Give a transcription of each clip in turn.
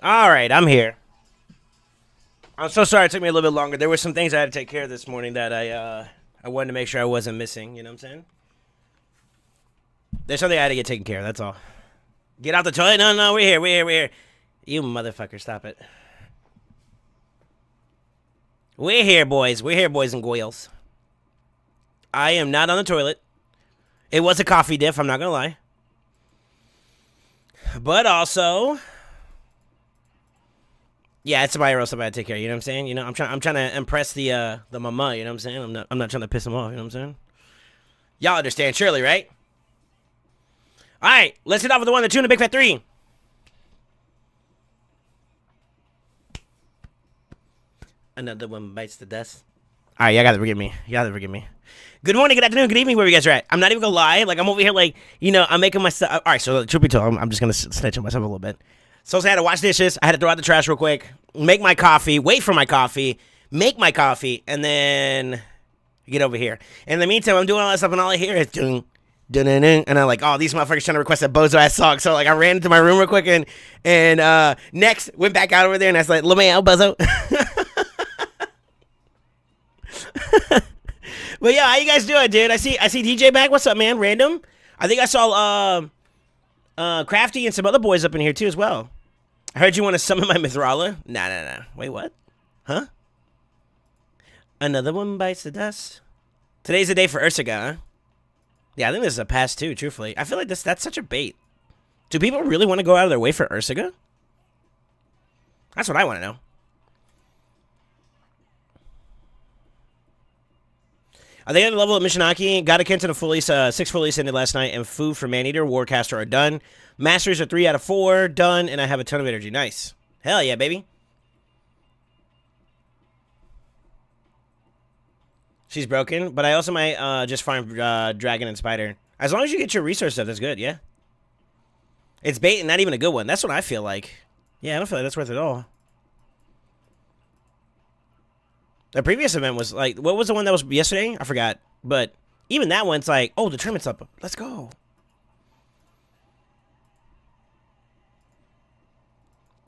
All right, I'm here. I'm so sorry it took me a little bit longer. There were some things I had to take care of this morning that I wanted to make sure I wasn't missing. You know what I'm saying? There's something I had to get taken care of. That's all. Get out the toilet. No, no, we're here. We're here. We're here. You motherfucker, stop it. We're here, boys. We're here, boys and girls. I am not on the toilet. It was a coffee diff. I'm not gonna lie. But also, yeah, it's somebody else I'm about to take care of. You know what I'm saying? You know, I'm trying to impress the mama. You know what I'm saying? I'm not trying to piss them off. You know what I'm saying? Y'all understand, surely, right? All right, let's hit off with the one, the two, and the big fat three. Another one bites the dust. All right, y'all gotta forgive me. Y'all gotta forgive me. Good morning, good afternoon, good evening, wherever you guys are at. I'm not even gonna lie. Like, I'm over here, like, you know, I'm making myself. All right, so truth be told, I'm just gonna snitch on myself a little bit. So I had to wash dishes. I had to throw out the trash real quick, make my coffee, wait for my coffee, make my coffee, and then get over here. In the meantime, I'm doing all that stuff, and all I hear is dun, dun, dun, dun, and I'm like, oh, these motherfuckers trying to request a bozo ass song. So like, I ran into my room real quick, and next went back out over there, and I was like, LaMayo, bozo. But yeah, how you guys doing, dude? I see DJ back. What's up, man? Random. I think I saw Crafty and some other boys up in here too as well. I heard you want to summon my Mithrala. Nah. Wait, what? Huh? Another one bites the dust. Today's the day for Ursaga, huh? Yeah, I think this is a pass too, truthfully. I feel like that's such a bait. Do people really want to go out of their way for Ursaga? That's what I want to know. I think at the level of Mishinaki, got a Kenta fully 6 fully ended last night, and food for Maneater, Warcaster are done. Masters are 3 out of 4 done, and I have a ton of energy. Nice. Hell yeah, baby. She's broken, but I also might just farm Dragon and Spider. As long as you get your resource stuff, that's good, yeah. It's bait and not even a good one. That's what I feel like. Yeah, I don't feel like that's worth it all. The previous event was like, what was the one that was yesterday? I forgot. But even that one's like, oh, the tournament's up. Let's go.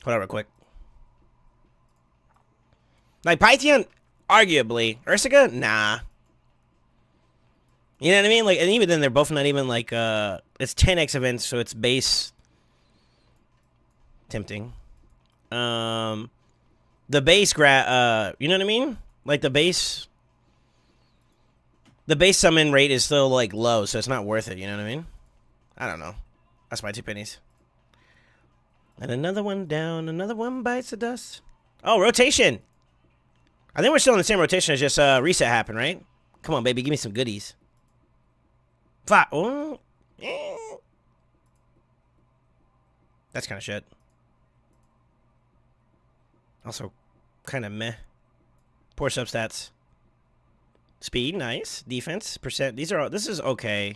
Hold on real quick. Like, Python, arguably. Ursaga, nah. You know what I mean? Like, and even then, they're both not even like, it's 10x events, so it's base tempting. The base you know what I mean? Like the base summon rate is still like low, so it's not worth it, you know what I mean? I don't know. That's my 2 pennies. And another one down, another one bites the dust. Oh, rotation. I think we're still in the same rotation as just reset happened, right? Come on, baby, give me some goodies. Oh. That's kind of shit. Also, kind of meh. Poor substats. Speed, nice. Defense, percent. These are all, this is okay.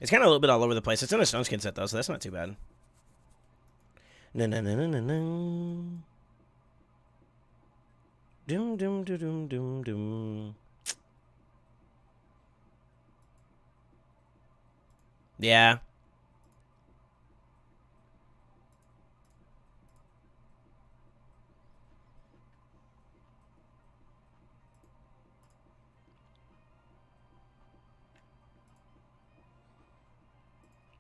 It's kind of a little bit all over the place. It's in a stone skin set though, so that's not too bad. No. Doom. Yeah.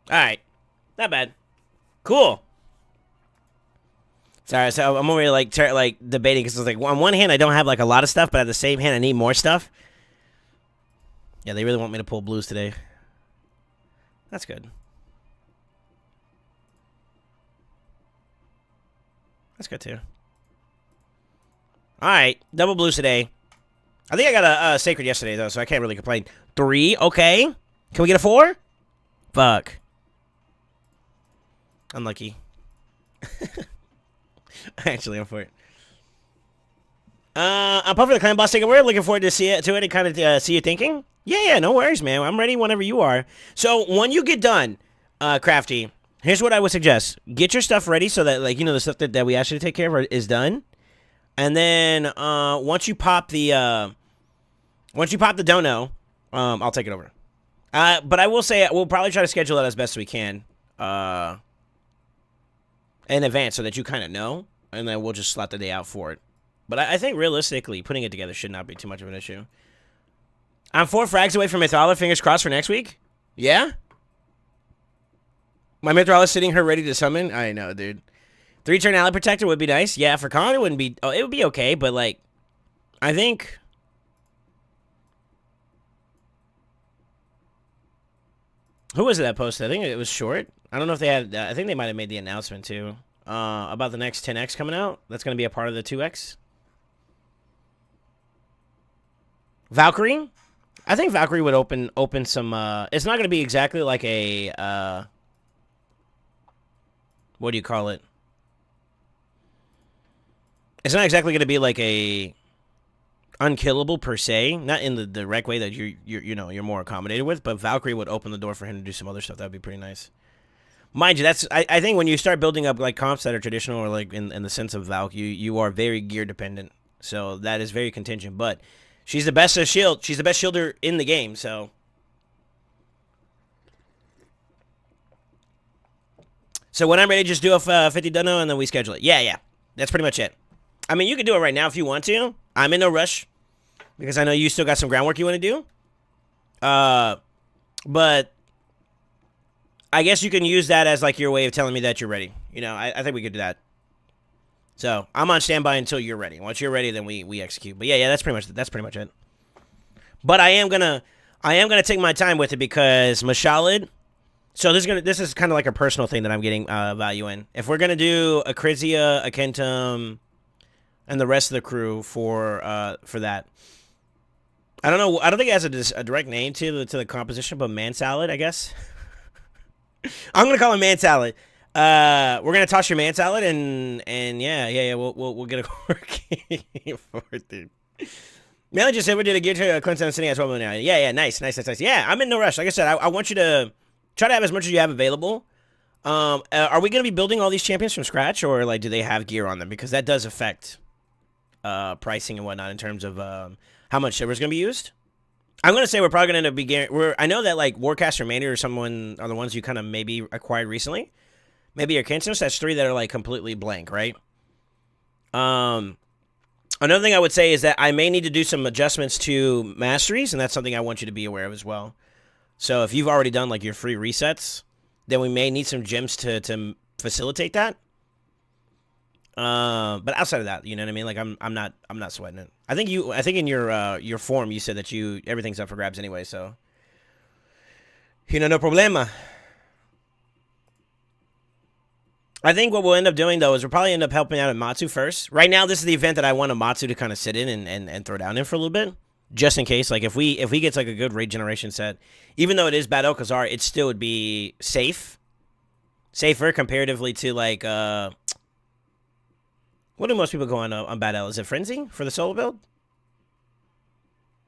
Alright. Not bad. Cool. Sorry, so I'm over here like debating because it's like on one hand I don't have like a lot of stuff, but at the same hand I need more stuff. Yeah, they really want me to pull blues today. That's good. That's good too. Alright, double blues today. I think I got a sacred yesterday though, so I can't really complain. 3, okay. Can we get a 4? Fuck. Unlucky. Actually, I'm for it. I'm pumped for the clan boss takeover. Looking forward to see it and kind of see you thinking. Yeah, no worries, man. I'm ready whenever you are. So when you get done, Crafty, here's what I would suggest: get your stuff ready so that, like, you know, the stuff that we asked you to take care of is done, and then once you pop the dono, I'll take it over. But I will say we'll probably try to schedule that as best we can. in advance so that you kind of know, and then we'll just slot the day out for it. But I think realistically, putting it together should not be too much of an issue. I'm 4 frags away from Mythrola. Fingers crossed for next week. Yeah? My Mythrola's sitting here ready to summon? I know, dude. 3-turn Ally Protector would be nice. Yeah, for Con, it wouldn't be... Oh, it would be okay, but, like... I think... Who was it that posted? I think it was Short. I don't know if they had... I think they might have made the announcement, too. About the next 10X coming out. That's going to be a part of the 2X. Valkyrie? I think Valkyrie would open some... it's not going to be exactly like a... what do you call it? It's not exactly going to be like a unkillable per se, not in the direct way that you're more accommodated with, but Valkyrie would open the door for him to do some other stuff. That would be pretty nice. Mind you, that's I think when you start building up like comps that are traditional or like in the sense of Valk, you are very gear dependent. So that is very contingent. But she's the best shield. She's the best shielder in the game. So when I'm ready, just do a 50 dunno and then we schedule it. Yeah. That's pretty much it. I mean, you can do it right now if you want to. I'm in no rush because I know you still got some groundwork you want to do. But I guess you can use that as like your way of telling me that you're ready. You know, I think we could do that. So I'm on standby until you're ready. Once you're ready, then we execute. But yeah, that's pretty much it. But I am gonna take my time with it because Mashalid. So this is kind of like a personal thing that I'm getting value in. If we're gonna do a Krizia, a Kentum, and the rest of the crew for that, I don't know. I don't think it has a direct name to the composition, but Man Salad, I guess. I'm gonna call him Man Salad. We're gonna toss your Man Salad and yeah. We'll get a working for it, dude. Melly just said we did a gear to Clinton sitting at 12 million. Yeah, nice. Yeah, I'm in no rush. Like I said, I want you to try to have as much as you have available. Are we gonna be building all these champions from scratch, or like do they have gear on them? Because that does affect pricing and whatnot in terms of how much silver is gonna be used. I'm gonna say we're probably gonna end up being. I know that like Warcaster Mania or someone are the ones you kind of maybe acquired recently. Maybe your Kinsos. That's 3 that are like completely blank, right? Another thing I would say is that I may need to do some adjustments to masteries, and that's something I want you to be aware of as well. So if you've already done like your free resets, then we may need some gems to facilitate that. But outside of that, you know what I mean? Like I'm not sweating it. I think in your form you said that everything's up for grabs anyway, so no problema. I think what we'll end up doing though is we'll probably end up helping out at Matsu first. Right now, this is the event that I want a Matsu to kind of sit in and throw down in for a little bit. Just in case, like if we get like a good raid generation set, even though it is Bad Okazar, it still would be safer comparatively to like what do most people go on Bad L? Is it Frenzy for the solo build?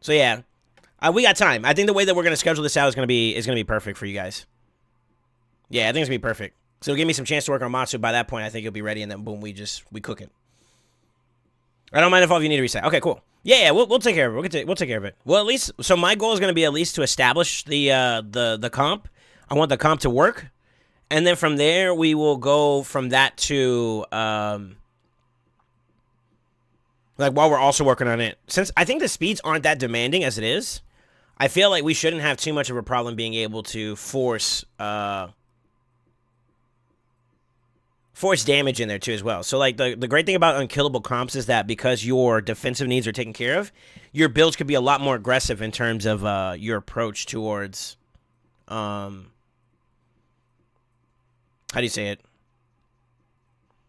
So yeah, we got time. I think the way that we're gonna schedule this out is gonna be perfect for you guys. Yeah, I think it's gonna be perfect. So it'll give me some chance to work on Matsu. By that point, I think it'll be ready, and then boom, we cook it. I don't mind if all of you need to reset. Okay, cool. Yeah, we'll take care of it. We'll take care of it. Well, at least, so my goal is going to be at least to establish the comp. I want the comp to work, and then from there we will go from that to like while we're also working on it. Since I think the speeds aren't that demanding as it is, I feel like we shouldn't have too much of a problem being able to force damage in there too as well. So like the great thing about unkillable comps is that because your defensive needs are taken care of, your builds could be a lot more aggressive in terms of your approach towards how do you say it?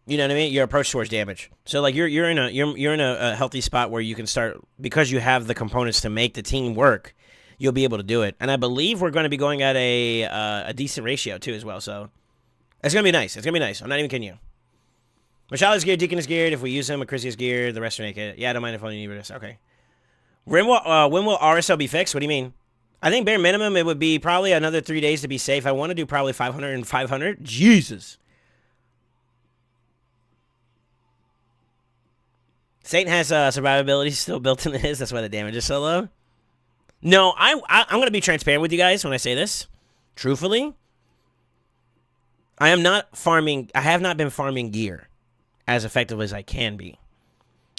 You know what I mean? Your approach towards damage. So like you're in a healthy spot where you can start, because you have the components to make the team work, you'll be able to do it. And I believe we're going to be going at a decent ratio too as well. So it's going to be nice. It's going to be nice. I'm not even kidding you. Mashal is geared. Deacon is geared. If we use him, Acrisi is geared. The rest are naked. Yeah, I don't mind if only need this. Okay. When will RSL be fixed? What do you mean? I think bare minimum, it would be probably another 3 days to be safe. I want to do probably 500 and 500. Jesus. Satan has survivability still built into his. That's why the damage is so low. No, I'm going to be transparent with you guys when I say this. Truthfully. I am not farming. I have not been farming gear as effectively as I can be,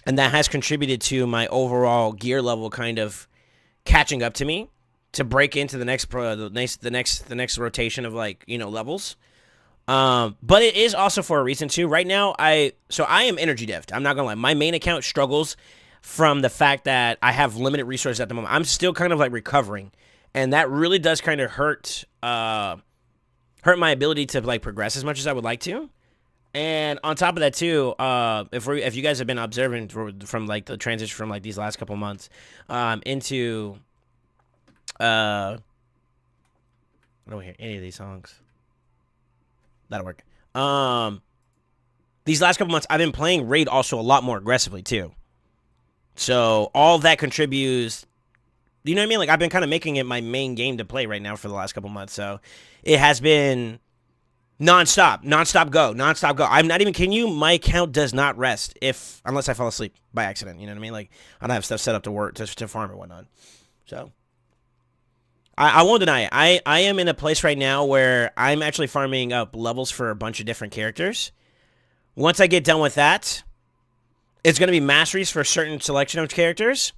and that has contributed to my overall gear level kind of catching up to me to break into the next rotation of like levels. But it is also for a reason too. Right now, I am energy devved. I'm not gonna lie. My main account struggles from the fact that I have limited resources at the moment. I'm still kind of like recovering, and that really does kind of hurt my ability to like progress as much as I would like to. And on top of that too, if you guys have been observing from like the transition from like these last couple months into I don't hear any of these songs. That'll work. These last couple months, I've been playing Raid also a lot more aggressively too. So all that contributes. You know what I mean? Like I've been kind of making it my main game to play right now for the last couple months. So it has been nonstop go. I'm not even kidding you. My account does not rest unless I fall asleep by accident. You know what I mean? Like I don't have stuff set up to work to farm and whatnot. So I won't deny it. I am in a place right now where I'm actually farming up levels for a bunch of different characters. Once I get done with that, it's going to be masteries for a certain selection of characters.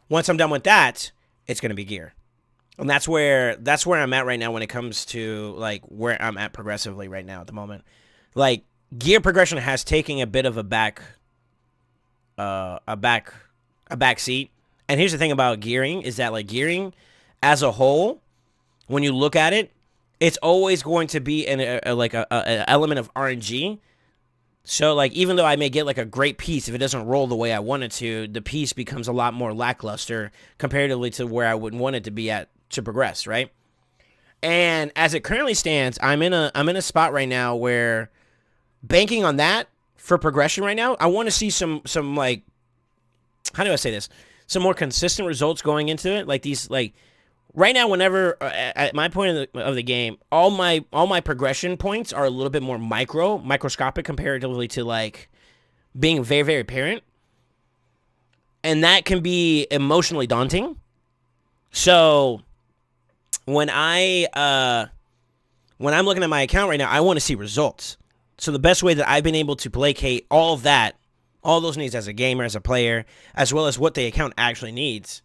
Once I'm done with that, it's going to be gear. And that's where I'm at right now when it comes to like where I'm at progressively right now at the moment. Like gear progression has taken a bit of a back seat. And here's the thing about gearing is that like gearing as a whole, when you look at it, it's always going to be an element of RNG. So, like, even though I may get, like, a great piece, if it doesn't roll the way I want it to, the piece becomes a lot more lackluster comparatively to where I would want it to be at to progress, right? And as it currently stands, I'm in a spot right now where banking on that for progression right now, I want to see some like, how do I say this? Some more consistent results going into it. Like, these, like, right now, whenever at my point of the game, all my progression points are a little bit more microscopic comparatively to like being very, very apparent, and that can be emotionally daunting. So when I'm looking at my account right now, I want to see results. So the best way that I've been able to placate all of that, all those needs as a gamer, as a player, as well as what the account actually needs.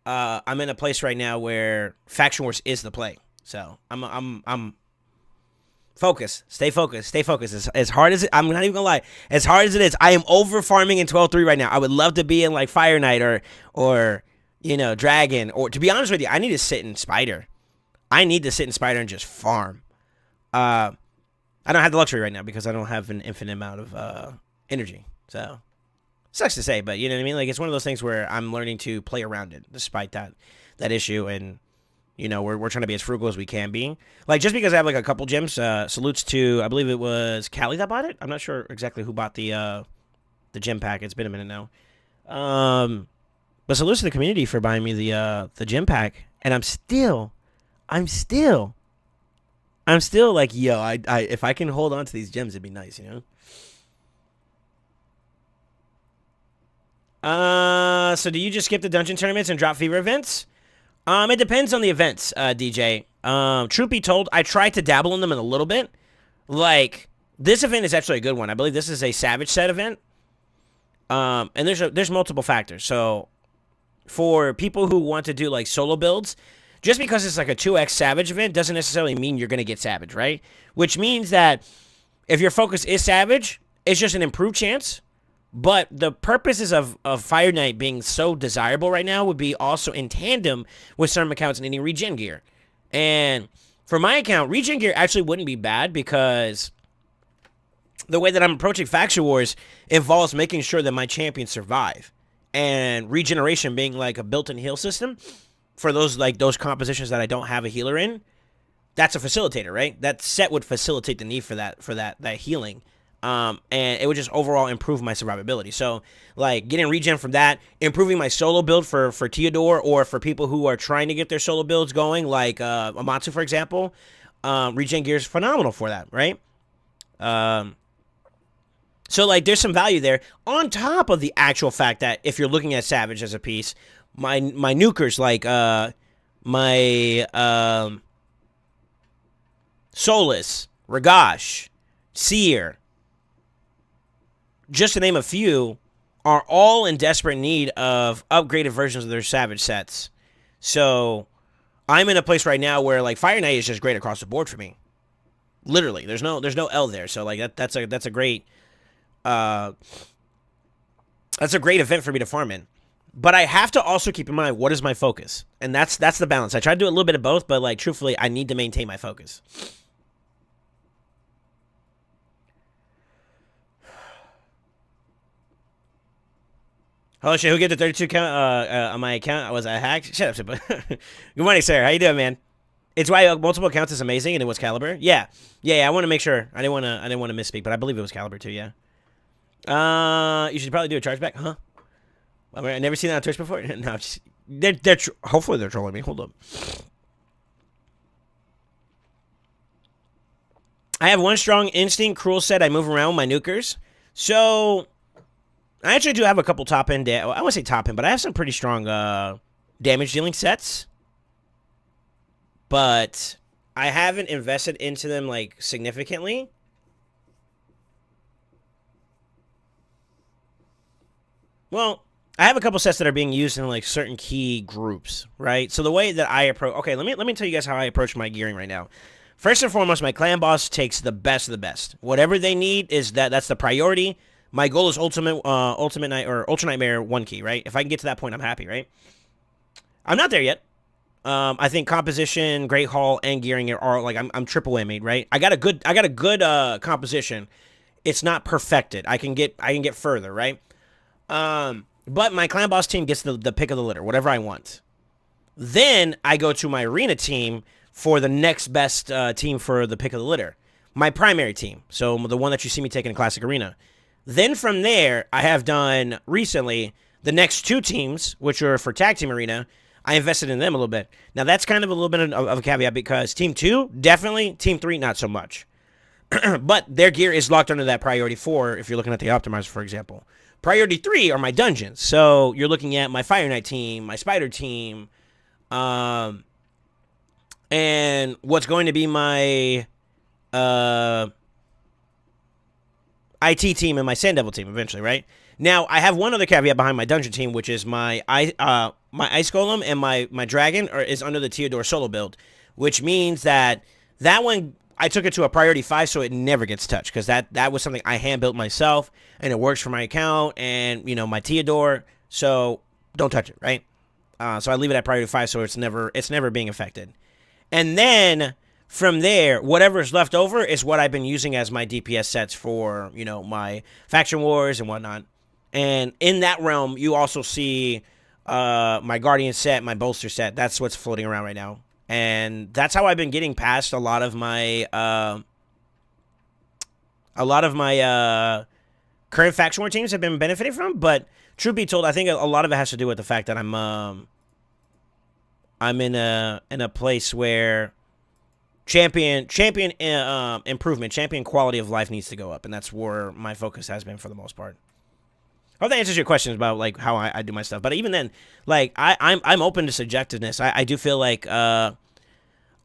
I'm in a place right now where Faction Wars is the play. So I'm focused. Stay focused. As hard as I'm not even gonna lie, as hard as it is, I am over farming in 12-3 right now. I would love to be in like Fire Knight or Dragon, or to be honest with you, I need to sit in Spider. I need to sit in Spider and just farm. I don't have the luxury right now because I don't have an infinite amount of energy. So sucks to say, but you know what I mean? Like, it's one of those things where I'm learning to play around it despite that issue, and we're trying to be as frugal as we can be. Like, just because I have like a couple gems, salutes to, I believe it was Callie that bought it. I'm not sure exactly who bought the gem pack. It's been a minute now. But salutes to the community for buying me the gem pack, and I'm still like, yo, I if I can hold on to these gems, it'd be nice, So do you just skip the dungeon tournaments and drop fever events? It depends on the events, DJ. Truth be told, I tried to dabble in them in a little bit. Like, this event is actually a good one. I believe this is a Savage set event. And there's multiple factors. So for people who want to do like solo builds, just because it's like a 2x Savage event doesn't necessarily mean you're going to get Savage, right? Which means that if your focus is Savage, it's just an improved chance. But the purposes of Fire Knight being so desirable right now would be also in tandem with some accounts needing regen gear. And for my account, regen gear actually wouldn't be bad because the way that I'm approaching Faction Wars involves making sure that my champions survive. And regeneration being like a built-in heal system for those compositions that I don't have a healer in, that's a facilitator, right? That set would facilitate the need for that healing. And it would just overall improve my survivability. So, like, getting regen from that, improving my solo build for Theodore, or for people who are trying to get their solo builds going, like Amatsu, for example, regen gear is phenomenal for that, right? So, like, there's some value there, on top of the actual fact that if you're looking at Savage as a piece, my nukers, like, my Solus, Ragash, Seer, just to name a few, are all in desperate need of upgraded versions of their Savage sets. So I'm in a place right now where like Fire Knight is just great across the board for me. Literally, there's no L there. So like that's a great event for me to farm in. But I have to also keep in mind, what is my focus? And that's the balance. I try to do a little bit of both, but like truthfully, I need to maintain my focus. Oh shit, who get the 32 count on my account? Was I hacked? Shut up, Good morning, sir. How you doing, man? It's why multiple accounts is amazing, and it was Caliber. Yeah. I want to make sure. I didn't want to misspeak, but I believe it was Caliber too. Yeah. You should probably do a chargeback, huh? I never seen that on Twitch before. No, they're hopefully they're trolling me. Hold up. I have one strong instinct, cruel set. I move around with my nukers. So I actually do have a couple top end. I won't say top end, but I have some pretty strong damage dealing sets. But I haven't invested into them like significantly. Well, I have a couple sets that are being used in like certain key groups, right? So the way that I approach, okay, let me tell you guys how I approach my gearing right now. First and foremost, my clan boss takes the best of the best. Whatever they need that's the priority. My goal is ultimate night or ultra nightmare 1 key, right? If I can get to that point, I'm happy, right? I'm not there yet. I think composition, Great Hall, and gearing are like I'm triple A made, right? I got a good composition. It's not perfected. I can get further, right? But my clan boss team gets the pick of the litter, whatever I want. Then I go to my arena team for the next best team for the pick of the litter. My primary team, so the one that you see me taking in Classic Arena. Then from there, I have done recently the next 2 teams, which are for Tag Team Arena. I invested in them a little bit. Now, that's kind of a little bit of a caveat because Team 2, definitely. Team 3, not so much. But their gear is locked under that Priority 4 if you're looking at the Optimizer, for example. Priority 3 are my dungeons. So you're looking at my Fire Knight team, my Spider team, and what's going to be my IT team and my Sand Devil team eventually, right? Now, I have one other caveat behind my dungeon team, which is my Ice Golem and my Dragon is under the Theodore solo build, which means that one, I took it to a priority 5 so it never gets touched because that was something I hand-built myself, and it works for my account and, you know, my Theodore, so don't touch it, right? So I leave it at priority 5 so it's never being affected. And then from there, whatever's left over is what I've been using as my DPS sets for, you know, my faction wars and whatnot. And in that realm, you also see my Guardian set, my Bolster set. That's what's floating around right now. And that's how I've been getting past a lot of my current faction war teams have been benefiting from. But truth be told, I think a lot of it has to do with the fact that I'm in a place where champion improvement, champion quality of life needs to go up, and that's where my focus has been for the most part. I hope that answers your questions about like how I do my stuff. But even then, like I'm open to subjectiveness. I do feel like I'm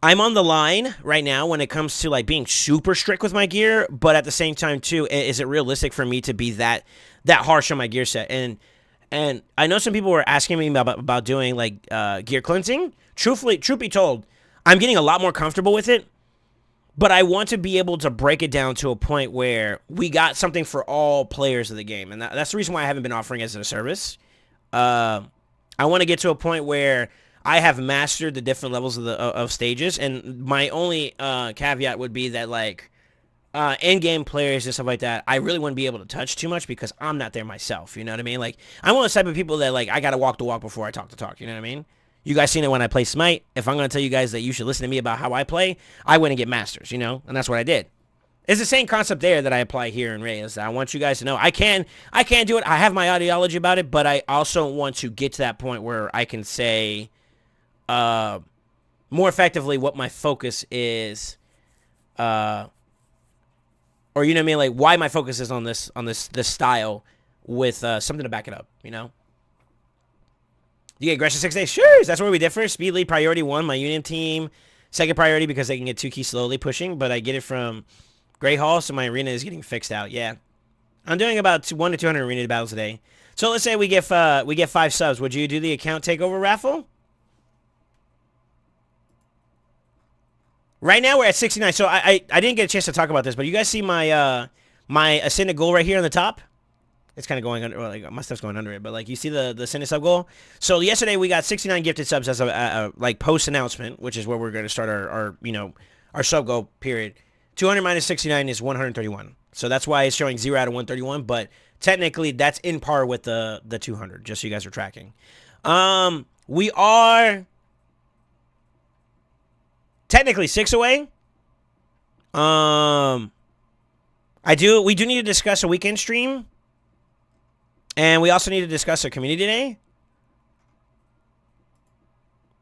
on the line right now when it comes to like being super strict with my gear, but at the same time too, is it realistic for me to be that harsh on my gear set? And I know some people were asking me about doing like gear cleansing. Truth be told, I'm getting a lot more comfortable with it, but I want to be able to break it down to a point where we got something for all players of the game, and that's the reason why I haven't been offering it as a service. I want to get to a point where I have mastered the different levels of stages, and my only caveat would be that like in-game players and stuff like that, I really wouldn't be able to touch too much because I'm not there myself. You know what I mean? Like I'm one of the type of people that like I gotta walk the walk before I talk the talk. You know what I mean? You guys seen it when I play Smite. If I'm going to tell you guys that you should listen to me about how I play, I went and get masters, you know? And that's what I did. It's the same concept there that I apply here in Ray. Is I want you guys to know I can do it. I have my ideology about it, but I also want to get to that point where I can say more effectively what my focus is, or you know what I mean? Like why my focus is on this style with something to back it up, you know? You get aggression 6 days? Sure. That's where we differ. Speed lead, priority 1, my union team. Second priority because they can get 2 keys slowly pushing, but I get it from Grey Hall, so my arena is getting fixed out. Yeah. I'm doing about 1 to 200 arena battles a day. So let's say we get 5 subs. Would you do the account takeover raffle? Right now we're at 69. So I didn't get a chance to talk about this, but you guys see my my ascended goal right here on the top? It's kind of going under, well, like my stuff's going under it, but like you see the ascended sub goal. So yesterday we got 69 gifted subs as a like post announcement, which is where we're going to start our our sub goal period. 200 minus 69 is 131. So that's why it's showing 0 out of 131, but technically that's in par with the 200, just so you guys are tracking. We are technically 6 away. We do need to discuss a weekend stream. And we also need to discuss a community day.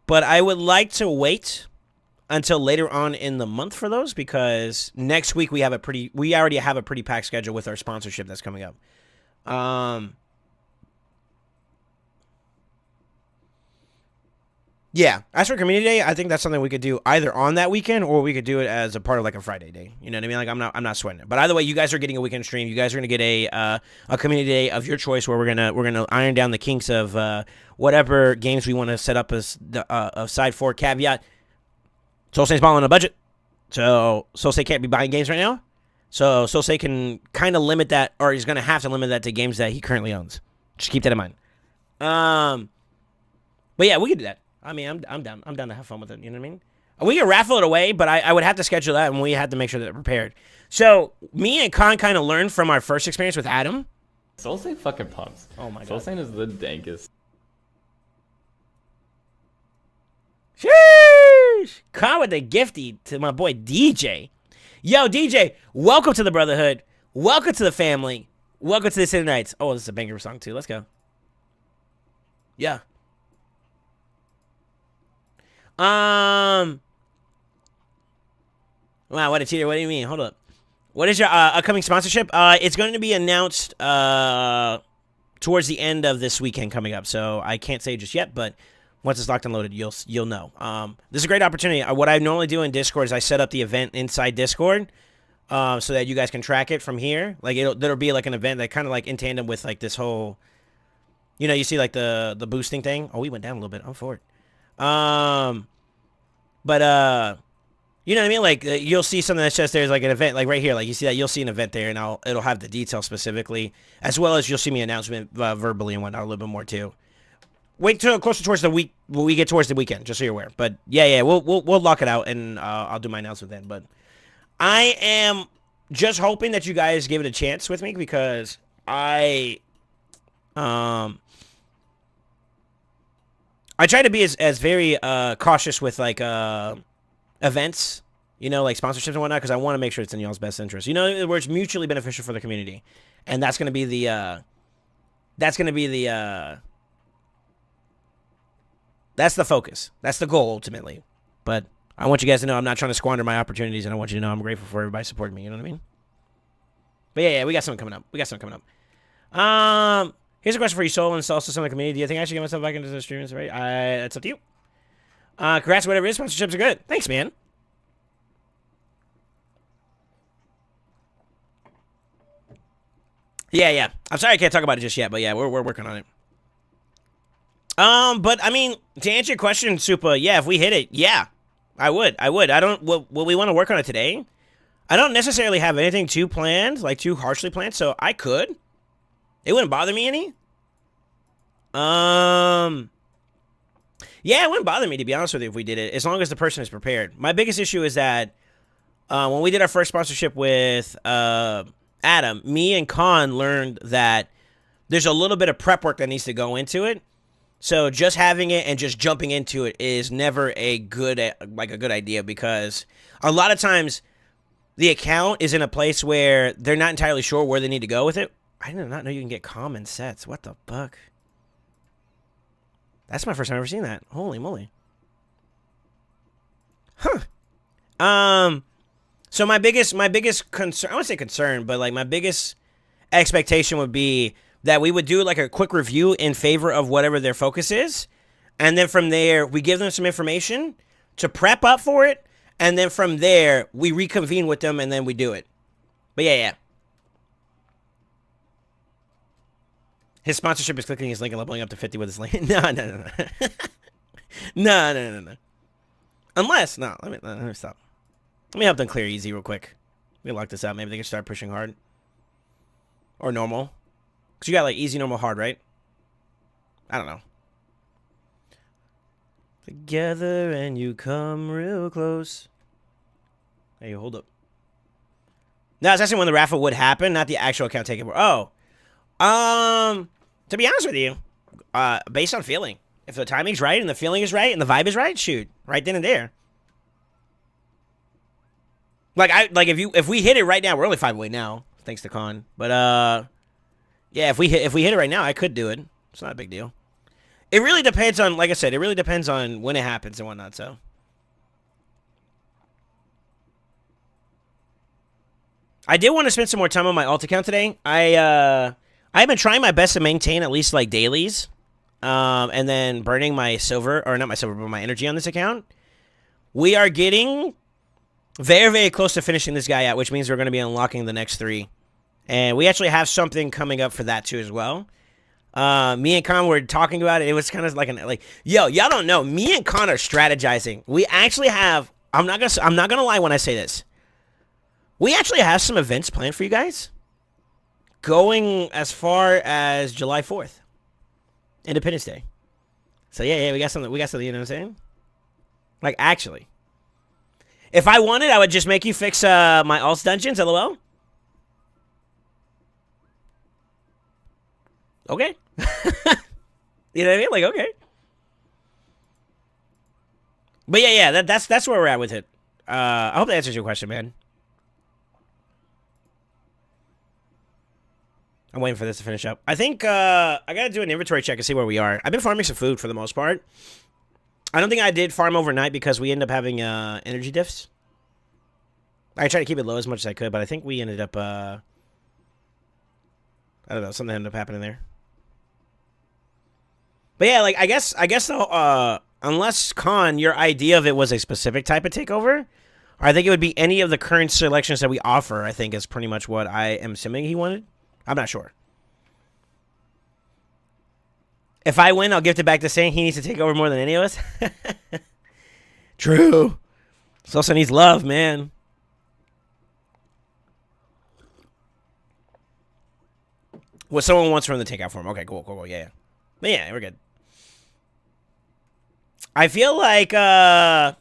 But I would like to wait until later on in the month for those, because next week we already have a pretty packed schedule with our sponsorship that's coming up. Yeah, as for community day, I think that's something we could do either on that weekend or we could do it as a part of like a Friday day. You know what I mean? Like I'm not sweating it. But either way, you guys are getting a weekend stream. You guys are gonna get a community day of your choice where we're gonna iron down the kinks of whatever games we want to set up as the side 4 caveat. Soul Saint's balling on a budget, so Soul Saint can't be buying games right now. So Soul Saint can kind of limit that, or he's gonna have to limit that to games that he currently owns. Just keep that in mind. But yeah, we could do that. I mean, I'm down. I'm down to have fun with it. You know what I mean? We can raffle it away, but I would have to schedule that, and we had to make sure that they're prepared. So me and Khan kind of learned from our first experience with Adam. Soul Saint fucking pumps. Oh my god. Soul Saint is the dankest. Sheesh! Khan with the gifty to my boy DJ. Yo, DJ, welcome to the Brotherhood. Welcome to the family. Welcome to the City Nights. Oh, this is a banger song too. Let's go. Yeah. Wow, what a cheater. What do you mean? Hold up. What is your upcoming sponsorship? It's going to be announced towards the end of this weekend coming up, so I can't say just yet, but once it's locked and loaded, you'll know. This is a great opportunity. What I normally do in Discord is I set up the event inside Discord so that you guys can track it from here. Like there'll be like an event that kind of like in tandem with like this whole, you know, you see like the boosting thing. Oh, we went down a little bit. I'm for it. But you know what I mean? Like you'll see something that says there's like an event, like right here, like you see that, you'll see an event there, and it'll have the details specifically, as well as you'll see me announcement verbally and whatnot a little bit more too. Wait till closer towards the week when we get towards the weekend, just so you're aware. But yeah, we'll lock it out, and I'll do my announcement then. But I am just hoping that you guys give it a chance with me, because I try to be as very cautious with like events, you know, like sponsorships and whatnot, because I want to make sure it's in y'all's best interest. You know, where it's mutually beneficial for the community, and that's gonna be the that's the focus. That's the goal ultimately. But I want you guys to know I'm not trying to squander my opportunities, and I want you to know I'm grateful for everybody supporting me. You know what I mean? But yeah, we got something coming up. Here's a question for you, Soul, and also some of the community. Do you think I should get myself back into the streamers? Right? It's up to you. Congrats, whatever it is. Sponsorships are good. Thanks, man. Yeah. I'm sorry I can't talk about it just yet, but yeah, we're working on it. But I mean, to answer your question, Supa, yeah, if we hit it, yeah, I would. I don't. Will we want to work on it today? I don't necessarily have anything too planned, like too harshly planned, so I could. It wouldn't bother me any. Yeah, it wouldn't bother me, to be honest with you, if we did it, as long as the person is prepared. My biggest issue is that when we did our first sponsorship with Adam, me and Khan learned that there's a little bit of prep work that needs to go into it. So just having it and just jumping into it is never a good idea, because a lot of times the account is in a place where they're not entirely sure where they need to go with it. I did not know you can get common sets. What the fuck? That's my first time ever seen that. Holy moly. Huh. So my biggest concern, I wouldn't say concern, but like my biggest expectation would be that we would do like a quick review in favor of whatever their focus is. And then from there, we give them some information to prep up for it, and then from there we reconvene with them and then we do it. But yeah. His sponsorship is clicking his link and leveling up to 50 with his link. No. No. Unless, no, let me stop. Let me help them clear easy real quick. Let me lock this out. Maybe they can start pushing hard. Or normal. Because you got like easy, normal, hard, right? I don't know. Together and you come real close. Hey, hold up. No, it's actually when the raffle would happen, not the actual account takeover. Oh. To be honest with you, based on feeling. If the timing's right and the feeling is right and the vibe is right, shoot. Right then and there. If we hit it right now, we're only 5 away now, thanks to Con. But yeah, if we hit it right now, I could do it. It's not a big deal. It really depends on, like I said, it really depends on when it happens and whatnot, so. I did want to spend some more time on my alt account today. I've been trying my best to maintain at least like dailies, and then burning my silver, or not my silver, but my energy on this account. We are getting very, very close to finishing this guy out, which means we're going to be unlocking the next 3. And we actually have something coming up for that too as well. Me and Con were talking about it. It was kind of like, yo, y'all don't know. Me and Con are strategizing. We actually have, I'm not gonna lie when I say this. We actually have some events planned for you guys. Going as far as July 4th. Independence Day. So yeah, we got something, you know what I'm saying? Like, actually. If I wanted, I would just make you fix my alts dungeons, LOL. Okay. You know what I mean? Like, okay. But yeah, that's where we're at with it. I hope that answers your question, man. I'm waiting for this to finish up. I think I gotta do an inventory check and see where we are. I've been farming some food for the most part. I don't think I did farm overnight because we ended up having energy diffs. I tried to keep it low as much as I could, but I think we ended up I don't know, something ended up happening there. But yeah, like I guess though, unless Con, your idea of it was a specific type of takeover, I think it would be any of the current selections that we offer. I think is pretty much what I am assuming he wanted. I'm not sure. If I win, I'll gift it back to saying he needs to take over more than any of us. True. Sosa needs love, man. What someone wants from the takeout form. Okay, cool. Yeah. But yeah, we're good. I feel like I'm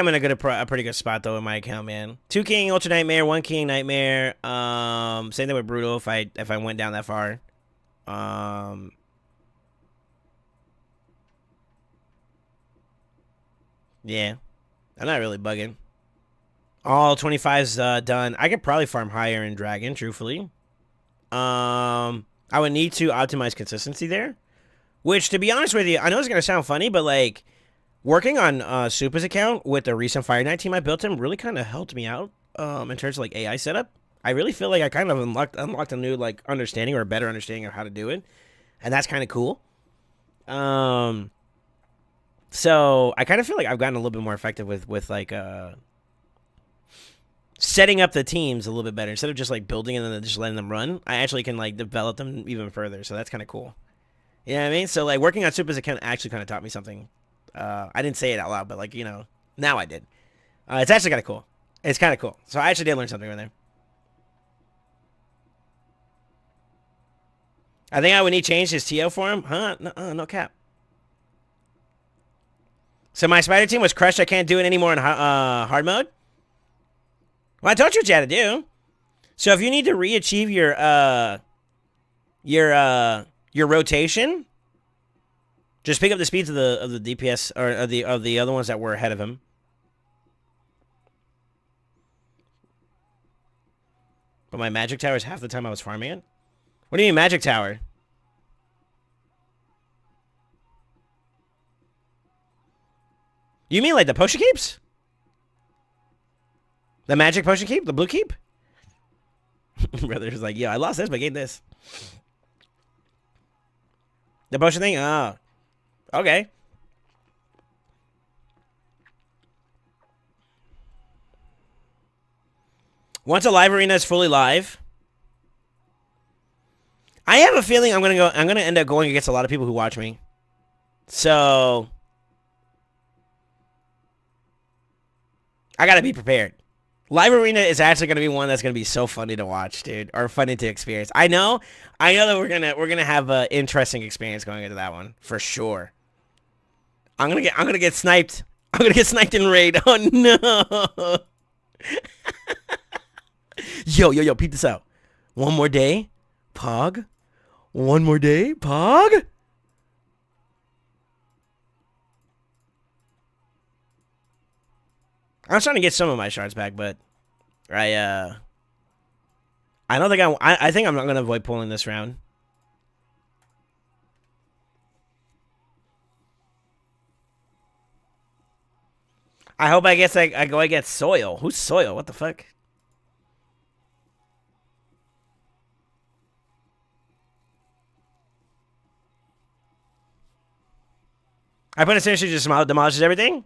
in a pretty good spot though in my account, man. 2 King Ultra Nightmare, 1 King Nightmare. Same thing with Brutal if I went down that far. Yeah. I'm not really bugging. All 25's done. I could probably farm higher in Dragon, truthfully. I would need to optimize consistency there. Which, to be honest with you, I know it's gonna sound funny, but like working on Supa's account with the recent Fire Knight team I built him really kind of helped me out in terms of like AI setup. I really feel like I kind of unlocked a new like understanding or a better understanding of how to do it, and that's kind of cool. So I kind of feel like I've gotten a little bit more effective with like setting up the teams a little bit better instead of just like building and then just letting them run. I actually can like develop them even further, so that's kind of cool. You know what I mean? So like working on Supa's account actually kind of taught me something. I didn't say it out loud, but like, you know, now I did. It's actually kind of cool. It's kind of cool. So I actually did learn something right there. I think I would need to change his TO for him. Huh? No cap. So my spider team was crushed. I can't do it anymore in hard mode. Well, I told you what you had to do. So if you need to re-achieve your rotation, just pick up the speeds of the DPS or of the other ones that were ahead of him. But my magic tower is half the time I was farming it. What do you mean magic tower? You mean like the potion keeps? The magic potion keep? The blue keep? Brother's like, yo, I lost this, but I gained this. The potion thing? Oh. Okay. Once a live arena is fully live, I have a feeling I'm gonna end up going against a lot of people who watch me. So I gotta be prepared. Live arena is actually gonna be one that's gonna be so funny to watch, dude, or funny to experience. I know that we're gonna have an interesting experience going into that one for sure. I'm gonna get sniped. I'm gonna get sniped in raid. Oh no! Yo, peep this out. One more day, Pog. One more day, Pog. I was trying to get some of my shards back, but I don't think I think I'm not gonna avoid pulling this round. I hope I go against Soil. Who's Soil? What the fuck? I put essentially just demolishes everything.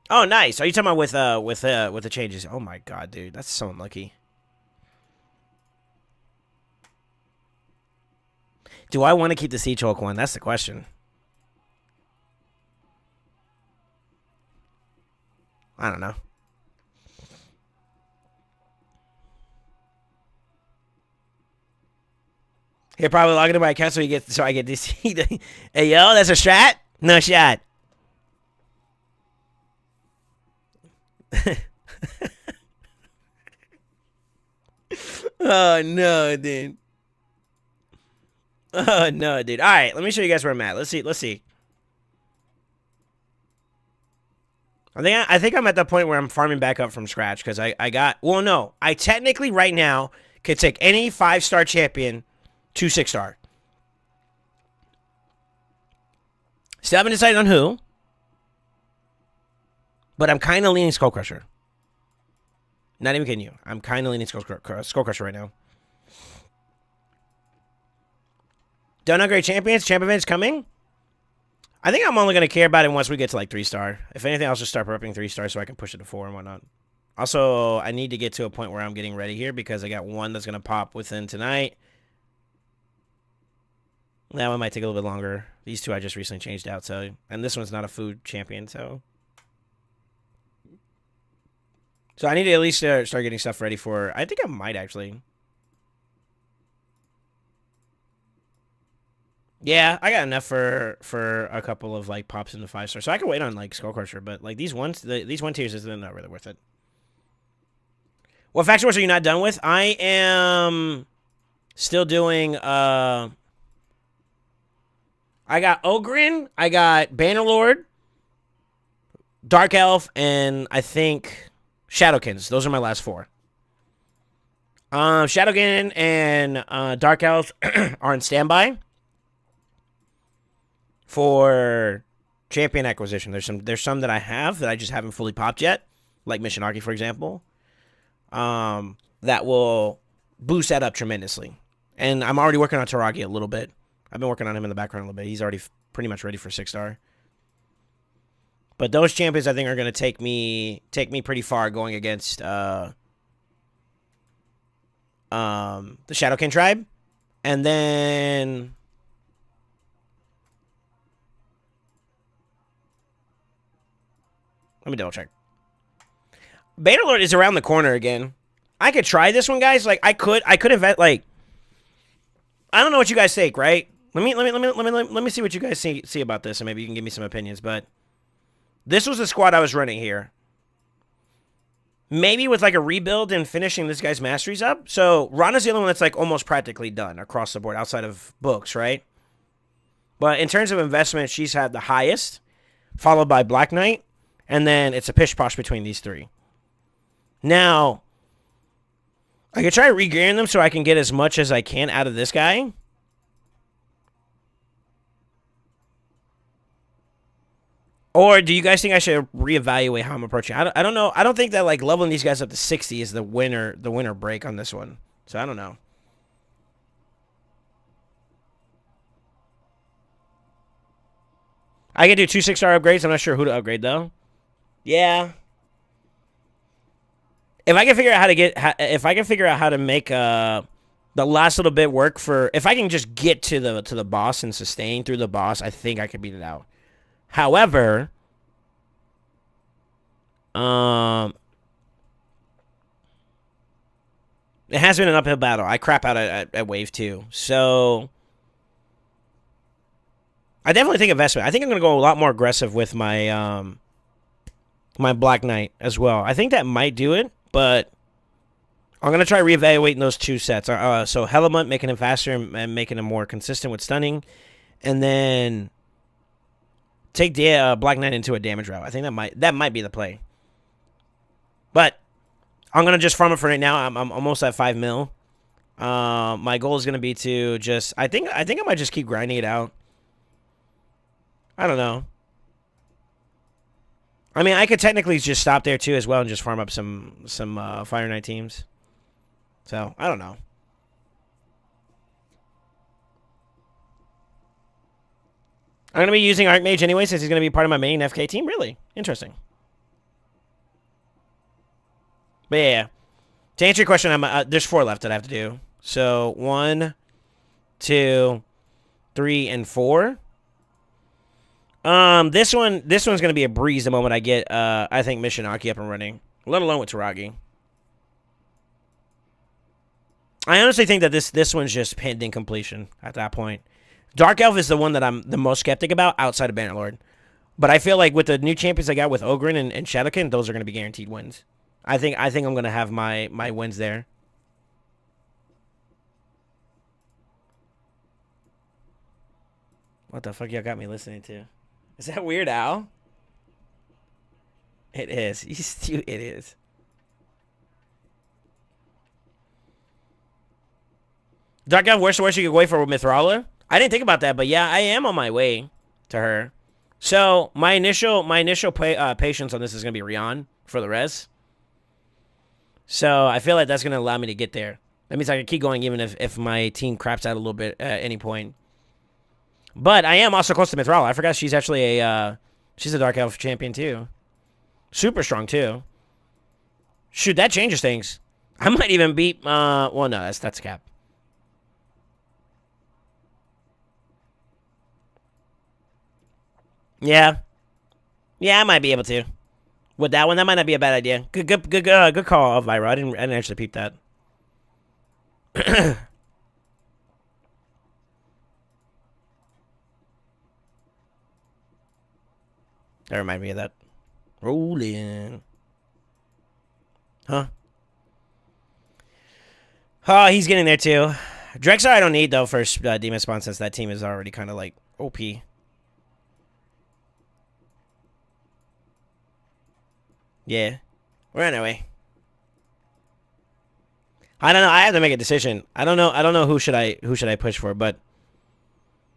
Oh, nice. Are you talking about with the changes? Oh my god, dude, that's so unlucky. Do I want to keep the Siege Hulk one? That's the question. I don't know. He'll probably log into my account so I get this. Hey yo, that's a strat? No shot. Oh no, dude. Oh no, dude. All right, let me show you guys where I'm at. Let's see. I think I'm at the point where I'm farming back up from scratch because I got. Well, no, I technically right now could take any 5-star champion to 6-star. Still haven't decided on who, but I'm kind of leaning Skull Crusher. Not even kidding you. I'm kind of leaning Skull Crusher right now. Don't upgrade champions. Champ events coming. I think I'm only going to care about it once we get to like 3-star. If anything, I'll just start prepping 3-star so I can push it to 4 and whatnot. Also, I need to get to a point where I'm getting ready here because I got one that's going to pop within tonight. That one might take a little bit longer. These two I just recently changed out, so and this one's not a food champion, so I need to at least start getting stuff ready for. I think I might actually. Yeah, I got enough for a couple of like pops into 5-star, so I can wait on like Skull Crusher, but like these these 1 tiers is not really worth it. What faction wars are you not done with? I am still doing. I got Ogrin, I got Bannerlord, Dark Elf, and I think Shadowkins. Those are my last 4. Shadowkin and Dark Elf are on standby for champion acquisition. There's some that I have that I just haven't fully popped yet, like Missionarchy, for example. That will boost that up tremendously. And I'm already working on Taragi a little bit. I've been working on him in the background a little bit. He's already pretty much ready for 6-star. But those champions, I think, are going to take me pretty far going against the Shadowkin tribe. And then let me double check. Bannerlord is around the corner again. I could try this one, guys. Like I could invent like I don't know what you guys think, right? Let me see what you guys see about this, and maybe you can give me some opinions. But this was the squad I was running here. Maybe with like a rebuild and finishing this guy's masteries up. So Rana's the only one that's like almost practically done across the board outside of books, right? But in terms of investment, she's had the highest, followed by Black Knight, and then it's a pish posh between these 3. Now, I could try regearing them so I can get as much as I can out of this guy. Or do you guys think I should reevaluate how I'm approaching? I don't know. I don't think that like leveling these guys up to 60 is the winner break on this one. So I don't know. I can do 2 6-star upgrades. I'm not sure who to upgrade though. Yeah. If I can figure out how to if I can figure out how to make the last little bit work for, if I can just get to the boss and sustain through the boss, I think I can beat it out. However, it has been an uphill battle. I crap out at wave 2, so I definitely think investment. I think I'm gonna go a lot more aggressive with my my Black Knight as well. I think that might do it, but I'm going to try reevaluating those 2 sets. So Helmut, making him faster and making him more consistent with stunning. And then take the Black Knight into a damage route. I think that might be the play. But I'm going to just farm it for right now. I'm almost at 5 mil. My goal is going to be to just... I think I might just keep grinding it out. I don't know. I mean, I could technically just stop there too as well and just farm up some Fire Knight teams. So, I don't know. I'm going to be using Archmage anyway since he's going to be part of my main FK team. Really? Interesting. But yeah. To answer your question, there's 4 left that I have to do. So, 1, 2, 3, and 4. This one's going to be a breeze the moment I get, I think, Mishinaki up and running. Let alone with Taragi. I honestly think that this one's just pending completion at that point. Dark Elf is the one that I'm the most skeptic about outside of Bannerlord. But I feel like with the new champions I got with Ogren and Shadowkin, those are going to be guaranteed wins. I think I'm going to have my wins there. What the fuck y'all got me listening to? Is that Weird Al? It is. It is. Dark Elf, where's the worst you could wait for Mithralia? I didn't think about that, but yeah, I am on my way to her. So my initial patience on this is gonna be Rion for the res. So I feel like that's gonna allow me to get there. That means I can keep going even if my team craps out a little bit at any point. But I am also close to Mithralia. I forgot she's actually she's a Dark Elf champion too. Super strong too. Shoot, that changes things. I might even beat well no, that's cap. Yeah. Yeah, I might be able to. With that one, that might not be a bad idea. Good call, Vira. I didn't actually peep that. That reminded me of that. Rolling. Huh? Oh, he's getting there too. Drexar I don't need though for Demon Spawn since that team is already kind of like OP. Yeah. We're on our way. I don't know. I have to make a decision. I don't know who should I push for, but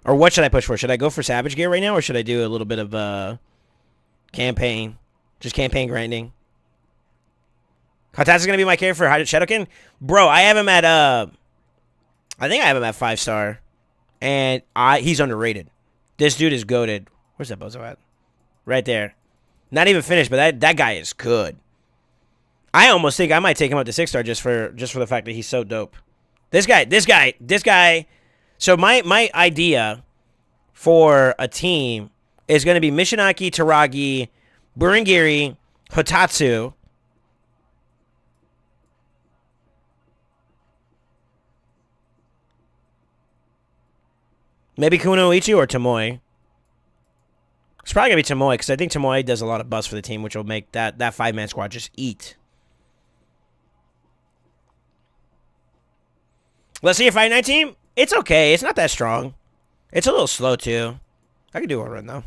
or what should I push for? Should I go for Savage Gear right now or should I do a little bit of campaign? Just campaign grinding. Katatsu's gonna be my character for Shadowkin? Bro, I have him at I think I have him at 5-star. And he's underrated. This dude is goated. Where's that bozo at? Right there. Not even finished, but that guy is good. I almost think I might take him up to 6-star just for the fact that he's so dope. This guy. So my idea for a team is going to be Mishinaki, Taragi, Burengiri, Hotatsu. Maybe Kunoichi or Tomoe. It's probably going to be Tomoe because I think Tomoe does a lot of buzz for the team, which will make that 5-man squad just eat. Let's see if Fire Knight team. It's okay. It's not that strong. It's a little slow, too. I could do a run, though.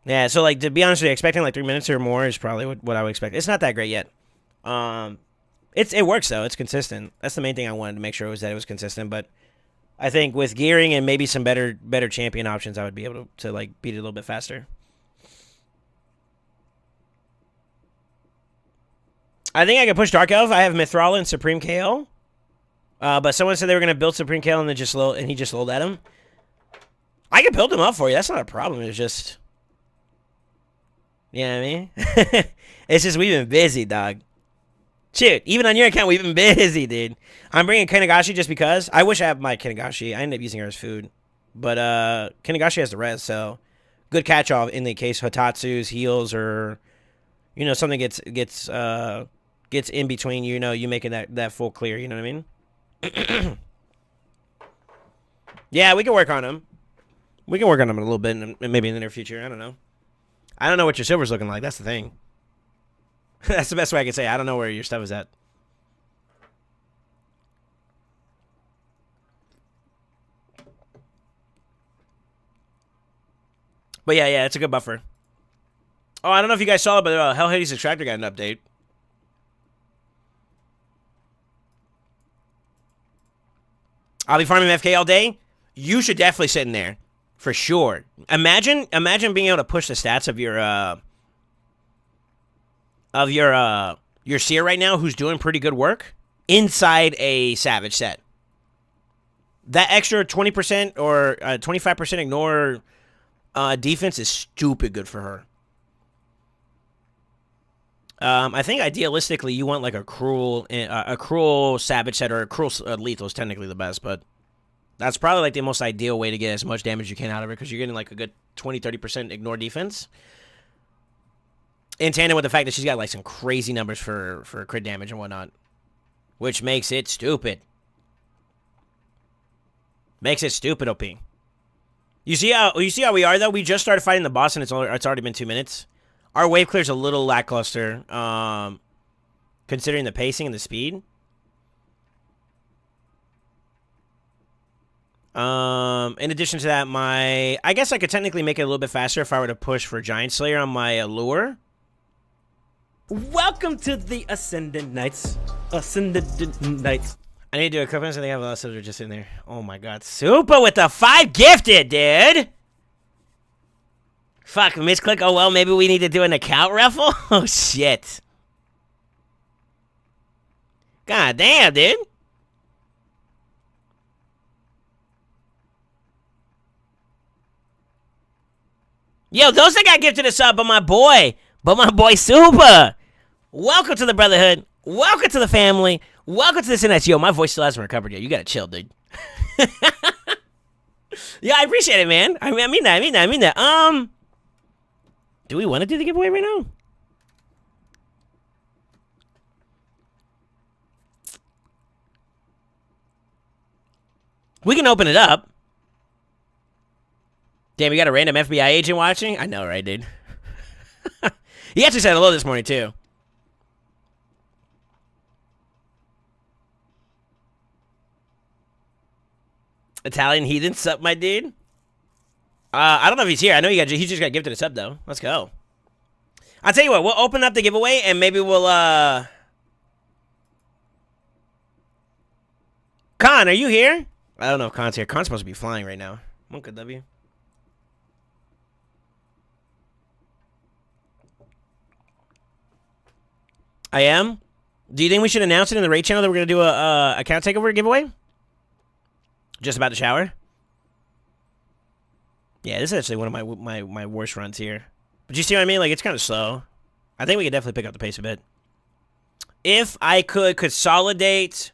Yeah, so, like, to be honest with you, expecting, like, 3 minutes or more is probably what I would expect. It's not that great yet. It works, though. It's consistent. That's the main thing I wanted to make sure was that it was consistent, but I think with gearing and maybe some better champion options, I would be able to like beat it a little bit faster. I think I could push Dark Elf. I have Mithralia and Supreme KO. But someone said they were going to build Supreme KO and then he just lolled at him. I can build him up for you. That's not a problem. It's just... You know what I mean? It's just we've been busy, dog. Shoot, even on your account, we've been busy, dude. I'm bringing Kanagashi just because. I wish I had my Kanagashi. I ended up using her as food. But Kanagashi has the res, so good catch-all in the case Hotatsu's heals or, you know, something gets in between, you know, you making that full clear, you know what I mean? Yeah, we can work on him. We can work on him a little bit, maybe in the near future. I don't know. I don't know what your silver's looking like. That's the thing. That's the best way I can say. I don't know where your stuff is at. But yeah, it's a good buffer. Oh, I don't know if you guys saw it, but Hell Hades Extractor got an update. I'll be farming FK all day. You should definitely sit in there, for sure. Imagine being able to push the stats of your seer right now, who's doing pretty good work inside a Savage set. That extra 20% or 25% ignore defense is stupid good for her. I think idealistically you want like a cruel Savage set, or a cruel lethal is technically the best, but that's probably like the most ideal way to get as much damage you can out of it, because you're getting like a good 20-30% ignore defense. In tandem with the fact that she's got like some crazy numbers for crit damage and whatnot, which makes it stupid. Makes it stupid, OP. You see how we are though? We just started fighting the boss and it's already been 2 minutes. Our wave clear's a little lackluster, considering the pacing and the speed. In addition to that, I guess I could technically make it a little bit faster if I were to push for Giant Slayer on my Allure. Welcome to the Ascendant Knights. Ascendant Knights. I need to do a couple, so they have a lot of soldiers just in there. Oh my god. Super with the 5 gifted, dude! Fuck, misclick. Oh well, maybe we need to do an account raffle? Oh shit. God damn, dude. Yo, those that got gifted a sub, but my boy Super. Welcome to the Brotherhood. Welcome to the family. Welcome to this internet. Yo, my voice still hasn't recovered yet. You gotta chill, dude. Yeah, I appreciate it, man. I mean that. Do we want to do the giveaway right now? We can open it up. Damn, we got a random FBI agent watching? I know, right, dude? He actually said hello this morning, too. Italian heathen sup, my dude? I don't know if he's here. I know he just got gifted a sub, though. Let's go. I'll tell you what, we'll open up the giveaway, and maybe we'll, Khan, are you here? I don't know if Khan's here. Khan's supposed to be flying right now. Monka W. I am? Do you think we should announce it in the raid channel that we're going to do a account takeover giveaway? Just about to shower? Yeah, this is actually one of my worst runs here. But you see what I mean? Like, it's kind of slow. I think we could definitely pick up the pace a bit. If I could consolidate...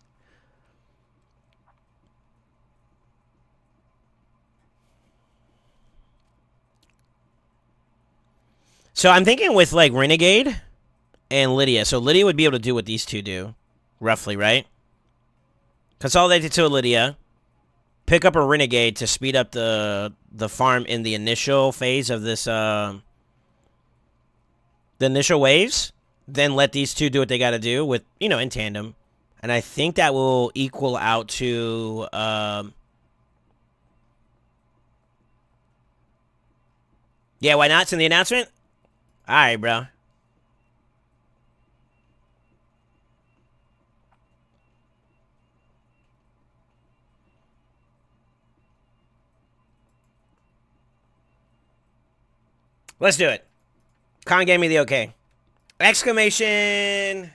So I'm thinking with, like, Renegade and Lydia. So Lydia would be able to do what these two do, roughly, right? Consolidate it to a Lydia. Pick up a Renegade to speed up the farm in the initial phase of this, the initial waves. Then let these two do what they got to do with, you know, in tandem. And I think that will equal out to, yeah, why not? It's in the announcement? All right, bro. Let's do it. Khan gave me the okay. Exclamation.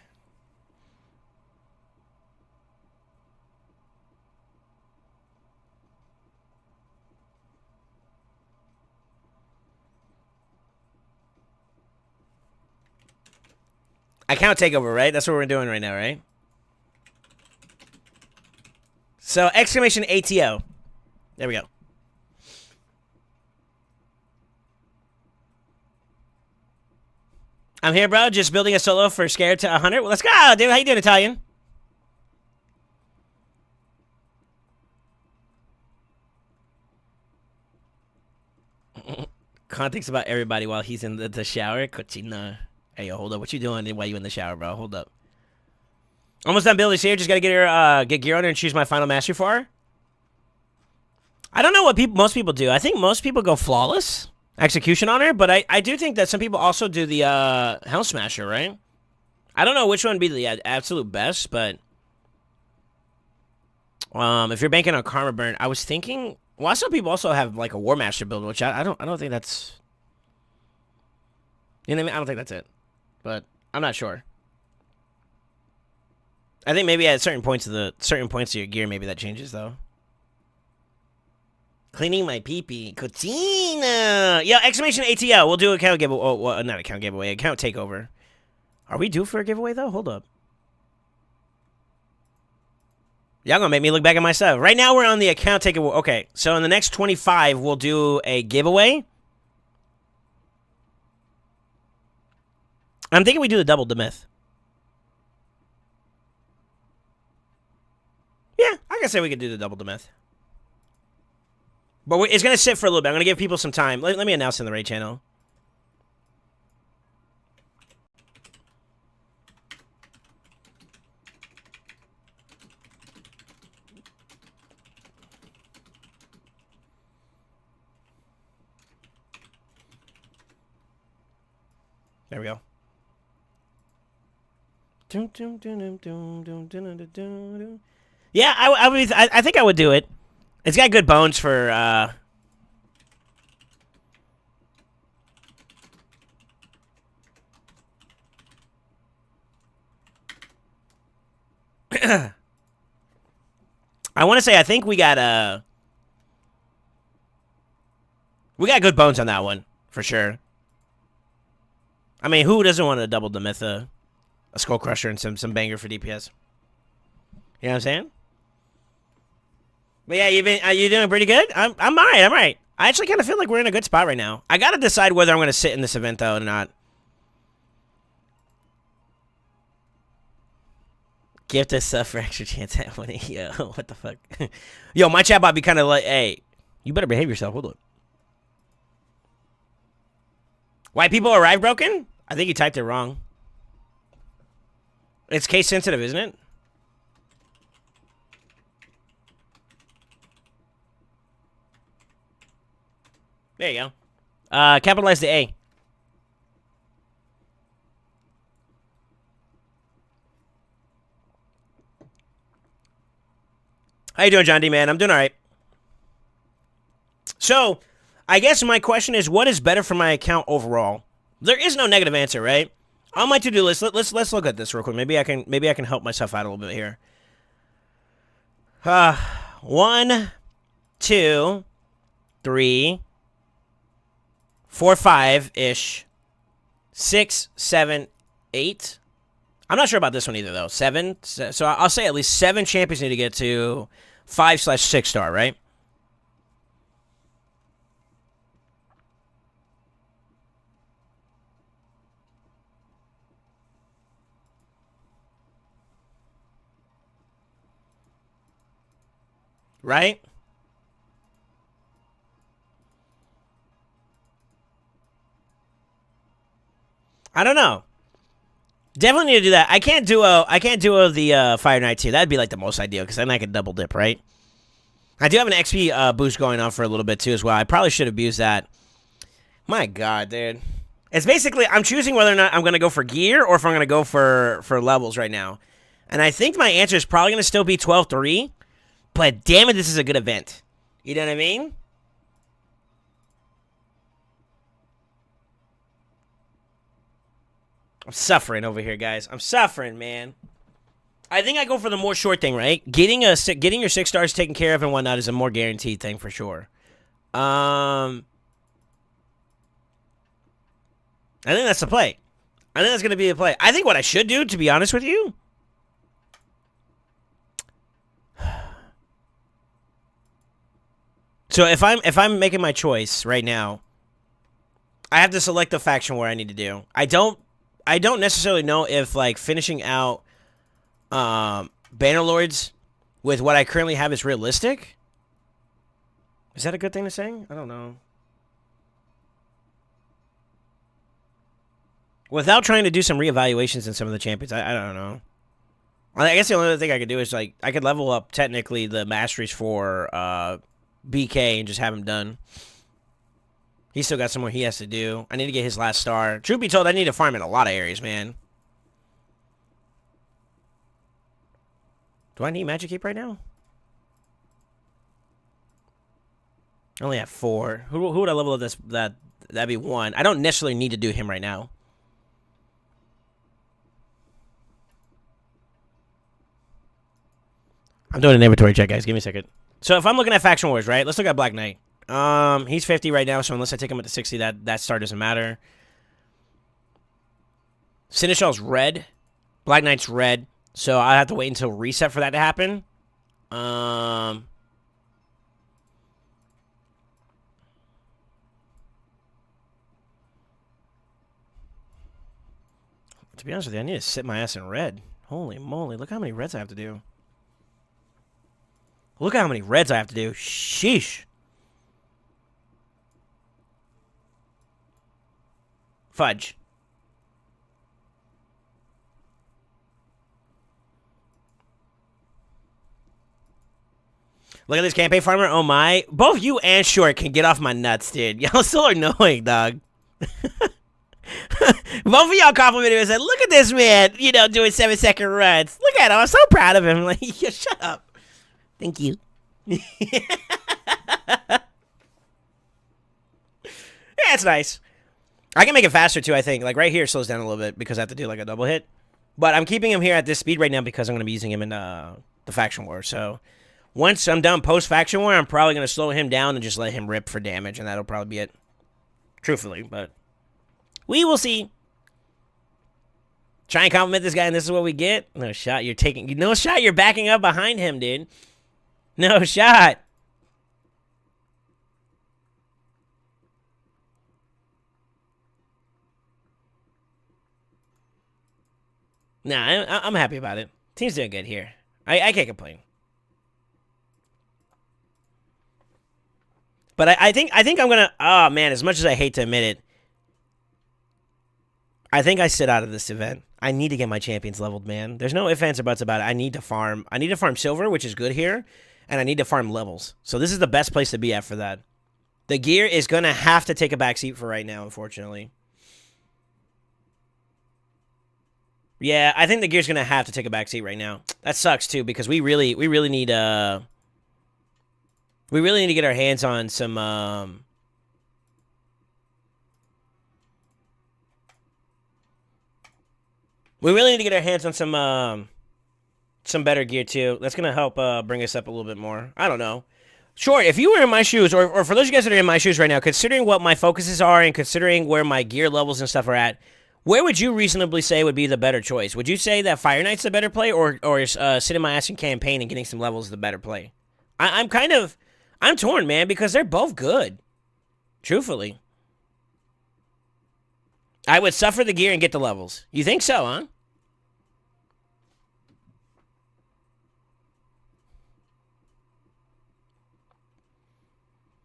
Account takeover, right? That's what we're doing right now, right? So, exclamation ATO. There we go. I'm here, bro. Just building a solo for Scared to 100. Well, let's go, dude. How you doing, Italian? Con thinks about everybody while he's in the shower. Cochina. Hey, yo, hold up. What you doing while you in the shower, bro? Hold up. Almost done building here. Just gotta get her, get gear on her and choose my final mastery for her. I don't know what most people do. I think most people go flawless execution on her, but I do think that some people also do the Hell Smasher, right? I don't know which one would be the absolute best, but if you're banking on Karma Burn, I was thinking. Well, some people also have like a War Master build, which I don't think that's. You know what I mean? I don't think that's it, but I'm not sure. I think maybe at certain points of your gear, maybe that changes though. Cleaning my pee-pee. Cotina! Yeah, exclamation ATL. We'll do account giveaway. Oh, well, not account giveaway. Account takeover. Are we due for a giveaway, though? Hold up. Y'all gonna make me look back at my stuff. Right now, we're on the account takeover. Okay, so in the next 25, we'll do a giveaway. I'm thinking we do the double demyth. Yeah, I can say we could do the double demyth. But it's going to sit for a little bit. I'm going to give people some time. Let me announce in the raid channel. There we go. Yeah, I think I would do it. It's got good bones for, I want to say I think we got good bones on that one, for sure. I mean, who doesn't want to double demyth a Skull Crusher and some banger for DPS? You know what I'm saying? But yeah, you doing pretty good? I'm alright, I'm right. I actually kind of feel like we're in a good spot right now. I gotta decide whether I'm gonna sit in this event though or not. Gift us stuff for extra chance at winning. Yo, what the fuck? Yo, my chatbot be kind of like, hey, you better behave yourself. Hold on. Why people arrive broken? I think you typed it wrong. It's case sensitive, isn't it? There you go. Capitalize the A. How you doing, John D, man? I'm doing all right. So, I guess my question is, what is better for my account overall? There is no negative answer, right? On my to-do list, let's look at this real quick. Maybe I can help myself out a little bit here. 1, 2, 3, 4, 5-ish, 6, 7, 8. I'm not sure about this one either, though. 7. So I'll say at least 7 champions need to get to 5/6 star, right? Right? I don't know. Definitely need to do that. I can't do the Fire Knight too. That'd be like the most ideal because then I could double dip, right? I do have an XP boost going on for a little bit too as well. I probably should have used that. My God, dude. It's basically I'm choosing whether or not I'm going to go for gear or if I'm going to go for levels right now. And I think my answer is probably going to still be 12-3. But damn it, this is a good event. You know what I mean? I'm suffering over here, guys. I'm suffering, man. I think I go for the more short thing, right? Getting your 6 stars taken care of and whatnot is a more guaranteed thing for sure. I think that's the play. I think that's going to be a play. I think what I should do, to be honest with you, so if I'm making my choice right now, I have to select the faction war I need to do. I don't necessarily know if like finishing out Bannerlords with what I currently have is realistic. Is that a good thing to say? I don't know. Without trying to do some reevaluations in some of the champions, I don't know. I guess the only other thing I could do is like I could level up technically the masteries for BK and just have him done. He's still got some more he has to do. I need to get his last star. Truth be told, I need to farm in a lot of areas, man. Do I need Magic Cape right now? I only have 4. Who would I level up this? That'd be 1. I don't necessarily need to do him right now. I'm doing an inventory check, guys. Give me a second. So if I'm looking at Faction Wars, right? Let's look at Black Knight. He's 50 right now, so unless I take him up to 60, that star doesn't matter. Seneschal's red. Black Knight's red. So I have to wait until reset for that to happen. To be honest with you, I need to sit my ass in red. Holy moly, look how many reds I have to do. Look at how many reds I have to do. Sheesh. Fudge. Look at this campaign farmer. Oh my. Both you and Short can get off my nuts, dude. Y'all still annoying, dog. Both of y'all complimented me and said, look at this man, you know, doing 7-second runs. Look at him. I'm so proud of him. Like, yeah, shut up. Thank you. Yeah, it's nice. I can make it faster, too, I think. Like, right here, it slows down a little bit because I have to do, like, a double hit. But I'm keeping him here at this speed right now because I'm going to be using him in the Faction War. So, once I'm done post-Faction War, I'm probably going to slow him down and just let him rip for damage, and that'll probably be it. Truthfully, but we will see. Try and compliment this guy, and this is what we get. No shot. You're taking... No shot. You're backing up behind him, dude. No shot. Nah, I'm happy about it. Team's doing good here. I can't complain. But I think I'm gonna... Oh, man, as much as I hate to admit it, I think I sit out of this event. I need to get my champions leveled, man. There's no ifs, ands, or buts about it. I need to farm. I need to farm silver, which is good here, and I need to farm levels. So this is the best place to be at for that. The gear is going to have to take a backseat for right now, unfortunately. Yeah, I think the gear's going to have to take a backseat right now. That sucks, too, because we really need to get our hands on some... We really need to get our hands on some better gear, too. That's going to help bring us up a little bit more. I don't know. Sure, if you were in my shoes, or for those of you guys that are in my shoes right now, considering what my focuses are and considering where my gear levels and stuff are at, where would you reasonably say would be the better choice? Would you say that Fire Knight's the better play, or sitting my ass in campaign and getting some levels is the better play? I'm torn, man, because they're both good. Truthfully. I would suffer the gear and get the levels. You think so, huh?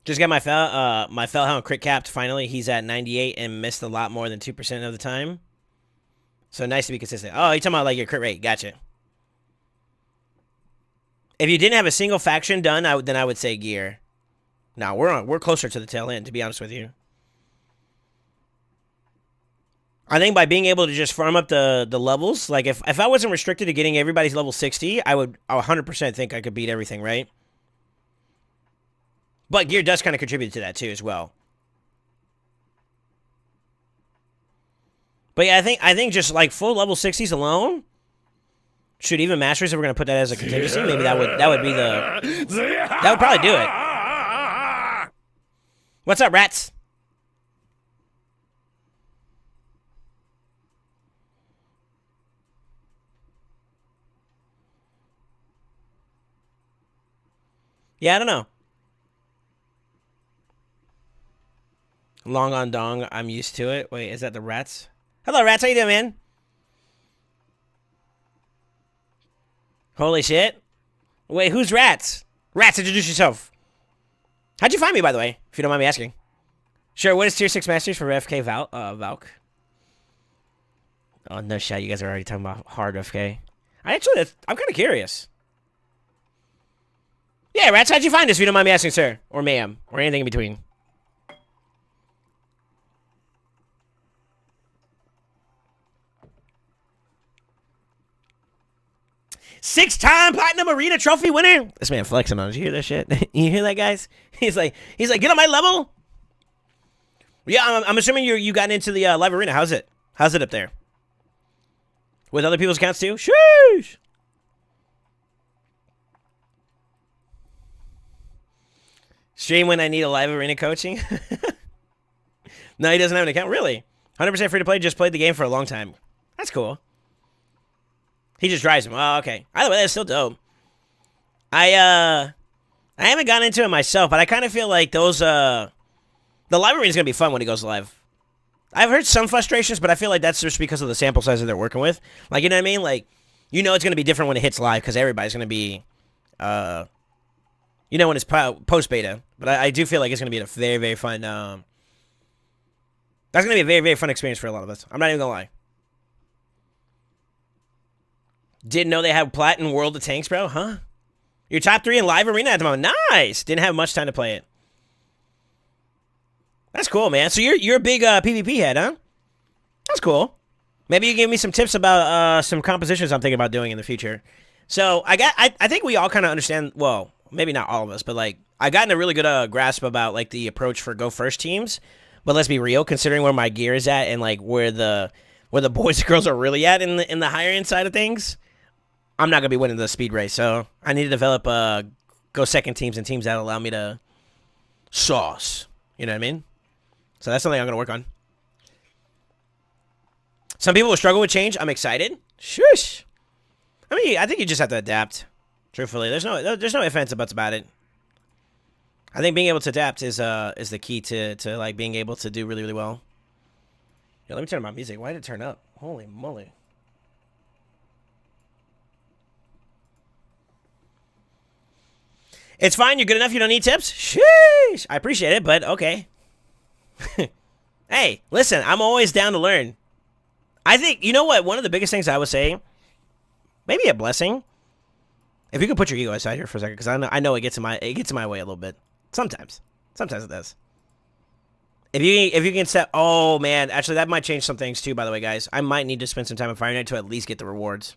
Just got my Fellhound crit capped finally. He's at 98 and missed a lot more than 2% of the time. So nice to be consistent. Oh, you're talking about like your crit rate. Gotcha. If you didn't have a single faction done, then I would say gear. Now we're closer to the tail end, to be honest with you. I think by being able to just farm up the levels, like if I wasn't restricted to getting everybody's level 60, I would 100% think I could beat everything, right? But gear does kind of contribute to that too as well. But yeah, I think just like full level 60s alone, shoot, even Masters, if we're gonna put that as a contingency, maybe that would be that would probably do it. What's up, rats? Yeah, I don't know. Long on dong, I'm used to it. Wait, is that the rats? Hello, rats. How you doing, man? Holy shit. Wait, who's rats? Rats, introduce yourself. How'd you find me, by the way, if you don't mind me asking? Sure, what is tier 6 masters for FK Valk? Oh, no shot. You guys are already talking about hard FK. I'm kind of curious. Yeah, rats, how'd you find us, if you don't mind me asking, sir? Or ma'am, or anything in between. Six-time Platinum Arena Trophy winner. This man flexing on us. You hear that shit? You hear that, guys? He's like, get on my level. Yeah, I'm assuming you got into the live arena. How's it? How's it up there? With other people's accounts too? Sheesh. Stream when I need a live arena coaching. No, he doesn't have an account. Really? 100% free to play. Just played the game for a long time. That's cool. He just drives him. Oh, okay. Either way, that's still dope. I haven't gotten into it myself, but I kind of feel like those the live arena is gonna be fun when he goes live. I've heard some frustrations, but I feel like that's just because of the sample size that they're working with. Like, you know what I mean? Like, you know it's gonna be different when it hits live because everybody's gonna be, you know, when it's post beta. But I do feel like it's gonna be a very, very fun. That's gonna be a very, very fun experience for a lot of us. I'm not even gonna lie. Didn't know they have Plat in World of Tanks, bro, huh? You're top 3 in live arena at the moment. Nice! Didn't have much time to play it. That's cool, man. So you're a big PvP head, huh? That's cool. Maybe you give me some tips about some compositions I'm thinking about doing in the future. So I think we all kind of understand, well, maybe not all of us, but like I've gotten a really good grasp about like the approach for go first teams. But let's be real, considering where my gear is at and like where the boys and girls are really at in the higher end side of things, I'm not gonna be winning the speed race. So I need to develop go second teams and teams that allow me to sauce. You know what I mean? So that's something I'm gonna work on. Some people will struggle with change. I'm excited. Shush. I mean, I think you just have to adapt. Truthfully, there's no ifs, ands, or buts about it. I think being able to adapt is the key to like being able to do really, really well. Yo, let me turn my music. Why did it turn up? Holy moly. It's fine. You're good enough. You don't need tips. Sheesh. I appreciate it, but okay. Hey, listen. I'm always down to learn. I think, you know what? One of the biggest things I would say, maybe a blessing, if you could put your ego aside here for a second, because I know it gets in my way a little bit. Sometimes it does. If you can set, oh man, actually that might change some things too. By the way, guys, I might need to spend some time on Fire Night to at least get the rewards.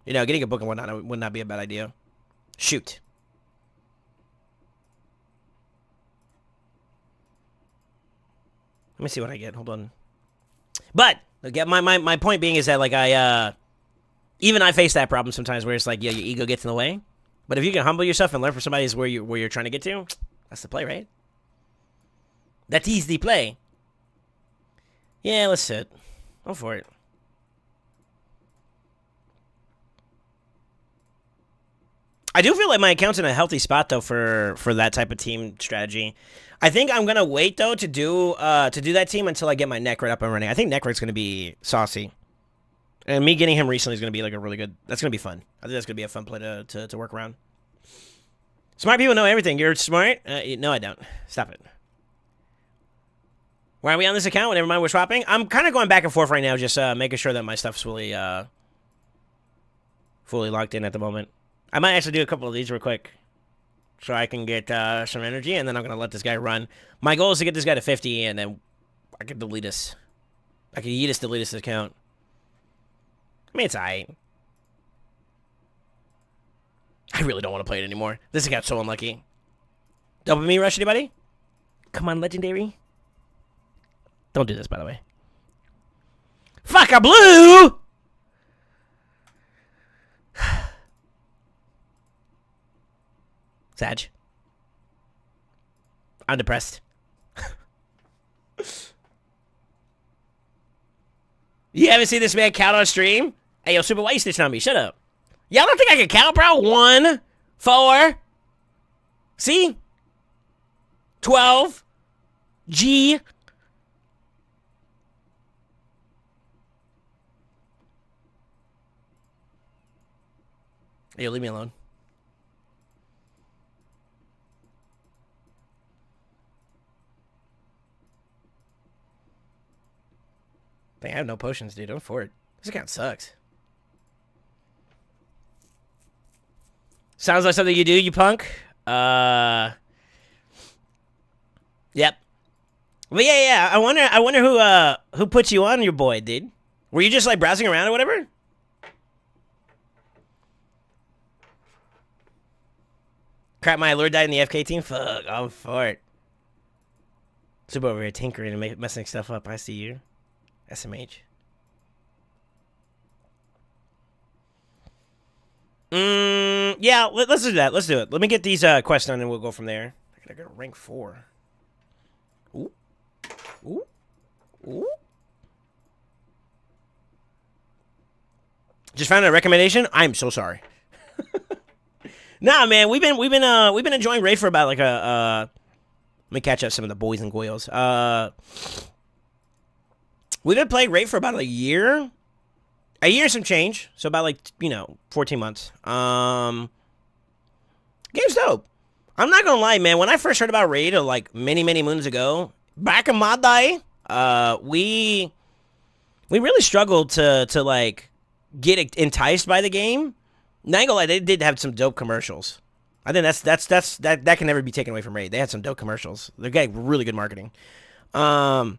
You know, getting a book and whatnot would not be a bad idea. Shoot. Let me see what I get. Hold on. But again, my point being is that like even I face that problem sometimes where it's like, yeah, your ego gets in the way. But if you can humble yourself and learn from somebody where you're trying to get to, that's the play, right? That is the play. Yeah, let's sit. Go for it. I do feel like my account's in a healthy spot though for that type of team strategy. I think I'm gonna wait though to do that team until I get my neck right up and running. I think Neckrig's gonna be saucy, and me getting him recently is gonna be like a really good. That's gonna be fun. I think that's gonna be a fun play to work around. Smart people know everything. You're smart. No, I don't. Stop it. Why are we on this account? Never mind, we're swapping. I'm kind of going back and forth right now, just making sure that my stuff's fully locked in at the moment. I might actually do a couple of these real quick, so I can get some energy, and then I'm gonna let this guy run. My goal is to get this guy to 50, and then I can delete this. I can delete this account. I mean, it's alright. I really don't want to play it anymore. This account's so unlucky. Dopamine rush, anybody? Come on, legendary. Don't do this, by the way. Fuck a blue! Sag. I'm depressed. You haven't seen this man count on stream? Hey, yo, Super, why you snitching on me? Shut up. Y'all don't think I can count, bro? 1, 4, See? 12. G. Hey, leave me alone. Dang, I have no potions, dude. I'm for it. This account sucks. Sounds like something you do, you punk. Yep. But yeah. I wonder who put you on your boy, dude. Were you just like browsing around or whatever? Crap, my lure died in the FK team. Fuck, I'm for it. Super over here tinkering and messing stuff up. I see you. SMH. Yeah, let's do that. Let's do it. Let me get these quests done and we'll go from there. I gotta go rank 4. Ooh. Ooh. Ooh. Just found a recommendation? I'm so sorry. Nah, man, we've been enjoying Raid for about like let me catch up some of the boys and goyles. We've been playing Raid for about a year and some change. So about like 14 months. Game's dope. I'm not gonna lie, man. When I first heard about Raid, like many moons ago, back in my day, we really struggled to like get enticed by the game. Not gonna lie, they did have some dope commercials. I think that can never be taken away from Raid. They had some dope commercials. They're getting really good marketing. But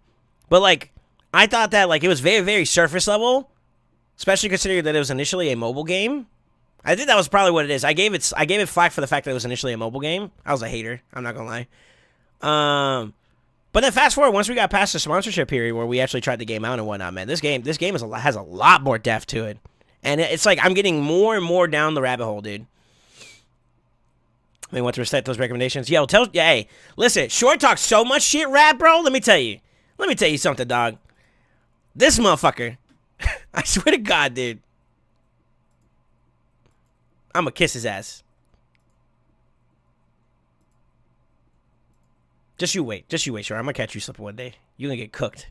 like I thought that like it was very surface level, especially considering that it was initially a mobile game. I think that was probably what it is. I gave it flack for the fact that it was initially a mobile game. I was a hater. I'm not gonna lie. But then fast forward, once we got past the sponsorship period where we actually tried the game out and whatnot, man, this game has a lot more depth to it. And it's like I'm getting more and more down the rabbit hole, dude. I mean, what to respect those recommendations? Yo, hey, listen, Short talks so much shit rap, bro. Let me tell you something, dog. This motherfucker, I swear to God, dude. I'm gonna kiss his ass. Just you wait, Short. I'm gonna catch you slipping one day. You're gonna get cooked.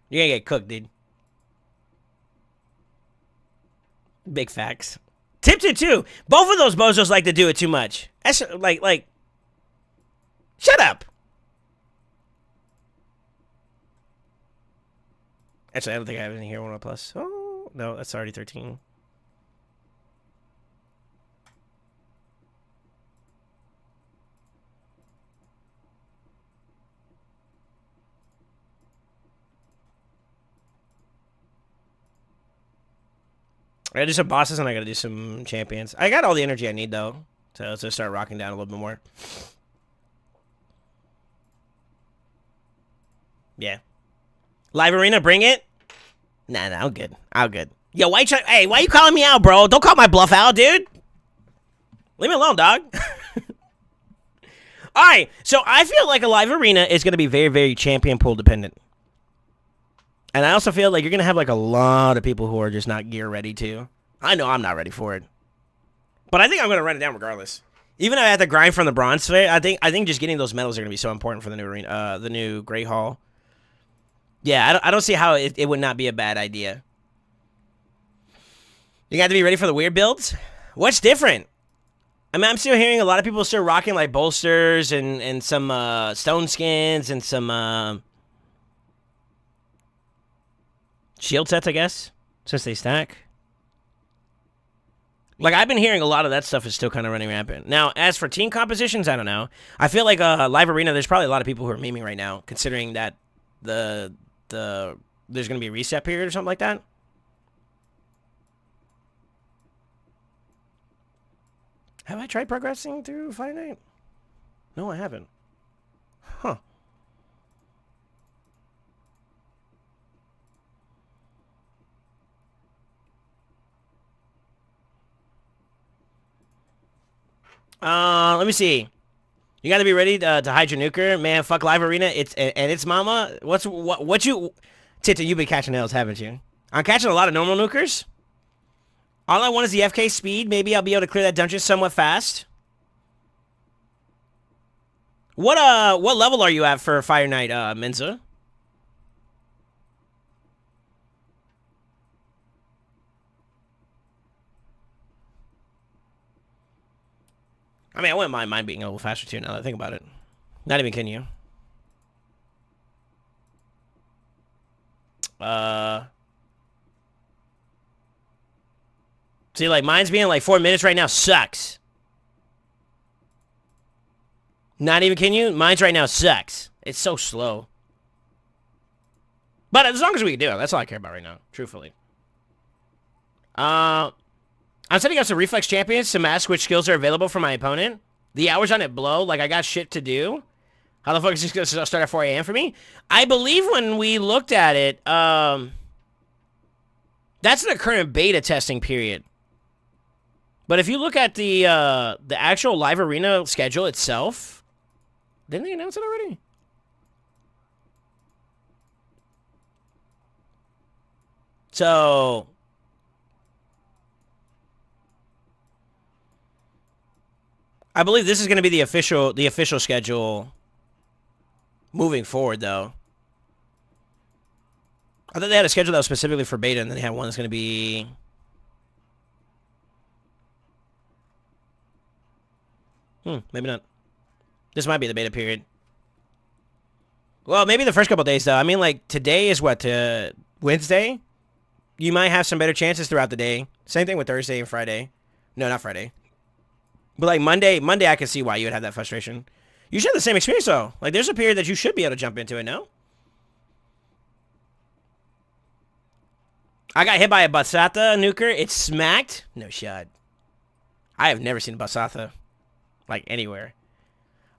You're gonna get cooked, dude. Big facts. Tipton too. Both of those bozos like to do it too much. That's like. Shut up. Actually, I don't think I have anything here. 1 plus. Oh no, that's already 13. I gotta do some bosses and I gotta do some champions. I got all the energy I need though to start rocking down a little bit more. Yeah. Live arena, bring it. Nah, I'm good. Yo, why you calling me out, bro? Don't call my bluff out, dude. Leave me alone, dog. All right, so I feel like a live arena is gonna be very champion pool dependent. And I also feel like you're going to have like a lot of people who are just not gear ready too. I know I'm not ready for it. But I think I'm going to run it down regardless. Even though I have to grind from the bronze sphere, I think just getting those medals are going to be so important for the new arena, the new Great Hall. Yeah, I don't see how it would not be a bad idea. You got to be ready for the weird builds? What's different? I mean, I'm still hearing a lot of people still rocking like bolsters and some stone skins and some shield sets, I guess, since they stack. Like, I've been hearing a lot of that stuff is still kind of running rampant. Now, as for team compositions, I don't know. I feel like Live Arena, there's probably a lot of people who are memeing right now, considering that there's going to be a reset period or something like that. Have I tried progressing through Fight Night? No, I haven't. Huh. Let me see. You gotta be ready to hide your nuker, man. Fuck Live Arena. It's mama. What you, Tita? You've been catching L's, haven't you? I'm catching a lot of normal nukers. All I want is the FK speed. Maybe I'll be able to clear that dungeon somewhat fast. What level are you at for Fire Knight, Menza? I mean, I wouldn't mind mine being a little faster too. Now that I think about it, not even can you. See, like mine's being like 4 minutes right now sucks. Not even can you? Mine's right now sucks. It's so slow. But as long as we can do it, that's all I care about right now, truthfully. I'm setting up some reflex champions to ask which skills are available for my opponent. The hours on it blow. Like, I got shit to do. How the fuck is this going to start at 4 a.m. for me? I believe when we looked at it, that's the current beta testing period. But if you look at the actual live arena schedule itself, didn't they announce it already? So I believe this is going to be the official schedule moving forward, though. I thought they had a schedule that was specifically for beta, and then they had one that's going to be... maybe not. This might be the beta period. Well, maybe the first couple days, though. I mean, like, today is what, Wednesday? You might have some better chances throughout the day. Same thing with Thursday and Friday. No, not Friday. But, like, Monday, I can see why you would have that frustration. You should have the same experience, though. Like, there's a period that you should be able to jump into it, no? I got hit by a Basata nuker. It smacked. No shot. I have never seen a Basata, like, anywhere.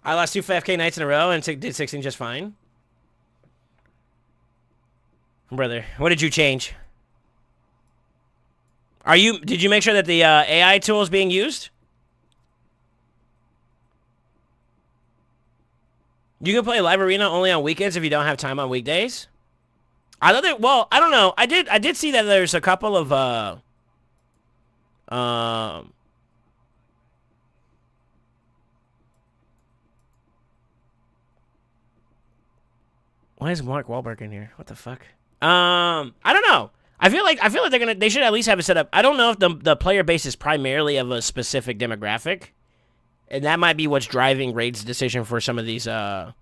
I lost 2 FK nights in a row and did 16 just fine. Brother, what did you change? Did you make sure that the AI tool is being used? You can play live arena only on weekends if you don't have time on weekdays. I thought that, well, I don't know. I did see that there's a couple of why is Mark Wahlberg in here? What the fuck? I don't know. I feel like they should at least have it set up. I don't know if the player base is primarily of a specific demographic. And that might be what's driving Raid's decision for some of these like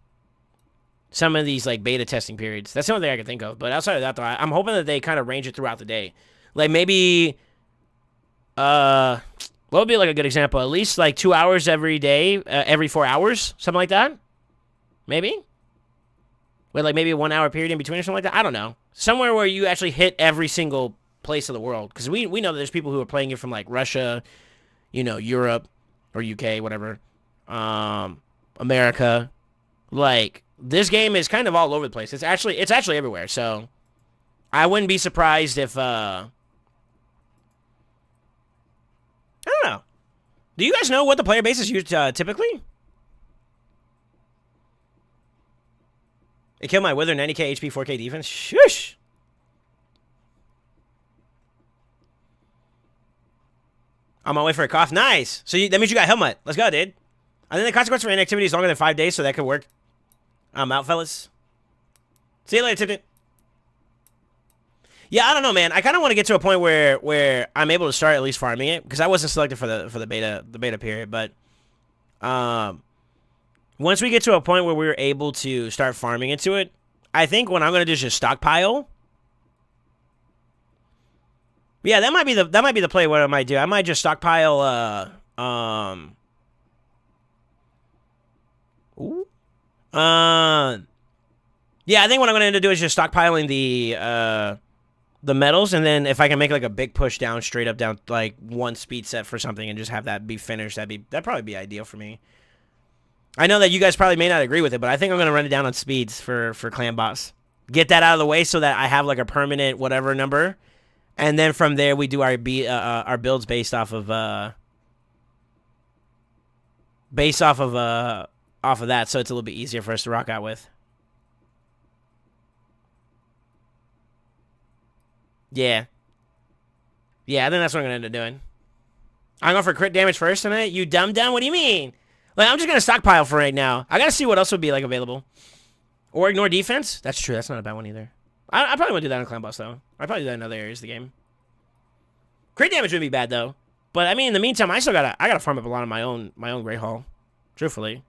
beta testing periods. That's the only thing I can think of. But outside of that, though, I'm hoping that they kind of range it throughout the day. Like maybe, what would be like a good example? At least like 2 hours every day, every 4 hours, something like that. Maybe. With like maybe a 1 hour period in between or something like that. I don't know. Somewhere where you actually hit every single place of the world. Because we know that there's people who are playing it from like Russia, Europe, or UK, whatever, America. Like, this game is kind of all over the place. It's actually everywhere. So I wouldn't be surprised if I don't know. Do you guys know what the player base is used typically? It killed my Wither 90k HP 4k defense. Shush. On my way for a cough. Nice. So that means you got helmet. Let's go, dude. I think the consequence for inactivity is longer than 5 days, so that could work. I'm out, fellas. See you later, Tipton. Yeah, I don't know, man. I kind of want to get to a point where I'm able to start at least farming it, because I wasn't selected for the beta period. But once we get to a point where we're able to start farming into it, I think what I'm gonna do is just stockpile. Yeah, that might be the play. What I might do, I might just stockpile. Yeah, I think what I'm gonna end up doing is just stockpiling the metals, and then if I can make like a big push down, straight up down like 1 speed set for something, and just have that be finished, that'd probably be ideal for me. I know that you guys probably may not agree with it, but I think I'm gonna run it down on speeds for clan boss. Get that out of the way so that I have like a permanent whatever number. And then from there, we do our builds based off of that, so it's a little bit easier for us to rock out with. Yeah, I think that's what I'm gonna end up doing. I'm going for crit damage first tonight. You dumb. What do you mean? Like, I'm just gonna stockpile for right now. I gotta see what else would be like available. Or ignore defense. That's true. That's not a bad one either. I probably wouldn't do that on Clan Boss though. I'd probably do that in other areas of the game. Crit damage would be bad though. But I mean, in the meantime, I gotta farm up a lot of my own Grey Hall. Truthfully.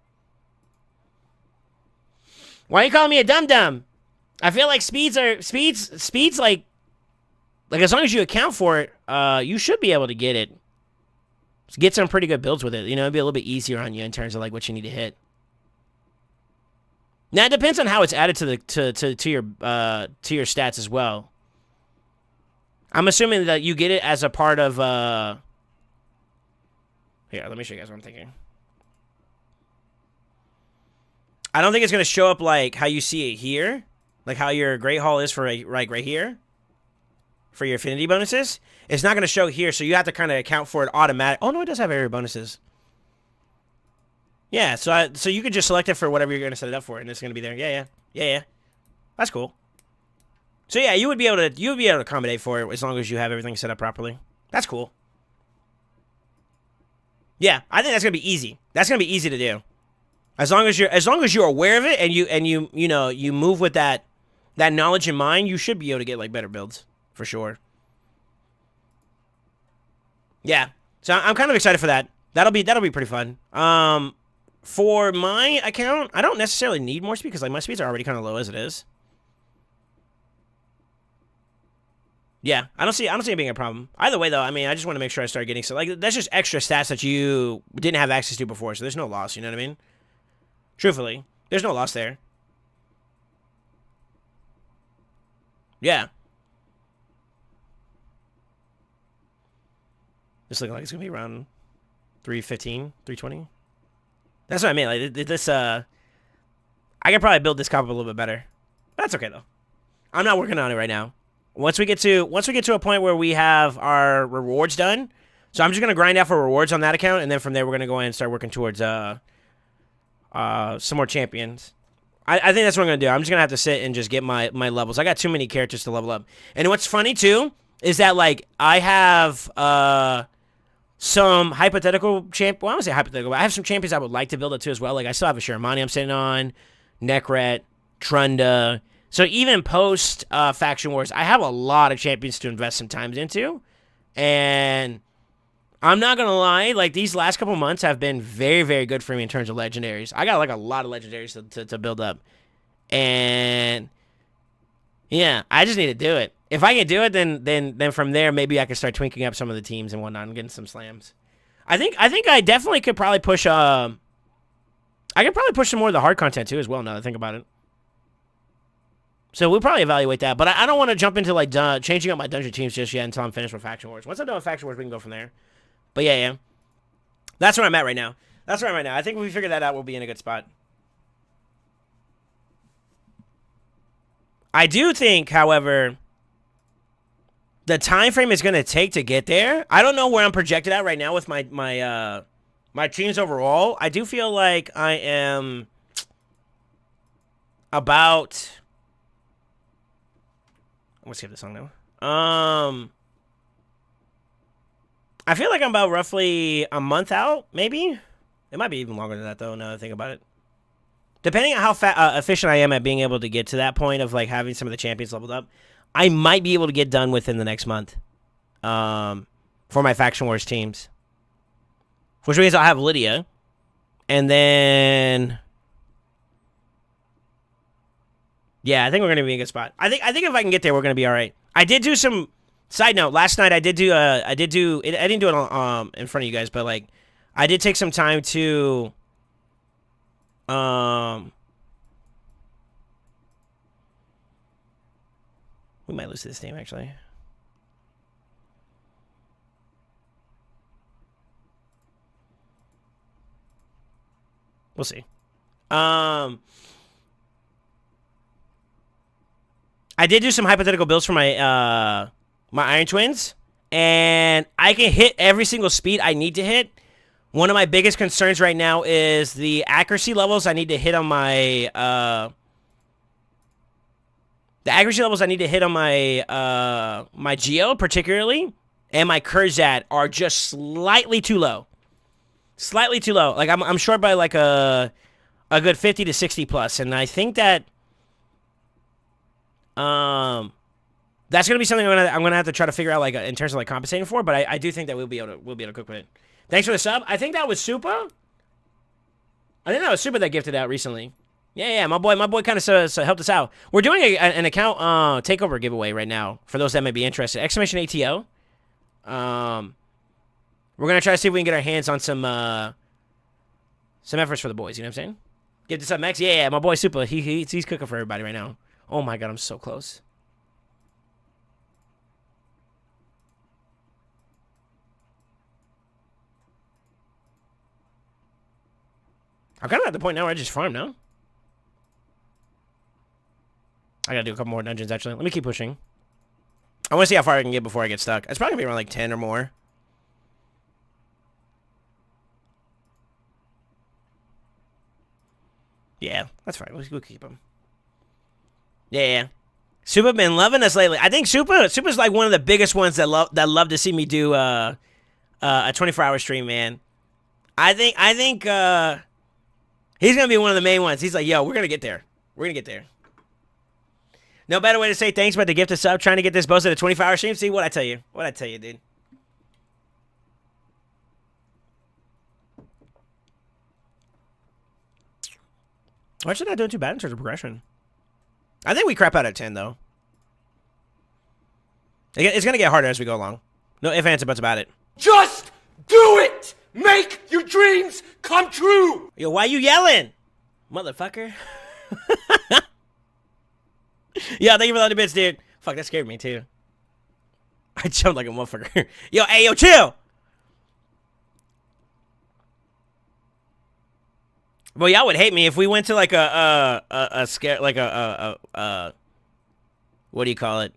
Why are you calling me a dum dum? I feel like speeds like as long as you account for it, you should be able to get it. Get some pretty good builds with it. You know, it'd be a little bit easier on you in terms of like what you need to hit. Now it depends on how it's added to the to your stats as well. I'm assuming that you get it as a part of here, let me show you guys what I'm thinking. I don't think it's gonna show up like how you see it here. Like how your Great Hall is for like right here. For your affinity bonuses. It's not gonna show here, so you have to kind of account for it automatic. Oh no, it does have area bonuses. Yeah, so you could just select it for whatever you're gonna set it up for, and it's gonna be there. Yeah. That's cool. So yeah, you would be able to accommodate for it as long as you have everything set up properly. That's cool. Yeah, I think that's gonna be easy. That's gonna be easy to do. As long as you're aware of it and you move with that knowledge in mind, you should be able to get like better builds for sure. Yeah, so I'm kind of excited for that. That'll be pretty fun. For my account, I don't necessarily need more speed because like my speeds are already kind of low as it is. Yeah, I don't see it being a problem. Either way though, I mean, I just want to make sure I start getting like that's just extra stats that you didn't have access to before, so there's no loss. You know what I mean? Truthfully, there's no loss there. Yeah. This looking like it's gonna be around 315, 320. That's what I mean. Like this, I could probably build this comp a little bit better. But that's okay though. I'm not working on it right now. Once we get to a point where we have our rewards done, so I'm just gonna grind out for rewards on that account, and then from there we're gonna go in and start working towards some more champions. I think that's what I'm gonna do. I'm just gonna have to sit and just get my levels. I got too many characters to level up. And what's funny too is that like I have some hypothetical champ. Well, I don't say hypothetical, but I have some champions I would like to build up to as well. Like I still have a Sharamani I'm sitting on, Nekret, Trunda. So even post Faction Wars, I have a lot of champions to invest some time into. And I'm not gonna lie, like these last couple months have been very, very good for me in terms of legendaries. I got like a lot of legendaries to build up. And yeah, I just need to do it. If I can do it, then from there maybe I can start twinking up some of the teams and whatnot and getting some slams. I think I definitely could probably push I could probably push some more of the hard content too as well now that I think about it. So we'll probably evaluate that, but I don't want to jump into like changing up my dungeon teams just yet until I'm finished with Faction Wars. Once I'm done with Faction Wars, we can go from there. But yeah. That's where I'm at right now. I think if we figure that out, we'll be in a good spot. I do think, however, the time frame is going to take to get there. I don't know where I'm projected at right now with my teams overall. I do feel like I am about... Let's skip this song now. I feel like I'm about roughly a month out, maybe. It might be even longer than that, though, now that I think about it. Depending on how efficient I am at being able to get to that point of like having some of the champions leveled up, I might be able to get done within the next month for my Faction Wars teams. Which means I'll have Lydia. And then... Yeah, I think we're going to be in a good spot. I think if I can get there, we're going to be all right. I did do some... Side note, last night I didn't do it in front of you guys, but like I did take some time to we might lose to this team actually. We'll see. I did do some hypothetical builds for my my Iron Twins, and I can hit every single speed I need to hit. One of my biggest concerns right now is the accuracy levels I need to hit on my my Geo particularly, and my Kurzat are just slightly too low. Slightly too low. Like I'm short by like a good 50 to 60 plus, and I think that that's gonna be something I'm gonna have to try to figure out like in terms of like compensating for. But I do think that we'll be able to cook with it. Thanks for the sub. I think that was Super. I think that was Super that gifted out recently. Yeah, my boy kind of helped us out. We're doing an account takeover giveaway right now for those that may be interested. Exclamation ATO. We're gonna try to see if we can get our hands on some efforts for the boys. You know what I'm saying? Give this up, Max. Yeah, my boy Super. He's cooking for everybody right now. Oh my god, I'm so close. I'm kind of at the point now where I just farm now. I gotta do a couple more dungeons, actually. Let me keep pushing. I want to see how far I can get before I get stuck. It's probably gonna be around like 10 or more. Yeah, that's fine. We'll keep him. Yeah. Super been loving us lately. I think Super's like one of the biggest ones that love to see me do a 24-hour stream, man. I think he's gonna be one of the main ones. He's like, yo, we're gonna get there. We're gonna get there. No better way to say thanks but to gift a sub. Trying to get this posted at a 24-hour stream. See what I tell you. What I tell you, dude. Why should I do too bad in terms of progression? I think we crap out at 10 though. It's gonna get harder as we go along. No ifs, ands, or buts about it. Just do it! Make your dreams come true! Yo, why you yelling? Motherfucker. Yo, thank you for the other bits, dude. Fuck, that scared me too. I jumped like a motherfucker. Yo, hey, yo, chill! Well, y'all would hate me if we went to like a scare, like what do you call it?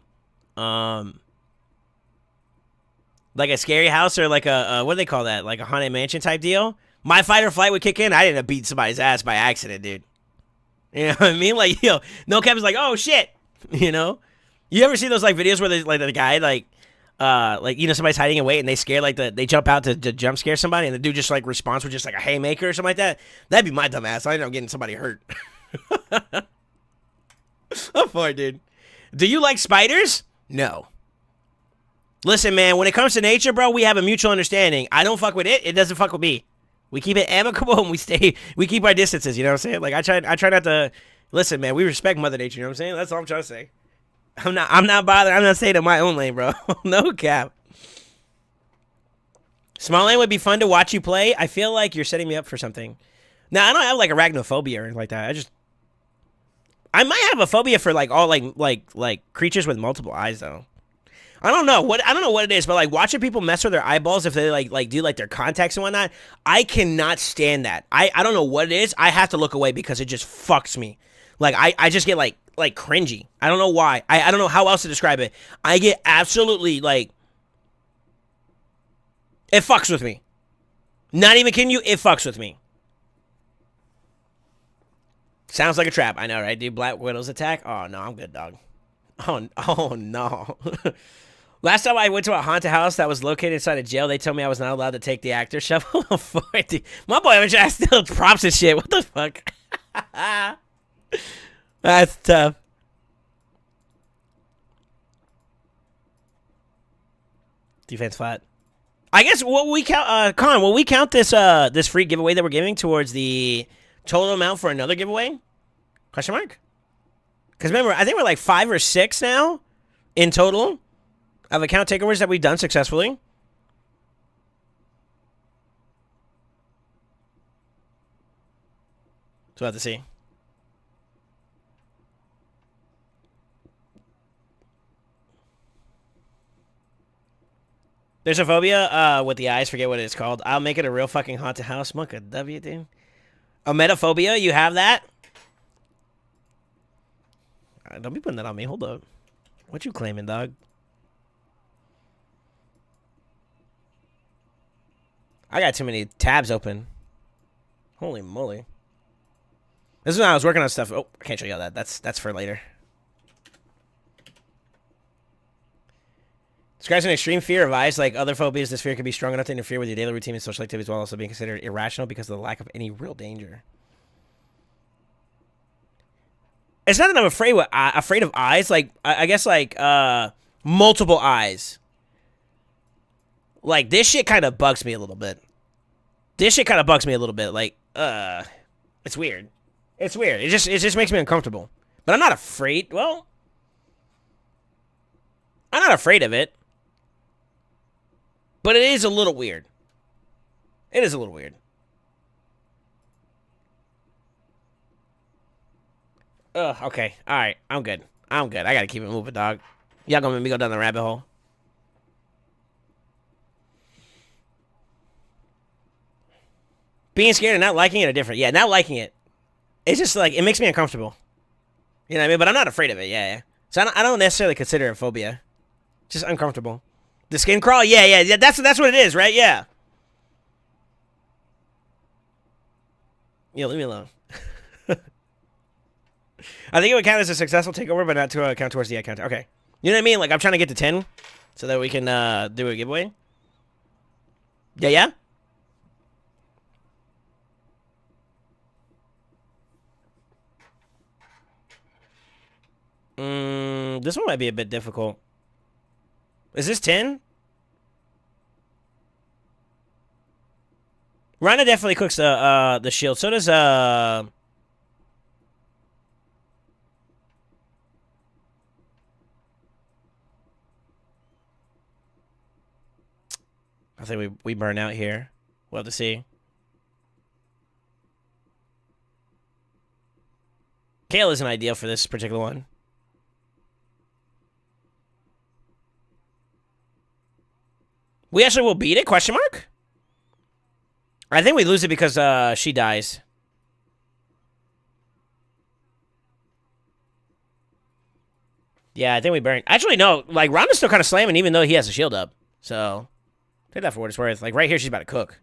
Like a scary house or like what do they call that? Like a haunted mansion type deal. My fight or flight would kick in. I didn't beat somebody's ass by accident, dude. You know what I mean? Like, yo, no cap is like, oh shit, you know? You ever see those like videos where they like the guy like you know, somebody's hiding away and they scare like they jump out to jump scare somebody and the dude just like responds with just like a haymaker or something like that? That'd be my dumb ass. I end up getting somebody hurt. I'm for it, dude. Do you like spiders? No. Listen, man, when it comes to nature, bro, we have a mutual understanding. I don't fuck with it. It doesn't fuck with me. We keep it amicable and we keep our distances, you know what I'm saying? Like I try not to listen, man, we respect Mother Nature, you know what I'm saying? That's all I'm trying to say. I'm not bothered. I'm not staying in my own lane, bro. No cap. Small lane would be fun to watch you play. I feel like you're setting me up for something. Now, I don't have like arachnophobia or anything like that. I might have a phobia for like all like creatures with multiple eyes though. I don't know what it is, but like watching people mess with their eyeballs if they like do like their contacts and whatnot, I cannot stand that. I don't know what it is. I have to look away because it just fucks me. Like I just get like cringy. I don't know why. I don't know how else to describe it. I get absolutely like it fucks with me. Not even kidding you, it fucks with me. Sounds like a trap. I know, right, dude? Black Widow's attack? Oh no, I'm good, dog. Oh no. Last time I went to a haunted house that was located inside a jail, they told me I was not allowed to take the actor shovel. My boy, I still props and shit. What the fuck? That's tough. Defense flat. I guess what we count, Con, will we count this this free giveaway that we're giving towards the total amount for another giveaway? Question mark? Because remember, I think we're like 5 or 6 now in total of account takeovers that we've done successfully. So we'll have to see. There's a phobia with the eyes. Forget what it's called. I'll make it a real fucking haunted house. Monk a W, dude. A metaphobia? You have that? Don't be putting that on me. Hold up. What you claiming, dog? I got too many tabs open. Holy moly. This is when I was working on stuff. Oh, I can't show you all that. That's for later. Describes an extreme fear of eyes. Like other phobias, this fear can be strong enough to interfere with your daily routine and social activities while also being considered irrational because of the lack of any real danger. It's not that I'm afraid of eyes. Like, I guess, like, multiple eyes. Like, this shit kind of bugs me a little bit. It's weird. It's weird. It just makes me uncomfortable. But I'm not afraid. Well, I'm not afraid of it. But it is a little weird. It is a little weird. Ugh, okay. Alright, I'm good. I gotta keep it moving, dog. Y'all gonna make me go down the rabbit hole. Being scared and not liking it are different. Yeah, not liking it. It's just like, it makes me uncomfortable. You know what I mean? But I'm not afraid of it, yeah. So I don't necessarily consider it phobia. Just uncomfortable. The skin crawl? Yeah. That's what it is, right? Yeah. Yo, leave me alone. I think it would count as a successful takeover, but not to count towards the account. Okay. You know what I mean? Like, I'm trying to get to 10 so that we can do a giveaway. Yeah? This one might be a bit difficult. Is this 10? Rhina definitely cooks the shield. So does I think we burn out here. We'll have to see. Kale isn't ideal for this particular one. We actually will beat it? Question mark? I think we lose it because she dies. Yeah, I think we burn. Actually, no. Like, Ronda's still kind of slamming even though he has a shield up. So, take that for what it's worth. Like, right here, she's about to cook.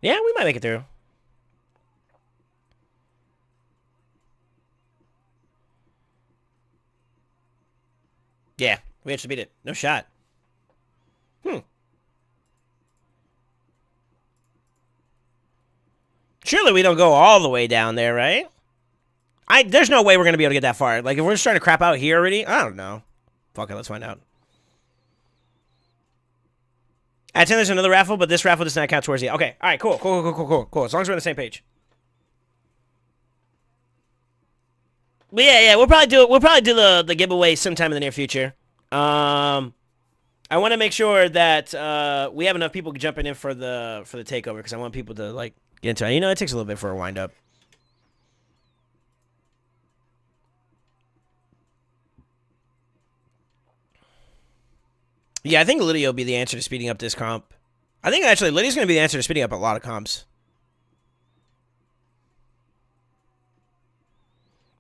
Yeah, we might make it through. Yeah, we actually beat it. No shot. Surely we don't go all the way down there, right? There's no way we're going to be able to get that far. Like, if we're just trying to crap out here already, I don't know. Fuck it, let's find out. At 10, there's another raffle, but this raffle does not count towards the... Okay, all right, cool. As long as we're on the same page. But yeah, we'll probably do the giveaway sometime in the near future. I want to make sure that we have enough people jumping in for the takeover because I want people to like get into it. You know, it takes a little bit for a wind up. Yeah, I think Lydia will be the answer to speeding up this comp. I think actually Lydia's going to be the answer to speeding up a lot of comps.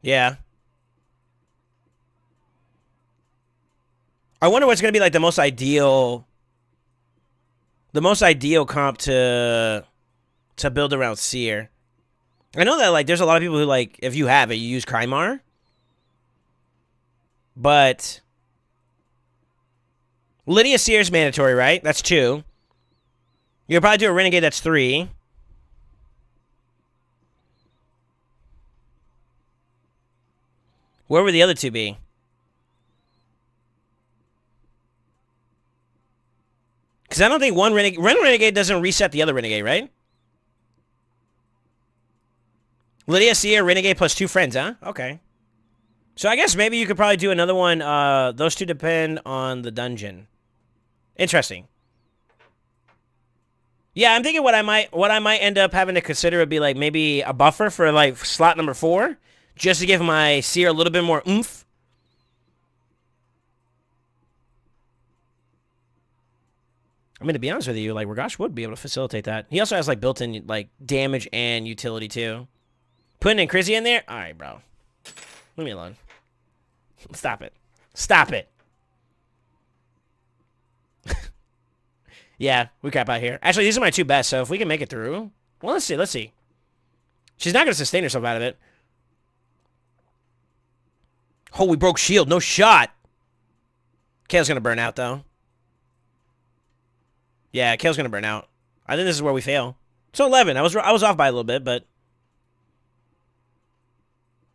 Yeah. I wonder what's going to be like the most ideal comp to build around Seer. I know that like there's a lot of people who like if you have it, you use Krymar. But Lydia Seer is mandatory, right? That's 2. You'll probably do a Renegade, that's 3. Where would the other 2 be? Because I don't think one Renegade doesn't reset the other Renegade, right? Lydia Seer, Renegade plus 2 friends, huh? Okay. So I guess maybe you could probably do another one. Those 2 depend on the dungeon. Interesting. Yeah, I'm thinking what I might end up having to consider would be like maybe a buffer for like slot number 4, just to give my Seer a little bit more oomph. I mean, to be honest with you, like Ragash would be able to facilitate that. He also has like built-in like damage and utility too. Putting in Crizzy in there? All right, bro. Leave me alone. Stop it. Stop it. Yeah, we crap out here. Actually, these are my 2 best, so if we can make it through... Well, let's see. She's not going to sustain herself out of it. Oh, we broke shield. No shot. Kale's gonna burn out though. Yeah, Kale's gonna burn out. I think this is where we fail. So 11. I was off by a little bit, but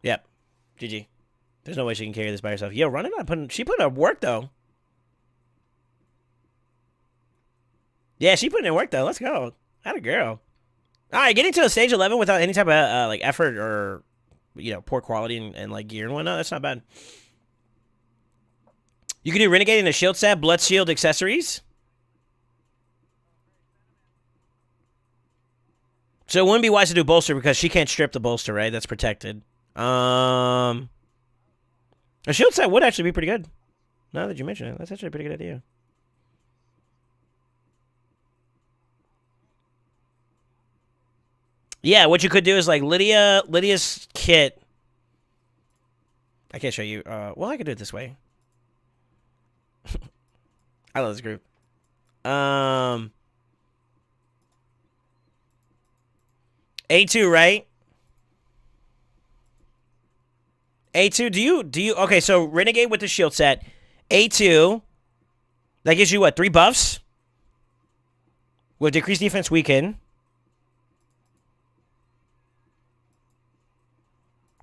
yep. GG. There's no way she can carry this by herself. Yo, running on she put in work though. Yeah, she put in work though. Let's go. Atta girl. All right, getting to a stage 11 without any type of like effort or poor quality and like gear and whatnot. That's not bad. You can do Renegade in a shield set, blood shield accessories. So it wouldn't be wise to do bolster because she can't strip the bolster, right? That's protected. A shield set would actually be pretty good. Now that you mention it, that's actually a pretty good idea. Yeah, what you could do is like Lydia's kit. I can't show you. Well, I could do it this way. I love this group. A2, right? A2, do you okay, so Renegade with the shield set. A2, that gives you what, 3 buffs? With decreased defense weaken.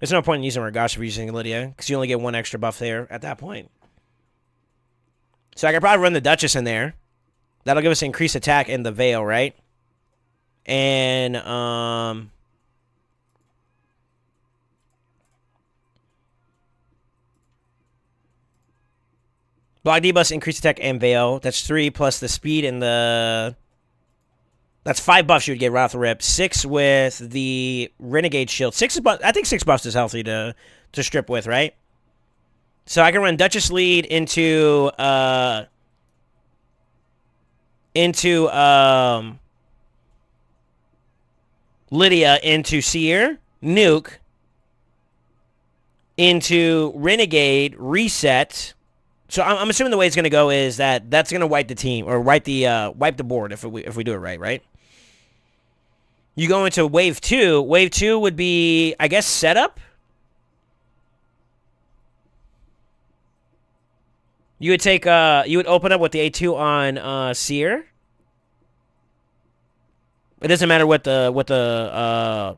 There's no point in using Ragash if you're using Lydia, because you only get 1 extra buff there at that point. So I could probably run the Duchess in there. That'll give us increased attack in the Veil, right? And, block debuffs, increased attack, and Veil. That's 3 plus the speed and the... That's 5 buffs you would get right off the rip. 6 with the Renegade shield. 6 is I think 6 buffs is healthy to strip with, right? So I can run Duchess lead into Lydia into Seer, Nuke, into Renegade, reset. So I'm assuming the way it's going to go is that's going to wipe the team or wipe the board if we do it right? You go into wave 2. Wave 2 would be, I guess, setup. You would take you would open up with the A2 on Seer. It doesn't matter what the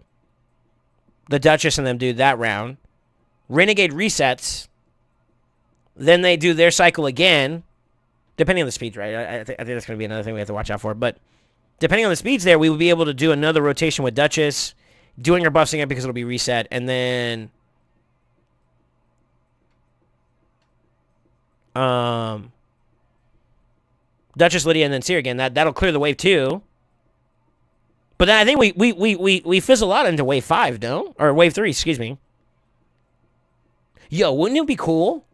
Duchess and them do that round. Renegade resets. Then they do their cycle again, depending on the speeds, right? I think that's going to be another thing we have to watch out for. But depending on the speeds there, we will be able to do another rotation with Duchess, doing her buffs again because it'll be reset, and then Duchess, Lydia, and then Seer again. That'll clear the wave 2. But then I think we fizzle out into wave 5, no? Or wave 3, excuse me. Yo, wouldn't it be cool?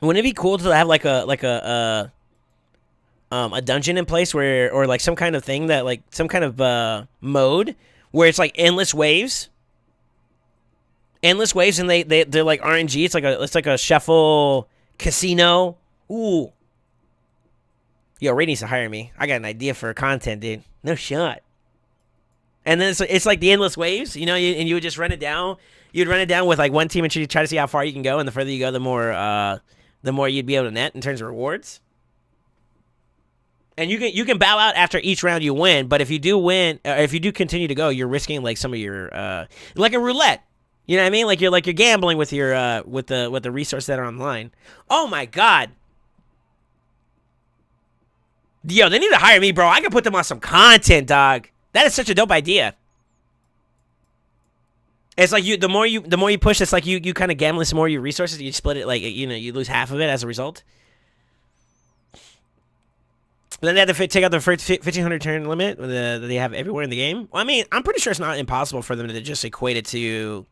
Wouldn't it be cool to have like a dungeon in place where, or like some kind of thing that like some kind of mode where it's like endless waves, and they're like RNG. It's like a shuffle casino. Ooh, yo, Ray needs to hire me. I got an idea for content, dude. No shot. And then it's like the endless waves, and you would just run it down. You'd run it down with like one team and try to see how far you can go, and the further you go, the more you'd be able to net in terms of rewards. And you can bow out after each round you win, but if you do win, if you do continue to go, you're risking like some of your like a roulette. You know what I mean? Like you're gambling with your with the resources that are online. Oh my god. Yo, they need to hire me, bro. I can put them on some content, dog. That is such a dope idea. It's like the more you push, it's like you kind of gambling some more of your resources. You split it, like you lose half of it as a result. Then they have to take out the 1,500 turn limit that they have everywhere in the game. Well, I mean, I'm pretty sure it's not impossible for them to just equate it to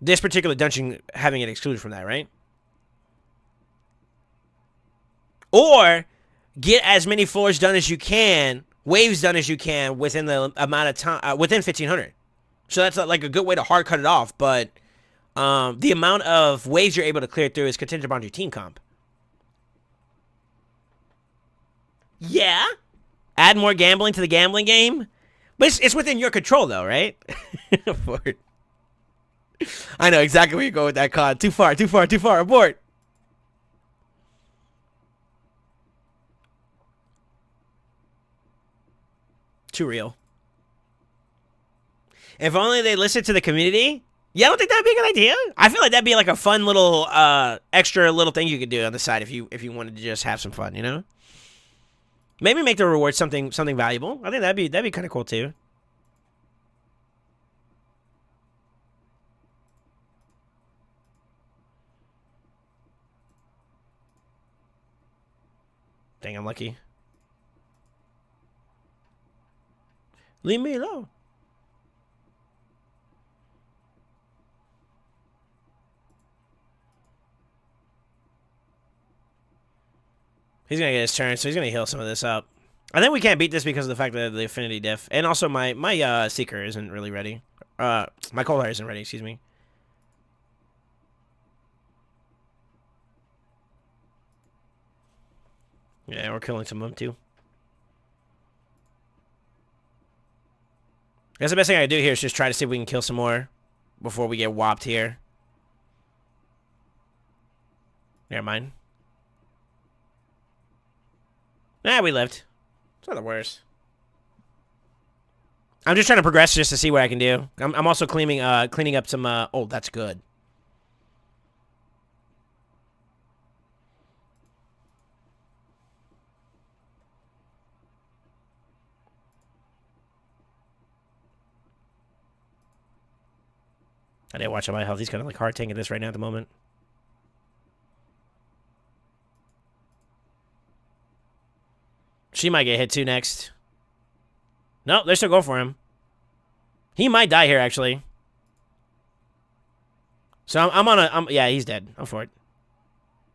this particular dungeon having it excluded from that, right? Or get as many floors done as you can, waves done as you can within the amount of time within 1,500. So that's like a good way to hard cut it off. But the amount of waves you're able to clear through is contingent upon your team comp. Yeah. Add more gambling to the gambling game. But it's within your control, though, right? I know exactly where you go with that COD. Too far, too far, too far. Abort. Too real. If only they listened to the community. Yeah, I don't think that'd be a good idea. I feel like that'd be like a fun little extra little thing you could do on the side if you wanted to just have some fun, you know? Maybe make the reward something valuable. I think that'd be kind of cool too. Dang, I'm lucky. Leave me alone. He's going to get his turn, so he's going to heal some of this up. I think we can't beat this because of the fact that the affinity diff. And also my Seeker isn't really ready. My Cold Heart isn't ready, excuse me. Yeah, we're killing some of them too. I guess the best thing I can do here is just try to see if we can kill some more before we get whopped here. Never mind. Nah, we lived. It's not the worst. I'm just trying to progress just to see what I can do. I'm also cleaning up some. Oh, that's good. I didn't watch on my health. He's kind of like hard tanking this right now at the moment. She might get hit too next. Nope, they're still going for him. He might die here, actually. So I'm on a... yeah, he's dead. I'm for it.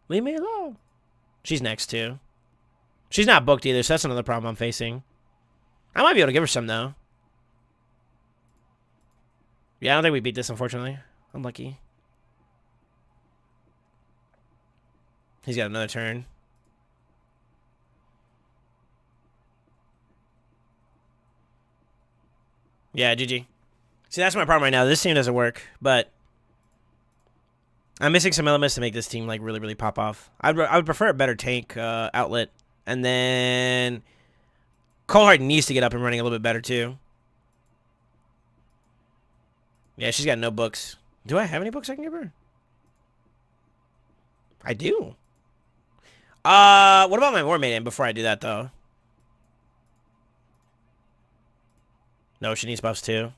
Leave me alone. She's next, too. She's not booked either, so that's another problem I'm facing. I might be able to give her some, though. Yeah, I don't think we beat this, unfortunately. Unlucky. He's got another turn. Yeah, GG. See, that's my problem right now. This team doesn't work, but I'm missing some elements to make this team like really, really pop off. I would prefer a better tank outlet, and then Coldheart needs to get up and running a little bit better too. Yeah, she's got no books. Do I have any books I can give her? I do. What about my War Maiden before I do that though? No, she needs buffs too.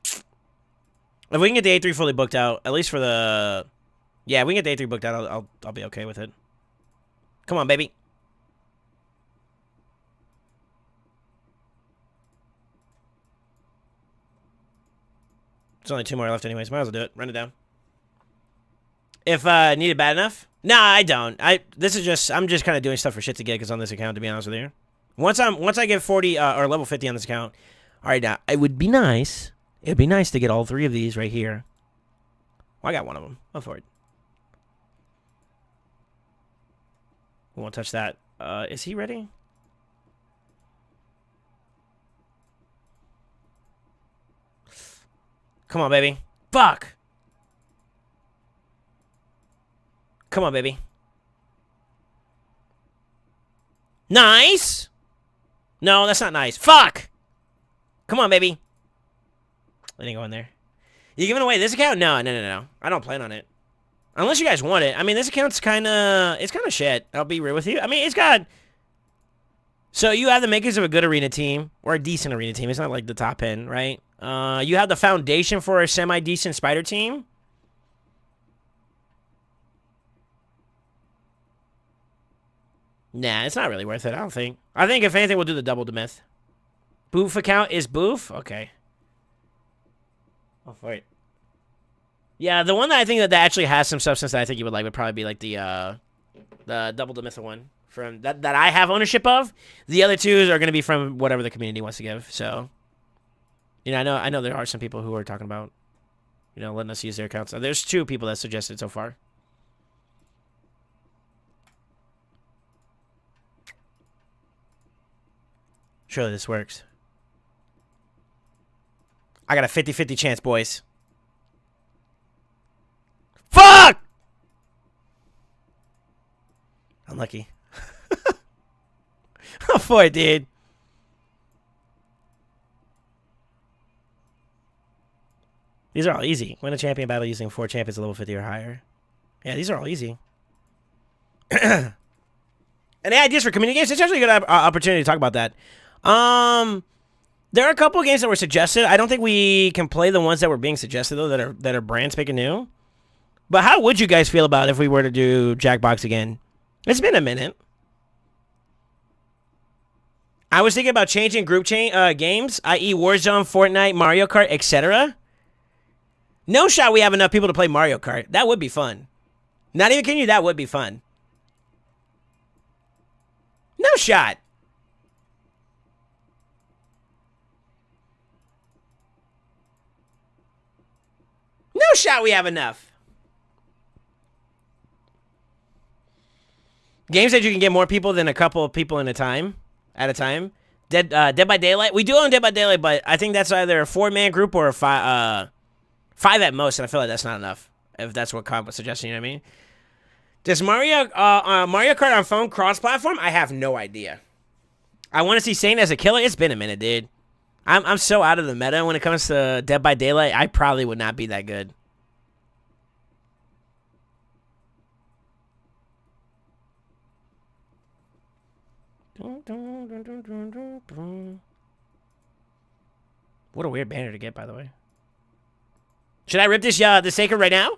If we can get the A3 fully booked out, at least for the... Yeah, if we can get the A3 booked out, I'll be okay with it. Come on, baby. There's only 2 more left anyways. Might as well do it. Run it down. If needed bad enough? Nah, I don't. I'm just kind of doing stuff for shit to get because on this account, to be honest with you. Once I get 40 or level 50 on this account, all right, now it would be nice. It'd be nice to get all 3 of these right here. Well, I got one of them. I'll for it. We won't touch that. Is he ready? Come on, baby. Fuck. Come on, baby. Nice. No, that's not nice. Fuck. Come on, baby. I didn't go in there. You giving away this account? No. I don't plan on it. Unless you guys want it. I mean, this account's kind of... It's kind of shit. I'll be real with you. I mean, it's got... So you have the makers of a good arena team. Or a decent arena team. It's not like the top end, right? You have the foundation for a semi-decent spider team. Nah, it's not really worth it, I don't think. I think if anything, we'll do the double demyth. Boof account is boof? Okay. Oh, wait. Yeah, the one that I think that actually has some substance that I think you would like would probably be like the double demyth one from that I have ownership of. The other 2 are going to be from whatever the community wants to give. So, you know, I know there are some people who are talking about, you know, letting us use their accounts. There's 2 people that suggested so far. Surely this works. I got a 50-50 chance, boys. Fuck! Unlucky. Oh boy, dude. These are all easy. Win a champion battle using 4 champions at level 50 or higher. Yeah, these are all easy. Any ideas for community games? It's actually a good opportunity to talk about that. There are a couple of games that were suggested. I don't think we can play the ones that were being suggested though, that are brand spanking new. But how would you guys feel about if we were to do Jackbox again? It's been a minute. I was thinking about changing group games, i.e. Warzone, Fortnite, Mario Kart, etc. No shot we have enough people to play Mario Kart. That would be fun. Not even kidding you, that would be fun. No shot. No shot we have enough. Games that you can get more people than a couple of people at a time. Dead by Daylight. We do own Dead by Daylight, but I think that's either a 4-man group or a 5 at most, and I feel like that's not enough. If that's what Cobb was suggesting, you know what I mean? Does Mario Kart on phone cross-platform? I have no idea. I want to see Saint as a killer. It's been a minute, dude. I'm so out of the meta when it comes to Dead by Daylight. I probably would not be that good. What a weird banner to get, by the way. Should I rip this Sacred right now?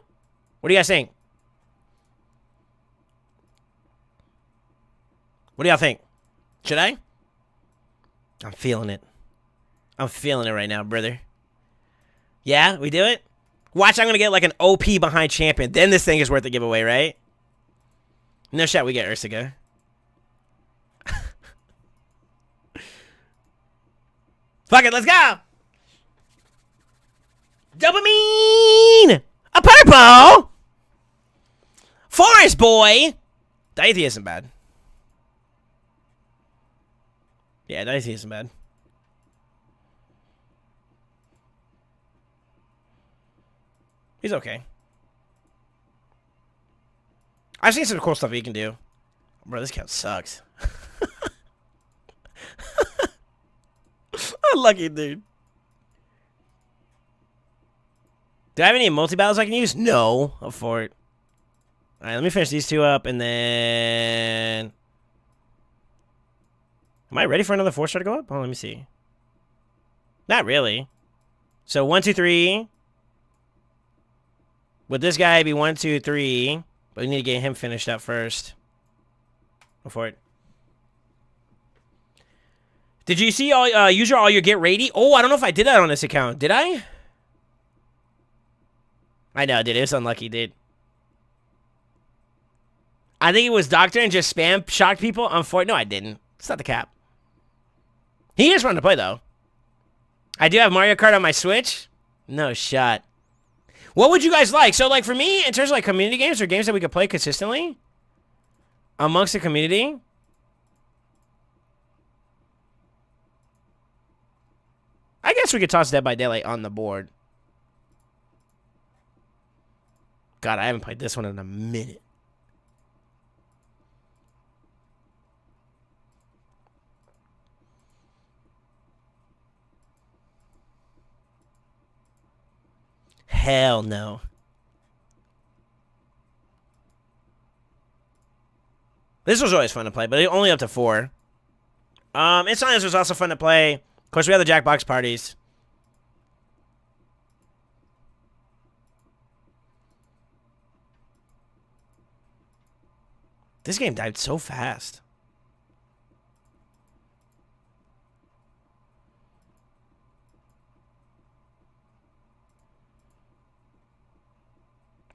What do you guys think? What do y'all think? Should I? I'm feeling it. I'm feeling it right now, brother. Yeah, we do it? Watch, I'm going to get like an OP behind champion. Then this thing is worth the giveaway, right? No shot we get Ursica. Fuck it, let's go! Dopamine! A purple! Forest boy! Dicey isn't bad. Yeah, Dicey isn't bad. He's okay. I've seen some cool stuff he can do. Bro, this count sucks. Unlucky, dude. Do I have any multi-battles I can use? No. Up for it. Alright, let me finish these two up, and then... Am I ready for another 4-star to go up? Oh, let me see. Not really. So, 1, 2, 3. Would this guy be 1, 2, 3? But we need to get him finished up first. Go for it. Did you see all your get ready? Oh, I don't know if I did that on this account. Did I? I know, dude. It was unlucky, dude. I think it was Doctor and just spam shocked people on Fortnite. No, I didn't. It's not the cap. He is fun to play, though. I do have Mario Kart on my Switch. No shot. What would you guys like? So, like, for me, in terms of, like, community games or games that we could play consistently amongst the community... I guess we could toss Dead by Daylight on the board. God, I haven't played this one in a minute. Hell no. This was always fun to play, but only up to 4. Insiders was also fun to play. Of course, we have the Jackbox parties. This game died so fast.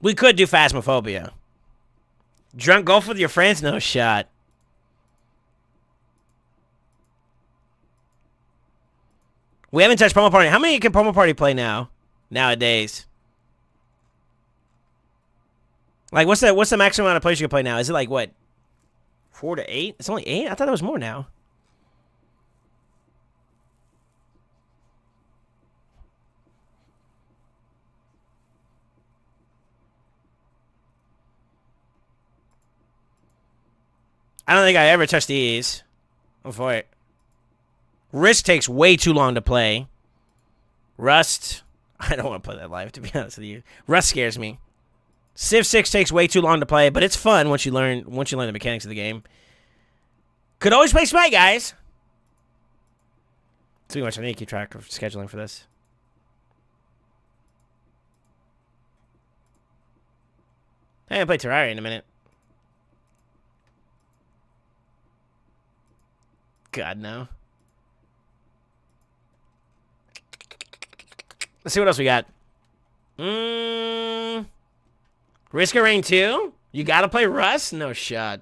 We could do Phasmophobia. Drunk golf with your friends? No shot. We haven't touched Promo Party. How many can Promo Party play now? Nowadays. Like, what's the maximum amount of players you can play now? Is it like, what? 4 to 8? It's only 8? I thought there was more now. I don't think I ever touched these. Go for it. Risk takes way too long to play. Rust. I don't want to play that live, to be honest with you. Rust scares me. Civ 6 takes way too long to play, but it's fun once you learn the mechanics of the game. Could always play Smite, guys. Too much. I need to keep track of scheduling for this. I haven't played Terraria in a minute. God, no. Let's see what else we got. Risk of Rain 2? You gotta play Rust? No shot.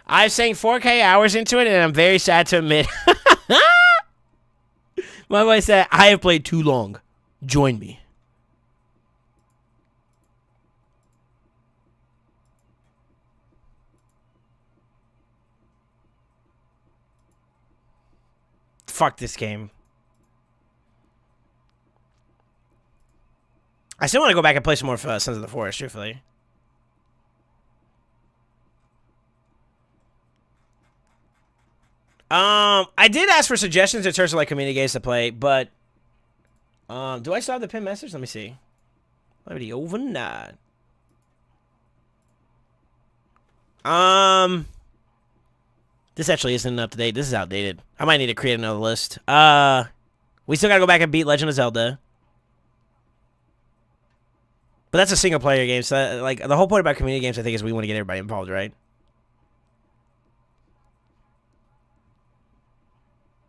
I've sank 4K hours into it, and I'm very sad to admit. My boy said, I have played too long. Join me. Fuck this game. I still want to go back and play some more Sons of the Forest, truthfully. I did ask for suggestions in terms of like community games to play, but do I still have the pin message? Let me see. Already overnight. This actually isn't up to date. This is outdated. I might need to create another list. We still gotta go back and beat Legend of Zelda. But that's a single player game, so that, like the whole point about community games, I think, is we want to get everybody involved, right?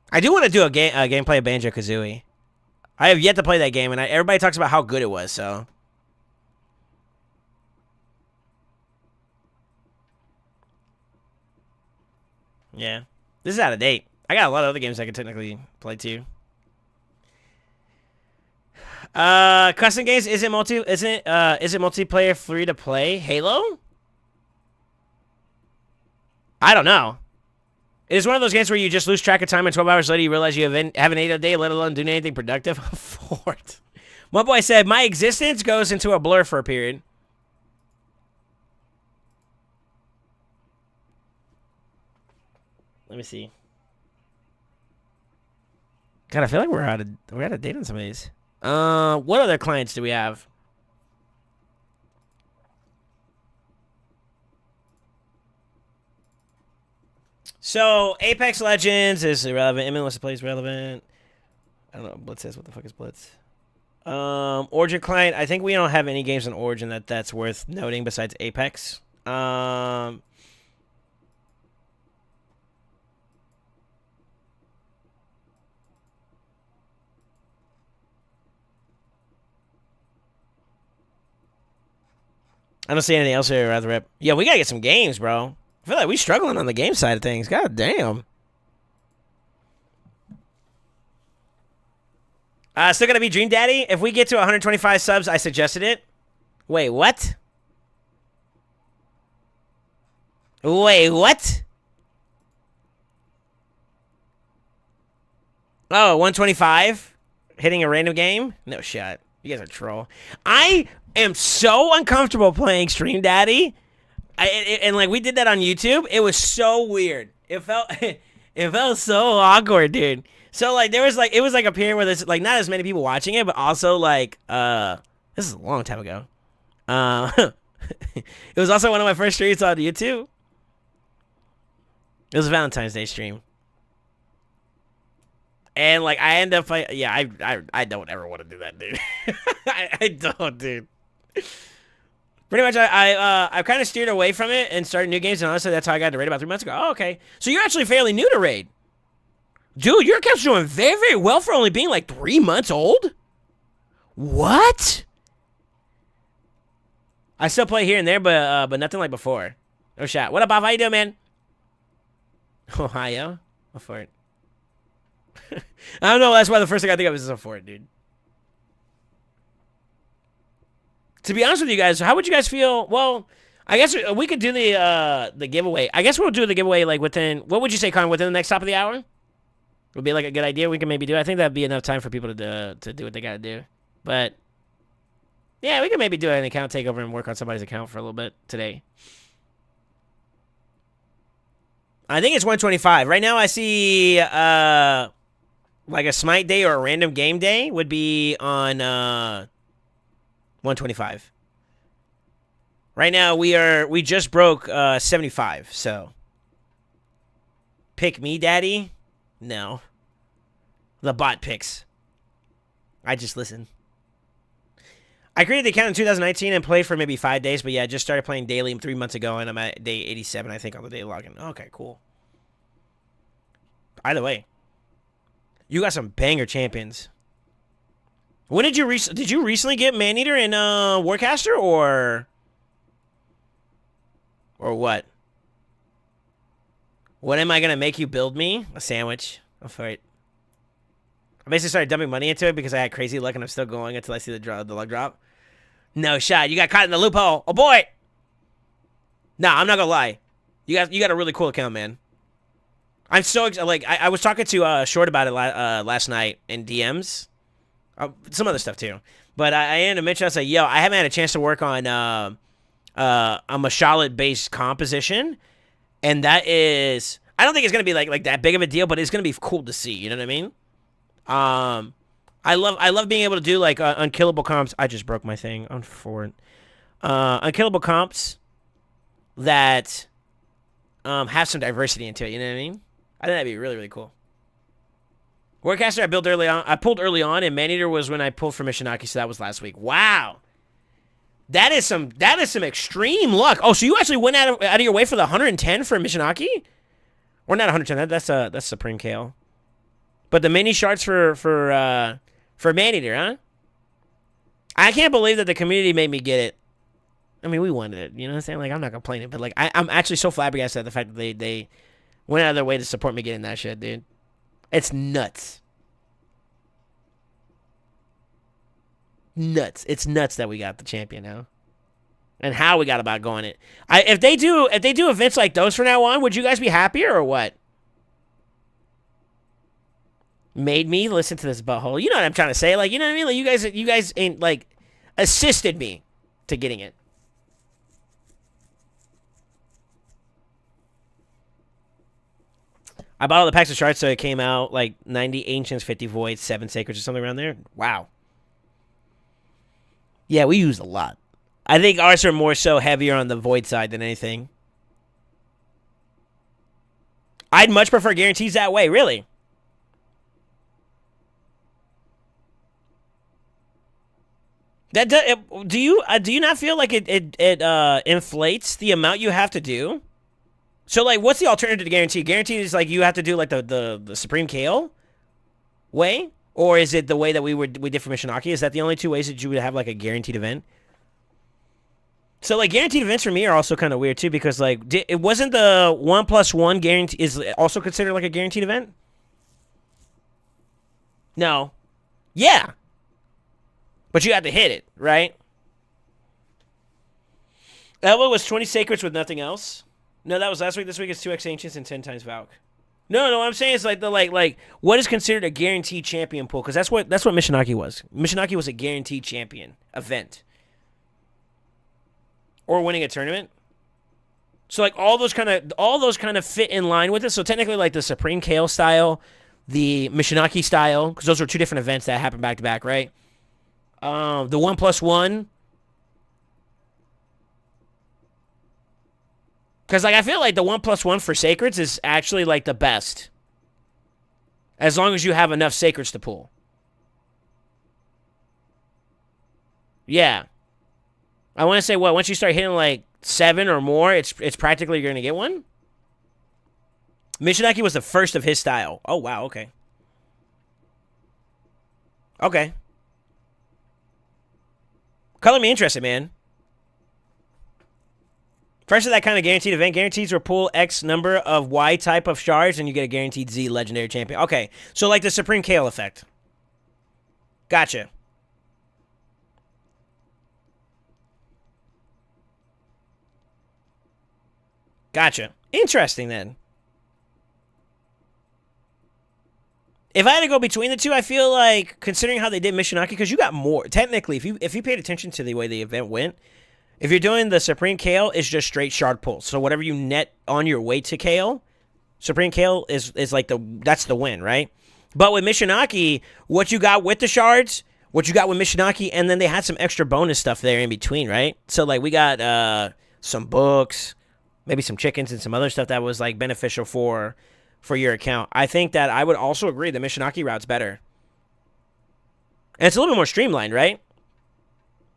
I do want to do a gameplay of Banjo-Kazooie. I have yet to play that game, and everybody talks about how good it was, so. Yeah. This is out of date. I got a lot of other games I could technically play, too. Custom games, is it multiplayer free to play? Halo? I don't know. It is one of those games where you just lose track of time, and 12 hours later you realize you haven't ate a day, let alone doing anything productive. Fort. My boy said, my existence goes into a blur for a period. Let me see. God, I feel like we're out of date on some of these. What other clients do we have? So, Apex Legends is irrelevant. Imminent Play is relevant. I don't know. Blitz says, what the fuck is Blitz? Origin client. I think we don't have any games on Origin that's worth noting besides Apex. I don't see anything else here rather rip. Yeah, we gotta get some games, bro. I feel like we struggling on the game side of things. God damn. Still gonna be Dream Daddy. If we get to 125 subs, I suggested it. Wait, what? Wait, what? Oh, 125? Hitting a random game? No shot. You guys are troll. I am so uncomfortable playing Stream Daddy. And like we did that on YouTube. It was so weird. It felt so awkward, dude. So like it was like a period where there's like not as many people watching it, but also like this is a long time ago. It was also one of my first streams on YouTube. It was a Valentine's Day stream. And like I end up like, yeah, I don't ever want to do that, dude. I don't, dude. Pretty much, I've kind of steered away from it and started new games, and honestly, that's how I got to Raid about 3 months ago. Oh, okay. So you're actually fairly new to Raid. Dude, your account's doing very, very well for only being like 3 months old? What? I still play here and there, but nothing like before. No shot. What up, Bob? How you doing, man? Ohio? What for it? I don't know, that's why the first thing I think of is a for it, dude. To be honest with you guys, how would you guys feel? Well, I guess we could do the giveaway. I guess we'll do the giveaway like within, what would you say, Con, within the next top of the hour? Would be like a good idea we can maybe do. I think that'd be enough time for people to do what they gotta do. But yeah, we can maybe do an account takeover and work on somebody's account for a little bit today. I think it's 125. Right now I see like a smite day or a random game day would be on 125. Right now we just broke 75, so pick me, daddy? No. The bot picks. I just listen. I created the account in 2019 and played for maybe 5 days, but yeah, I just started playing daily 3 months ago, and I'm at day 87, I think, on the day login. Okay, cool. Either way, you got some banger champions. When did you recently get Maneater and Warcaster, or what? What am I gonna make you build me? A sandwich. I'll fight. I basically started dumping money into it because I had crazy luck and I'm still going until I see the luck drop. No shot. You got caught in the loophole. Oh boy. Nah, I'm not gonna lie. You got a really cool account, man. I'm so like I was talking to Short about it last night in DMs. Some other stuff too. But I ended up mentioning, I was like, yo, I haven't had a chance to work on a Mashalit based composition, and that is, I don't think it's gonna be like that big of a deal, but it's gonna be cool to see. You know what I mean? I love being able to do like unkillable comps. I just broke my thing on forward. Unkillable comps that have some diversity into it. You know what I mean? I think that'd be really, really cool. Warcaster I built early on. I pulled early on, and Maneater was when I pulled for Mishinaki, so that was last week. Wow. That is some extreme luck. Oh, so you actually went out of your way for the 110 for Mishinaki? Or not 110, that's Supreme Kale. But the mini shards for Maneater, huh? I can't believe that the community made me get it. I mean, we wanted it. You know what I'm saying? Like, I'm not complaining, but like, I'm actually so flabbergasted at the fact that they went out of their way to support me getting that shit, dude. It's nuts. Nuts. It's nuts that we got the champion now. And how we got about going it. If they do events like those from now on, would you guys be happier or what? Made me listen to this butthole. You know what I'm trying to say? Like, you know what I mean? Like, you guys ain't like assisted me to getting it. I bought all the packs of shards, so it came out like 90 ancients, 50 voids, 7 sacreds, or something around there. Wow. Yeah, we used a lot. I think ours are more so heavier on the void side than anything. I'd much prefer guarantees that way, really. Do you not feel like it inflates the amount you have to do? So like, what's the alternative to guarantee? Guarantee is like you have to do like the Supreme Kale way, or is it the way that we did for Mishinaki? Is that the only two ways that you would have like a guaranteed event? So like guaranteed events for me are also kind of weird too, because like it wasn't the 1+1 guarantee is also considered like a guaranteed event? No. Yeah. But you had to hit it, right? Elva was 20 sacreds with nothing else. No, that was last week. This week is 2x ancients and 10 times Valk. No, what I'm saying is like the like what is considered a guaranteed champion pool, because that's what Mishinaki was. Mishinaki was a guaranteed champion event. Or winning a tournament. So like all those kind of fit in line with it. So technically like the Supreme Kale style, the Mishinaki style, because those were two different events that happened back to back, right? The 1+1. Because like I feel like the 1+1 for sacreds is actually like the best. As long as you have enough sacreds to pull. Yeah. I want to say what, once you start hitting like 7 or more, it's practically you're going to get one? Mishinaki was the first of his style. Oh, wow, okay. Okay. Color me interested, man. First of that kind of guaranteed event, guarantees will pull X number of Y type of shards, and you get a guaranteed Z legendary champion. Okay, so like the Supreme Kale effect. Gotcha. Gotcha. Interesting, then. If I had to go between the two, I feel like, considering how they did Mishinaki, because you got more. Technically, if you paid attention to the way the event went, if you're doing the Supreme Kale, it's just straight shard pull. So whatever you net on your way to Kale, Supreme Kale is like that's the win, right? But with Mishinaki, what you got with the shards, what you got with Mishinaki, and then they had some extra bonus stuff there in between, right? So like we got some books, maybe some chickens and some other stuff that was like beneficial for your account. I think that I would also agree the Mishinaki route's better. And it's a little bit more streamlined, right?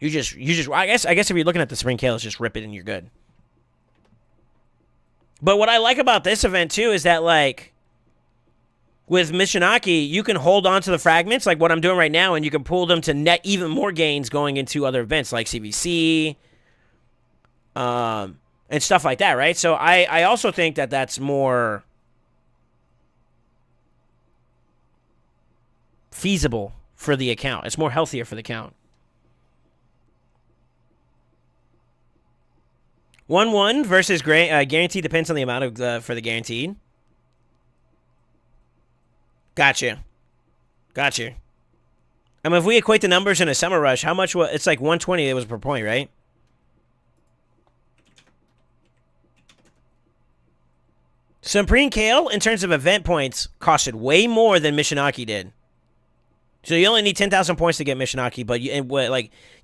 You just I guess if you're looking at the Supreme Kale, just rip it and you're good. But what I like about this event, too, is that, like, with Mishinaki, you can hold on to the fragments, like what I'm doing right now, and you can pull them to net even more gains going into other events, like CVC, and stuff like that, right? So I also think that that's more feasible for the account. It's more healthier for the account. 1-1 versus guaranteed depends on the amount of for the guaranteed. Gotcha. I mean, if we equate the numbers in a summer rush, how much was it's like 120 it was per point, right? Supreme Kale, in terms of event points, costed way more than Mishinaki did. So you only need 10,000 points to get Mishinaki, but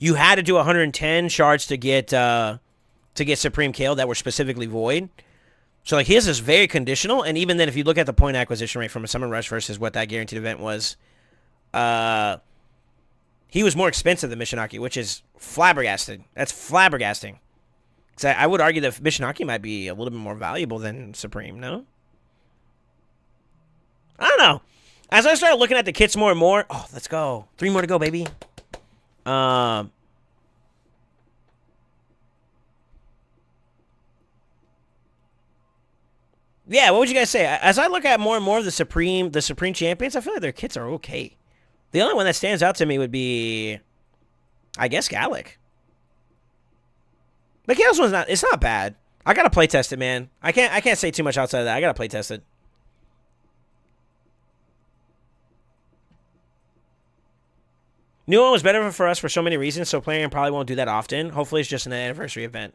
you had to do 110 shards to get Supreme Kale that were specifically void. So like his is very conditional, and even then if you look at the point acquisition rate from a Summer Rush versus what that guaranteed event was, he was more expensive than Mishinaki, which is flabbergasting. That's flabbergasting. So I would argue that Mishinaki might be a little bit more valuable than Supreme, no? I don't know. As I started looking at the kits more and more, oh, let's go. 3 more to go, baby. Yeah, what would you guys say? As I look at more and more of the Supreme champions, I feel like their kits are okay. The only one that stands out to me would be, I guess, Gallic. The Chaos one's it's not bad. I gotta play test it, man. I can't say too much outside of that. I gotta play test it. New one was better for us for so many reasons, so playing probably won't do that often. Hopefully it's just an anniversary event.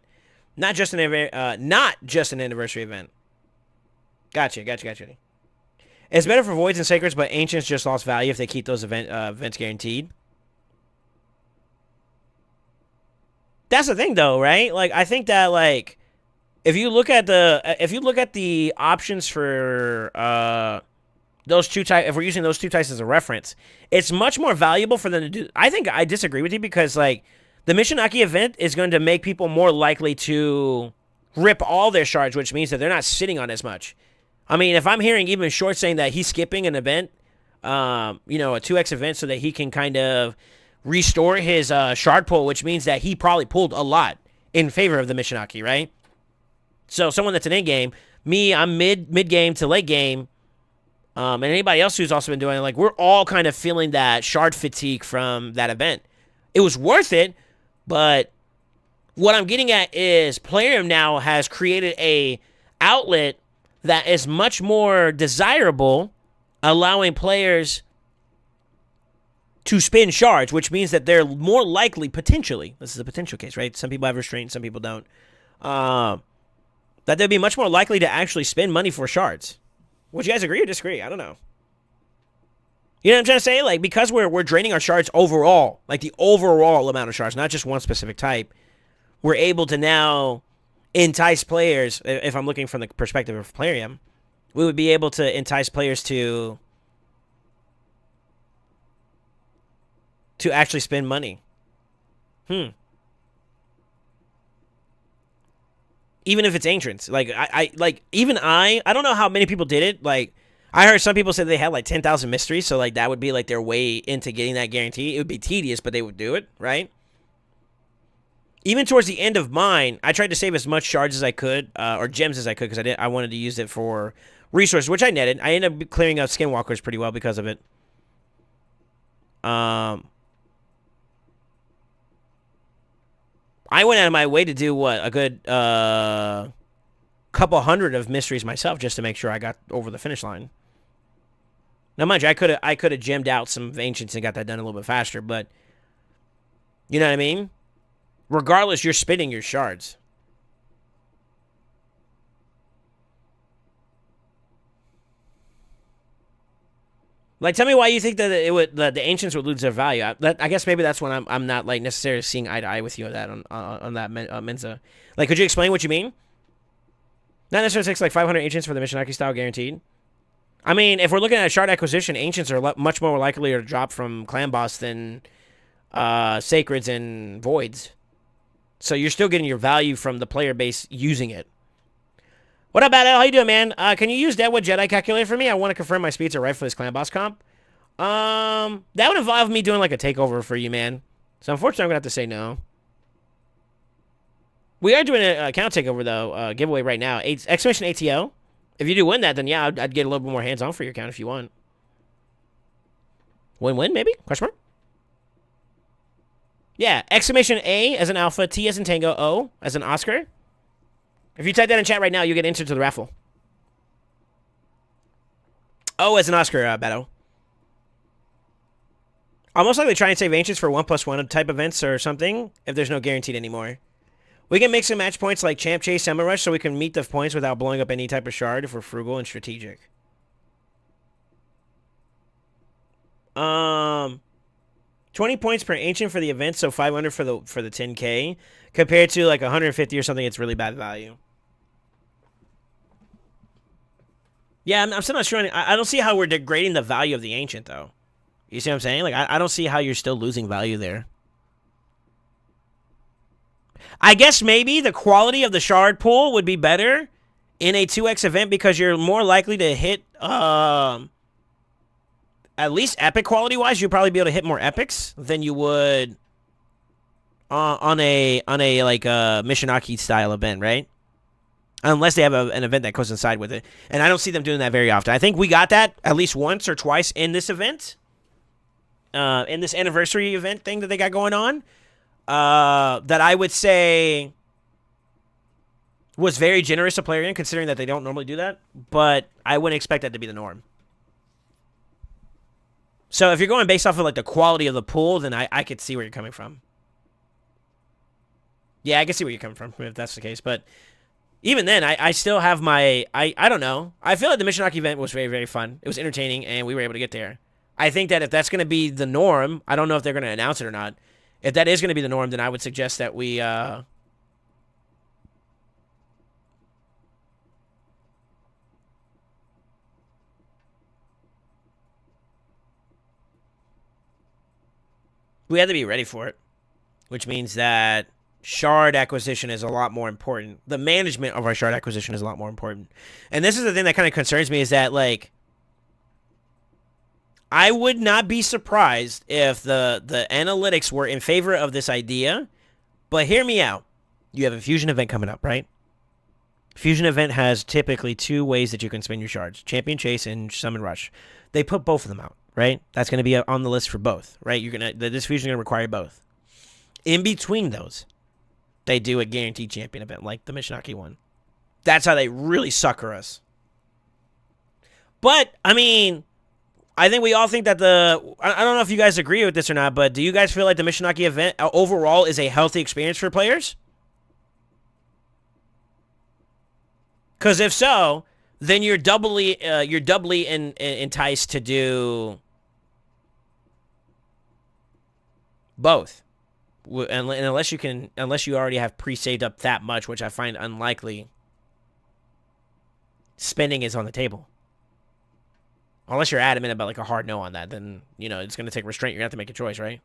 Not just an anniversary event. Gotcha. It's better for Voids and Sacreds, but Ancients just lost value if they keep those events guaranteed. That's the thing, though, right? Like, I think that, like, if you look at the options for those two types, if we're using those two types as a reference, it's much more valuable for them to do. I think I disagree with you because, like, the Mishinaki event is going to make people more likely to rip all their shards, which means that they're not sitting on as much. I mean, if I'm hearing even Short saying that he's skipping an event, a 2x event so that he can kind of restore his shard pull, which means that he probably pulled a lot in favor of the Mishinaki, right? So someone that's an in-game, me, I'm mid-game to late game, and anybody else who's also been doing it, like, we're all kind of feeling that shard fatigue from that event. It was worth it, but what I'm getting at is Plarium now has created a outlet that is much more desirable, allowing players to spin shards, which means that they're more likely, potentially, this is a potential case, right? Some people have restraint, some people don't. That they'd be much more likely to actually spend money for shards. Would you guys agree or disagree? I don't know. You know what I'm trying to say? Like, because we're draining our shards overall, like the overall amount of shards, not just one specific type, we're able to now entice players. If I'm looking from the perspective of Plarium, we would be able to entice players to actually spend money. Even if it's Ancients. Like, I don't know how many people did it. Like, I heard some people say they had like 10,000 mysteries, so like that would be like their way into getting that guarantee. It would be tedious, but they would do it, right? Even towards the end of mine, I tried to save as much shards as I could, or gems as I could, because I wanted to use it for resources, which I netted. I ended up clearing out Skinwalkers pretty well because of it. I went out of my way to do a good couple hundred of mysteries myself just to make sure I got over the finish line. Now, mind you, I could have gemmed out some Ancients and got that done a little bit faster, but you know what I mean? Regardless, you're spinning your shards. Like, tell me why you think that the ancients would lose their value. I guess maybe that's when I'm not like necessarily seeing eye to eye with you on that Mensa. Like, could you explain what you mean? Not necessarily takes like 500 ancients for the Mishinaki style guaranteed. I mean, if we're looking at shard acquisition, ancients are much more likely to drop from clan boss than sacreds and voids. So you're still getting your value from the player base using it. What up, Bad L? How you doing, man? Can you use Deadwood Jedi calculator for me? I want to confirm my speeds are right for this clan boss comp. That would involve me doing like a takeover for you, man. So unfortunately, I'm gonna have to say no. We are doing an account takeover though, giveaway right now. Exclamation ATO. If you do win that, then yeah, I'd get a little bit more hands on for your account if you want. Win-win, maybe? Question mark. Yeah, exclamation A as an alpha, T as in tango, O as an Oscar. If you type that in chat right now, you get entered to the raffle. O as an Oscar, Beto. I'll most likely try and save ancients for 1+1 type events or something if there's no guaranteed anymore. We can make some match points like Champ Chase, Summer Rush, so we can meet the points without blowing up any type of shard if we're frugal and strategic. 20 points per ancient for the event, so 500 for the 10K, compared to like 150 or something. It's really bad value. Yeah, I'm still not sure. I don't see how we're degrading the value of the ancient though. You see what I'm saying? Like I don't see how you're still losing value there. I guess maybe the quality of the shard pool would be better in a 2x event because you're more likely to hit at least epic quality wise. You'll probably be able to hit more epics than you would on a like Mishinaki style event, right? Unless they have an event that goes inside with it. And I don't see them doing that very often. I think we got that at least once or twice in this event. In this anniversary event thing that they got going on. That I would say was very generous to player in, considering that they don't normally do that. But I wouldn't expect that to be the norm. So if you're going based off of like the quality of the pool, then I could see where you're coming from. Yeah, I can see where you're coming from if that's the case. But even then, I still have my... I don't know. I feel like the Mishinaki event was very, very fun. It was entertaining, and we were able to get there. I think that if that's going to be the norm, I don't know if they're going to announce it or not. If that is going to be the norm, then I would suggest that we... we have to be ready for it. Which means that shard acquisition is a lot more important. The management of our shard acquisition is a lot more important. And this is the thing that kind of concerns me is that, like... I would not be surprised if the analytics were in favor of this idea, but hear me out. You have a fusion event coming up, right? Fusion event has typically 2 ways that you can spend your shards. Champion Chase and Summon Rush. They put both of them out, right? That's going to be on the list for both, right? This fusion is going to require both. In between those, they do a guaranteed champion event like the Mishinaki one. That's how they really sucker us. But, I mean... I think we all think that I don't know if you guys agree with this or not, but do you guys feel like the Mishinaki event overall is a healthy experience for players? Because if so, then you're doubly enticed to do both. Unless you already have pre-saved up that much, which I find unlikely, spending is on the table. Unless you're adamant about like a hard no on that, then, you know, it's going to take restraint. You're going to have to make a choice, right?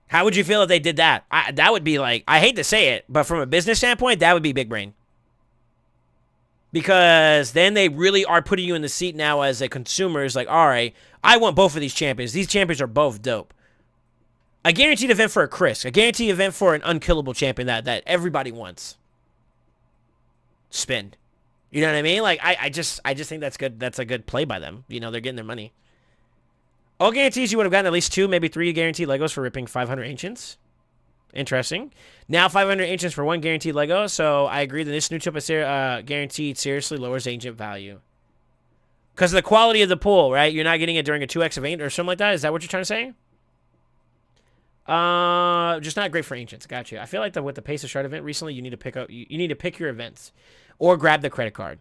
How would you feel if they did that? That would be like, I hate to say it, but from a business standpoint, that would be big brain. Because then they really are putting you in the seat now as a consumer. It's like, all right, I want both of these champions. These champions are both dope. A guaranteed event for a Chris. A guaranteed event for an unkillable champion that everybody wants. Spend. You know what I mean? Like, I just think that's good. That's a good play by them. You know, they're getting their money. All guarantees, you would have gotten at least 2, maybe 3 guaranteed Legos for ripping 500 Ancients. Interesting. Now 500 Ancients for 1 guaranteed Lego. So I agree that this new type of guaranteed seriously lowers Ancient value. Because of the quality of the pool, right? You're not getting it during a 2x event or something like that. Is that what you're trying to say? Just not great for Ancients. Got you. I feel like with the Pace of Shard event recently, you need to pick up. You need to pick your events. Or grab the credit card.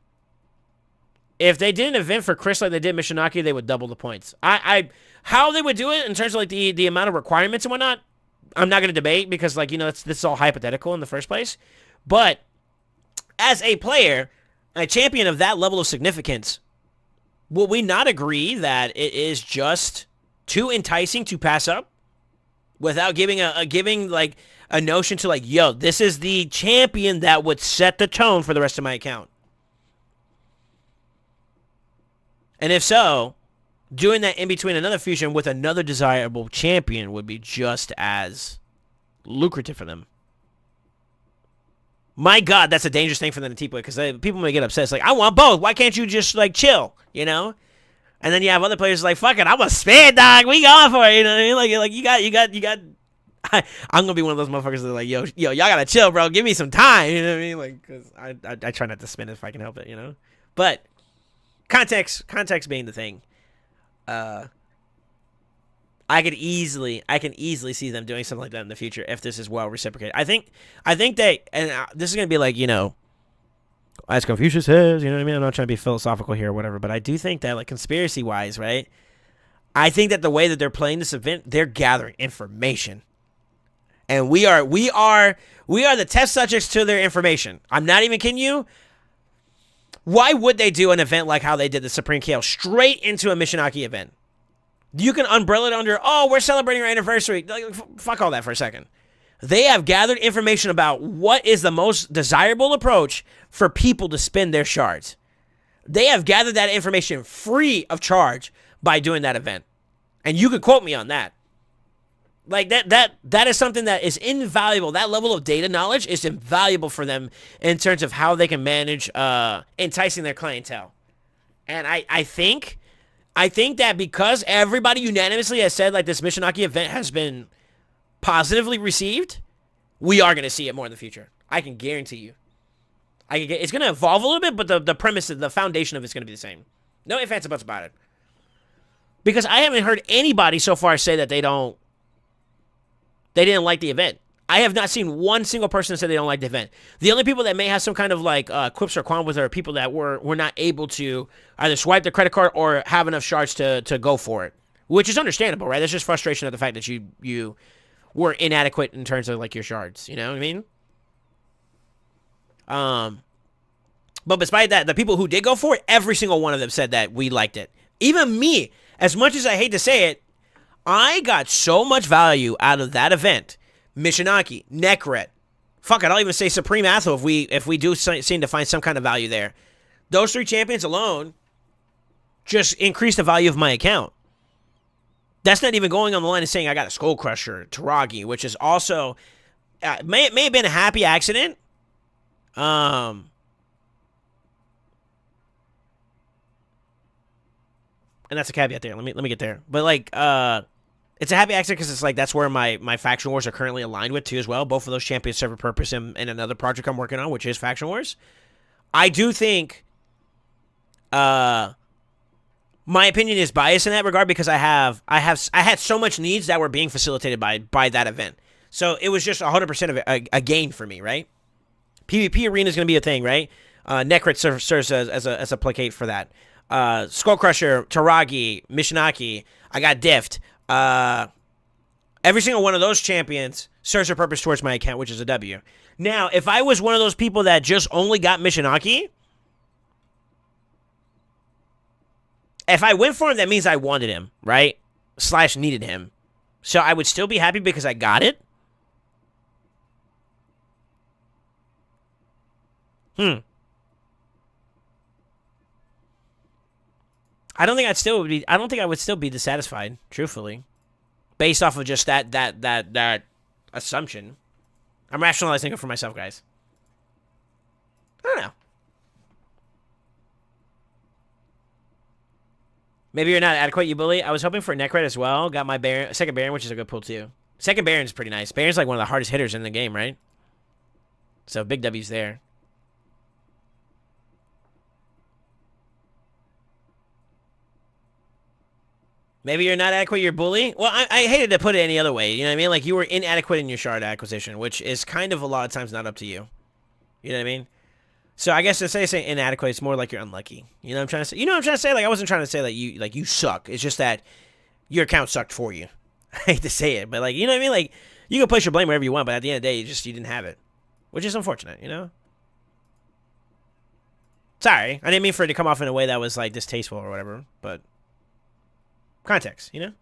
If they did an event for Chris like they did Mishinaki, they would double the points. How they would do it in terms of like the amount of requirements and whatnot, I'm not going to debate because like, this is all hypothetical in the first place. But as a player, a champion of that level of significance, will we not agree that it is just too enticing to pass up without giving a notion to like, yo, this is the champion that would set the tone for the rest of my account? And if so, doing that in between another fusion with another desirable champion would be just as lucrative for them. My God, that's a dangerous thing for them to keep with, because people may get upset. It's like, I want both. Why can't you just like chill, And then you have other players like, fuck it, I'm a spin dog. We going for it, you know what I mean? Like you got. I'm gonna be one of those motherfuckers that are like, yo, y'all gotta chill, bro. Give me some time, you know what I mean? Like, cause I try not to spin if I can help it, But context being the thing. I can easily see them doing something like that in the future if this is well reciprocated. I think they, and this is gonna be like, as Confucius says, you know what I mean? I'm not trying to be philosophical here or whatever, but I do think that, like, conspiracy wise, right? I think that the way that they're playing this event, they're gathering information, and we are the test subjects to their information. I'm not even kidding you. Why would they do an event like how they did the Supreme KO straight into a Mishinaki event? You can umbrella it under, oh, we're celebrating our anniversary. Like, fuck all that for a second. They have gathered information about what is the most desirable approach for people to spend their shards. They have gathered that information free of charge by doing that event. And you could quote me on that. Like, that is something that is invaluable. That level of data knowledge is invaluable for them in terms of how they can manage enticing their clientele. And I think that because everybody unanimously has said, like, this Mishinaki event has been positively received, we are going to see it more in the future. I can guarantee you. It's going to evolve a little bit, but the premise, the foundation of it's going to be the same. No ifs, ands, or buts about it. Because I haven't heard anybody so far say that they didn't like the event. I have not seen one single person say they don't like the event. The only people that may have some kind of like quips or qualms with are people that were not able to either swipe their credit card or have enough shards to go for it, which is understandable, right? That's just frustration at the fact that you were inadequate in terms of like your shards. You know what I mean? But despite that, the people who did go for it, every single one of them said that we liked it. Even me, as much as I hate to say it, I got so much value out of that event. Mishinaki, Nekret, fuck it, I'll even say Supreme Atho if we do seem to find some kind of value there. Those three champions alone just increase the value of my account. That's not even going on the line of saying I got a Skull Crusher, Taragi, which is also may have been a happy accident. And that's a caveat there. Let me get there. But like it's a happy accident because it's like that's where my Faction Wars are currently aligned with too as well. Both of those champions serve a purpose in another project I'm working on, which is Faction Wars. I do think my opinion is biased in that regard because I had so much needs that were being facilitated by that event. So it was just 100% of a gain for me, right? PvP arena is going to be a thing, right? Nekret serves as a placate for that. Skull Crusher, Taragi, Mishinaki, I got Dift. Every single one of those champions serves a purpose towards my account, which is a W. Now, if I was one of those people that just only got Mishinaki, if I went for him, that means I wanted him, right? / needed him. So I would still be happy because I got it. I don't think I would still be dissatisfied, truthfully, based off of just that assumption. I'm rationalizing it for myself, guys. I don't know. Maybe you're not adequate, you bully. I was hoping for Nekret as well. Got my second Baron, which is a good pull too. Second Baron's pretty nice. Baron's like one of the hardest hitters in the game, right? So big W's there. Maybe you're not adequate, you're bully. Well, I hated to put it any other way. You know what I mean? Like, you were inadequate in your shard acquisition, which is kind of a lot of times not up to you. You know what I mean? So I guess to say inadequate, it's more like you're unlucky. You know what I'm trying to say? You know what I'm trying to say? Like, I wasn't trying to say that you suck. It's just that your account sucked for you. I hate to say it, but like, you know what I mean? Like, you can place your blame wherever you want, but at the end of the day, you didn't have it, which is unfortunate, you know? Sorry, I didn't mean for it to come off in a way that was like distasteful or whatever, but context, you know?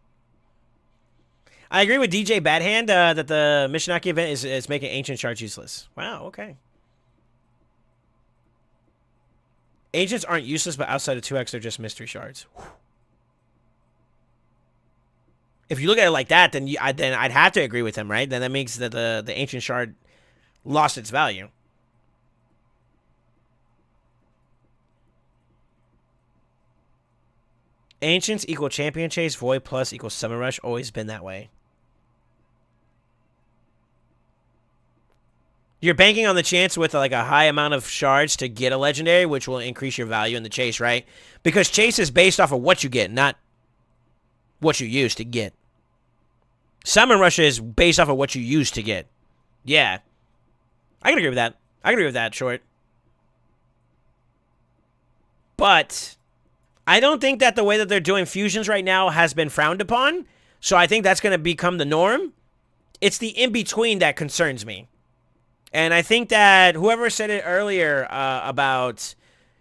I agree with DJ Badhand that the Mishinaki event is making ancient shards useless. Wow, okay. Ancients aren't useless, but outside of 2x, they're just mystery shards. Whew. If you look at it like that, then I'd have to agree with him, right? Then that means that the ancient shard lost its value. Ancients equal champion chase, void plus equals summon rush. Always been that way. You're banking on the chance with like a high amount of shards to get a legendary, which will increase your value in the chase, right? Because chase is based off of what you get, not what you use to get. Summon rush is based off of what you use to get. Yeah. I can agree with that. I can agree with that, Short. But I don't think that the way that they're doing fusions right now has been frowned upon. So I think that's going to become the norm. It's the in-between that concerns me. And I think that whoever said it earlier about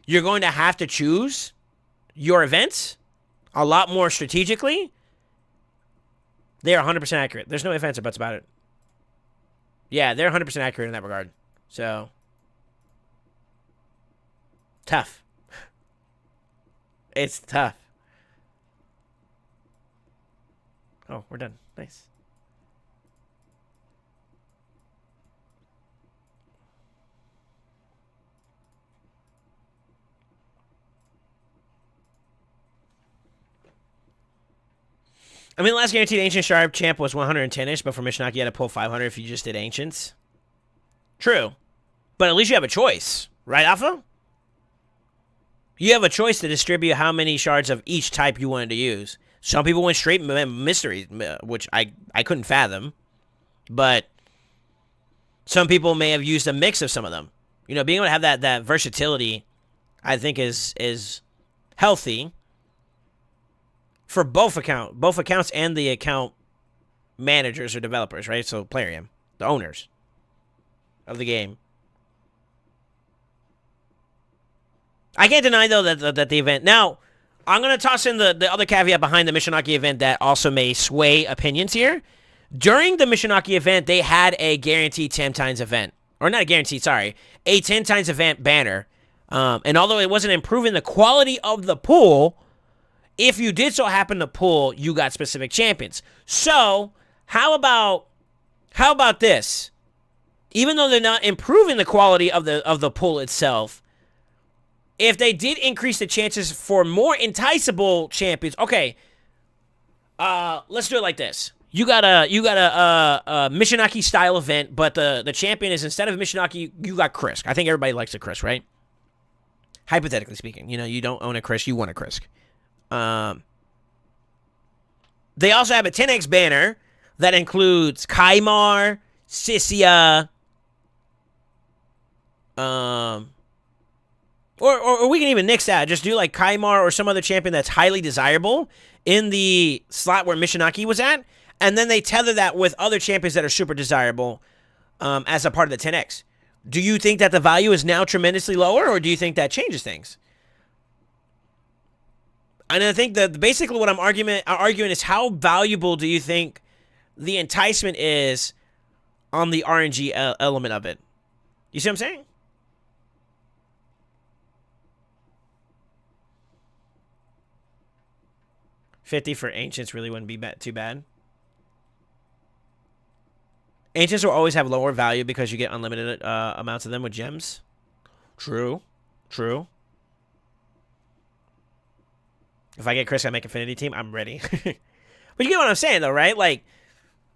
you're going to have to choose your events a lot more strategically, they are 100% accurate. There's no ifs, ands, or buts about it. Yeah, they're 100% accurate in that regard. So, tough. It's tough. Oh, we're done. Nice. I mean, the last guaranteed Ancient Shard champ was 110-ish, but for Mishinaki, you had to pull 500 if you just did Ancients. True. But at least you have a choice. Right, Alpha? You have a choice to distribute how many shards of each type you wanted to use. Some people went straight mysteries, which I couldn't fathom. But some people may have used a mix of some of them. You know, being able to have that versatility, I think, is healthy. For both accounts and the account managers or developers, right? So Plarium, the owners of the game. I can't deny, though, that the event... Now, I'm going to toss in the other caveat behind the Mishinaki event that also may sway opinions here. During the Mishinaki event, they had a guaranteed 10 times event. Or not a guaranteed, sorry. A 10 times event banner. And although it wasn't improving the quality of the pool... If you did so happen to pull, you got specific champions. So, how about this? Even though they're not improving the quality of the pull itself, if they did increase the chances for more enticable champions, okay. Let's do it like this. You got a Mishinaki style event, but the champion is, instead of Mishinaki, you got Krisk. I think everybody likes a Krisk, right? Hypothetically speaking, you know, you don't own a Krisk, you want a Krisk. They also have a 10x banner that includes Kaimar, Sisia, or we can even nix that. Just do like Kaimar or some other champion that's highly desirable in the slot where Mishinaki was at, and then they tether that with other champions that are super desirable as a part of the 10x. Do you think that the value is now tremendously lower, or do you think that changes things? And I think that basically what I'm arguing is, how valuable do you think the enticement is on the RNG element of it? You see what I'm saying? $50 for Ancients really wouldn't be too bad. Ancients will always have lower value because you get unlimited amounts of them with gems. True. True. If I get Chris, I make Infinity Team, I'm ready. But you get what I'm saying, though, right? Like,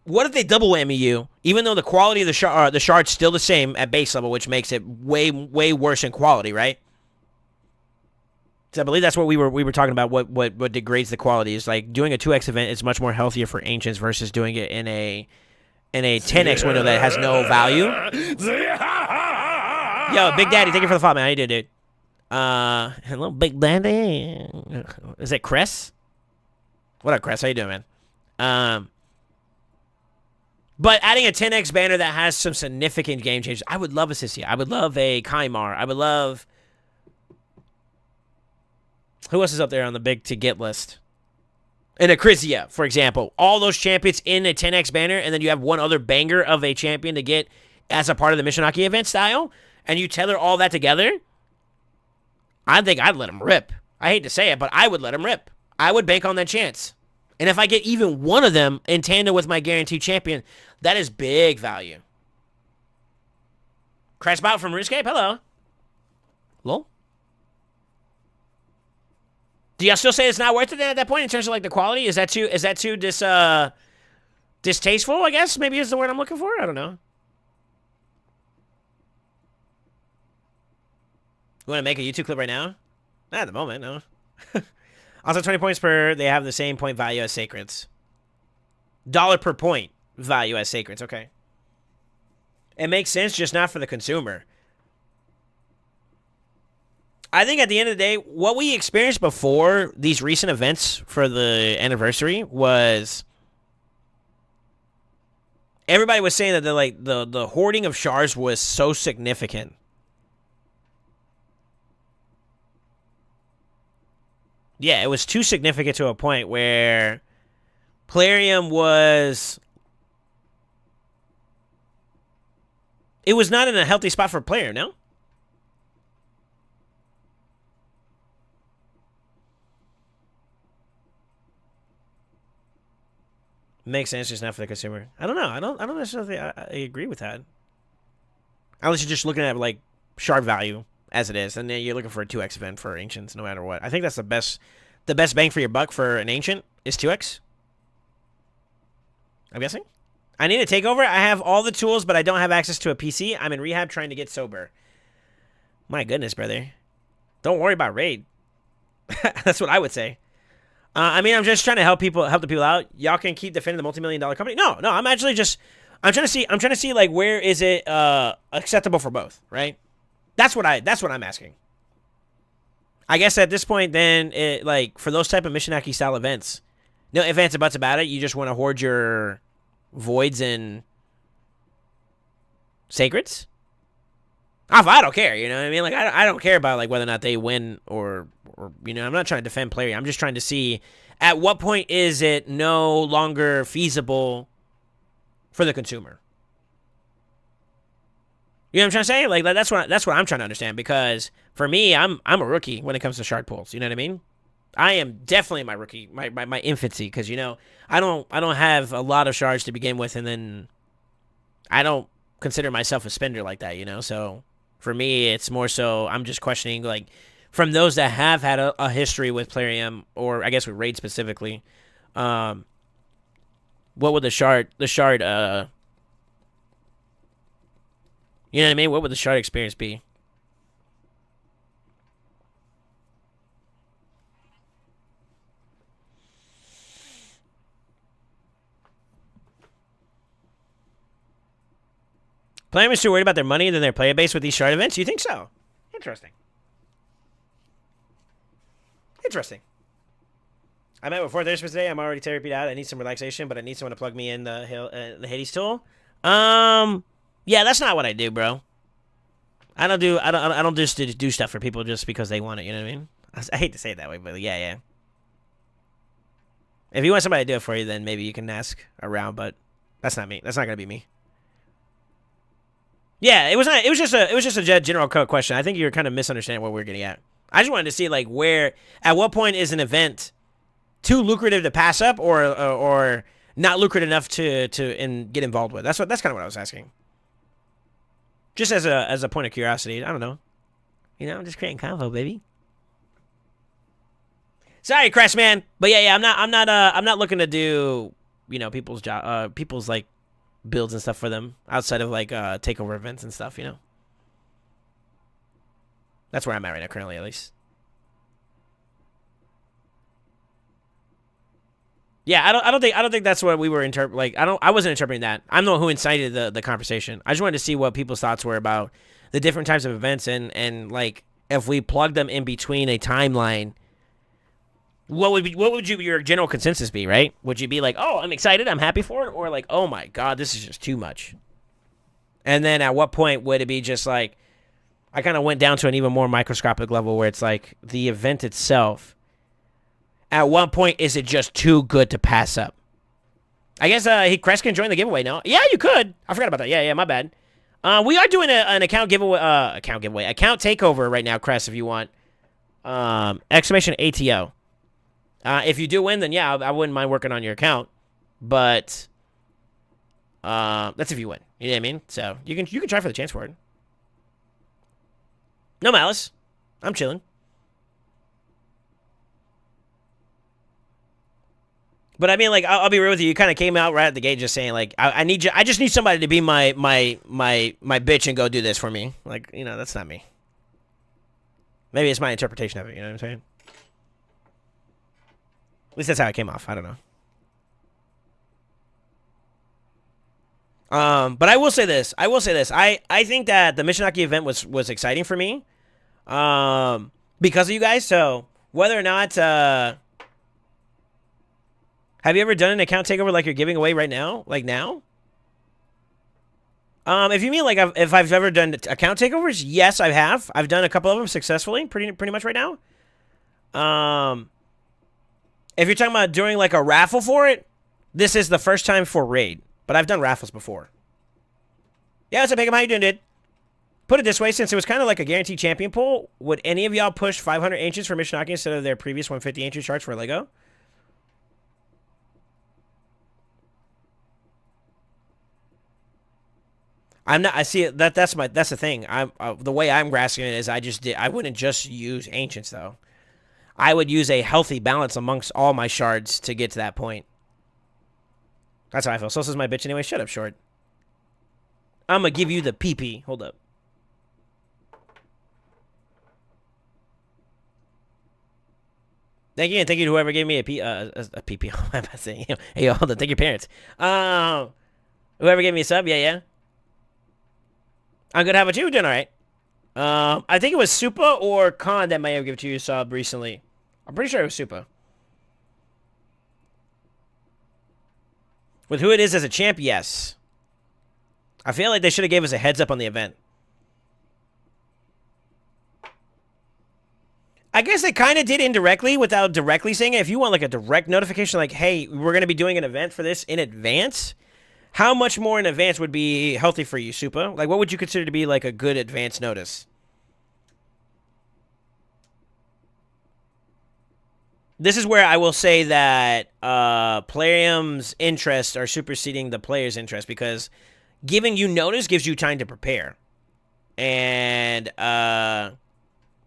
what if they double whammy you, even though the quality of the shard's still the same at base level, which makes it way, way worse in quality, right? So I believe that's what we were talking about. What degrades the quality is, like, doing a 2x event is much more healthier for Ancients versus doing it in a 10x window that has no value. Yo, Big Daddy, thank you for the follow, man. How you doing, dude? Hello, Big Daddy. Is it Chris? What up, Chris? How you doing, man? But adding a 10x banner that has some significant game changes, I would love a Sissia. I would love a Kaimar. I would love... Who else is up there on the big to get list? And a Crizia, for example. All those champions in a 10x banner, and then you have one other banger of a champion to get as a part of the Mishinaki event style, and you tether all that together, I think I'd let him rip. I hate to say it, but I would let him rip. I would bank on that chance. And if I get even one of them in tandem with my guaranteed champion, that is big value. Crashbot from RuneScape, hello. Lol. Do y'all still say it's not worth it then at that point in terms of like the quality? Is that too distasteful, I guess? Maybe is the word I'm looking for? I don't know. You want to make a YouTube clip right now? Not at the moment, no. Also, 20 points per, they have the same point value as Sacreds. Dollar per point value as Sacreds, okay. It makes sense, just not for the consumer. I think at the end of the day, what we experienced before these recent events for the anniversary was everybody was saying that the hoarding of shards was so significant. Yeah, it was too significant to a point where Plarium was... It was not in a healthy spot for Plarium, no? Makes sense, just not for the consumer. I don't know. I don't necessarily I agree with that. Unless you're just looking at like shard value as it is, and then you're looking for a 2x event for ancients, no matter what. I think that's the best bang for your buck for an ancient is 2x. I'm guessing. I need a takeover. I have all the tools, but I don't have access to a PC. I'm in rehab trying to get sober. My goodness, brother. Don't worry about raid. That's what I would say. I mean, I'm just trying to help the people out. Y'all can keep defending the multi-million-dollar company. No, I'm actually just, I'm trying to see like where is it acceptable for both, right? That's what I'm asking. I guess at this point, then, like for those type of Mishinaki style events, no ifs, ands, or buts about it. You just want to hoard your voids and sacreds. I don't care, you know what I mean? Like I don't care about like whether or not they win or you know, I'm not trying to defend player. I'm just trying to see at what point is it no longer feasible for the consumer. You know what I'm trying to say? Like that's what I'm trying to understand, because for me, I'm a rookie when it comes to shard pools. You know what I mean? I am definitely my rookie, my infancy, because you know I don't have a lot of shards to begin with, and then I don't consider myself a spender like that. You know, so for me, it's more so I'm just questioning like from those that have had a history with Plarium, or I guess with Raid specifically, what would the shard you know what I mean? What would the shard experience be? Players too worried about their money than their player base with these shard events? You think so? Interesting. Interesting. I met with 4 therapists today. I'm already therapied out. I need some relaxation, but I need someone to plug me in the Hades tool. Yeah, that's not what I do, bro. I don't just do stuff for people just because they want it. You know what I mean? I hate to say it that way, but yeah. If you want somebody to do it for you, then maybe you can ask around. But that's not me. That's not gonna be me. Yeah, it was not. It was just a general question. I think you're kind of misunderstanding what we're getting at. I just wanted to see like at what point is an event too lucrative to pass up, or not lucrative enough to get involved with. That's kind of what I was asking. Just as a point of curiosity. I don't know. You know, I'm just creating convo, baby. Sorry, Crash Man, but yeah, I'm not looking to do, you know, people's like builds and stuff for them outside of like takeover events and stuff, you know. That's where I'm at right now, currently, at least. Yeah, I don't think that's what we were like. I wasn't interpreting that. I'm the one who incited the conversation. I just wanted to see what people's thoughts were about the different types of events and like if we plug them in between a timeline, what would your general consensus be, right? Would you be like, oh, I'm excited, I'm happy for it, or like, oh my god, this is just too much? And then at what point would it be just like, I kind of went down to an even more microscopic level where it's like the event itself. At what point is it just too good to pass up? I guess Crest can join the giveaway now. Yeah, you could. I forgot about that. Yeah, my bad. We are doing an account giveaway, account takeover right now, Crest, if you want. Exclamation ATO. If you do win, then yeah, I wouldn't mind working on your account. But that's if you win. You know what I mean? So you can try for the chance for it. No malice. I'm chilling. But I mean, like, I'll be real with you. You kind of came out right at the gate just saying, like, I need you. I just need somebody to be my bitch and go do this for me. Like, you know, that's not me. Maybe it's my interpretation of it. You know what I'm saying? At least that's how it came off. I don't know. But I will say this. I think that the Mishinaki event was exciting for me. Because of you guys. So whether or not, have you ever done an account takeover like you're giving away right now? Like now? If you mean like if I've ever done account takeovers, yes, I have. I've done a couple of them successfully, pretty much right now. If you're talking about doing like a raffle for it, this is the first time for raid. But I've done raffles before. Yeah, what's up, Bigum? How you doing, dude? Put it this way, since it was kind of like a guaranteed champion pool, would any of y'all push 500 ancients for Mishinaki instead of their previous 150 ancient charge for Lego? I'm not. I see it. That's the thing. The way I'm grasping it is I wouldn't just use ancients though. I would use a healthy balance amongst all my shards to get to that point. That's how I feel. So this is my bitch anyway. Shut up, short. I'm gonna give you the PP. Hold up. Thank you, and thank you to whoever gave me a PP. I'm about to say, hey, hold on. Thank your parents. Whoever gave me a sub, yeah. I'm good. How about you? Doing all right. I think it was Supa or Khan that may have given you a sub recently. I'm pretty sure it was Supa. With who it is as a champ, yes. I feel like they should have gave us a heads up on the event. I guess they kind of did indirectly without directly saying it. If you want like a direct notification like, hey, we're going to be doing an event for this in advance, how much more in advance would be healthy for you, Supa? Like, what would you consider to be like a good advance notice? This is where I will say that Plarium's interests are superseding the player's interest because giving you notice gives you time to prepare. And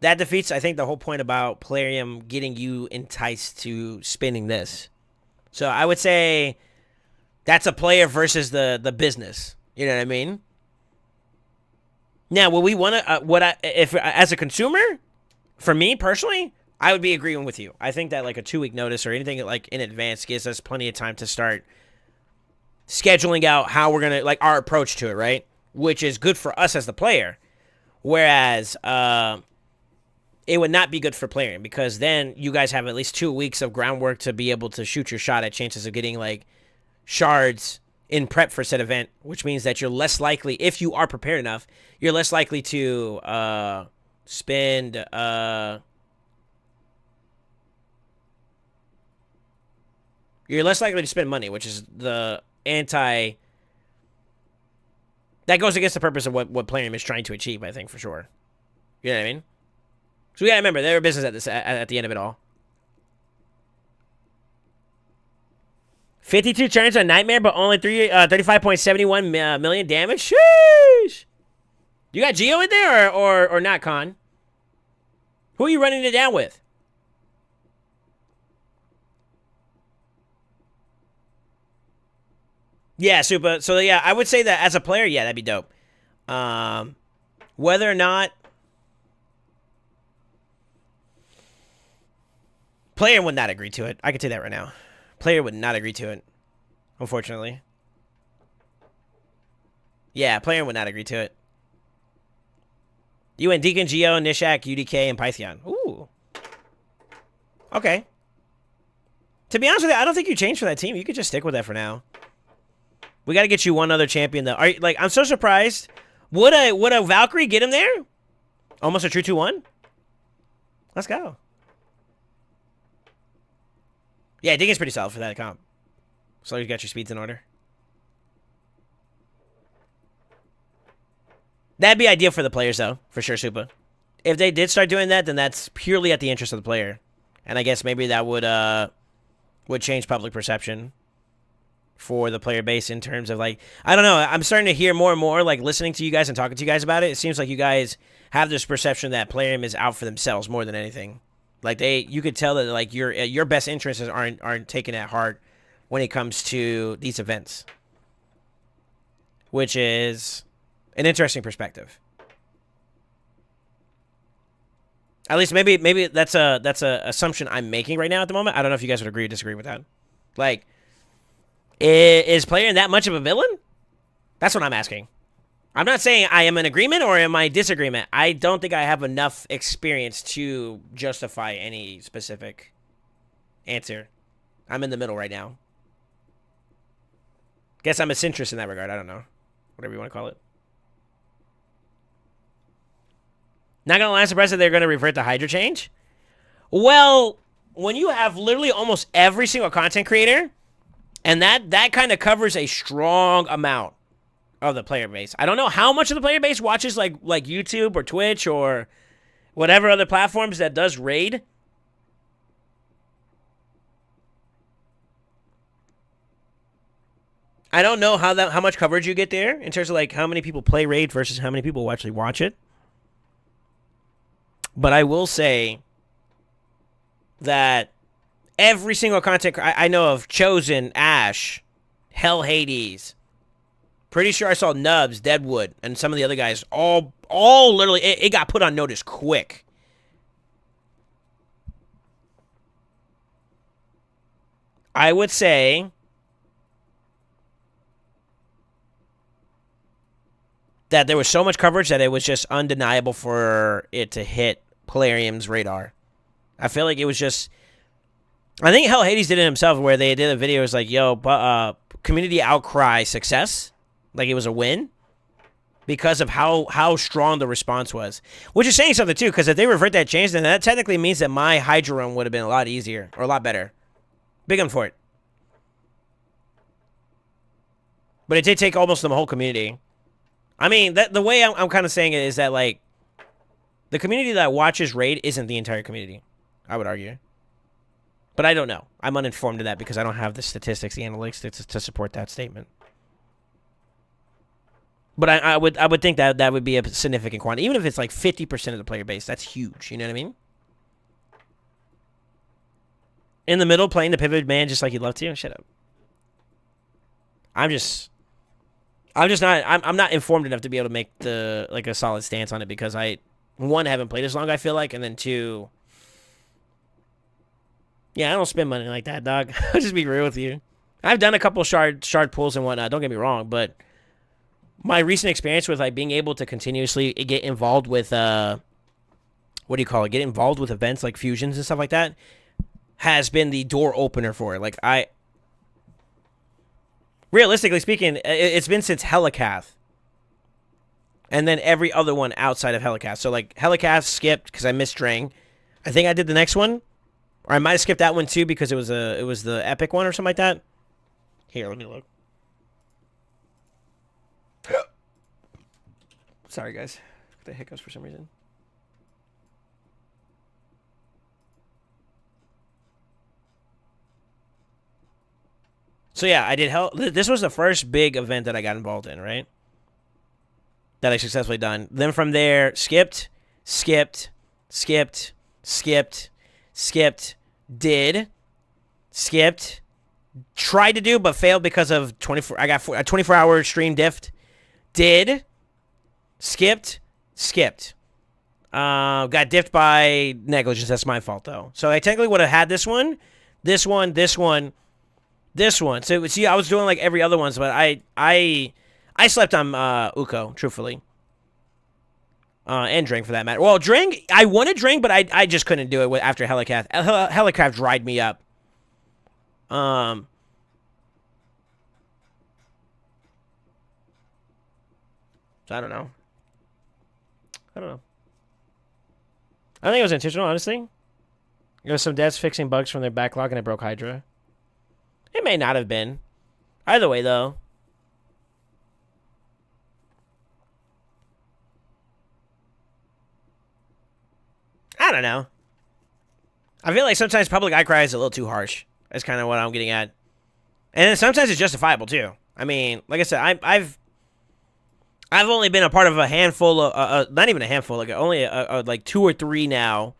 that defeats, I think, the whole point about Plarium getting you enticed to spinning this. So I would say that's a player versus the business. You know what I mean? Now, will we want to? If as a consumer, for me personally, I would be agreeing with you. I think that like a 2-week notice or anything like in advance gives us plenty of time to start scheduling out how we're gonna like our approach to it, right? Which is good for us as the player. Whereas it would not be good for Plarium because then you guys have at least 2 weeks of groundwork to be able to shoot your shot at chances of getting like shards in prep for said event, which means that you're less likely, if you are prepared enough, you're less likely to spend you're less likely to spend money, which is the that goes against the purpose of what Plarium is trying to achieve, I think, for sure. You know what I mean? So we gotta remember, they're a business at the end of it all. 52 turns on Nightmare, but only 35.71 million damage? Sheesh! You got Geo in there or not, Con? Who are you running it down with? Yeah, Supa. So, yeah, I would say that as a player, yeah, that'd be dope. Whether or not player would not agree to it. I can tell you that right now. Player would not agree to it, unfortunately. Yeah, player would not agree to it. You went Deacon, Geo, Nishak, UDK, and Python. Ooh. Okay. To be honest with you, I don't think you changed for that team. You could just stick with that for now. We got to get you one other champion, though. Are you, like, I'm so surprised. Would a Valkyrie get him there? Almost a true 2-1? Let's go. Yeah, Deacon's pretty solid for that comp. As long as you got your speeds in order. That'd be ideal for the players, though, for sure, Supa. If they did start doing that, then that's purely at the interest of the player. And I guess maybe that would change public perception for the player base in terms of, like, I don't know. I'm starting to hear more and more, like, listening to you guys and talking to you guys about it. It seems like you guys have this perception that player is out for themselves more than anything. Like, you could tell that, like, your best interests aren't taken at heart when it comes to these events, which is an interesting perspective. At least maybe that's a assumption I'm making right now at the moment. I don't know if you guys would agree or disagree with that. Like, is player that much of a villain? That's what I'm asking. I'm not saying I am in agreement or am I disagreement. I don't think I have enough experience to justify any specific answer. I'm in the middle right now. Guess I'm a centrist in that regard. I don't know. Whatever you want to call it. Not gonna lie, I'm surprised that they're gonna revert the Hydra change. Well, when you have literally almost every single content creator, and that kind of covers a strong amount of the player base. I don't know how much of the player base watches like YouTube or Twitch or whatever other platforms that does raid. I don't know how much coverage you get there in terms of like how many people play raid versus how many people actually watch it. But I will say that every single content I know of, Chosen, Ash, Hell Hades, pretty sure I saw Nubs, Deadwood, and some of the other guys, all literally, it got put on notice quick. I would say that there was so much coverage that it was just undeniable for it to hit Polarium's radar. I feel like it was just... I think Hell Hades did it himself where they did a video. It was like, yo, community outcry success. Like it was a win. Because of how strong the response was. Which is saying something too, because if they revert that change, then that technically means that my Hydra run would have been a lot easier. Or a lot better. Big one for it. But it did take almost the whole community. I mean, the way I'm kind of saying it is that, like, the community that watches Raid isn't the entire community, I would argue. But I don't know. I'm uninformed of that because I don't have the statistics, the analytics to support that statement. But I would think that would be a significant quantity. Even if it's like 50% of the player base, that's huge. You know what I mean? In the middle, playing the pivot man just like you'd love to. Shut up. I'm not informed enough to be able to make a solid stance on it because one, haven't played as long, I feel like, and then two, yeah, I don't spend money like that, dog. I'll just be real with you. I've done a couple shard pulls and whatnot, don't get me wrong, but my recent experience with like being able to continuously get involved with get involved with events like fusions and stuff like that has been the door opener for it. Like realistically speaking, it's been since Helicath. And then every other one outside of Helicath. So, like, Helicath skipped because I missed Drang. I think I did the next one. Or I might have skipped that one, too, because it was the epic one or something like that. Here, let me look. Sorry, guys. The hiccups for some reason. So, yeah, I did this was the first big event that I got involved in, right? That I successfully done. Then from there, skipped, did, skipped, tried to do, but failed because of 24. I got a 24-hour stream diffed. Did, skipped. Got diffed by negligence. That's my fault, though. So I technically would have had this one, This one. So see, I was doing like every other ones, but I slept on Uko, truthfully. And drink for that matter. Well, drink. I wanted drink, but I just couldn't do it after Helicraft. Helicraft dried me up. So I don't know. I don't think it was intentional, honestly. There was some devs fixing bugs from their backlog and it broke Hydra. It may not have been. Either way, though. I don't know. I feel like sometimes public outcry is a little too harsh. That's kind of what I'm getting at. And then sometimes it's justifiable, too. I mean, like I said, I've only been a part of a handful of, not even a handful, like only like 2 or 3 now.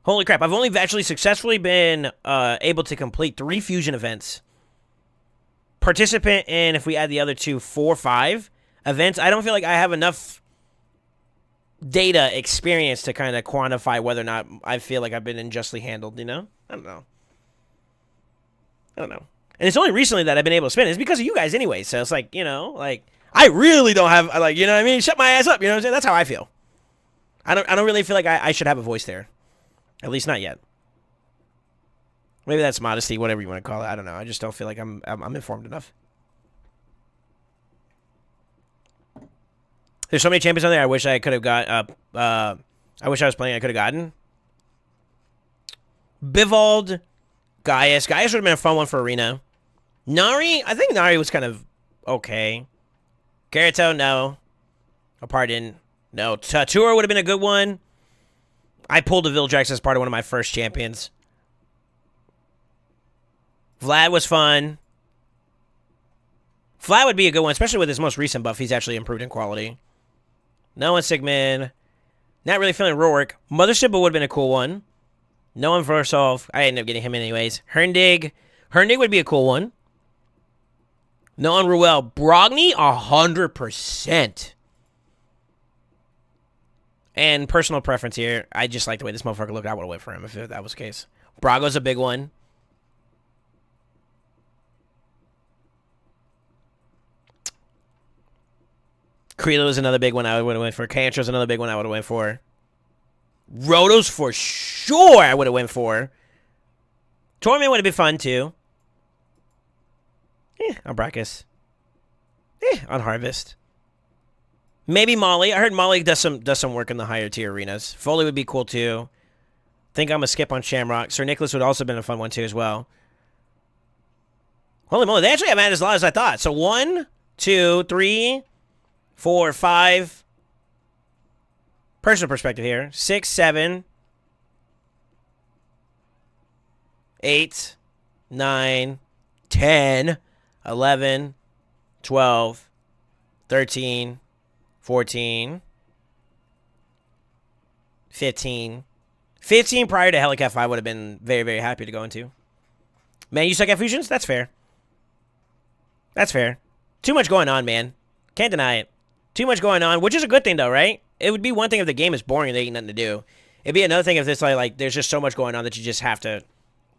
Holy crap, I've only actually successfully been able to complete 3 fusion events. Participant in, if we add the other 2, 4, 5 events. I don't feel like I have enough data experience to kind of quantify whether or not I feel like I've been unjustly handled, you know? I don't know. And it's only recently that I've been able to spin. It's because of you guys anyway, so it's like, you know, like, I really don't have, like, you know what I mean? Shut my ass up, you know what I'm saying? That's how I feel. I don't really feel like I should have a voice there. At least not yet. Maybe that's modesty, whatever you want to call it. I don't know. I just don't feel like I'm informed enough. There's so many champions on there I wish I could have got. I wish I was playing I could have gotten. Bivald, Gaius. Gaius would have been a fun one for Arena. Nari, I think Nari was kind of okay. Garito, no. Pardon, no. Tatura would have been a good one. I pulled a Vildrax as part of one of my first champions. Vlad was fun. Vlad would be a good one, especially with his most recent buff. He's actually improved in quality. No one Sigmund. Not really feeling Rourke. Mothership would have been a cool one. No one Versov. I ended up getting him anyways. Herndig. Herndig would be a cool one. No one Ruel. Brogny, 100%. And personal preference here, I just like the way this motherfucker looked. I would have went for him if that was the case. Brago's a big one. Krilo is another big one I would have went for. Cantro's another big one I would have went for. Rotos for sure I would have went for. Torment would have been fun too. On Brachus. On Harvest. Maybe Molly. I heard Molly does some work in the higher tier arenas. Foley would be cool too. Think I'm gonna skip on Shamrock. Sir Nicholas would also have been a fun one too as well. Holy moly, they actually haven't had as long as I thought. So 1, 2, 3, 4, 5. Personal perspective here. 6, 7, 8, 9, 10, 11, 12, 13, 14, 15. 15 prior to Helicat 5 would have been very, very happy to go into. Man, you suck at fusions? That's fair. That's fair. Too much going on, man. Can't deny it. Too much going on, which is a good thing, though, right? It would be one thing if the game is boring and there ain't nothing to do. It'd be another thing if it's like there's just so much going on that you just have to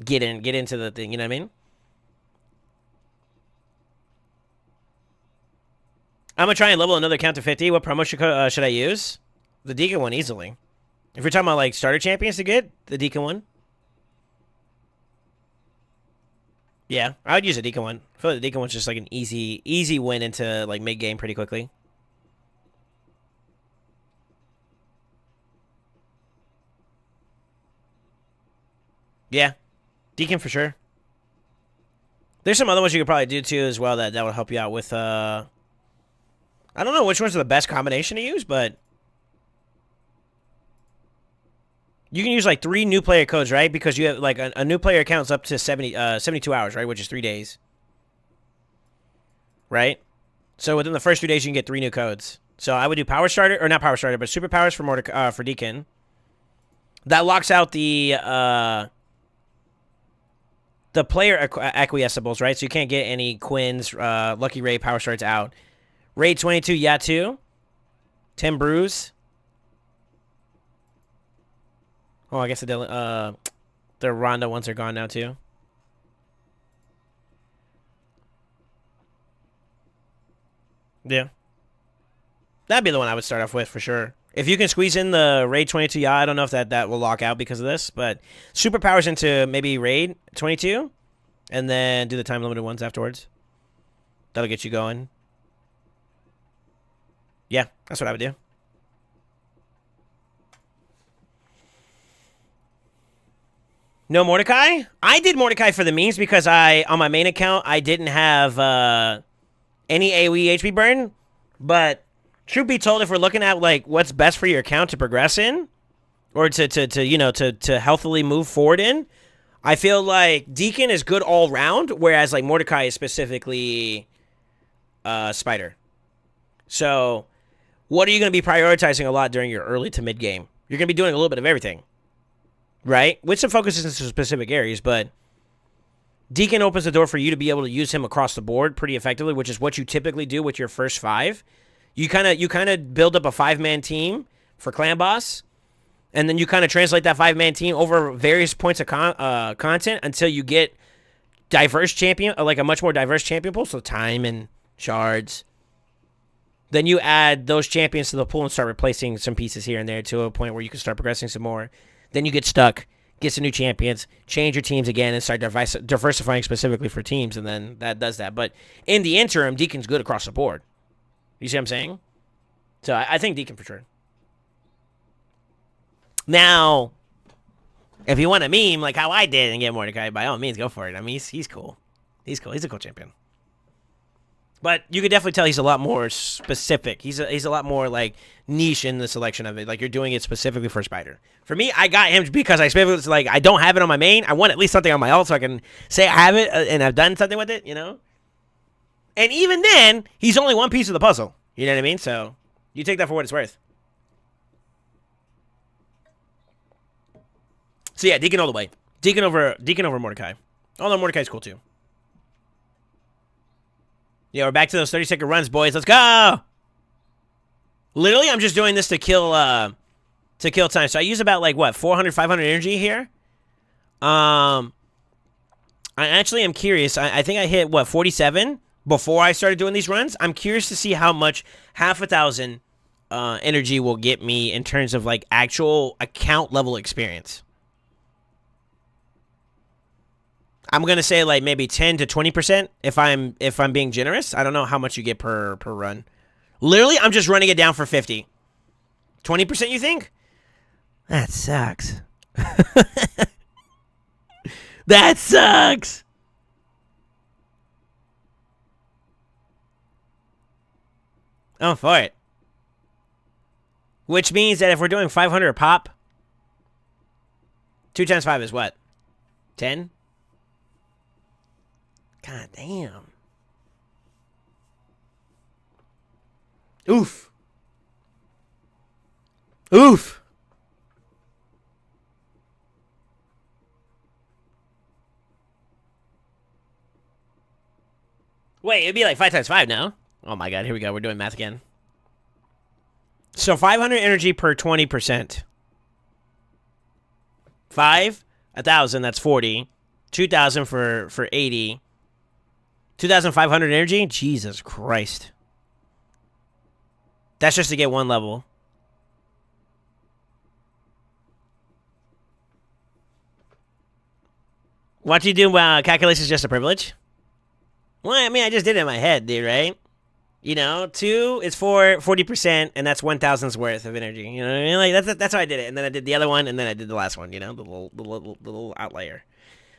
get into the thing, you know what I mean? I'm going to try and level another count to 50. What promo should I use? The Deacon one, easily. If you're talking about, like, starter champions to get, the Deacon one. Yeah, I would use the Deacon one. I feel like the Deacon one's just, like, an easy win into, like, mid-game pretty quickly. Yeah, Deacon for sure. There's some other ones you could probably do, too, as well that would help you out with, I don't know which ones are the best combination to use, but you can use like 3 new player codes, right? Because you have like a new player account's up to 72 hours, right? Which is 3 days, right? So within the first 3 days, you can get 3 new codes. So I would do Power Starter, or not Power Starter, but Superpowers for Deacon. That locks out the player acquiescibles, right? So you can't get any Quins, Lucky Ray, Power Starts out. Raid 22, Yatu. 10 Brews. Oh, I guess the Ronda ones are gone now, too. Yeah. That'd be the one I would start off with for sure. If you can squeeze in the Raid 22, yeah, I don't know if that will lock out because of this, but superpowers into maybe Raid 22, and then do the time limited ones afterwards. That'll get you going. Yeah, that's what I would do. No Mordecai? I did Mordecai for the memes because on my main account, I didn't have any AoE HP burn. But truth be told, if we're looking at like what's best for your account to progress in, or to healthily move forward in, I feel like Deacon is good all round, whereas like Mordecai is specifically Spider. So, what are you going to be prioritizing a lot during your early to mid game? You're going to be doing a little bit of everything. Right? With some focuses in specific areas, but Deacon opens the door for you to be able to use him across the board pretty effectively, which is what you typically do with your first 5. You kind of build up a 5-man team for Clan Boss, and then you kind of translate that 5-man team over various points of content until you get diverse champion, like a much more diverse champion pool, so time and shards. Then you add those champions to the pool and start replacing some pieces here and there to a point where you can start progressing some more. Then you get stuck, get some new champions, change your teams again, and start diversifying specifically for teams, and then that does that. But in the interim, Deacon's good across the board. You see what I'm saying? So I think Deacon for sure. Now, if you want a meme like how I did and get Mordecai, by all means, go for it. I mean, he's cool. He's cool. He's a cool champion. But you could definitely tell he's a lot more specific. He's a lot more like niche in the selection of it. Like you're doing it specifically for Spider. For me, I got him because I specifically like I don't have it on my main. I want at least something on my ult so I can say I have it and I've done something with it. You know. And even then, he's only one piece of the puzzle. You know what I mean? So you take that for what it's worth. So yeah, Deacon all the way. Deacon over Mordecai. Although Mordecai's cool too. Yeah, we're back to those 30-second runs, boys. Let's go! Literally, I'm just doing this to kill time. So I use about, like, what, 400, 500 energy here? I actually am curious. I think I hit, what, 47 before I started doing these runs? I'm curious to see how much half 1,000 energy will get me in terms of, like, actual account-level experience. I'm gonna say like maybe 10 to 20% if I'm being generous. I don't know how much you get per run. Literally, I'm just running it down for 50. 20%, you think? That sucks. That sucks. I'm for it. Which means that if we're doing 500 a pop, 2 times 5 is what? 10? God damn. Oof. Oof. Wait, it'd be like 5 times 5 now. Oh my god, here we go. We're doing math again. So 500 energy per 20%. 5, 1,000, that's 40. 2,000 for 80. 2,500 energy? Jesus Christ. That's just to get one level. What you do, calculations just a privilege? Well, I mean, I just did it in my head, dude, right? You know, 2 is for 40%, and that's 1,000's worth of energy. You know what I mean? Like, that's how I did it. And then I did the other one, and then I did the last one, you know? The little outlier.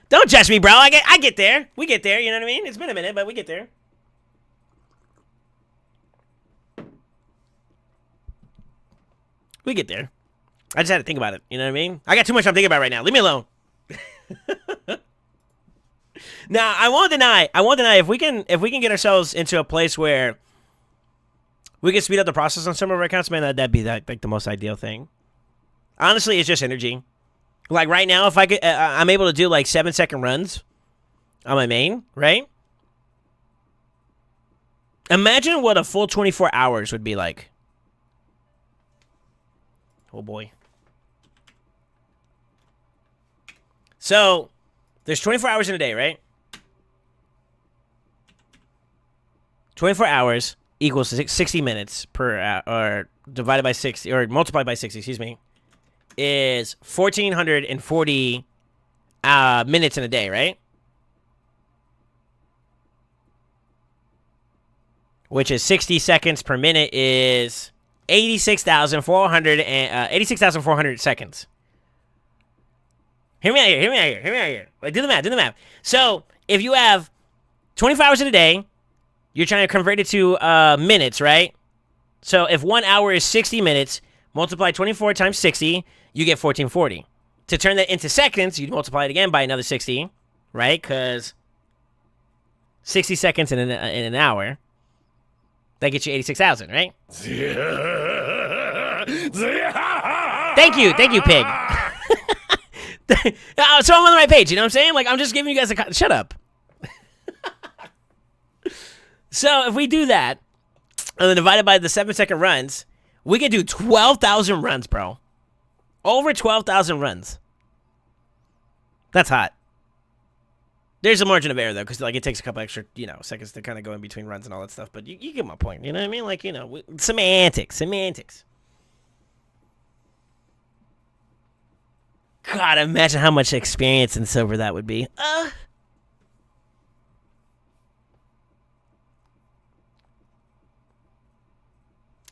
Don't judge me, bro. I get there. We get there, you know what I mean? It's been a minute, but we get there. We get there. I just had to think about it, you know what I mean? I got too much I'm thinking about right now. Leave me alone. Now, I won't deny if we can get ourselves into a place where we can speed up the process on some of our accounts, man, that'd be like the most ideal thing. Honestly, it's just energy. Like right now, if I could, I'm able to do like 7-second runs on my main, right? Imagine what a full 24 hours would be like. Oh boy. So, there's 24 hours in a day, right? 24 hours. equals 60 minutes per or divided by 60 or multiplied by 60, excuse me, is 1,440 minutes in a day, right? Which is 60 seconds per minute is 86,400 seconds. Hear me out here. Like, do the math. So, if you have 24 hours in a day, you're trying to convert it to minutes, right? So, if 1 hour is 60 minutes, multiply 24 times 60, you get 1,440. To turn that into seconds, you multiply it again by another 60, right? Because 60 seconds in an hour, that gets you 86,000, right? Thank you, pig. So I'm on the right page, you know what I'm saying? Like, I'm just giving you guys a... Shut up. So if we do that, and then divided by the 7-second runs, we can do 12,000 runs, bro. Over 12,000 runs. That's hot. There's a margin of error, though, because, like, it takes a couple extra, seconds to kind of go in between runs and all that stuff. But you get my point, you know what I mean? Like, semantics. God, imagine how much experience in silver that would be.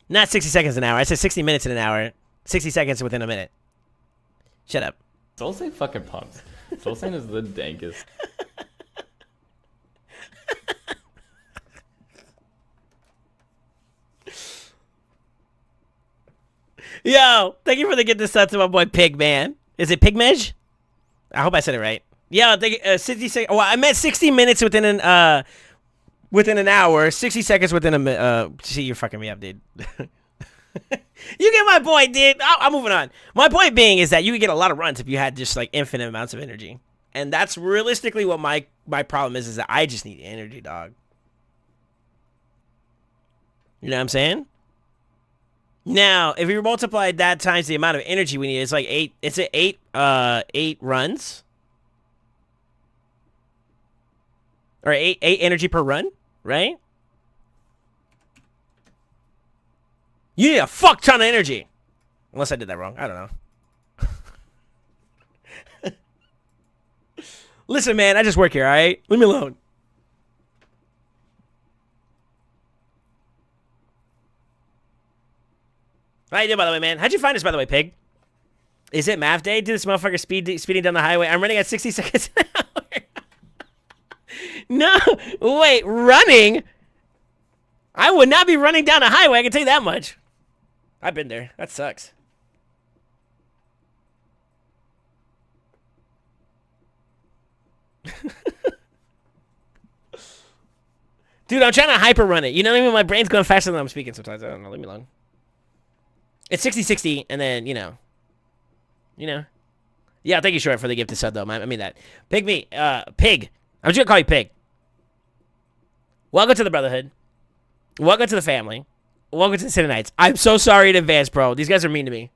Not 60 seconds an hour. I said 60 minutes in an hour. 60 seconds within a minute. Shut up. Solsane fucking pumps. Solsane is the dankest. Yo, thank you for the get this out to my boy Pig, man. Is it Pigmej? I hope I said it right. Yeah, 60 well, I meant 60 minutes within an hour, 60 seconds within a minute. See, you're fucking me up, dude. You get my point, dude. I'm moving on. My point being is that you could get a lot of runs if you had just like infinite amounts of energy. And that's realistically what my problem is that I just need energy, dog. You know what I'm saying? Now, if you multiplied that times the amount of energy we need, it's like 8. It's eight runs, or eight energy per run, right? You need a fuck ton of energy, unless I did that wrong. I don't know. Listen, man, I just work here. All right, leave me alone. How you doing, by the way, man? How'd you find us, by the way, Pig? Is it math day? Did this motherfucker speeding down the highway? I'm running at 60 seconds an hour. No, wait, running? I would not be running down a highway, I can tell you that much. I've been there. That sucks. Dude, I'm trying to hyper run it. You know what I mean? My brain's going faster than I'm speaking sometimes. I don't know. Leave me alone. It's 60-60, and then, you know. Yeah, thank you, Short, for the gift of sub, though. I mean that. Pig. I'm just going to call you Pig. Welcome to the Brotherhood. Welcome to the family. Welcome to the City Knights. I'm so sorry in advance, bro. These guys are mean to me.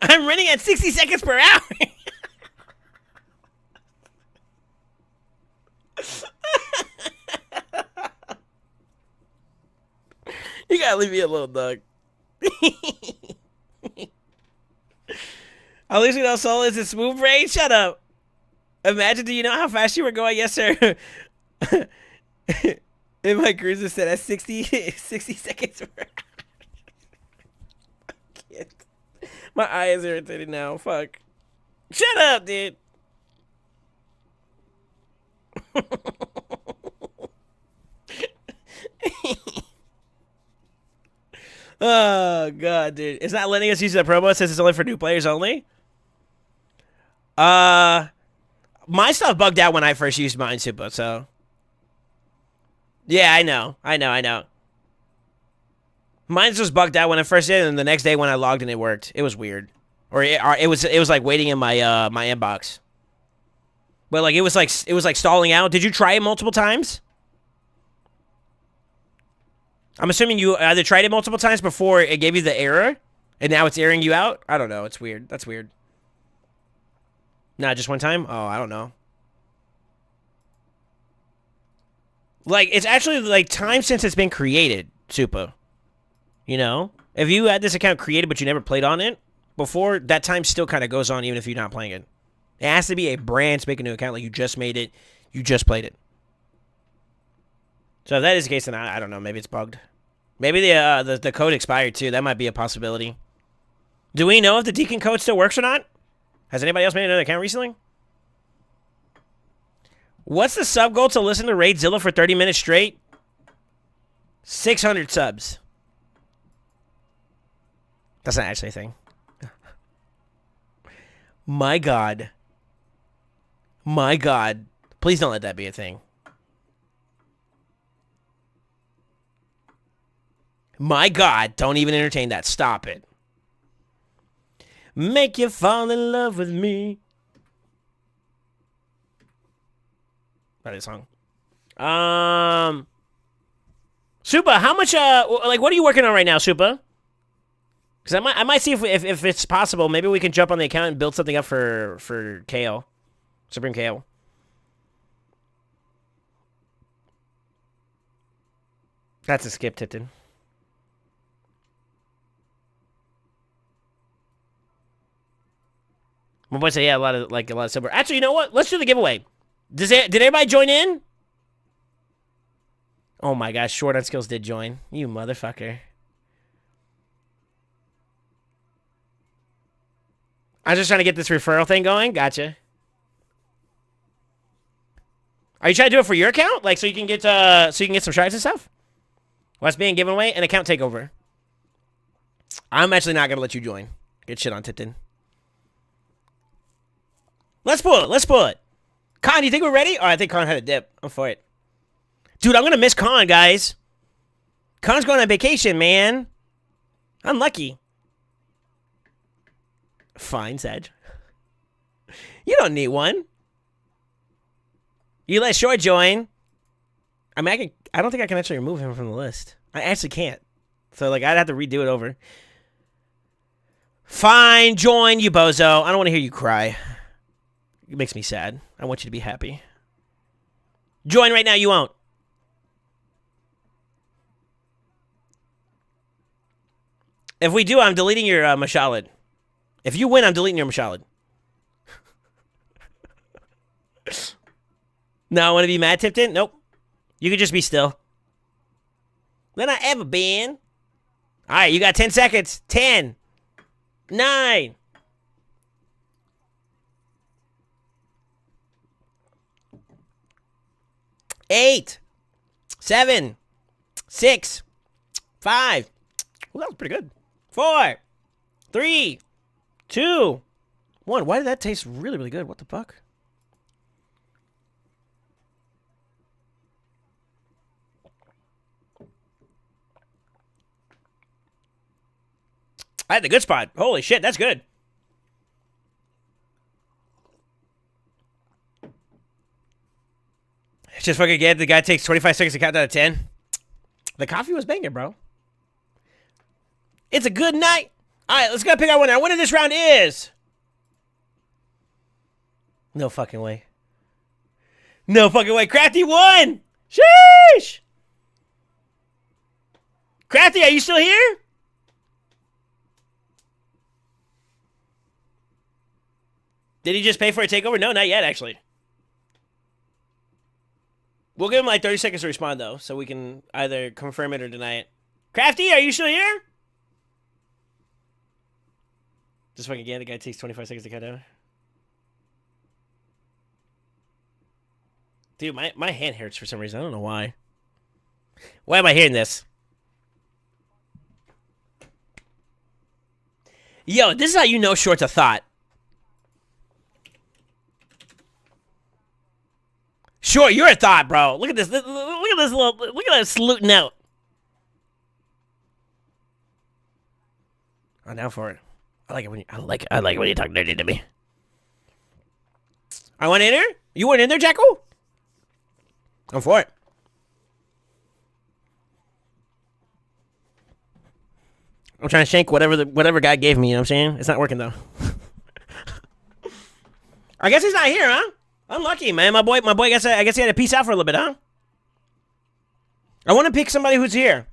I'm running at 60 seconds per hour. You gotta leave me alone, dog. At least we know Soul is a smooth brain. Shut up. Imagine, do you know how fast you were going? Yes, sir. In my cruiser set at 60 seconds per hour. I can't. My eye is irritated now. Fuck. Shut up, dude. Oh, God, dude. It's not letting us use the promo. It says it's only for new players only. My stuff bugged out when I first used mine, Super, so. Yeah, I know. Mine's just bugged out when I first did, and the next day when I logged in, it worked. It was weird. Or it was like waiting in my my inbox. But like it was like stalling out. Did you try it multiple times? I'm assuming you either tried it multiple times before it gave you the error, and now it's airing you out? I don't know. It's weird. That's weird. Nah, just one time? Oh, I don't know. Like, it's actually, like, time since it's been created, Super. You know? If you had this account created but you never played on it before, that time still kind of goes on even if you're not playing it. It has to be a brand spanking new account. Like, you just made it. You just played it. So if that is the case, then I don't know. Maybe it's bugged. Maybe the code expired, too. That might be a possibility. Do we know if the Deacon code still works or not? Has anybody else made another account recently? What's the sub goal to listen to Raidzilla for 30 minutes straight? 600 subs. That's not actually a thing. My God. My God. Please don't let that be a thing. My God. Don't even entertain that. Stop it. Make you fall in love with me. That is a song. Supa, how much, like, what are you working on right now, Supa? Because I might see if it's possible. Maybe we can jump on the account and build something up for Kale. Supreme Kale. That's a skip, Tipton. My boy said, yeah, a lot of silver. Actually, you know what? Let's do the giveaway. Did everybody join in? Oh my gosh, Short on Skills did join. You motherfucker. I was just trying to get this referral thing going. Gotcha. Are you trying to do it for your account? Like, so you can get some shards and stuff? What's being given away? An account takeover. I'm actually not going to let you join. Get shit on Tipton. Let's pull it. Let's pull it. Con, do you think we're ready? Oh, I think Con had a dip. I'm for it. Dude, I'm going to miss Con, guys. Con's going on vacation, man. Unlucky. Fine, Sedge. You don't need one. You let Short join. I mean, I don't think I can actually remove him from the list. I actually can't. So, like, I'd have to redo it over. Fine, join, you bozo. I don't want to hear you cry. It makes me sad. I want you to be happy. Join right now, you won't. If we do, I'm deleting your Mashalid. If you win, I'm deleting your Mashalid. No, I want to be mad, Tipton? Nope. You can just be still. Then I ever been. All right, you got 10 seconds. 10. 9. 8. 7. 6. 5. Well, that was pretty good. 4. 3. 2. 1. Why did that taste really, really good? What the fuck? I had the good spot. Holy shit, that's good. Just fucking get the guy takes 25 seconds to count down to 10. The coffee was banging, bro. It's a good night. All right, let's go pick our winner. Our winner this round is... No fucking way. No fucking way. Crafty won! Sheesh! Crafty, are you still here? Did he just pay for a takeover? No, not yet, actually. We'll give him like 30 seconds to respond, though, so we can either confirm it or deny it. Crafty, are you still here? Just fucking again, the guy takes 25 seconds to cut down. Dude, my hand hurts for some reason. I don't know why. Why am I hearing this? Yo, this is how you know Short's a thought. Short, you're a thought, bro. Look at this. Look at this little. Look at that salute note. I'm down for it. I like it when you. I like it when you talk dirty to me. I went in there. You weren't in there, Jackal. I'm for it. I'm trying to shank whatever guy gave me. You know what I'm saying? It's not working though. I guess he's not here, huh? Unlucky, man. My boy. I guess he had to peace out for a little bit, huh? I want to pick somebody who's here.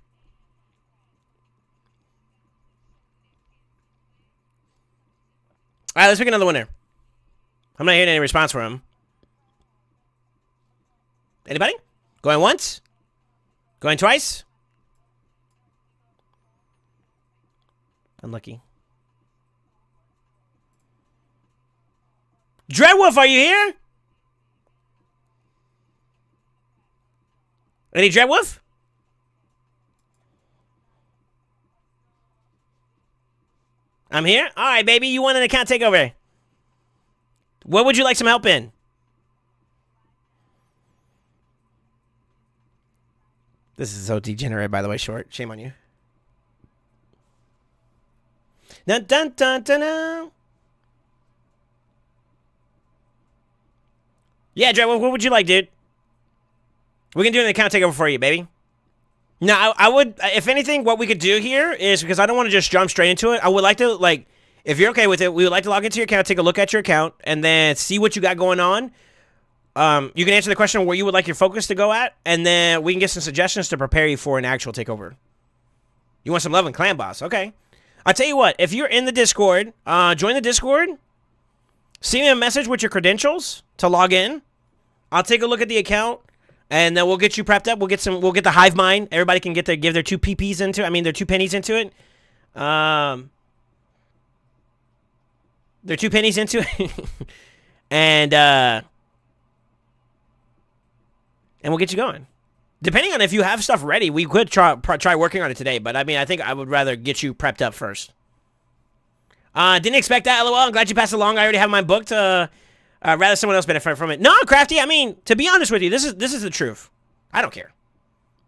All right, let's pick another winner. I'm not hearing any response from him. Anybody? Going once? Going twice? Unlucky. Dreadwolf, are you here? Any Dreadwolf? I'm here? All right, baby. You want an account takeover. What would you like some help in? This is so degenerate, by the way, Short. Shame on you. Dun, dun, dun, dun, dun. Yeah, Dre, what would you like, dude? We can do an account takeover for you, baby. Now, I would, if anything, what we could do here is, because I don't want to just jump straight into it, I would like to, like, if you're okay with it, we would like to log into your account, take a look at your account, and then see what you got going on. You can answer the question where you would like your focus to go at, and then we can get some suggestions to prepare you for an actual takeover. You want some love and clan boss? Okay. I'll tell you what, if you're in the Discord, join the Discord, send me a message with your credentials to log in. I'll take a look at the account, and then we'll get you prepped up. We'll get the hive mind. Everybody can give their 2 PPs into it. I mean, their 2 pennies into it. Their 2 pennies into it. And we'll get you going. Depending on if you have stuff ready, we could try working on it today. But I mean, I think I would rather get you prepped up first. Didn't expect that, LOL. I'm glad you passed along. I already have mine booked. Rather someone else benefit from it. No, Crafty. I mean, to be honest with you, this is the truth. I don't care.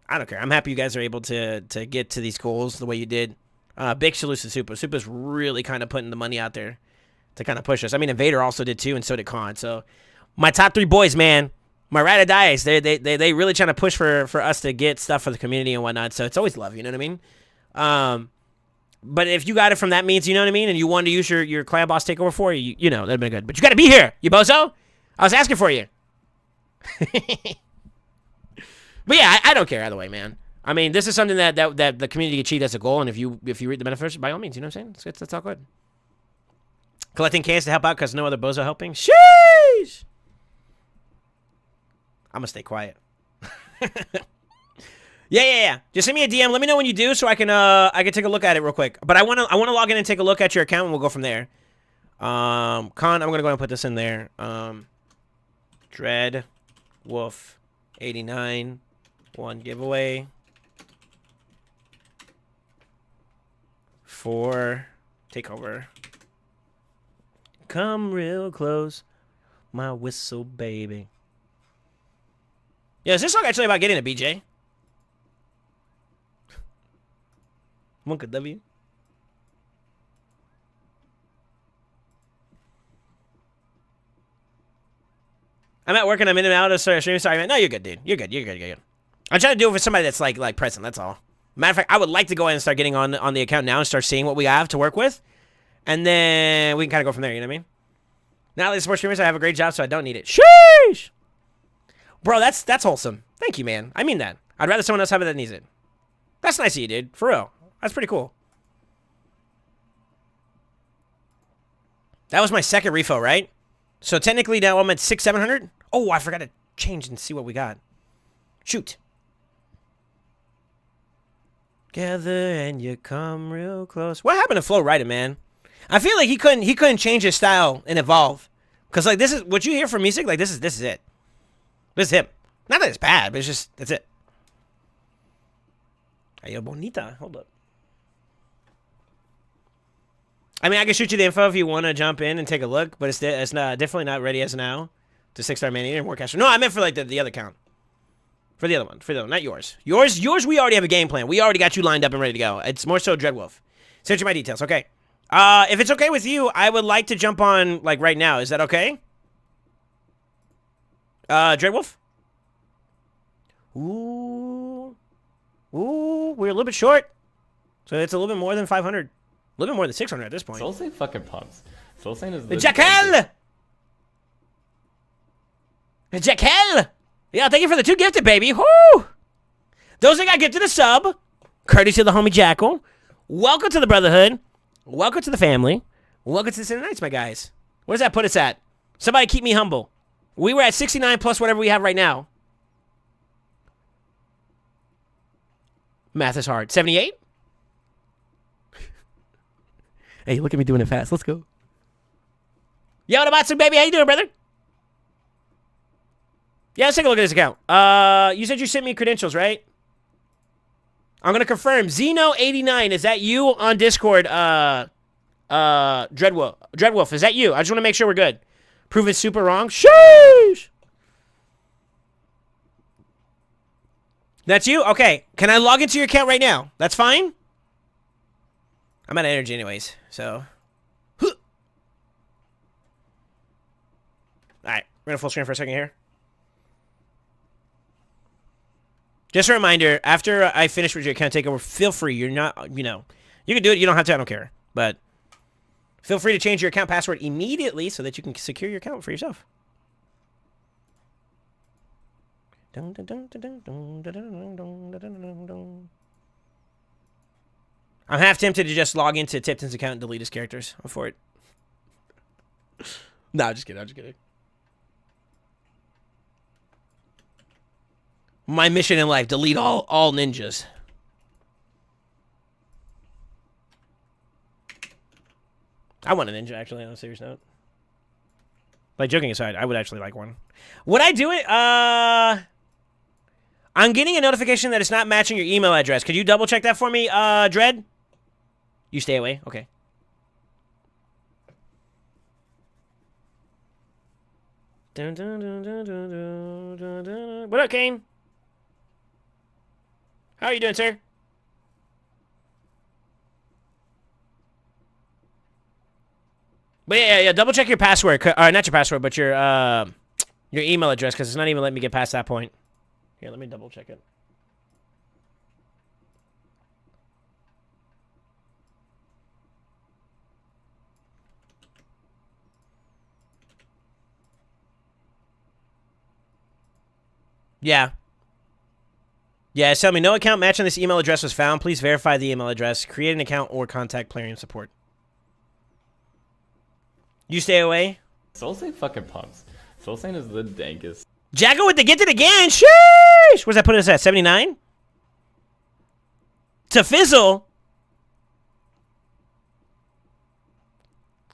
I don't care. I'm happy you guys are able to get to these goals the way you did. Big salute to Supa. Supa's really kind of putting the money out there to kind of push us. I mean, Invader also did too, and so did Khan. So my top 3 boys, man. My ride or dies, they really trying to push for us to get stuff for the community and whatnot. So it's always love, you know what I mean? But if you got it from that means, you know what I mean, and you wanted to use your clan boss takeover for you, you know, that'd been good. But you got to be here, you bozo. I was asking for you. But yeah, I don't care either way, man. I mean, this is something that the community achieved as a goal, and if you reap the benefits, by all means, you know what I'm saying? That's all good. Collecting cans to help out because no other bozo helping. Sheesh. I'm gonna stay quiet. Yeah. Just send me a DM. Let me know when you do, so I can take a look at it real quick. But I wanna log in and take a look at your account, and we'll go from there. Con, I'm gonna go ahead and put this in there. Dread Wolf 89 1 giveaway for takeover. Come real close, my whistle baby. Yeah, is this song actually about getting a BJ? Monka W. I'm at work and I'm in and out of streaming. Sorry, man. No, you're good, dude. You're good. I'm trying to do it for somebody that's like present. That's all. Matter of fact, I would like to go ahead and start getting on the account now and start seeing what we have to work with, and then we can kind of go from there. You know what I mean? Now that the sports streamers, I have a great job, so I don't need it. Sheesh. Bro, that's wholesome. Thank you, man. I mean that. I'd rather someone else have it that needs it. That's nice of you, dude. For real. That's pretty cool. That was my second refill, right? So technically now I'm at 700. Oh, I forgot to change and see what we got. Shoot. Gather and you come real close. What happened to Flo Rida, man? I feel like he couldn't change his style and evolve. Cause like this is what you hear from music. Like this is it. This is him. Not that it's bad, but it's just that's it. Hey, yo, bonita. Hold up. I mean, I can shoot you the info if you want to jump in and take a look, but it's not definitely not ready as now to 6-star man and more cash. No, I meant for like the other count. For the other one, not yours. Yours. We already have a game plan. We already got you lined up and ready to go. It's more so Dreadwolf. Search my details. Okay. If it's okay with you, I would like to jump on like right now. Is that okay? Dreadwolf? Ooh, we're a little bit short. So it's a little bit more than 500. A little bit more than 600 at this point. Soul Sane fucking pumps. Soul Sane is the Jackal! Jackal! Yeah, thank you for the 2 gifted, baby. Woo! Those that got gifted a sub, courtesy of the homie Jackal. Welcome to the Brotherhood. Welcome to the family. Welcome to the Sunday Nights, my guys. Where does that put us at? Somebody keep me humble. We were at 69 plus whatever we have right now. Math is hard. 78? Hey, look at me doing it fast. Let's go. Yo, Namatsu, baby. How you doing, brother? Yeah, let's take a look at this account. You said you sent me credentials, right? I'm going to confirm. Zeno89, is that you on Discord? Dreadwolf, is that you? I just want to make sure we're good. Proven super wrong. Sheesh! That's you? Okay. Can I log into your account right now? That's fine? I'm out of energy anyways, so. Alright, we're going to full screen for a second here. Just a reminder, after I finish with your account takeover, feel free. You're not, you know, you can do it. You don't have to. I don't care. But feel free to change your account password immediately so that you can secure your account for yourself. I'm half tempted to just log into Tipton's account and delete his characters. I'm for it. No, I'm just kidding. I'm just kidding. My mission in life, delete all ninjas. I want a ninja, actually, on a serious note. Like, joking aside, I would actually like one. Would I do it? I'm getting a notification that it's not matching your email address. Could you double check that for me, Dread? You stay away? Okay. What up, Kane? How are you doing, sir? But yeah, double check your password. Not your password, but your email address, because it's not even letting me get past that point. Here, let me double check it. Yeah. Yeah, tell me no account matching this email address was found. Please verify the email address. Create an account or contact Plarium support. You stay away. Soulsane fucking pumps. Soulsane is the dankest. Jacko with the get it again. Sheesh. Where's that put us at? 79? To fizzle.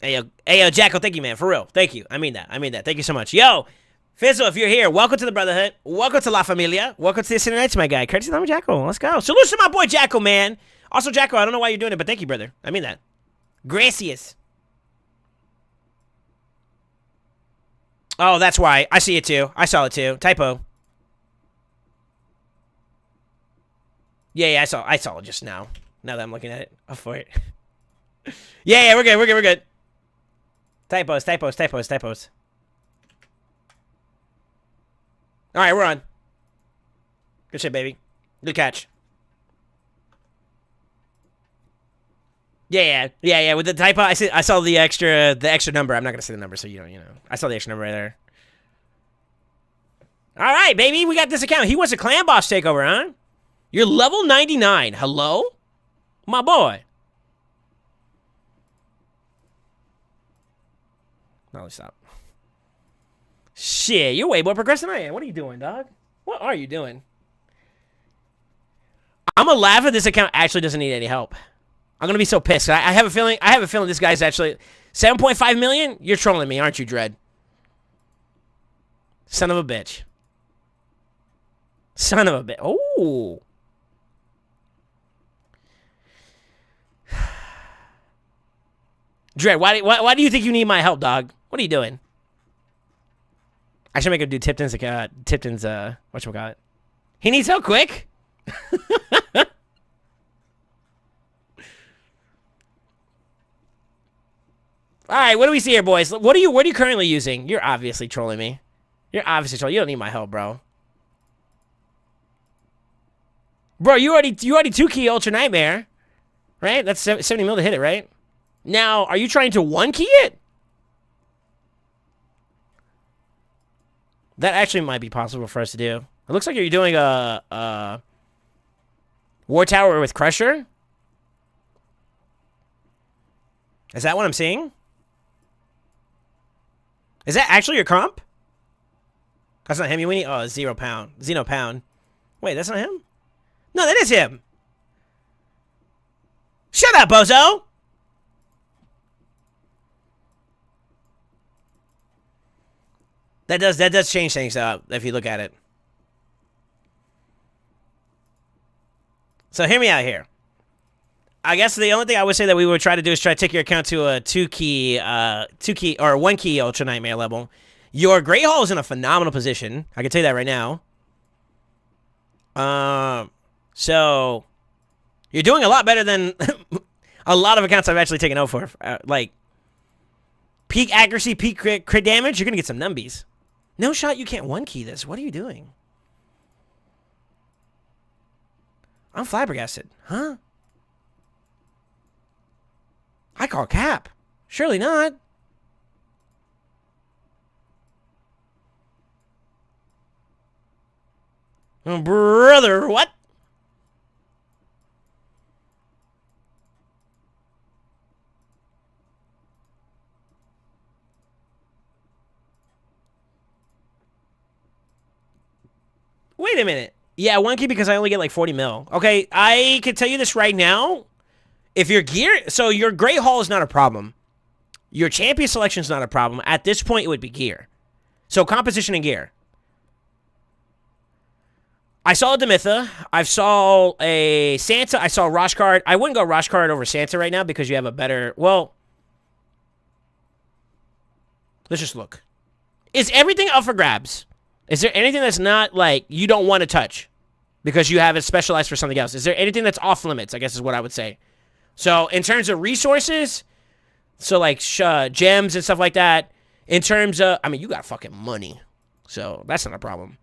Hey, yo, Jacko, thank you, man. For real. Thank you. I mean that. Thank you so much. Yo. Fizzle, if you're here, welcome to the Brotherhood. Welcome to La Familia. Welcome to the Sunday Nights, my guy. Courtesy of Jacko. Let's go. Salute to my boy Jacko, man. Also, Jacko, I don't know why you're doing it, but thank you, brother. I mean that. Gracias. Oh, that's why. I see it too. I saw it too. Typo. Yeah, I saw it just now. Now that I'm looking at it. Oh, for it. Yeah, we're good. Typos. All right, we're on. Good shit, baby. Good catch. Yeah. With the typo, I saw the extra number. I'm not gonna say the number, so you know. I saw the extra number right there. All right, baby, we got this account. He wants a clan boss takeover, huh? You're level 99. Hello, my boy. No, stop. Shit, you're way more progressive than I am. What are you doing, dog? What are you doing? I'm gonna laugh if this account actually doesn't need any help. I'm gonna be so pissed. I have a feeling this guy's actually 7.5 million. You're trolling me, aren't you, Dread? Son of a bitch. Son of a bitch. Oh. Dread, why do you think you need my help, dog? What are you doing? I should make him do Tipton's whatchamacallit. He needs help quick. All right, what do we see here, boys? What are you currently using? You're obviously trolling me. You're obviously trolling. You don't need my help, bro. Bro, you already 2-key Ultra Nightmare, right? That's 70 mil to hit it, right? Now, are you trying to 1-key it? That actually might be possible for us to do. It looks like you're doing a War Tower with Crusher? Is that what I'm seeing? Is that actually your comp? That's not him. You winning? Oh, 0 pound. Xeno pound. Wait, that's not him? No, that is him. Shut up, bozo. That does change things up if you look at it. So hear me out here. I guess the only thing I would say that we would try to do is try to take your account to a 2-key or 1-key Ultra Nightmare level. Your Great Hall is in a phenomenal position. I can tell you that right now. So you're doing a lot better than a lot of accounts I've actually taken out for. Like peak accuracy, peak crit damage. You're gonna get some numbies. No shot. You can't 1-key this. What are you doing? I'm flabbergasted. Huh? I call cap. Surely not. Oh, brother, what? Wait a minute. Yeah, 1-key because I only get like 40 mil. Okay, I can tell you this right now. If your gear, so your Great Hall is not a problem. Your champion selection is not a problem. At this point, it would be gear. So composition and gear. I saw a Demitha. I saw a Santa. I saw Rosh card. I wouldn't go Rosh card over Santa right now because you have a better, well, let's just look. Is everything up for grabs? Is there anything that's not like you don't want to touch because you have it specialized for something else? Is there anything that's off limits, I guess is what I would say. So in terms of resources, so like gems and stuff like that, in terms of, I mean, you got fucking money. So that's not a problem.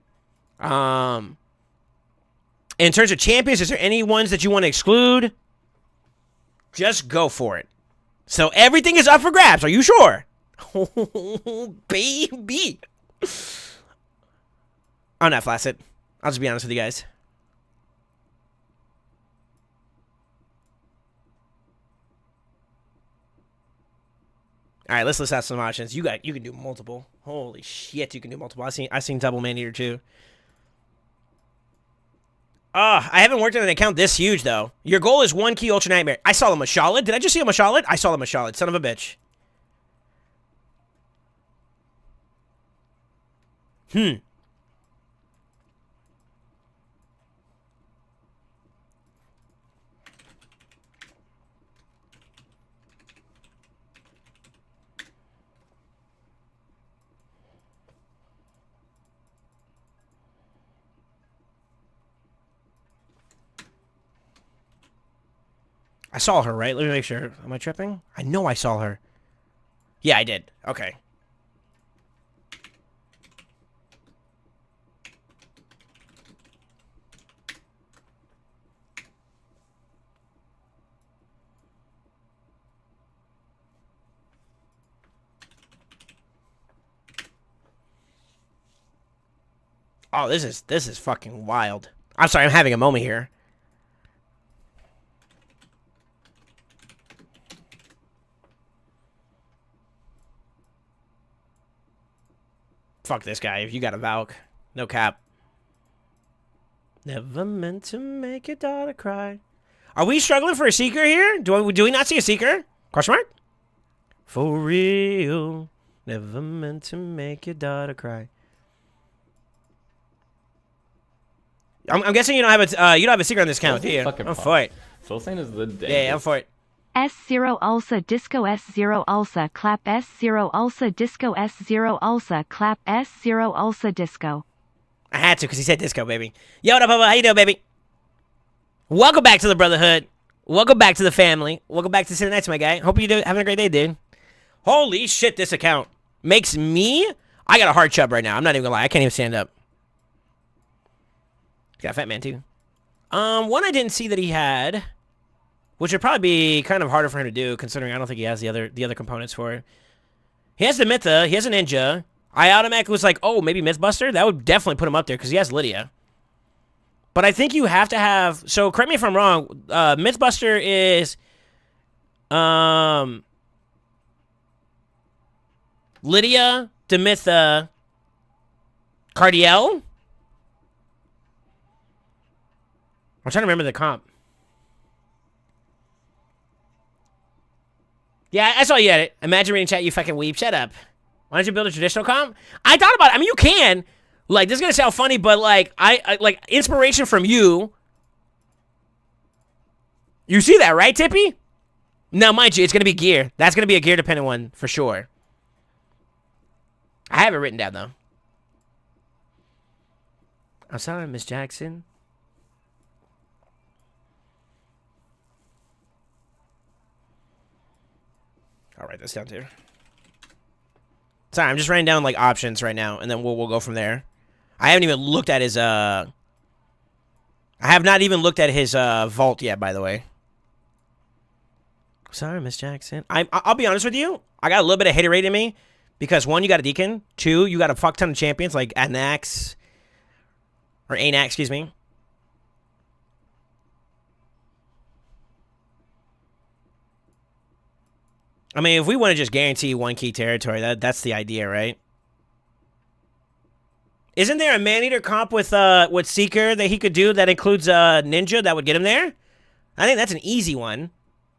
In terms of champions, is there any ones that you want to exclude? Just go for it. So everything is up for grabs. Are you sure? Oh, baby. I'm not flaccid. I'll just be honest with you guys. All right, let's list out some options. You can do multiple. Holy shit, you can do multiple. I seen double man eater too. I haven't worked on an account this huge though. Your goal is 1-key Ultra Nightmare. I saw the Mashallah. Did I just see a Mashallah? I saw the Mashallah. Son of a bitch. I saw her, right? Let me make sure. Am I tripping? I know I saw her. Yeah, I did. Okay. Oh, this is fucking wild. I'm sorry, I'm having a moment here. Fuck this guy. If you got a Valk, no cap. Never meant to make your daughter cry. Are we struggling for a seeker here? Do we not see a seeker? Question mark? For real. Never meant to make your daughter cry. I'm guessing you don't have a seeker on this account, do you? I'm for it. Soul Saiyan is the dangest. Yeah, I'm for it. S0 Ulsa Disco S0 Ulsa Clap S0 Ulsa Disco S0 Ulsa Clap S0 Ulsa Disco. I had to because he said disco, baby. Yo, what up, Bubba? How you doing, baby? Welcome back to the Brotherhood. Welcome back to the family. Welcome back to City Nights, my guy. Hope you're having a great day, dude. Holy shit, this account makes me... I got a hard chub right now. I'm not even gonna lie. I can't even stand up. Got a fat man, too. One I didn't see that he had... which would probably be kind of harder for him to do, considering I don't think he has the other components for it. He has the Mytha. He has a Ninja. I automatically was like, oh, maybe Mythbuster? That would definitely put him up there, because he has Lydia. But I think you have to have. So correct me if I'm wrong. Mythbuster is Lydia, Demitha, Cardiel. I'm trying to remember the comp. Yeah, I saw you at it. Imagine reading chat, you fucking weep. Shut up. Why don't you build a traditional comp? I thought about it. I mean, you can. Like, this is gonna sound funny, but like, I like inspiration from you. You see that, right, Tippy? Now, mind you, it's gonna be gear. That's gonna be a gear dependent one for sure. I have it written down though. I'm sorry, Miss Jackson. I'll write this down too. Sorry, I'm just writing down like options right now, and then we'll go from there. I haven't even looked at his I have not even looked at his vault yet, by the way. Sorry, Miss Jackson. I'll be honest with you. I got a little bit of hater rate in me because one, you got a Deacon. Two, you got a fuck ton of champions like Anax or Anax, excuse me. I mean, if we want to just guarantee one key territory, that's the idea, right? Isn't there a man-eater comp with Seeker that he could do that includes Ninja that would get him there? I think that's an easy one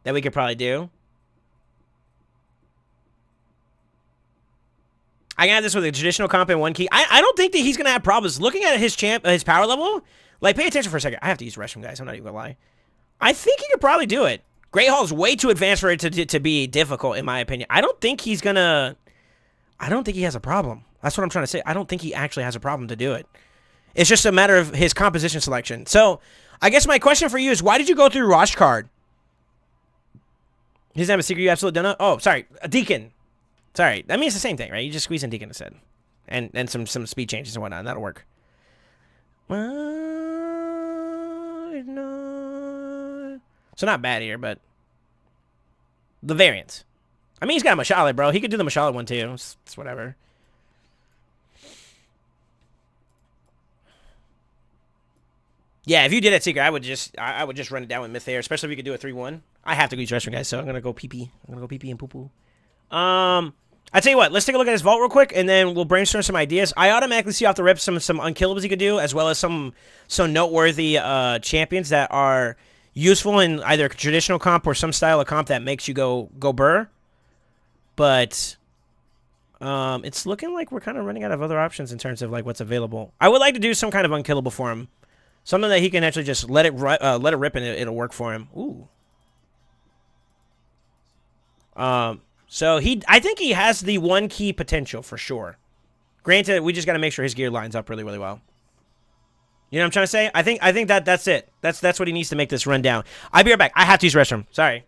that we could probably do. I can have this with a traditional comp and one key. I don't think that he's going to have problems. Looking at his power level, like, pay attention for a second. I have to use the restroom, guys. I'm not even going to lie. I think he could probably do it. Great Hall is way too advanced for it to be difficult, in my opinion. I don't think he's going to... I don't think he has a problem. That's what I'm trying to say. I don't think he actually has a problem to do it. It's just a matter of his composition selection. So, I guess my question for you is, why did you go through Rosh card? He doesn't have a secret, you absolutely don't know? Oh, sorry. A Deacon. Sorry. That means the same thing, right? You just squeeze in Deacon instead. And some speed changes and whatnot. And that'll work. So not bad here, but... the variants. I mean, he's got a Mashale, bro. He could do the Mashale one, too. It's whatever. Yeah, if you did it, Seeker, I would just run it down with Myth there, especially if we could do a 3-1. I have to go use restroom, guys, so I'm going to go pee-pee. I'm going to go pee-pee and poo-poo. I tell you what, let's take a look at his vault real quick, and then we'll brainstorm some ideas. I automatically see off the rip some unkillables he could do, as well as some noteworthy champions that are useful in either traditional comp or some style of comp that makes you go burr. But it's looking like we're kind of running out of other options in terms of like what's available. I would like to do some kind of unkillable for him, something that he can actually just let it rip and it'll work for him. Ooh. So I think he has the one key potential for sure. Granted, we just got to make sure his gear lines up really, really well. You know what I'm trying to say? I think that's it. That's what he needs to make this run down. I'll be right back. I have to use the restroom. Sorry.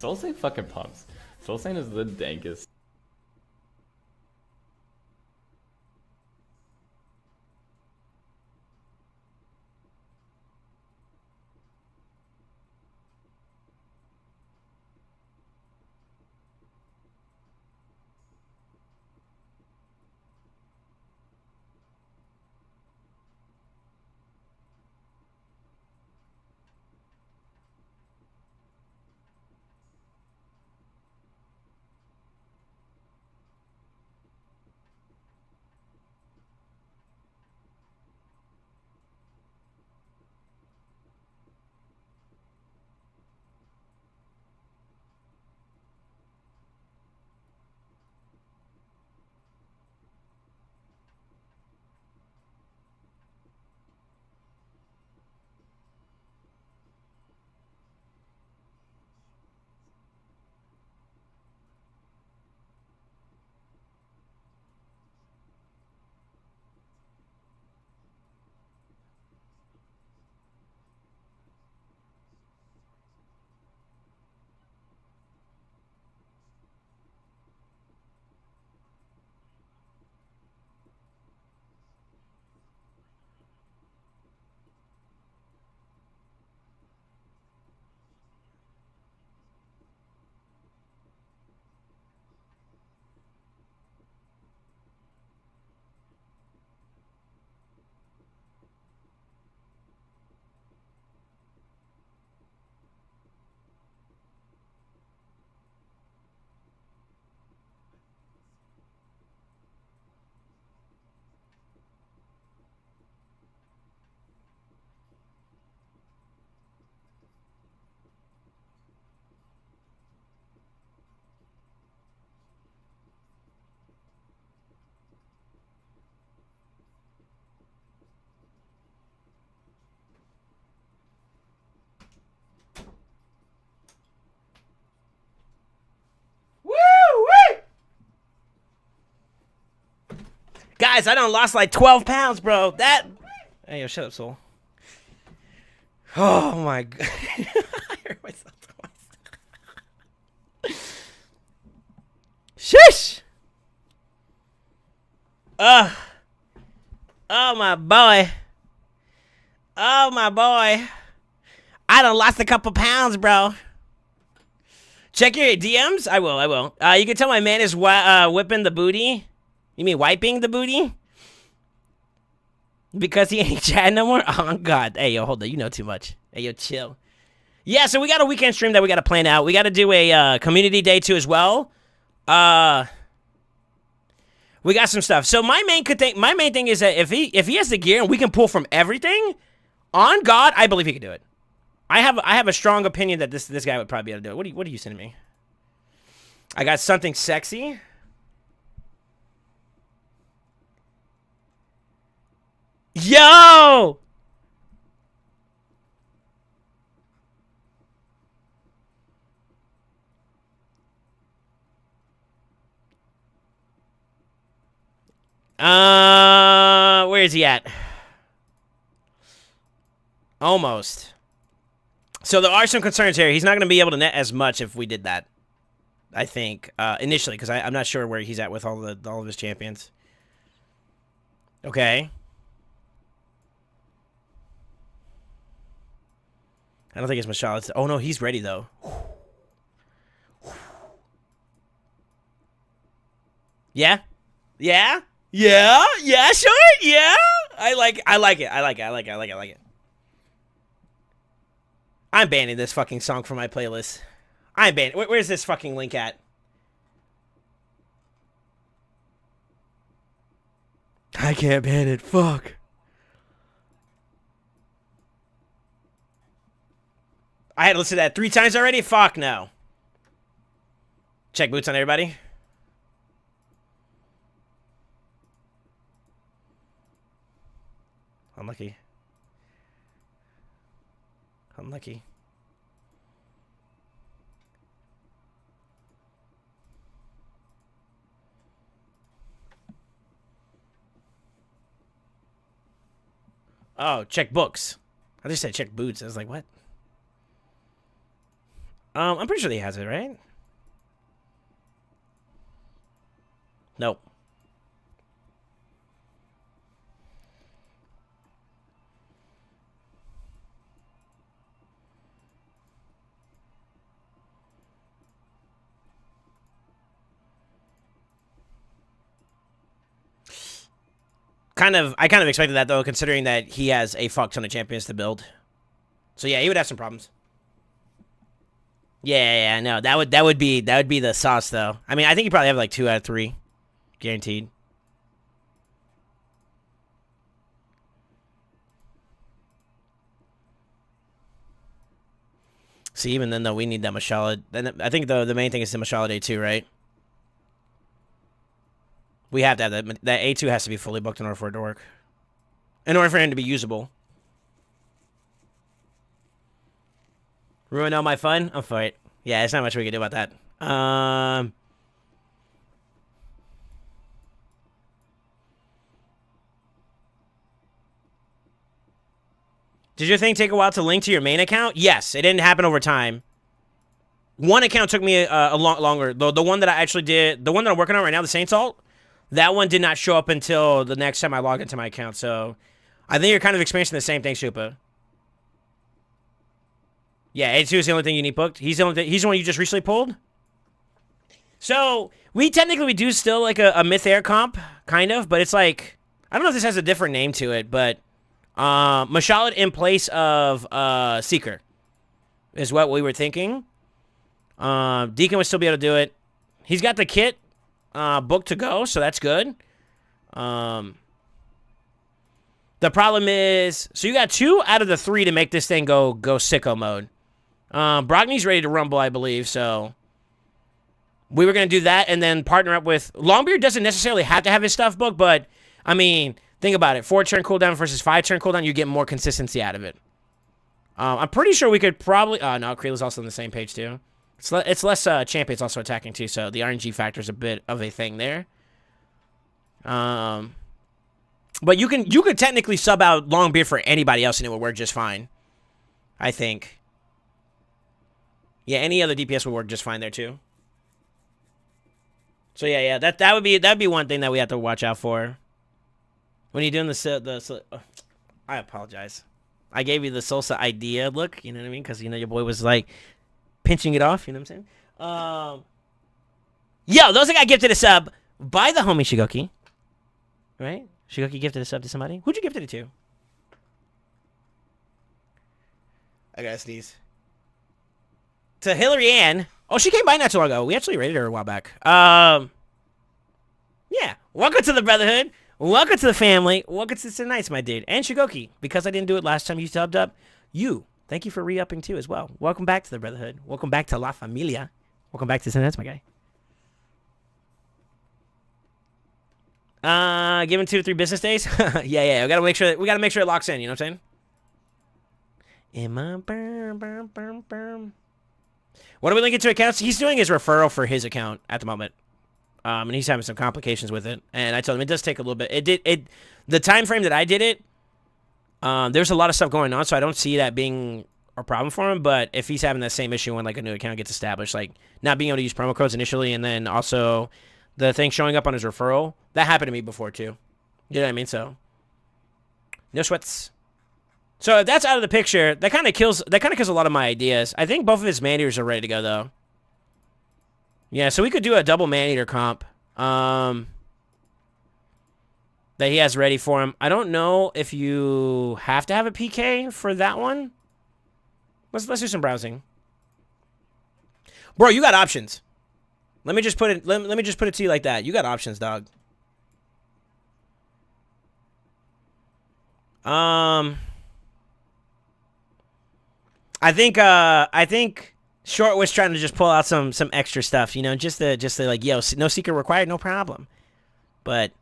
Dolce fucking pumps. Dolce is the dankest. Guys, I done lost like 12 pounds, bro. That. Hey, yo, shut up, soul. Oh my god. I heard myself twice. Shush! Oh my boy. Oh my boy. I done lost a couple pounds, bro. Check your DMs. I will. You can tell my man is whipping the booty. You mean wiping the booty? Because he ain't chatting no more? Oh, God. Hey, yo, hold on. You know too much. Hey, yo, chill. Yeah, so we got a weekend stream that we got to plan out. We got to do a community day, too, as well. We got some stuff. So my main thing is that if he has the gear and we can pull from everything, on God, I believe he can do it. I have a strong opinion that this guy would probably be able to do it. What are you sending me? I got something sexy. Yo! Where is he at? Almost. So there are some concerns here. He's not going to be able to net as much if we did that. I think initially, because I'm not sure where he's at with all of his champions. Okay. I don't think it's Michelle. Oh no, he's ready though. Yeah, yeah, yeah, yeah. Sure, yeah. I like it. I'm banning this fucking song from my playlist. I'm banning. Where's this fucking link at? I can't ban it. Fuck. I had to listen to that 3 times already? Fuck no. Check boots on everybody. Unlucky. Unlucky. Oh, check books. I just said check boots. I was like, what? I'm pretty sure he has it, right? Nope. I kind of expected that though, considering that he has a fuck ton of champions to build. So yeah, he would have some problems. Yeah, no, that would be the sauce though. I mean, I think he probably have like 2 out of 3, guaranteed. See, even then though, we need that Mashallah. Then I think the main thing is the Mashallah A2, right? We have to have that. That A2 has to be fully booked in order for it to work. In order for him to be usable. Ruin all my fun? I'm for it. Yeah, there's not much we can do about that. Did your thing take a while to link to your main account? Yes, it didn't happen over time. One account took me a lot longer. The one that I actually did, the one that I'm working on right now, the Saints Alt, that one did not show up until the next time I logged into my account. So I think you're kind of experiencing the same thing, Shupa. Yeah, A2 is the only thing you need booked. He's the one you just recently pulled. So we technically do still like a Myth Air comp, kind of, but it's like, I don't know if this has a different name to it, but Mashallah in place of Seeker is what we were thinking. Deacon would still be able to do it. He's got the kit booked to go, so that's good. The problem is, so you got 2 out of the 3 to make this thing go sicko mode. Brogny's ready to rumble, I believe, so we were going to do that and then partner up with... Longbeard doesn't necessarily have to have his stuff booked, but, I mean, think about it. 4-turn cooldown versus 5-turn cooldown, you get more consistency out of it. I'm pretty sure we could probably... Oh, no, Creel's also on the same page, too. It's less champions also attacking, too, so the RNG factor is a bit of a thing there. But you could technically sub out Longbeard for anybody else and it would work just fine. I think. Yeah, any other DPS would work just fine there too. So yeah, that'd be one thing that we have to watch out for. When you're doing I apologize. I gave you the Salsa idea look, you know what I mean? Because your boy was like pinching it off, you know what I'm saying? Yo, those that got gifted a sub by the homie Shigoki. Right? Shigoki gifted a sub to somebody. Who'd you gift it to? I gotta sneeze. To Hillary Ann. Oh, she came by not too long ago. We actually rated her a while back. Yeah. Welcome to the Brotherhood. Welcome to the family. Welcome to the nights, my dude. And Shigoki, because I didn't do it last time you subbed up, thank you for re-upping too as well. Welcome back to the Brotherhood. Welcome back to La Familia. Welcome back to the nights, my guy. Given 2 to 3 business days. yeah. We gotta make sure it locks in. You know what I'm saying? What are we linking to accounts? He's doing his referral for his account at the moment, and he's having some complications with it. And I told him it does take a little bit. The time frame that I did it, there's a lot of stuff going on, so I don't see that being a problem for him. But if he's having that same issue when like a new account gets established, like not being able to use promo codes initially, and then also the thing showing up on his referral, that happened to me before too. You know what I mean? So no sweats. So if that's out of the picture, that kind of kills a lot of my ideas. I think both of his man-eaters are ready to go though. Yeah, so we could do a double man-eater comp that he has ready for him. I don't know if you have to have a PK for that one. Let's do some browsing. Bro, you got options. Let me just put it to you like that. You got options, dog. I think Short was trying to just pull out some extra stuff, you know, just to like, yo, no secret required, no problem. But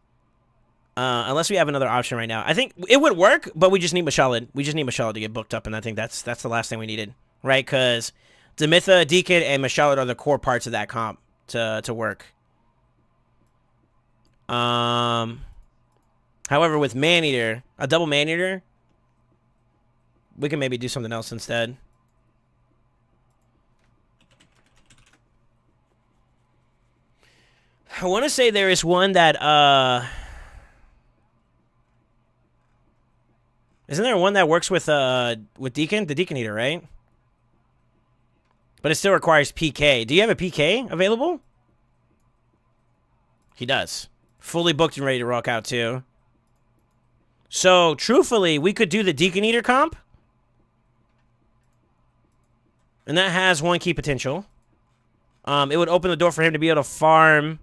unless we have another option right now, I think it would work, but we just need Mashallah. We just need Mashallah to get booked up, and I think that's the last thing we needed, right? Because Demitha, Deacon, and Mashallah are the core parts of that comp to work. However, with Maneater, a double Maneater, we can maybe do something else instead. I want to say there is one that, isn't there one that works with Deacon? The Deacon Eater, right? But it still requires PK. Do you have a PK available? He does. Fully booked and ready to rock out, too. So, truthfully, we could do the Deacon Eater comp. And that has 1 key potential. It would open the door for him to be able to farm.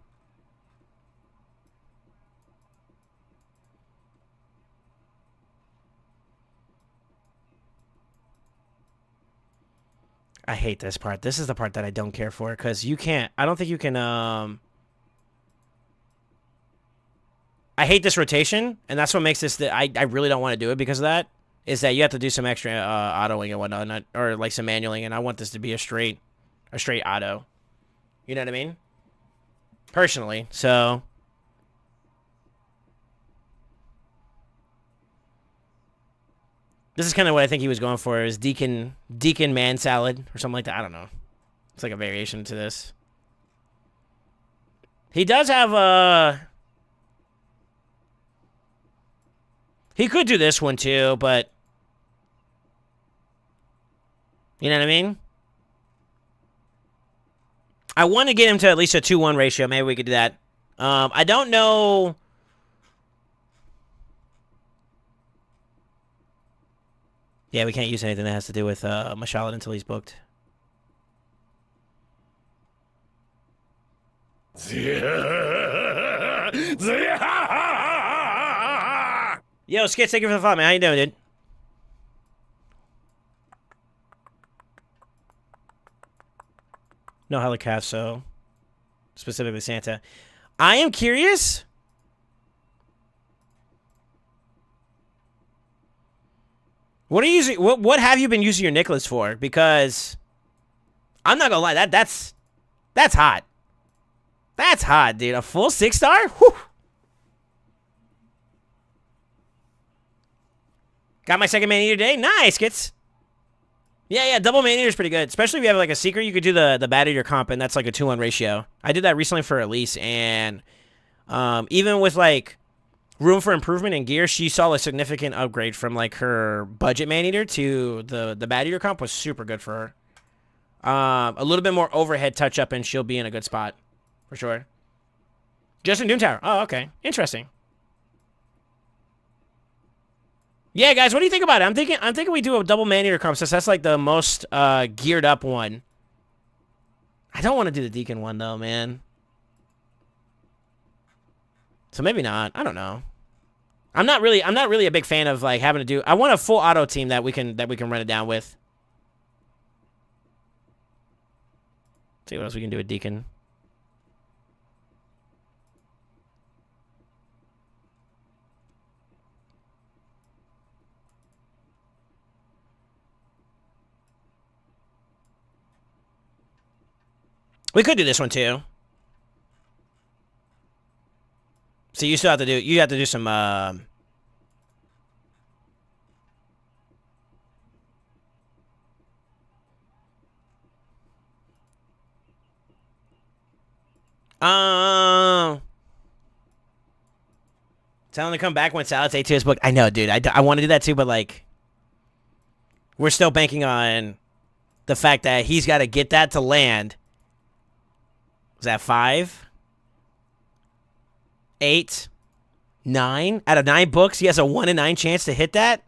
I hate this part. This is the part that I don't care for, because you can't. I don't think you can. I hate this rotation, and that's what makes this. I really don't want to do it because of that. Is that you have to do some extra autoing and whatnot, or like some manualing, and I want this to be a straight auto. You know what I mean? Personally, so. This is kind of what I think he was going for, is Deacon Man Salad or something like that. I don't know. It's like a variation to this. He does have a... He could do this one too, but... You know what I mean? I want to get him to at least a 2-1 ratio. Maybe we could do that. I don't know... Yeah, we can't use anything that has to do with Mashallah until he's booked. Yo, Skits, thank you for the follow, man. How you doing, dude? No Helicaf, so specifically Santa. I am curious. What are you using? What have you been using your Nicholas for? Because I'm not gonna lie, that's hot. That's hot, dude. A full 6-star? Whew. Got my second man eater today. Nice, Skits. Yeah, double man eater is pretty good. Especially if you have like a secret, you could do the bad eater comp, and that's like a 2-1 ratio. I did that recently for Elise, and even with like room for improvement in gear, she saw a significant upgrade from like her budget man eater to the bad eater comp was super good for her. A little bit more overhead touch up, and she'll be in a good spot for sure. Justin Doomtower. Oh, okay, interesting. Yeah, guys, what do you think about it? I'm thinking we do a double man eater comp since that's like the most geared up one. I don't want to do the Deacon one though, man. So maybe not. I don't know. I'm not really a big fan of like having to do. I want a full auto team that we can run it down with. See what else we can do with Deacon. We could do this one too. So you still have to do some tell him to come back when Salad's A2 is booked. I know, dude. I want to do that too, but like we're still banking on the fact that he's got to get that to land. Was that 5? 8, 9 out of 9 books. He has a 1 in 9 chance to hit that.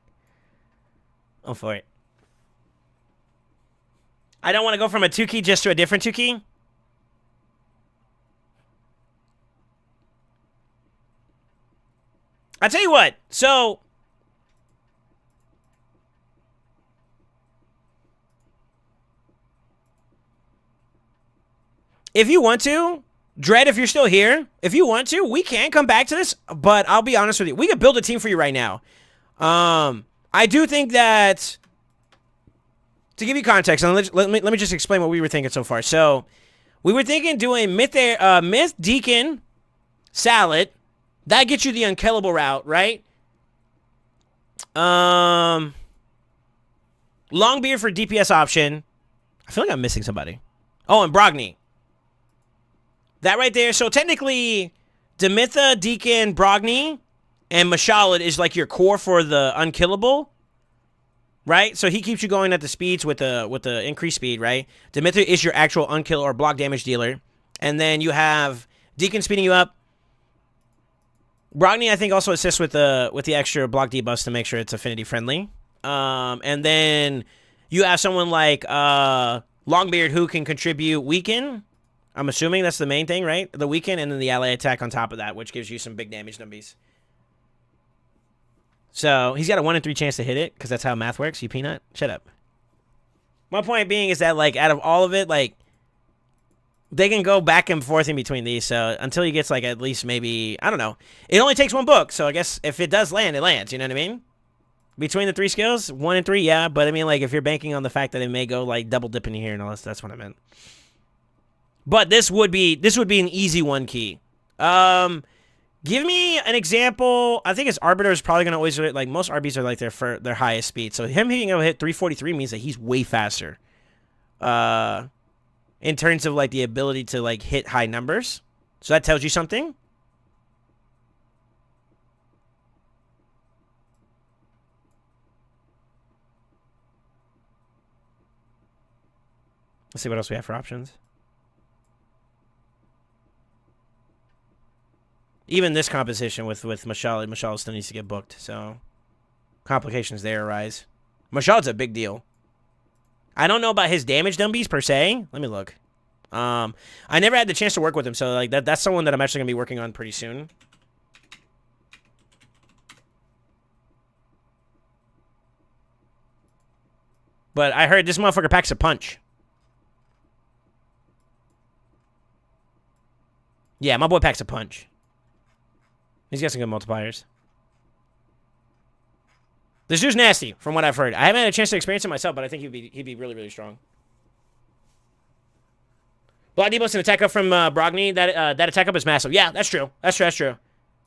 Oh, for it. I don't want to go from a 2-key just to a different 2-key. I'll tell you what. So if you want to, Dread, if you're still here, if you want to, we can come back to this, but I'll be honest with you. We could build a team for you right now. I do think that, to give you context, and let me just explain what we were thinking so far. So, we were thinking doing Myth Deacon Salad. That gets you the unkillable route, right? Longbeard for DPS option. I feel like I'm missing somebody. Oh, and Brogni. That right there. So technically, Demitha, Deacon, Brogni, and Mashalid is like your core for the unkillable, right? So he keeps you going at the speeds with the increased speed, right? Demitha is your actual unkill or block damage dealer. And then you have Deacon speeding you up. Brogni, I think, also assists with the extra block debuffs to make sure it's affinity friendly. And then you have someone like Longbeard who can contribute weaken. I'm assuming that's the main thing, right? The weaken and then the ally attack on top of that, which gives you some big damage numbies. So he's got a 1 in 3 chance to hit it because that's how math works. You peanut, shut up. My point being is that like out of all of it, like they can go back and forth in between these. So until he gets like at least maybe, I don't know. It only takes 1 book, so I guess if it does land, it lands. You know what I mean? Between the 3 skills, 1 in 3, yeah. But I mean, like if you're banking on the fact that it may go like double dipping here and all this, that's what I meant. But this would be an easy 1 key. Give me an example. I think his Arbiter is probably going to always, like, most RBs are, like, their highest speed. So him being able to hit 343 means that he's way faster. In terms of, like, the ability to, like, hit high numbers. So that tells you something. Let's see what else we have for options. Even this composition with Mashalid still needs to get booked, so complications there arise. Mashalid's a big deal. I don't know about his damage dumbies per se. Let me look. I never had the chance to work with him, so like that's someone that I'm actually gonna be working on pretty soon. But I heard this motherfucker packs a punch. Yeah, my boy packs a punch. He's got some good multipliers. This dude's nasty, from what I've heard. I haven't had a chance to experience it myself, but I think he'd be really, really strong. Block debuffs and attack up from Brogni. That attack up is massive. Yeah, that's true. That's true.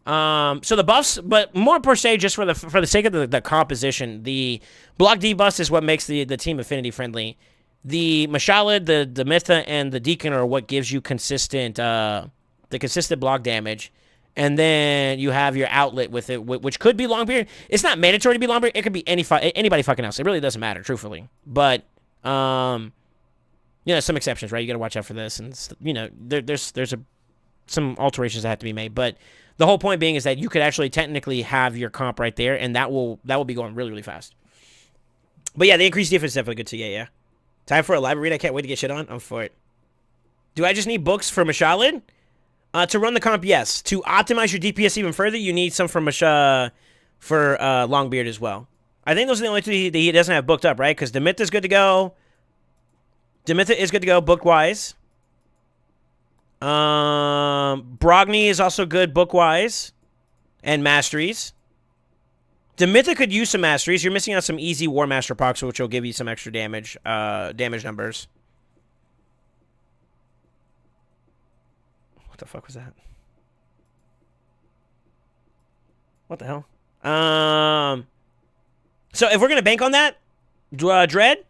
So the buffs, but more per se, just for the sake of the composition, the block debuffs is what makes the team affinity friendly. The Mashalid, the Demitha, and the Deacon are what gives you consistent the consistent block damage. And then you have your outlet with it, which could be Longbeard. It's not mandatory to be Longbeard. It could be anybody fucking else. It really doesn't matter, truthfully. But, you know, some exceptions, right? You got to watch out for this. And, you know, there's some alterations that have to be made. But the whole point being is that you could actually technically have your comp right there, and that will be going really, really fast. But, yeah, the increased defense is definitely good too. Yeah. Time for a live read. I can't wait to get shit on. I'm for it. Do I just need books for Mashalid? To run the comp, yes. To optimize your DPS even further, you need some for Longbeard as well. I think those are the only 2 that he doesn't have booked up, right? Because Demitha is good to go. Demitha is good to go book-wise. Brogni is also good book-wise. And masteries. Demitha could use some masteries. You're missing out some easy War Master procs, which will give you some extra damage numbers. What the fuck was that? What the hell? So if we're going to bank on that, Dread,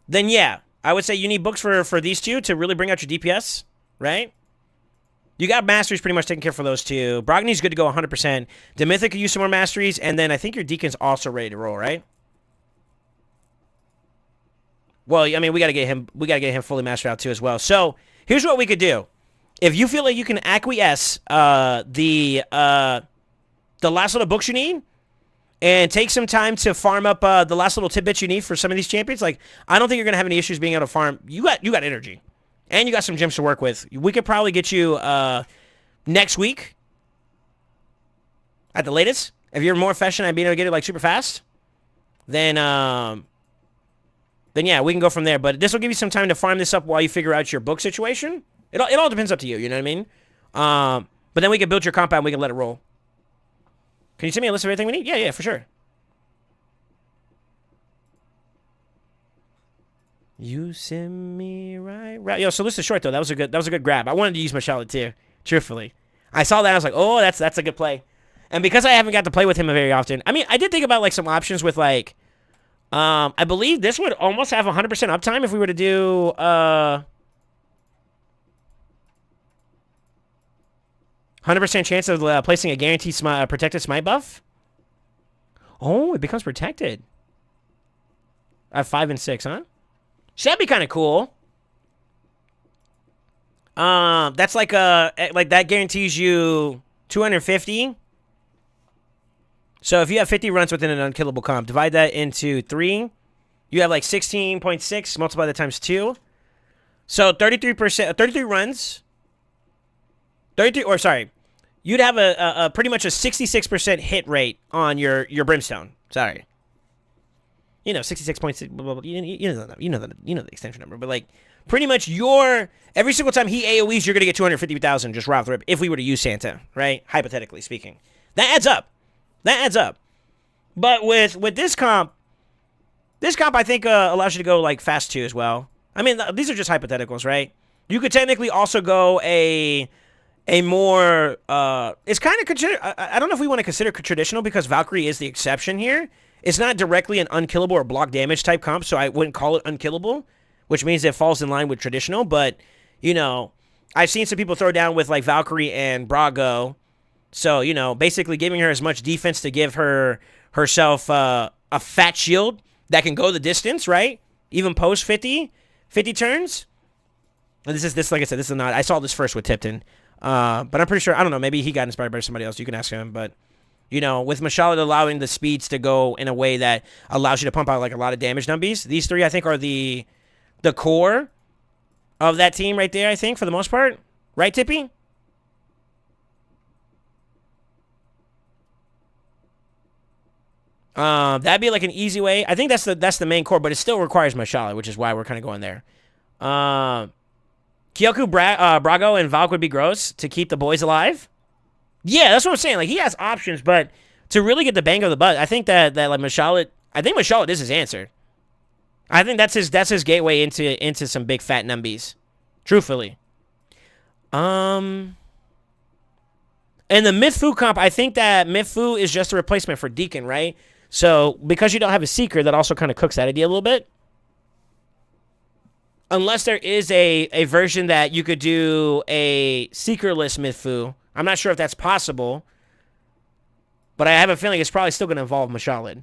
then yeah, I would say you need books for these 2 to really bring out your DPS, right? You got masteries pretty much taken care for those 2. Brogni's good to go 100%. Demitha could use some more masteries, and then I think your Deacon's also ready to roll, right? Well, I mean, we got to get him fully mastered out too as well. So here's what we could do. If you feel like you can acquiesce the last little books you need and take some time to farm up the last little tidbits you need for some of these champions, like I don't think you're going to have any issues being able to farm. You got energy. And you got some gems to work with. We could probably get you next week at the latest. If you're more efficient at being able to get it like super fast, then yeah, we can go from there. But this will give you some time to farm this up while you figure out your book situation. It all depends up to you, you know what I mean? But then we can build your compound and we can let it roll. Can you send me a list of everything we need? Yeah, for sure. You send me right. Yo, so list is short though. That was a good grab. I wanted to use my Charlotte too, truthfully. I saw that, I was like, oh, that's a good play. And because I haven't got to play with him very often, I mean, I did think about like some options with like, I believe this would almost have 100% uptime if we were to do, 100% chance of placing a guaranteed protected smite buff. Oh, it becomes protected. At 5 and 6, huh? So that'd be kind of cool. That's like that guarantees you 250. So if you have 50 runs within an unkillable comp, divide that into 3. You have like 16.6, multiply that times 2. So 33%, 33 runs. 33, or sorry, you'd have a pretty much a 66% hit rate on your brimstone. Sorry. 66.6, blah, blah, blah, you know the extension number, but like pretty much every single time he AoEs, you're gonna get 250,000 just right off the rip. If we were to use Santa, right? Hypothetically speaking, that adds up. That adds up. But with this comp I think allows you to go like fast 2 as well. I mean, these are just hypotheticals, right? You could technically also go a more it's kind of considered. I don't know if we want to consider traditional because Valkyrie is the exception here. It's not directly an unkillable or block damage type comp, so I wouldn't call it unkillable, which means it falls in line with traditional. But I've seen some people throw down with like Valkyrie and Brago. So, basically giving her as much defense to give herself a fat shield that can go the distance, right? Even post 50 turns. And this like I said, this is not. I saw this first with Tipton. But I'm pretty sure, I don't know, maybe he got inspired by somebody else. You can ask him. But, with Mashallah allowing the speeds to go in a way that allows you to pump out like a lot of damage numbies, these 3 I think are the core of that team right there, I think, for the most part. Right, Tippy? That'd be like an easy way. I think that's the main core, but it still requires Mashallah, which is why we're kind of going there. Kyoku, Brago, and Valk would be gross to keep the boys alive. Yeah, that's what I'm saying. Like, he has options, but to really get the bang of the butt, I think that like Mashallah, I think Mashallah is his answer. I think that's his gateway into some big fat numbies. Truthfully. And the Myth-Fu comp, I think that Myth-Fu is just a replacement for Deacon, right? So, because you don't have a Seeker, that also kind of cooks that idea a little bit. Unless there is a version that you could do a Seekerless Myth-Fu. I'm not sure if that's possible. But I have a feeling it's probably still going to involve Mashallah.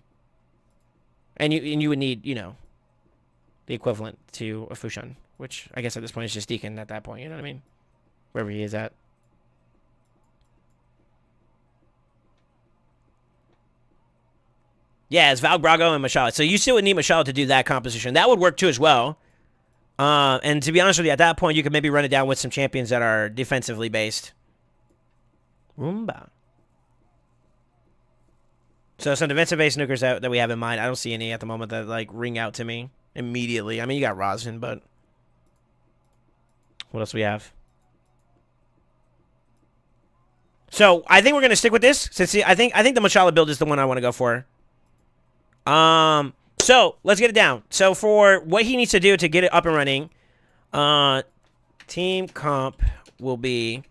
And you would need, the equivalent to a Fushan. Which, I guess at this point is just Deacon at that point, you know what I mean? Wherever he is at. Yeah, it's Val, Brago, and Mashallah. So you still would need Mashallah to do that composition. That would work too as well. And to be honest with you, at that point, you could maybe run it down with some champions that are defensively based. Roomba. So some defensive-based snookers that we have in mind. I don't see any at the moment that like ring out to me immediately. I mean, you got Rosin, but what else do we have? So I think we're gonna stick with this. Since I think the Mashallah build is the one I want to go for. So let's get it down. So for what he needs to do to get it up and running, team comp will be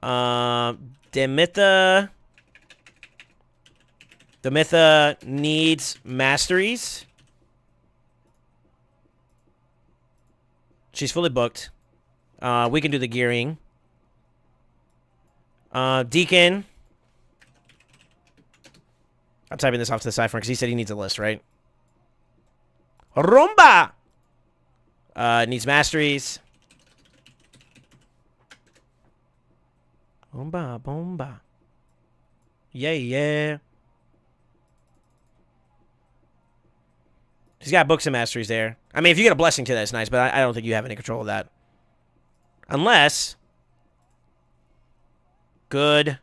Demitha needs masteries. She's fully booked. We can do the gearing. Deacon. I'm typing this off to the side for him because he said he needs a list, right? Rumba! Needs masteries. Bomba, bomba. Yeah, yeah. He's got books and masteries there. I mean, if you get a blessing to that, it's nice, but I don't think you have any control of that. Unless... Good.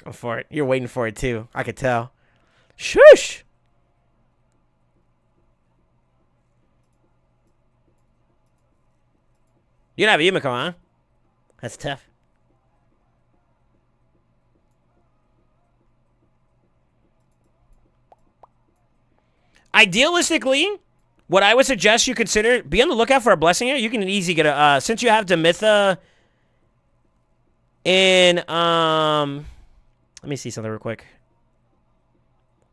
Go for it. You're waiting for it, too. I could tell. Shush! You don't have a Yumiko, huh? That's tough. Idealistically, what I would suggest you consider, be on the lookout for a blessing here. You can easily get a, since you have Demitha in, let me see something real quick.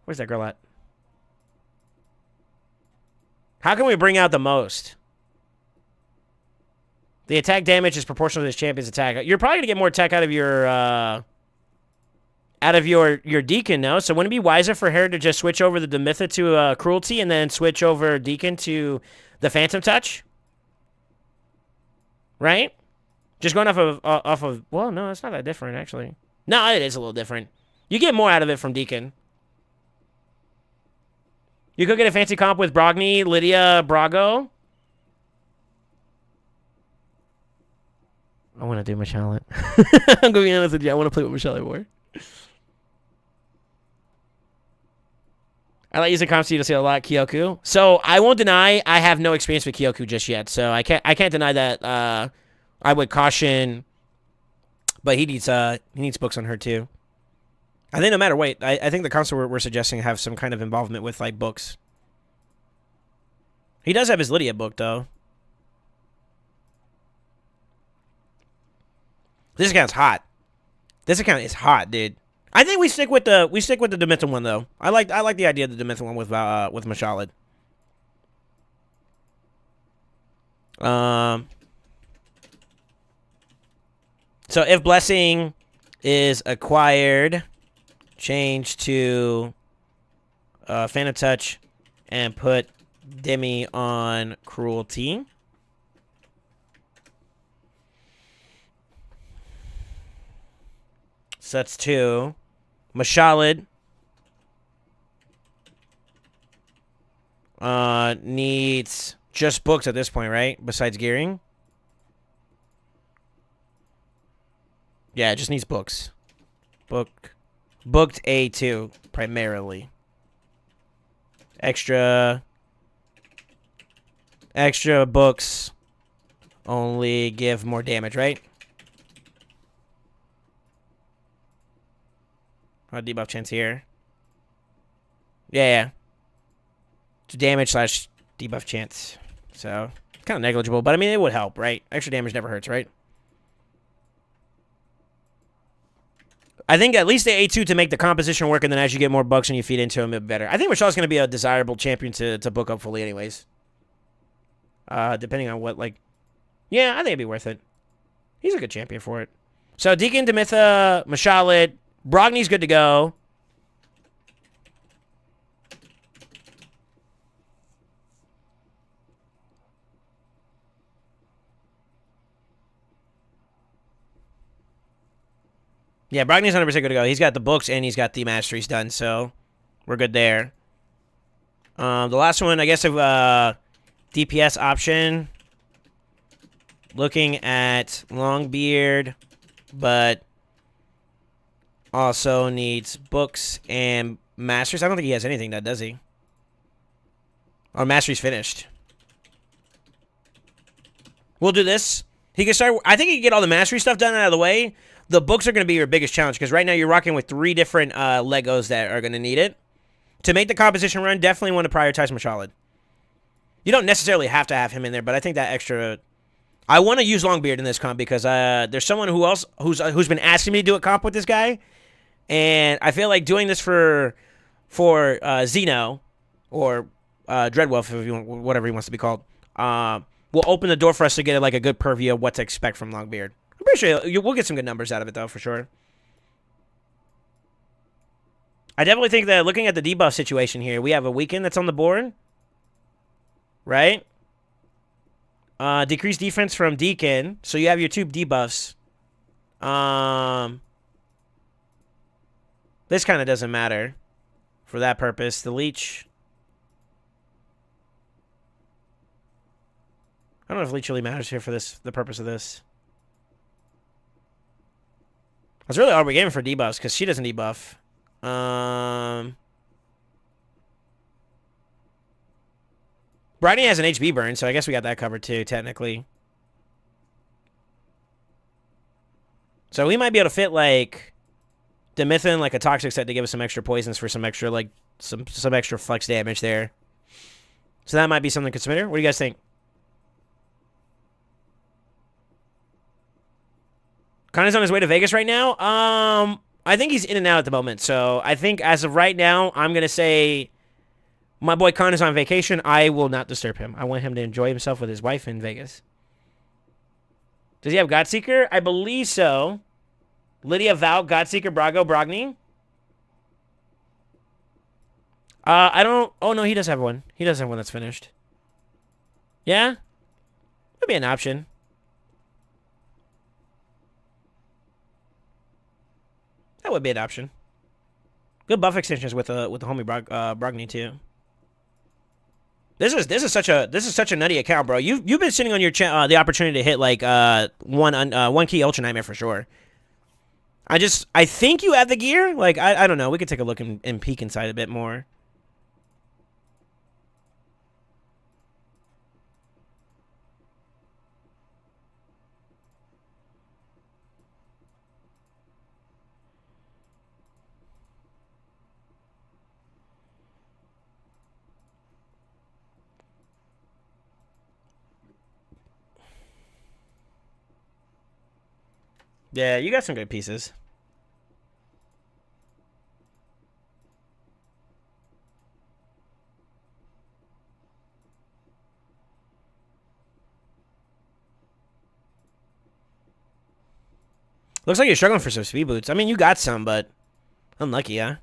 Where's that girl at? How can we bring out the most? The attack damage is proportional to this champion's attack. You're probably gonna get more attack out of your Deacon, no? So wouldn't it be wiser for her to just switch over the Demitha to Cruelty and then switch over Deacon to the Phantom Touch? Right? Just going off of well, no, it's not that different actually. No, it is a little different. You get more out of it from Deacon. You could get a fancy comp with Brogni, Lydia, Brago. I want to do Michelle. I'm going to be honest with you. I want to play with Michelle more. I like using comps to see a lot Kyoku. So I won't deny I have no experience with Kyoku just yet. So I can't deny that. I would caution, but he needs books on her too. I think no matter what, I think the comps we're suggesting have some kind of involvement with like books. He does have his Lydia book though. This account's hot. This account is hot, dude. I think we stick with the Dementor one though. I like the idea of the Dementor one with Mashalid. So if Blessing is acquired, change to Phantom Touch and put Demi on Cruelty. So that's 2. Mashalid needs just books at this point, right? Besides gearing. Yeah, it just needs books. Booked A2 primarily. Extra books only give more damage, right? Debuff chance here. Yeah. It's damage / debuff chance. So, it's kind of negligible, but I mean, it would help, right? Extra damage never hurts, right? I think at least the A2 to make the composition work, and then as you get more bucks and you feed into him, it'll be better. I think Rachel's going to be a desirable champion to book up fully anyways. Depending on what, like... Yeah, I think it'd be worth it. He's a good champion for it. So, Deacon, Demitha, Mashalid, Brogni's good to go. Yeah, Brogni's 100% good to go. He's got the books and he's got the masteries done, so we're good there. The last one, I guess, of DPS option. Looking at Longbeard, but also needs books and masteries. I don't think he has anything that, does he? Oh, mastery's finished. We'll do this. He can start. I think he can get all the mastery stuff done out of the way. The books are going to be your biggest challenge because right now you're rocking with 3 different Legos that are going to need it. To make the composition run, definitely want to prioritize Mashalid. You don't necessarily have to have him in there, but I think that extra... I want to use Longbeard in this comp because there's someone who's been asking me to do a comp with this guy, and I feel like doing this for Xeno or Dreadwolf, if you want, whatever he wants to be called, will open the door for us to get like a good purview of what to expect from Longbeard. I'm pretty sure we'll get some good numbers out of it though, for sure. I definitely think that looking at the debuff situation here, we have a weekend that's on the board, right? Decreased defense from Deacon. So you have your 2 debuffs. This kind of doesn't matter for that purpose. The leech. I don't know if leech really matters here for the purpose of this. That's really all we're getting for debuffs because she doesn't debuff. Bridie has an HB burn, so I guess we got that covered too, technically. So we might be able to fit, like, Demithin, like a toxic set to give us some extra poisons for some extra, like, some extra flex damage there. So that might be something to consider. What do you guys think? Connor's on his way to Vegas right now. I think he's in and out at the moment. So I think as of right now, I'm going to say My boy Khan is on vacation. I will not disturb him. I want him to enjoy himself with his wife in Vegas. Does he have Godseeker? I believe so. Lydia, Val, Godseeker, Brago, Brogni. I don't... Oh, no, he does have one. He does have one that's finished. Yeah? That'd be an option. That would be an option. Good buff extensions with the homie Brogni too. This is such a nutty account, bro. You've been sitting on your the opportunity to hit like one key Ultra Nightmare for sure. I think you have the gear. Like I don't know. We could take a look and peek inside a bit more. Yeah, you got some good pieces. Looks like you're struggling for some speed boots. I mean, you got some, but unlucky, huh?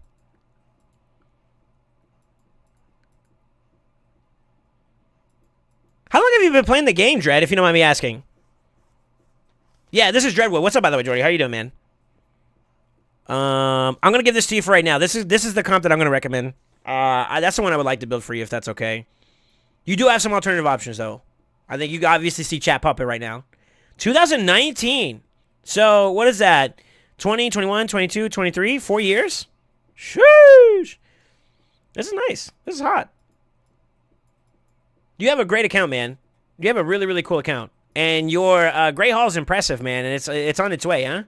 How long have you been playing the game, Dread, if you don't mind me asking? Yeah, this is Dreadwood. What's up, by the way, Jordy? How you doing, man? I'm gonna give this to you for right now. This is the comp that I'm gonna recommend. That's the one I would like to build for you, if that's okay. You do have some alternative options, though. I think you obviously see Chat Puppet right now. 2019. So, what is that? 20, 21, 22, 23? 4 years? Sheesh. This is nice. This is hot. You have a great account, man. You have a really, really cool account. And your Grey Hall is impressive, man. And it's on its way, huh?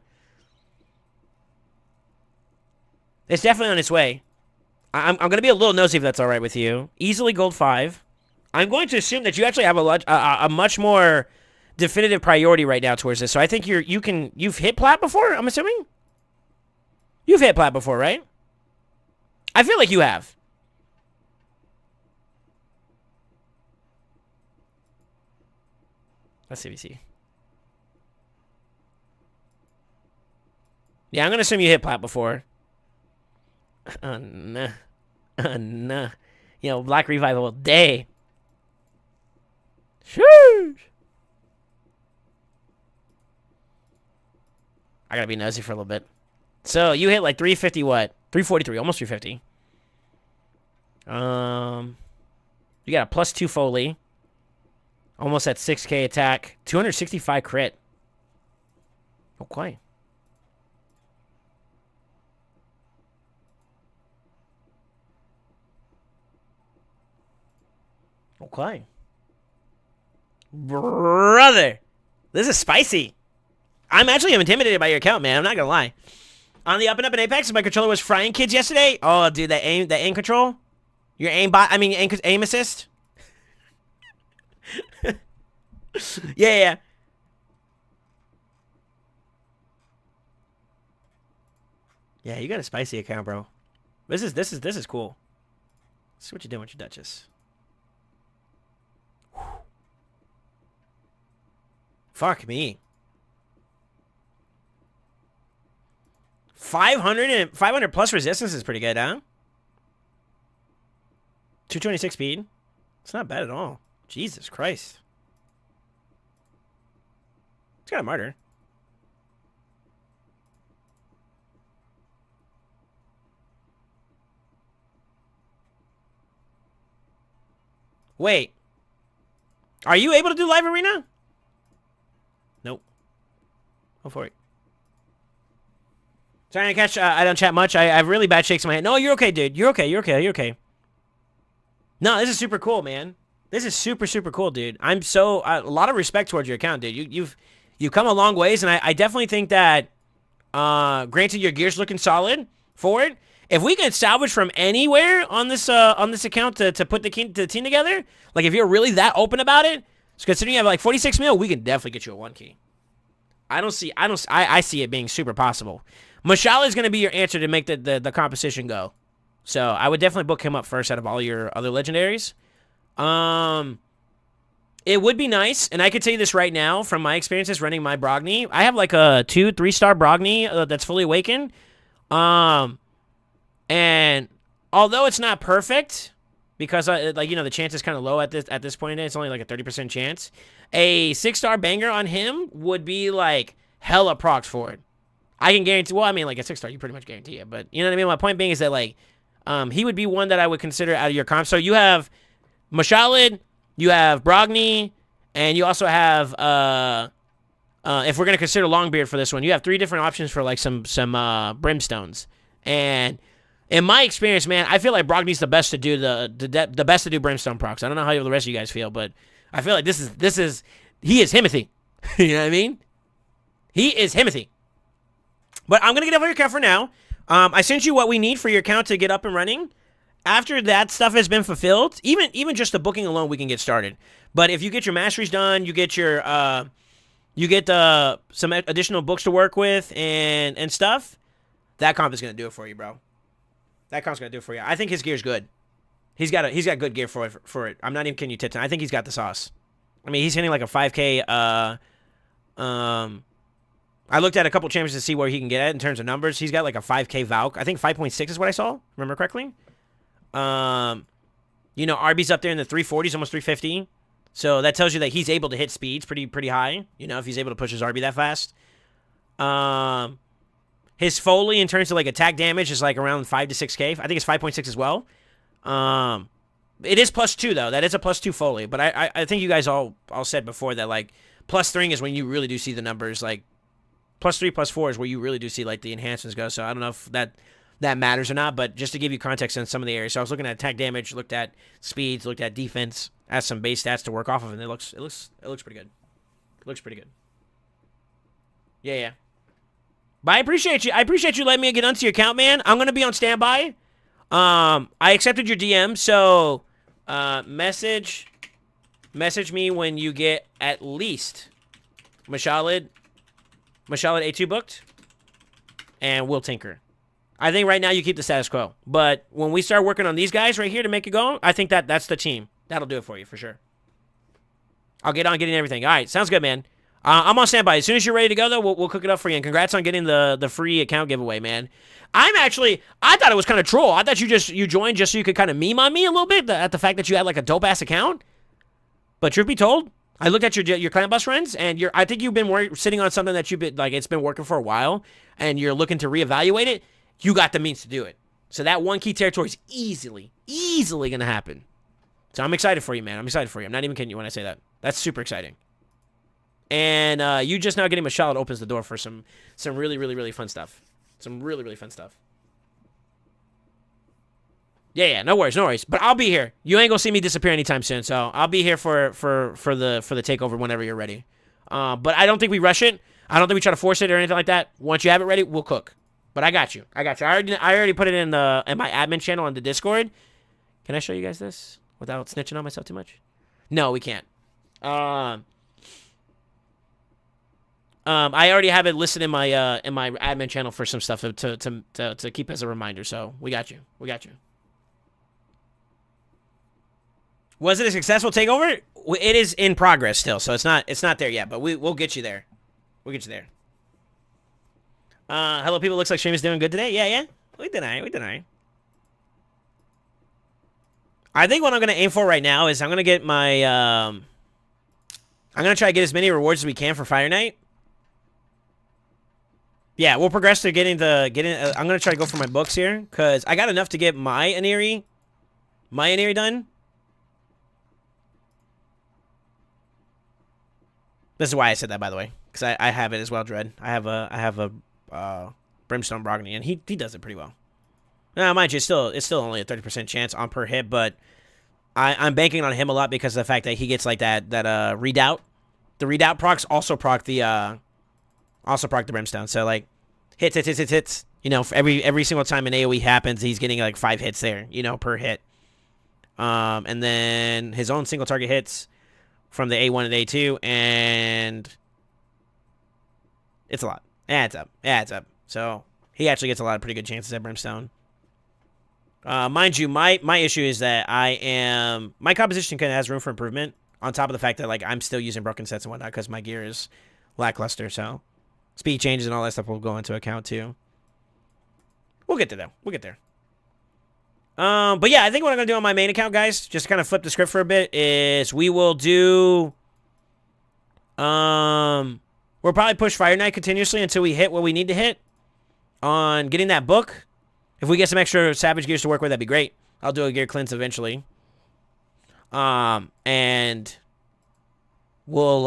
It's definitely on its way. I'm going to be a little nosy if that's all right with you. Easily gold 5. I'm going to assume that you actually have a much more definitive priority right now towards this. So I think you've hit plat before, I'm assuming? You've hit plat before, right? I feel like you have. Let's see if you see. Yeah, I'm going to assume you hit plat before. Nah. Nah. You know, Black Revival day. Sheesh. I gotta be nosy for a little bit. So, you hit like 350 what? 343, almost 350. You got a +2 Foley. Almost at 6k attack. 265 crit. Okay. Okay. Brother. This is spicy. I'm actually intimidated by your account, man. I'm not gonna lie. On the up and up in Apex, my controller was frying kids yesterday. Oh, dude, that aim control. Your aim aim assist. Yeah. Yeah, you got a spicy account, bro. This is cool. Let's see what you're doing with your Duchess. Whew. Fuck me. 500 plus resistance is pretty good, huh? 226 speed. It's not bad at all. Jesus Christ. It's got a martyr. Wait. Are you able to do live arena? Nope. Go for it. Sorry, I don't chat much. I have really bad shakes in my head. No, you're okay, dude. You're okay. No, this is super cool, man. This is super, super cool, dude. I'm so... a lot of respect towards your account, dude. You've come a long ways, and I definitely think that... granted, your gear's looking solid for it. If we can salvage from anywhere on this account to put the team together, like if you're really that open about it, so considering you have like 46 mil, we can definitely get you a 1 key. I see it being super possible. Mashala is going to be your answer to make the composition go. So I would definitely book him up first out of all your other legendaries. It would be nice, and I could tell you this right now from my experiences running my Brogni. I have like a 2-3 star Brogni that's fully awakened. And although it's not perfect, because the chance is kind of low at this point in it, it's only like a 30% chance. A 6-star banger on him would be like hella procs for it. I can guarantee. Well, I mean, like a 6-star, you pretty much guarantee it. But you know what I mean. My point being is that like, he would be one that I would consider out of your comp. So you have Mashalid, you have Brogni, and you also have if we're gonna consider Longbeard for this one, you have 3 different options for like some brimstones. And in my experience, man, I feel like Brogni's the best to do the best to do brimstone procs. I don't know how the rest of you guys feel, but I feel like he is Himothy. You know what I mean? He is Himothy. But I'm gonna get over your account for now. I sent you what we need for your account to get up and running. After that stuff has been fulfilled, even just the booking alone, we can get started. But if you get your masteries done, you get your some additional books to work with and stuff, that comp is gonna do it for you, bro. That comp's gonna do it for you. I think his gear's good. He's got good gear for it. I'm not even kidding you, Titan. I think he's got the sauce. I mean, he's hitting like a 5K. I looked at a couple champions to see where he can get at in terms of numbers. He's got like a 5K Valk. I think 5.6 is what I saw. Remember correctly? Arby's up there in the 340s, almost 350. So that tells you that he's able to hit speeds pretty high. If he's able to push his RB that fast. His Foley in terms of like attack damage is like around 5 to 6K. I think it's 5.6 as well. It is +2 though. That is a +2 Foley. But I think you guys all said before that like +3 is when you really do see the numbers. Like +3, +4 is where you really do see like the enhancements go. So I don't know if that matters or not. But just to give you context on some of the areas. So I was looking at attack damage, looked at speeds, looked at defense, has some base stats to work off of, and it looks pretty good. It looks pretty good. Yeah. But I appreciate you. I appreciate you letting me get onto your account, man. I'm gonna be on standby. I accepted your DM, so message me when you get at least Mashalid A2 booked, and we'll tinker. I think right now you keep the status quo, but when we start working on these guys right here to make it go, I think that's the team. That'll do it for you for sure. I'll get on getting everything. All right, sounds good, man. I'm on standby. As soon as you're ready to go, though, we'll cook it up for you. And congrats on getting the free account giveaway, man. I thought it was kind of troll. I thought you joined just so you could kind of meme on me a little bit at the fact that you had like a dope ass account. But truth be told, I looked at your clan bus friends, and I think you've been sitting on something that you've been like it's been working for a while, and you're looking to reevaluate it. You got the means to do it. So that one key territory is easily gonna happen. So I'm excited for you, man. I'm excited for you. I'm not even kidding you when I say that. That's super exciting. And you just now getting Mashalid opens the door for some really fun stuff. Some really fun stuff. Yeah, no worries. But I'll be here. You ain't gonna see me disappear anytime soon. So I'll be here for the takeover whenever you're ready. But I don't think we rush it. I don't think we try to force it or anything like that. Once you have it ready, we'll cook. But I got you. I already put it in my admin channel on the Discord. Can I show you guys this without snitching on myself too much? No, we can't. I already have it listed in my admin channel for some stuff to keep as a reminder. So we got you. Was it a successful takeover? It is in progress still, so it's not there yet. But we'll get you there. Hello, people. Looks like stream is doing good today. Yeah. We did alright. I think what I'm gonna aim for right now is I'm gonna get my I'm gonna try to get as many rewards as we can for Fire Night. Yeah, we'll progress to getting. I'm gonna try to go for my books here because I got enough to get my Aniri done. This is why I said that, by the way, because I have it as well, Dread. I have a Brimstone Brogni, and he does it pretty well. Now, mind you, it's still only a 30% chance on per hit, but I'm banking on him a lot because of the fact that he gets like that redoubt. The redoubt procs also proc the Brimstone. So like hits. You know, for every single time an AoE happens, he's getting like 5 hits there. You know, per hit. And then his own single target hits from the A1 and A2, and it's a lot. Yeah, it's up. So he actually gets a lot of pretty good chances at Brimstone. Mind you, my issue is that my composition kind of has room for improvement. On top of the fact that like I'm still using broken sets and whatnot because my gear is lackluster. So speed changes and all that stuff will go into account too. We'll get there though. We'll get there. But yeah, I think what I'm gonna do on my main account, guys, just to kind of flip the script for a bit, is we will do. We'll probably push Fire Knight continuously until we hit what we need to hit on getting that book. If we get some extra Savage gears to work with, that'd be great. I'll do a gear cleanse eventually. And we'll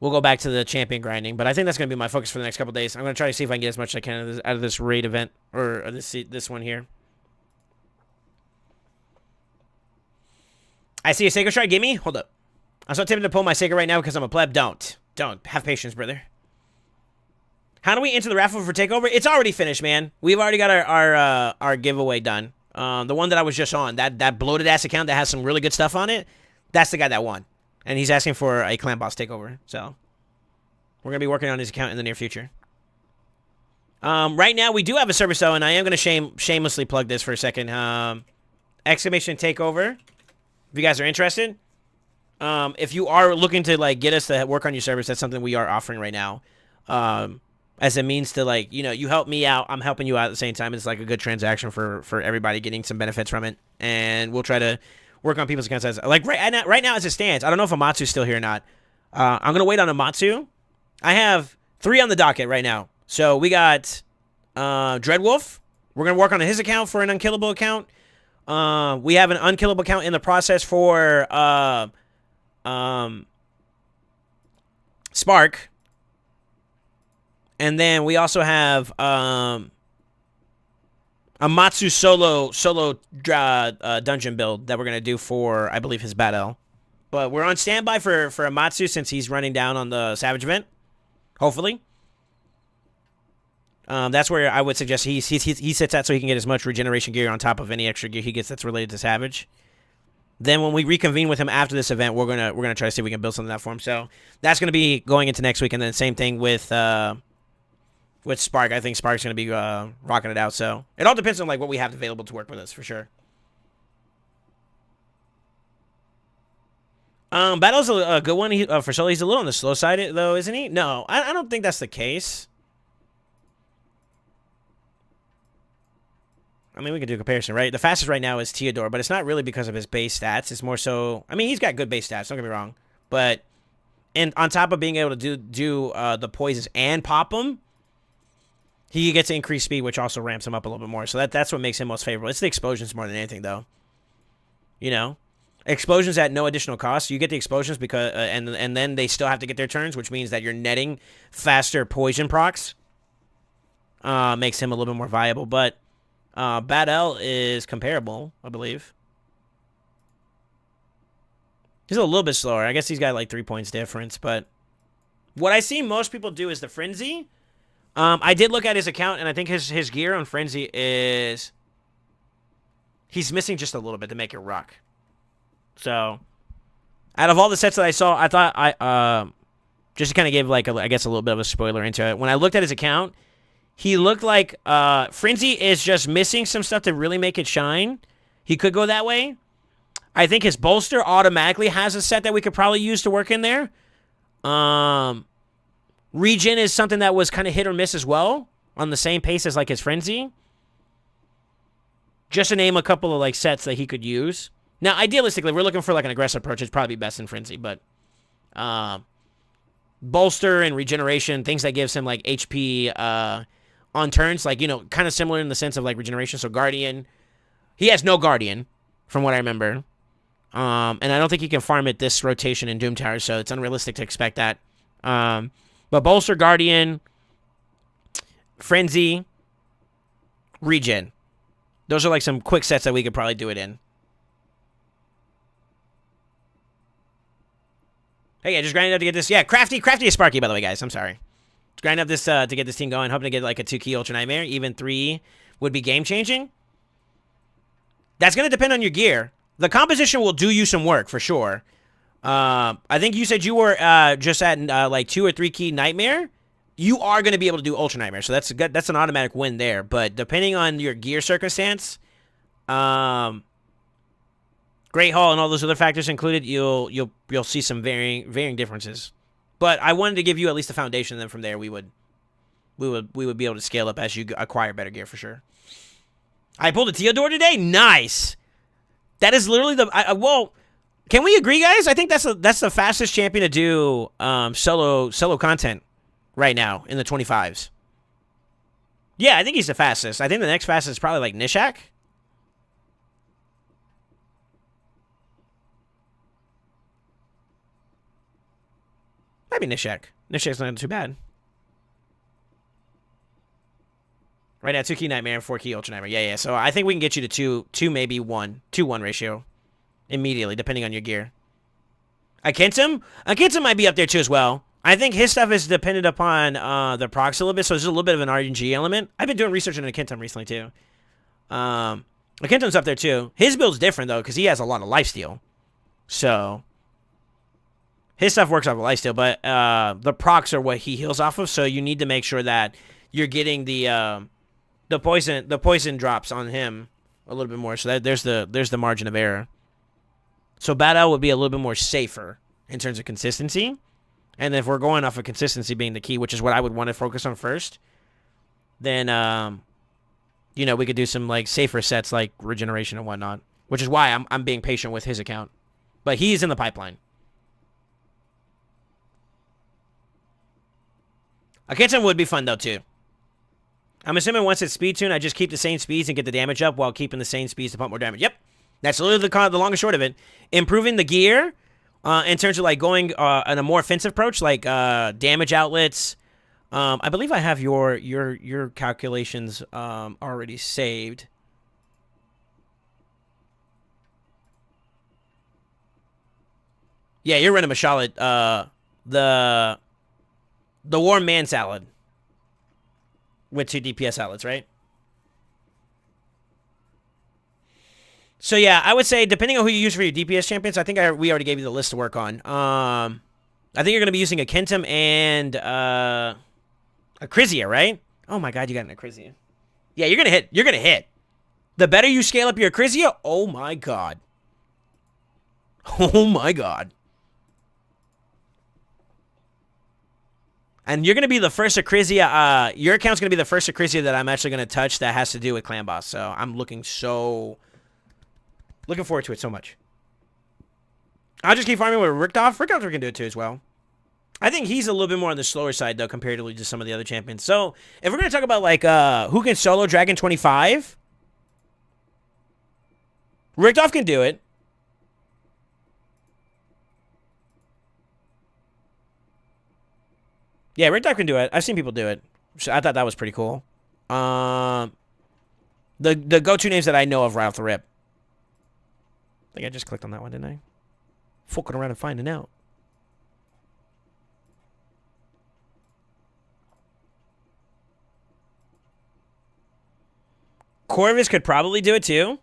go back to the champion grinding. But I think that's going to be my focus for the next couple days. I'm going to try to see if I can get as much as I can out of this raid event, or this one here. I see a Sacred Strike. Give me. Hold up. I'm so tempted to pull my Sacred right now because I'm a pleb. Don't. Have patience, brother. How do we enter the raffle for takeover? It's already finished, man. We've already got our giveaway done. The one that I was just on, that bloated ass account that has some really good stuff on it, that's the guy that won. And he's asking for a clan boss takeover. So we're gonna be working on his account in the near future. Right now we do have a service though, and I am gonna shamelessly plug this for a second. Exclamation takeover. If you guys are interested, if you are looking to like get us to work on your service, that's something we are offering right now. As a means to like, you know, you help me out, I'm helping you out at the same time. It's like a good transaction for everybody getting some benefits from it. And we'll try to work on people's accounts. Like right now as it stands, I don't know if Amatsu's still here or not. I'm going to wait on Amatsu. I have 3 on the docket right now. So we got Dreadwolf. We're going to work on his account for an unkillable account. We have an unkillable account in the process for Spark. And then we also have a Matsu solo dungeon build that we're going to do for, I believe, his battle. But we're on standby for a Matsu since he's running down on the Savage event. Hopefully. That's where I would suggest he sits at so he can get as much regeneration gear on top of any extra gear he gets that's related to Savage. Then when we reconvene with him after this event, we're gonna try to see if we can build something out for him. So that's gonna be going into next week, and then same thing with Spark. I think Spark's going to be rocking it out. So it all depends on like what we have available to work with us for sure. Battle's a good one for Solo. He's a little on the slow side though, isn't he? No, I don't think that's the case. I mean, we can do a comparison, right? The fastest right now is Theodore, but it's not really because of his base stats. It's more so, I mean, he's got good base stats, don't get me wrong. But and on top of being able to do the poisons and pop them, he gets to increase speed, which also ramps him up a little bit more. So that's what makes him most favorable. It's the explosions more than anything, though. You know, explosions at no additional cost. You get the explosions because, and then they still have to get their turns, which means that you're netting faster poison procs. Makes him a little bit more viable, but Bad L is comparable, I believe. He's a little bit slower. I guess he's got like 3 points difference, but what I see most people do is the Frenzy. I did look at his account, and I think his gear on Frenzy is... He's missing just a little bit to make it rock. So, out of all the sets that I saw, I thought just to kind of give, like, I guess a little bit of a spoiler into it. When I looked at his account, he looked like Frenzy is just missing some stuff to really make it shine. He could go that way. I think his Bolster automatically has a set that we could probably use to work in there. Regen is something that was kind of hit or miss as well, on the same pace as like his Frenzy. Just to name a couple of like sets that he could use. Now, idealistically, we're looking for like an aggressive approach. It's probably best in Frenzy, but Bolster and regeneration, things that gives him like HP on turns, like, you know, kind of similar in the sense of like regeneration. So Guardian, he has no Guardian from what I remember, and I don't think he can farm it this rotation in Doom Tower, so it's unrealistic to expect that. But Bolster, Guardian, Frenzy, Regen. Those are like some quick sets that we could probably do it in. Hey, yeah, just grinding up to get this. Yeah, Crafty is Sparky, by the way, guys. I'm sorry. Just grinding up this to get this team going. Hoping to get like a 2-key Ultra Nightmare. Even 3 would be game-changing. That's going to depend on your gear. The composition will do you some work, for sure. I think you said you were just at like 2 or 3 key Nightmare. you are going to be able to do Ultra Nightmare, so that's good. That's an automatic win there. But depending on your gear circumstance, Great Hall and all those other factors included, you'll see some varying differences. But I wanted to give you at least a foundation, and then from there we would be able to scale up as you acquire better gear for sure. I pulled a Theodore today. Nice. That is literally the well. Can we agree, guys? I think that's the fastest champion to do solo content right now in the 25s. Yeah, I think he's the fastest. I think the next fastest is probably like Nishak. Maybe Nishak. Nishak's not too bad. Right now, 2 key Nightmare and 4 key Ultra Nightmare. Yeah. So I think we can get you to 2, maybe 1. 2-1 ratio. Immediately, depending on your gear. Akentum might be up there too as well. I think his stuff is dependent upon the procs a little bit, so there's a little bit of an RNG element. I've been doing research on Akentum recently too. Akentum's up there too. His build's different though, because he has a lot of lifesteal. So his stuff works off of lifesteal, but the procs are what he heals off of, so you need to make sure that you're getting the poison drops on him a little bit more. So that there's the margin of error. So Bad Owl would be a little bit more safer in terms of consistency. And if we're going off of consistency being the key, which is what I would want to focus on first, then, we could do some, like, safer sets like regeneration and whatnot, which is why I'm being patient with his account. But he's in the pipeline. Akenton would be fun, though, too. I'm assuming once it's speed tune, I just keep the same speeds and get the damage up while keeping the same speeds to pump more damage. Yep. That's literally the long and short of it. Improving the gear in terms of like going on a more offensive approach, like damage outlets. I believe I have your calculations already saved. Yeah, you're running Mashalit. The Warm Man Salad with 2 DPS outlets, right? So, yeah, I would say, depending on who you use for your DPS champions, I think we already gave you the list to work on. I think you're going to be using a Kentum and a Crizia, right? Oh, my God, you got an Crizia. Yeah, you're going to hit. You're going to hit. The better you scale up your Crizia, oh, my God. Oh, my God. And you're going to be the first Crizia. Your account's going to be the first Crizia that I'm actually going to touch that has to do with Clan Boss. So, I'm looking forward to it so much. I'll just keep farming with Richthoff. Richthoff can do it too as well. I think he's a little bit more on the slower side, though, comparatively to some of the other champions. So, if we're going to talk about, like, who can solo Dragon 25, Richthoff can do it. Yeah, Richthoff can do it. I've seen people do it. So I thought that was pretty cool. The go-to names that I know of right off the rip. I think I just clicked on that one, didn't I? Fucking around and finding out. Corvus could probably do it too.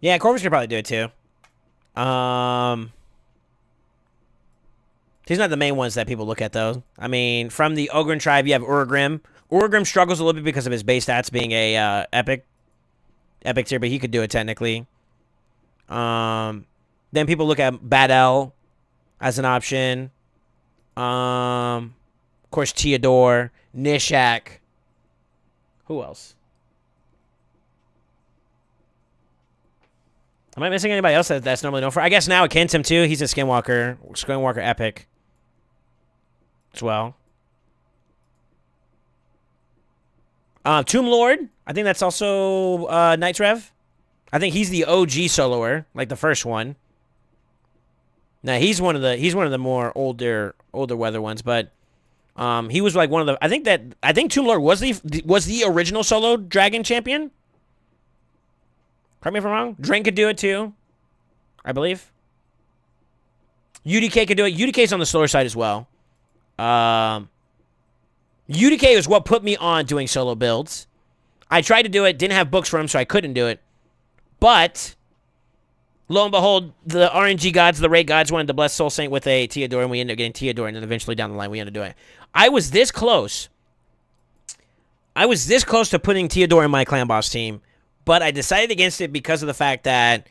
Yeah, Corvus could probably do it too. He's not the main ones that people look at, though. I mean, from the Ogren tribe, you have Urgrim. Urgrim struggles a little bit because of his base stats being a epic tier, but he could do it technically. Then people look at Badel as an option. Of course, Theodore, Nishak. Who else? Am I missing anybody else that's normally known for? I guess now Kentum too. He's a Skinwalker epic as well. Tomb Lord. I think that's also Knights Rev. I think he's the OG soloer, like the first one. Now he's one of the more older weather ones, but he was like one of the. I think Tomb Lord was the original solo dragon champion. Correct me if I'm wrong. Drain could do it too, I believe. UDK could do it. UDK's on the slower side as well. UDK is what put me on doing solo builds. I tried to do it, didn't have books for him, so I couldn't do it. But lo and behold, the RNG gods, the raid gods, wanted to bless Soul Saint with a Theodore, and we ended up getting Theodore, and then eventually down the line we ended up doing it. I was this close. To putting Theodore in my clan boss team, but I decided against it because of the fact that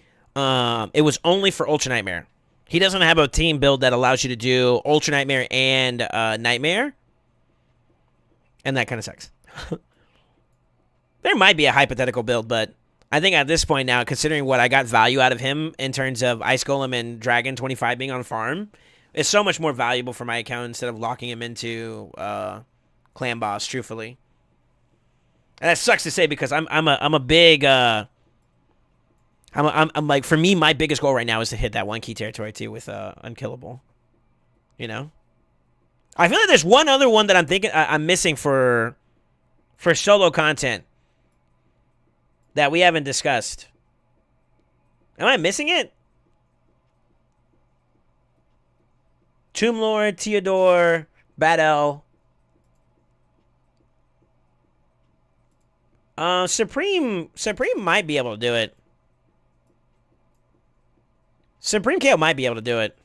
it was only for Ultra Nightmare. He doesn't have a team build that allows you to do Ultra Nightmare and Nightmare, and that kind of sucks. There might be a hypothetical build, but I think at this point now, considering what I got value out of him in terms of Ice Golem and Dragon 25 being on farm, it's so much more valuable for my account instead of locking him into clan boss, truthfully. And that sucks to say because I'm a big I'm like, for me, my biggest goal right now is to hit that 1 key territory too with Unkillable. You know, I feel like there's one other one that I'm thinking I'm missing for solo content that we haven't discussed. Am I missing it? Tomb Lord, Theodore, Battle. Supreme might be able to do it. Supreme KO might be able to do it.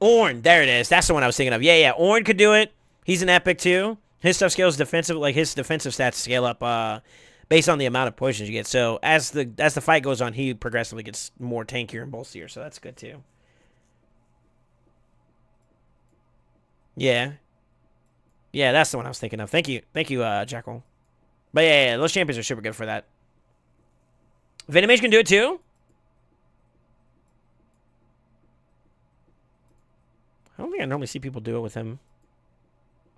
Ornn, there it is. That's the one I was thinking of. Yeah. Ornn could do it. He's an epic too. His stuff scales defensive, like his defensive stats scale up based on the amount of poisons you get. So as the fight goes on, he progressively gets more tankier and bulkier. So that's good too. Yeah. Yeah, that's the one I was thinking of. Thank you, Jackal. But yeah, those champions are super good for that. Venomage can do it too. I don't think I normally see people do it with him.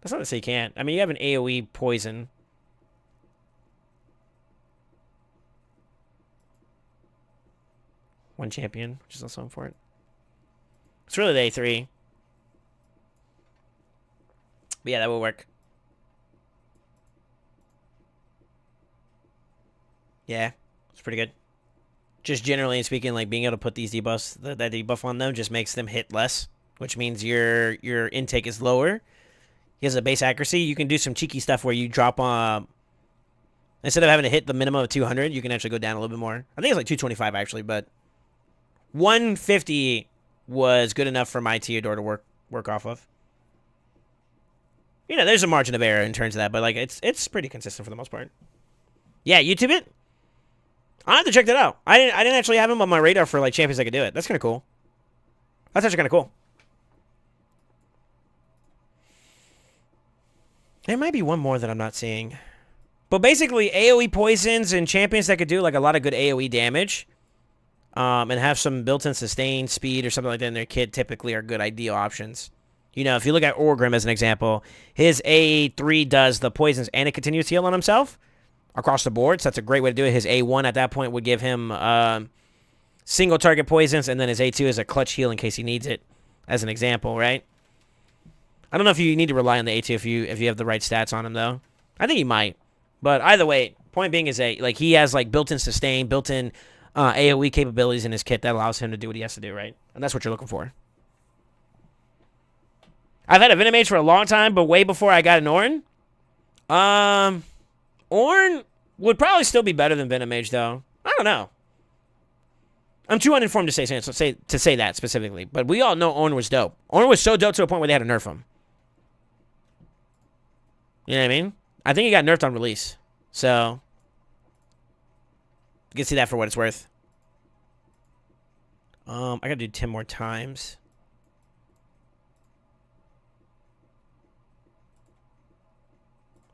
That's not to say he can't. I mean, you have an AoE poison. One champion, which is also on for it. It's really the A3. But yeah, that will work. Yeah, it's pretty good. Just generally speaking, like being able to put these debuffs, that debuff on them just makes them hit less, which means your intake is lower. He has a base accuracy. You can do some cheeky stuff where you drop instead of having to hit the minimum of 200, you can actually go down a little bit more. I think it's like 225 actually, but 150 was good enough for my Theodore to work off of. You know, there's a margin of error in terms of that, but like it's pretty consistent for the most part. Yeah, YouTube it. I'll have to check that out. I didn't actually have him on my radar for like champions that could do it. That's kind of cool. That's actually kind of cool. There might be one more that I'm not seeing. But basically, AoE poisons and champions that could do like a lot of good AoE damage and have some built-in sustain speed or something like that in their kit typically are good ideal options. You know, if you look at Orgrim as an example, his A3 does the poisons and a continuous heal on himself across the board, so that's a great way to do it. His A1 at that point would give him single target poisons, and then his A2 is a clutch heal in case he needs it, as an example, right? I don't know if you need to rely on the A2 if you have the right stats on him, though. I think he might. But either way, point being is that like he has like built-in sustain, built-in AoE capabilities in his kit that allows him to do what he has to do, right? And that's what you're looking for. I've had a Venomage for a long time, but way before I got an Ornn. Ornn would probably still be better than Venomage, though. I don't know. I'm too uninformed to say that specifically, but we all know Ornn was dope. Ornn was so dope to a point where they had to nerf him. You know what I mean? I think he got nerfed on release, so you can see that for what it's worth. I gotta do 10 more times.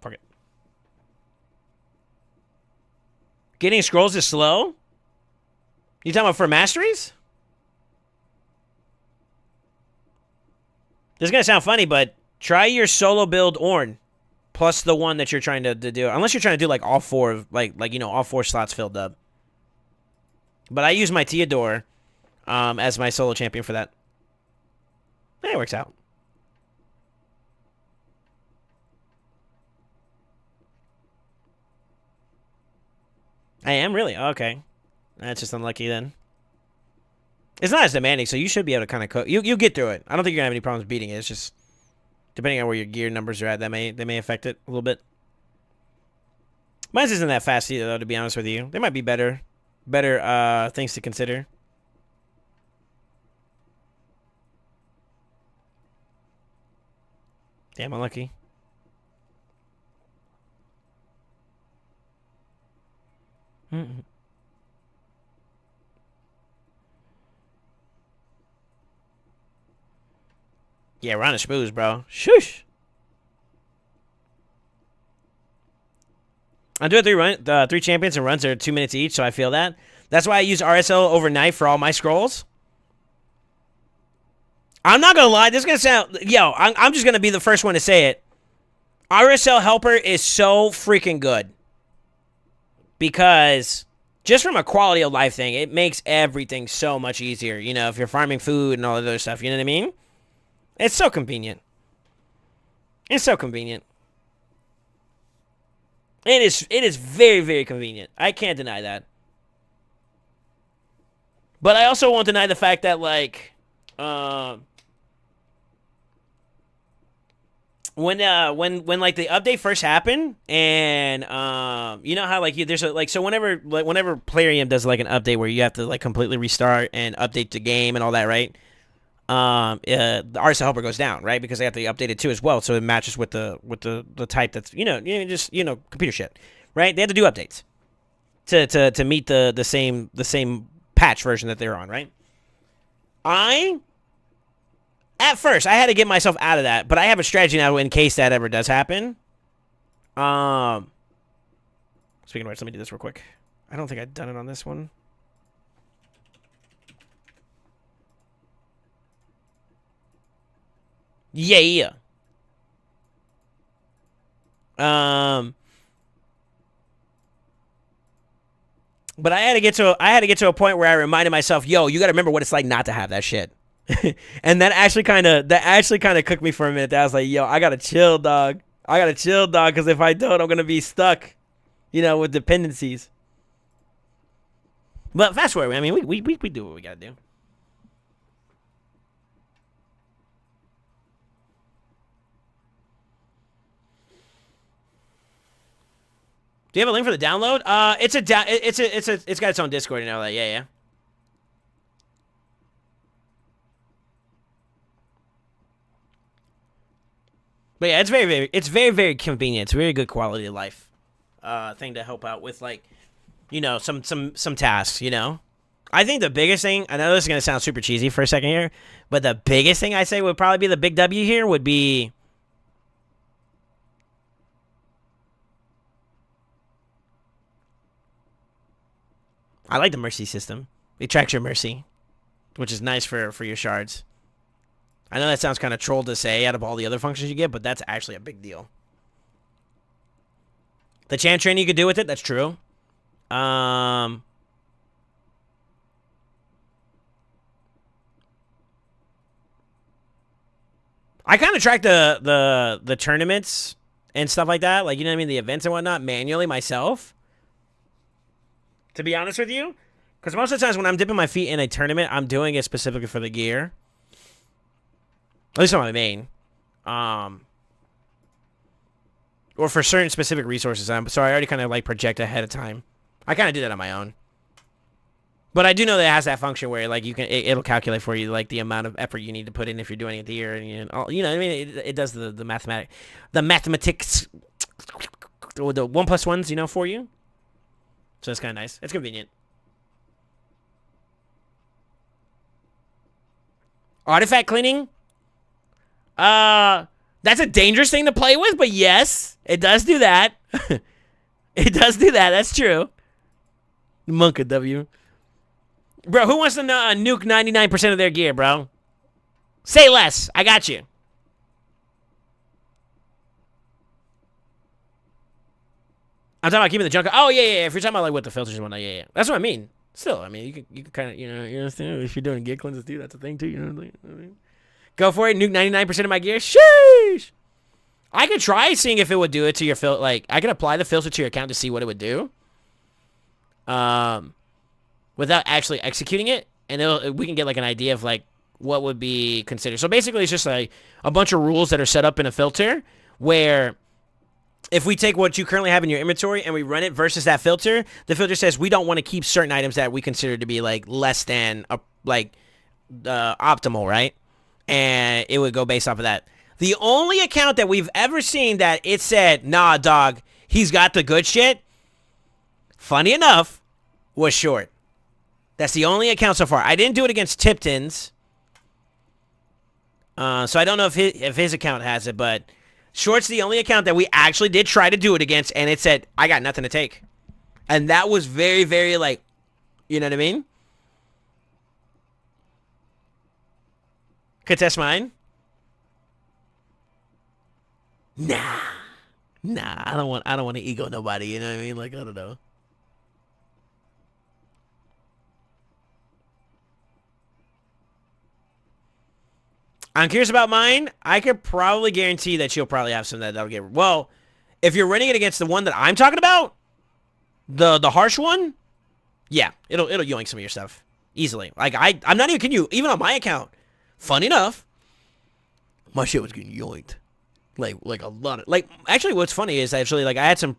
Fuck it. Getting scrolls is slow? You talking about for masteries? This is going to sound funny, but try your solo build Ornn plus the one that you're trying to do. Unless you're trying to do like all four, like you know, all 4 slots filled up. But I use my Theodore as my solo champion for that. Yeah, it works out. I am really? Okay. That's just unlucky then. It's not as demanding, so you should be able to kind of cook. You get through it. I don't think you're gonna have any problems beating it. It's just depending on where your gear numbers are at, they may affect it a little bit. Mine isn't that fast either, though, to be honest with you. There might be better things to consider. Damn, unlucky. Yeah, we're on a smooth, bro. Shush. I'm doing 3 champions and runs are 2 minutes each, so I feel that. That's why I use RSL overnight for all my scrolls. I'm not gonna lie, this is gonna sound, I'm just gonna be the first one to say it. RSL Helper is so freaking good. Because just from a quality of life thing, it makes everything so much easier. You know, if you're farming food and all that other stuff, you know what I mean? It's so convenient. It's so convenient. It is very, very convenient. I can't deny that. But I also won't deny the fact that, like, when like the update first happened, and you know how like there's a, like, so whenever Plarium does like an update where you have to like completely restart and update the game and all that, right? The RSL helper goes down, right? Because they have to update it too as well, so it matches with the type that's just computer shit, right? They have to do updates to meet the same patch version that they're on, right? At first, I had to get myself out of that, but I have a strategy now in case that ever does happen. Speaking of which, let me do this real quick. I don't think I've done it on this one. Yeah. But I had to get to a point where I reminded myself, yo, you got to remember what it's like not to have that shit. And that actually kind of cooked me for a minute. I was like, yo, I gotta chill, dog. Because if I don't, I'm gonna be stuck, with dependencies. But fast forward, I mean, we do what we gotta do. Do you have a link for the download? It's got its own Discord and all that. Yeah. But yeah, it's very, very convenient. It's a very good quality of life thing to help out with, like, some tasks, I think the biggest thing, I know this is going to sound super cheesy for a second here, but the biggest thing I say would probably be the big W here would be I like the mercy system. It tracks your mercy, which is nice for your shards. I know that sounds kind of troll to say out of all the other functions you get, but that's actually a big deal. The chant training you could do with it, that's true. I kind of track the tournaments and stuff like that, like, the events and whatnot, manually myself. To be honest with you, because most of the times when I'm dipping my feet in a tournament, I'm doing it specifically for the gear. At least on my main. Or for certain specific resources. So I already kind of like project ahead of time. I kind of do that on my own. But I do know that it has that function where like it'll calculate for you like the amount of effort you need to put in if you're doing it the year, and it does the mathematics, the 1 plus 1s, for you. So it's kind of nice. It's convenient. Artifact cleaning. That's a dangerous thing to play with, but yes, it does do that. It does do that. That's true. Monka W. Bro, who wants to nuke 99% of their gear, bro? Say less. I got you. I'm talking about keeping the junk. Oh, yeah. If you're talking about like with the filters and whatnot, yeah. That's what I mean. Still, I mean, you can kind of, you understand? If you're doing gear cleanses too, that's a thing too, you know what I mean? Go for it. Nuke 99% of my gear. Sheesh. I could try seeing if it would do it to your filter. Like, I could apply the filter to your account to see what it would do. Without actually executing it, and we can get like an idea of like what would be considered. So basically, it's just like a bunch of rules that are set up in a filter where if we take what you currently have in your inventory and we run it versus that filter, the filter says we don't want to keep certain items that we consider to be like less than optimal, right? And it would go based off of that. The only account that we've ever seen that it said, nah, dog, he's got the good shit, funny enough, was Short. That's the only account so far. I didn't do it against Tipton's. So I don't know if his account has it, but Short's the only account that we actually did try to do it against, and it said, I got nothing to take. And that was very, very, like, you know what I mean? Contest mine? Nah, I don't want to ego nobody, you know what I mean? Like, I don't know. I'm curious about mine. I could probably guarantee that you'll probably have some that'll get... Well, if you're running it against the one that I'm talking about, the harsh one, yeah, it'll yoink some of your stuff easily. Like, I'm not even kidding you. Even on my account, fun enough, my shit was getting yoinked. Like a lot of... Like, actually, what's funny is actually, like, I had some...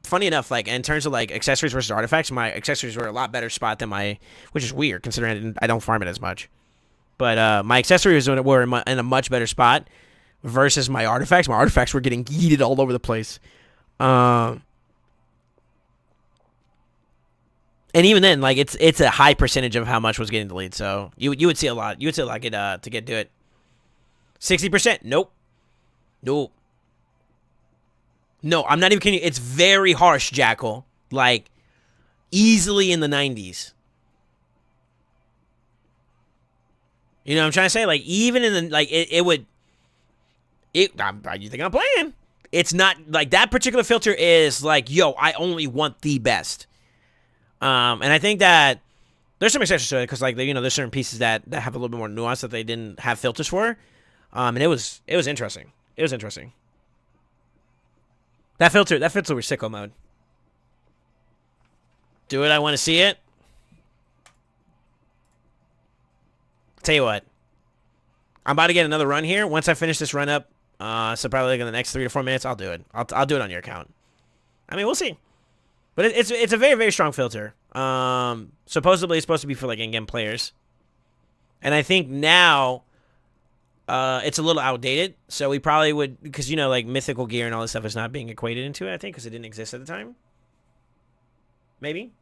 funny enough, like, in terms of, like, accessories versus artifacts, my accessories were a lot better spot than my... Which is weird, considering I don't farm it as much. But my accessories were in a much better spot versus my artifacts. My artifacts were getting yeeted all over the place. And even then, like, it's a high percentage of how much was getting deleted. So you would see a lot. You would see a lot to do it. 60%? Nope. No, I'm not even kidding you. It's very harsh, Jackal. Like, easily in the 90s. You know what I'm trying to say? Like, even in the, like, you think I'm playing? It's not, like, that particular filter is like, yo, I only want the best. And I think that there's some exceptions to it, because, like, you know, there's certain pieces that have a little bit more nuance that they didn't have filters for. And it was interesting. It was interesting. That filter was sicko mode. Do it, I want to see it. Tell you what, I'm about to get another run here. Once I finish this run up, so probably like in the next 3 to 4 minutes, I'll do it. I'll do it on your account. I mean, we'll see. But it's a very, very strong filter. Supposedly it's supposed to be for like in-game players, and I think now it's a little outdated. So we probably would, because, you know, like mythical gear and all this stuff is not being equated into it, I think, because it didn't exist at the time. Maybe.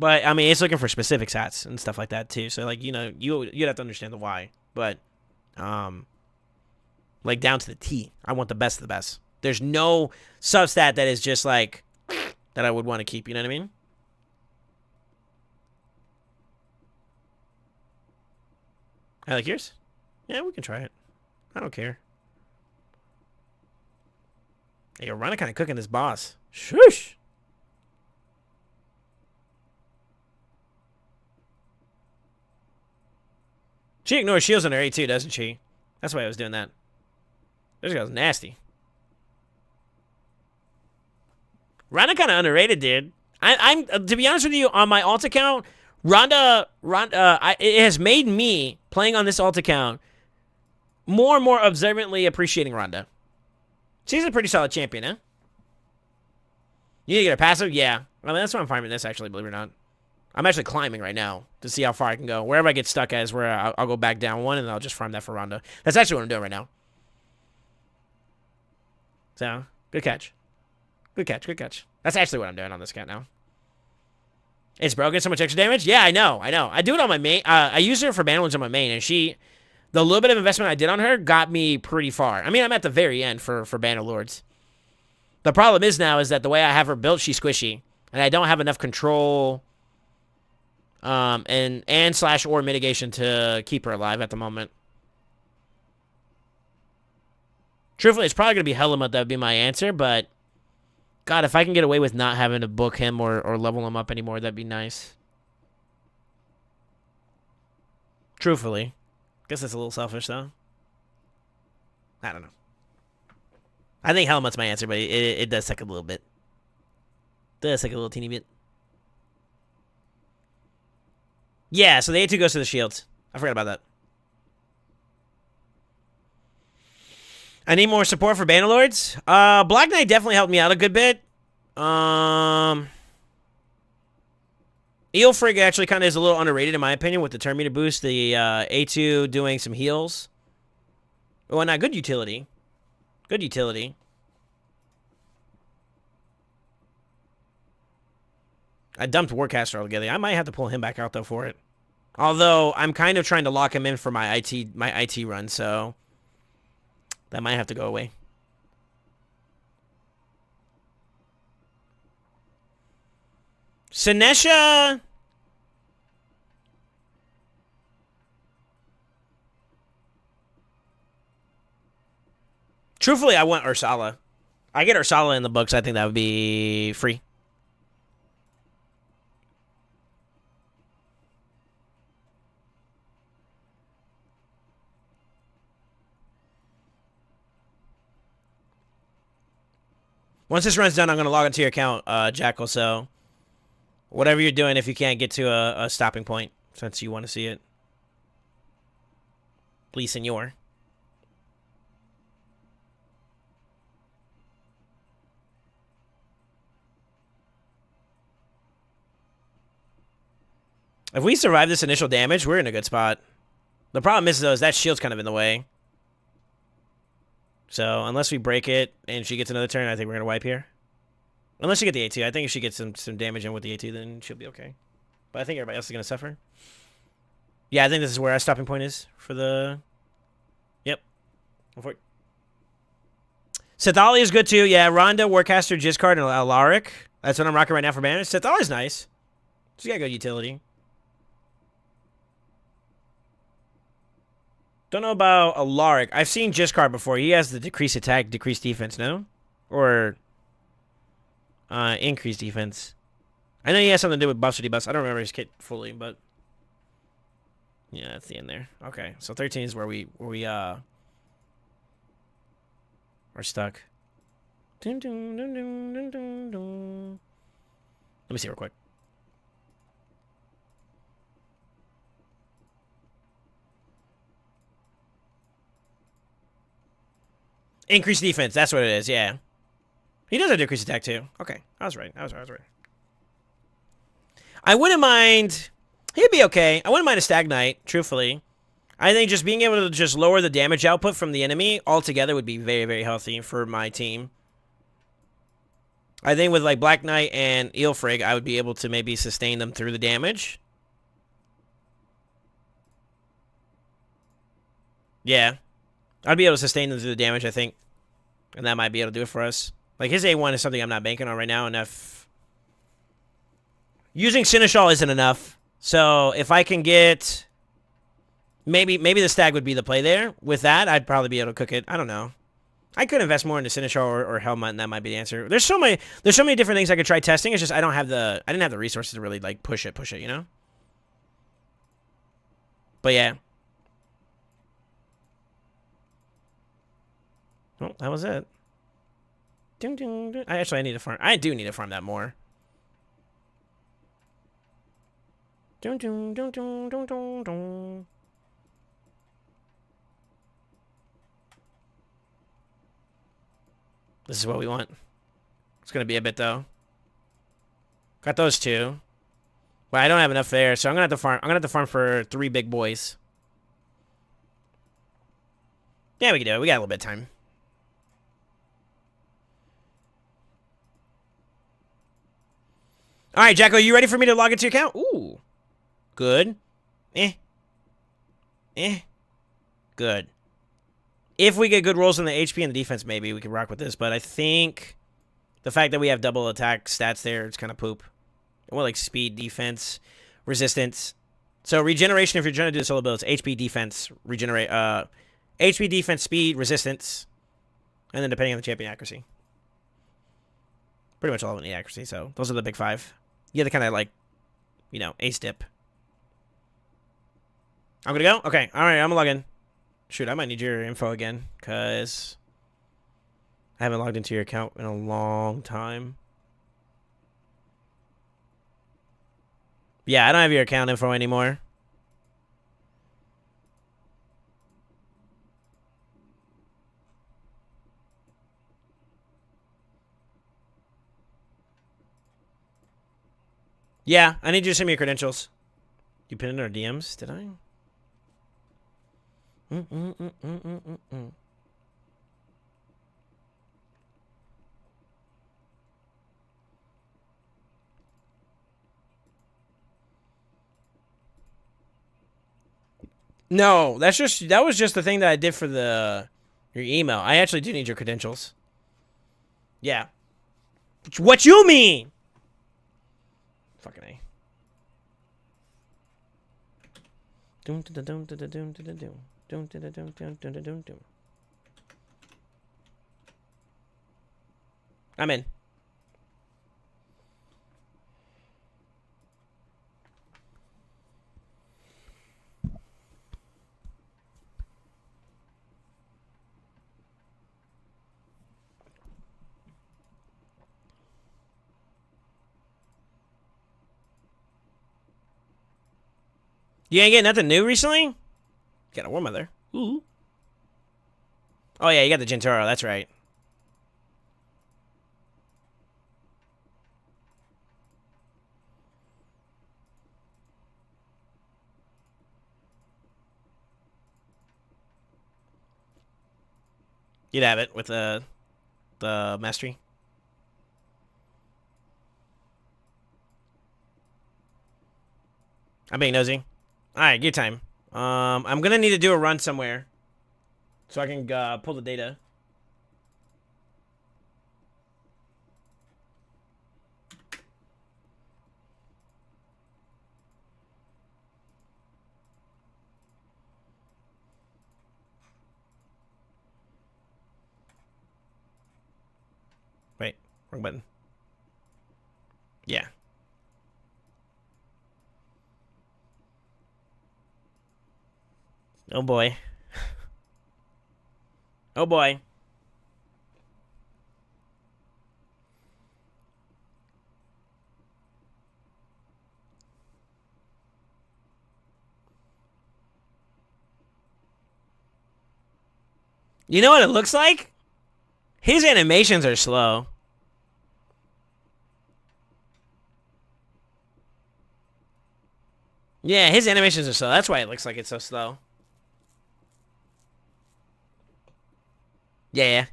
But, I mean, it's looking for specific stats and stuff like that, too. So, like, you know, you'd have to understand the why. But, like, down to the T. I want the best of the best. There's no substat that is just, like, that I would want to keep. You know what I mean? I like yours? Yeah, we can try it. I don't care. Hey, you're running kind of cooking this boss. Shush! She ignores shields on her A2, doesn't she? That's why I was doing that. This guy's nasty. Rhonda kind of underrated, dude. I'm to be honest with you, on my alt account, Rhonda, it has made me playing on this alt account more and more observantly appreciating Rhonda. She's a pretty solid champion, huh? You need to get a passive? Yeah. I mean, that's why I'm farming this, actually, believe it or not. I'm actually climbing right now to see how far I can go. Wherever I get stuck at is where I'll go back down one, and I'll just farm that for Rhonda. That's actually what I'm doing right now. So, good catch. Good catch, good catch. That's actually what I'm doing on this cat now. It's broken, so much extra damage? Yeah, I know. I do it on my main. I use her for Bannerlords on my main, and the little bit of investment I did on her got me pretty far. I mean, I'm at the very end for Bannerlords. The problem is now is that the way I have her built, she's squishy, and I don't have enough control and slash or mitigation to keep her alive at the moment. Truthfully, it's probably going to be Helmut that would be my answer, but God, if I can get away with not having to book him or level him up anymore, that'd be nice. Truthfully. Guess that's a little selfish, though. I don't know. I think Helmut's my answer, but it does take a little bit. Does take a little teeny bit. Yeah, so the A2 goes to the shields. I forgot about that. I need more support for Bannerlords. Black Knight definitely helped me out a good bit. Eelfrig actually kind of is a little underrated in my opinion with the turn meter boost. The A2 doing some heals. Oh, not good utility. Good utility. I dumped Warcaster altogether. I might have to pull him back out though for it. Although I'm kind of trying to lock him in for my IT run, so that might have to go away. Sinesha. Truthfully, I want Ursala. I get Ursala in the books. I think that would be free. Once this run's done, I'm going to log into your account, Jackal, so whatever you're doing, if you can't get to a stopping point, since you want to see it. Please, senor. If we survive this initial damage, we're in a good spot. The problem is, though, is that shield's kind of in the way. So, unless we break it and she gets another turn, I think we're going to wipe here. Unless you get the A2. I think if she gets some damage in with the A2, then she'll be okay. But I think everybody else is going to suffer. Yeah, I think this is where our stopping point is for the... Yep. Go for it. Sethali is good, too. Yeah, Rhonda, Warcaster, Jizzcard, and Alaric. That's what I'm rocking right now for banners. Sethali's nice. She's got good utility. Don't know about Alaric. I've seen Jizzcard before. He has the decrease attack, decrease defense, no? Or increase defense. I know he has something to do with buffs or debuffs. I don't remember his kit fully, but yeah, that's the end there. Okay, so 13 is where we are stuck. Let me see real quick. Increase defense. That's what it is. Yeah. He does have decrease attack too. Okay. I was right. I was right. I wouldn't mind. He'd be okay. I wouldn't mind a Stagnite, truthfully. I think just being able to just lower the damage output from the enemy altogether would be very, very healthy for my team. I think with like Black Knight and Eelfrig, I would be able to maybe sustain them through the damage. Yeah. I'd be able to sustain them through the damage, I think. And that might be able to do it for us. Like, his A1 is something I'm not banking on right now. Enough. Using Seneschal isn't enough. So, if I can get... Maybe the Stag would be the play there. With that, I'd probably be able to cook it. I don't know. I could invest more into Seneschal or Helmut, and that might be the answer. There's so many different things I could try testing. It's just I didn't have the resources to really, like, push it, you know? But, yeah. Well, that was it. Ding, ding, ding. I do need to farm that more. Ding, ding, ding, ding, ding, ding, ding. This is what we want. It's gonna be a bit though. Got those two. But I don't have enough there, so I'm gonna have to farm. I'm gonna have to farm for 3 big boys. Yeah, we can do it. We got a little bit of time. All right, Jacko, you ready for me to log into your account? Ooh. Good. Good. If we get good rolls in the HP and the defense, maybe we can rock with this. But I think the fact that we have double attack stats there, it's kind of poop. Well, like speed, defense, resistance. So regeneration, if you're trying to do the solo build, it's HP, defense, regenerate. HP, defense, speed, resistance. And then depending on the champion, accuracy. Pretty much all of it need accuracy, so those are the big 5. You have to kind of, like, you know, ace dip. I'm gonna go? Okay, alright, I'm gonna log in. Shoot, I might need your info again, because I haven't logged into your account in a long time. Yeah, I don't have your account info anymore. Yeah, I need you to send me your credentials. You put it in our DMs, did I? No, that was just the thing that I did for your email. I actually do need your credentials. Yeah. What you mean? Fucking A. I'm in. You ain't getting nothing new recently? Got a warm mother. Ooh. Oh yeah, you got the Gentaro, that's right. You'd have it with the mastery. I'm being nosy. Alright, good time. I'm gonna need to do a run somewhere. So I can pull the data. Wait, wrong button. Yeah. Oh boy. Oh boy. You know what it looks like? His animations are slow. Yeah, his animations are slow. That's why it looks like it's so slow. Yeah.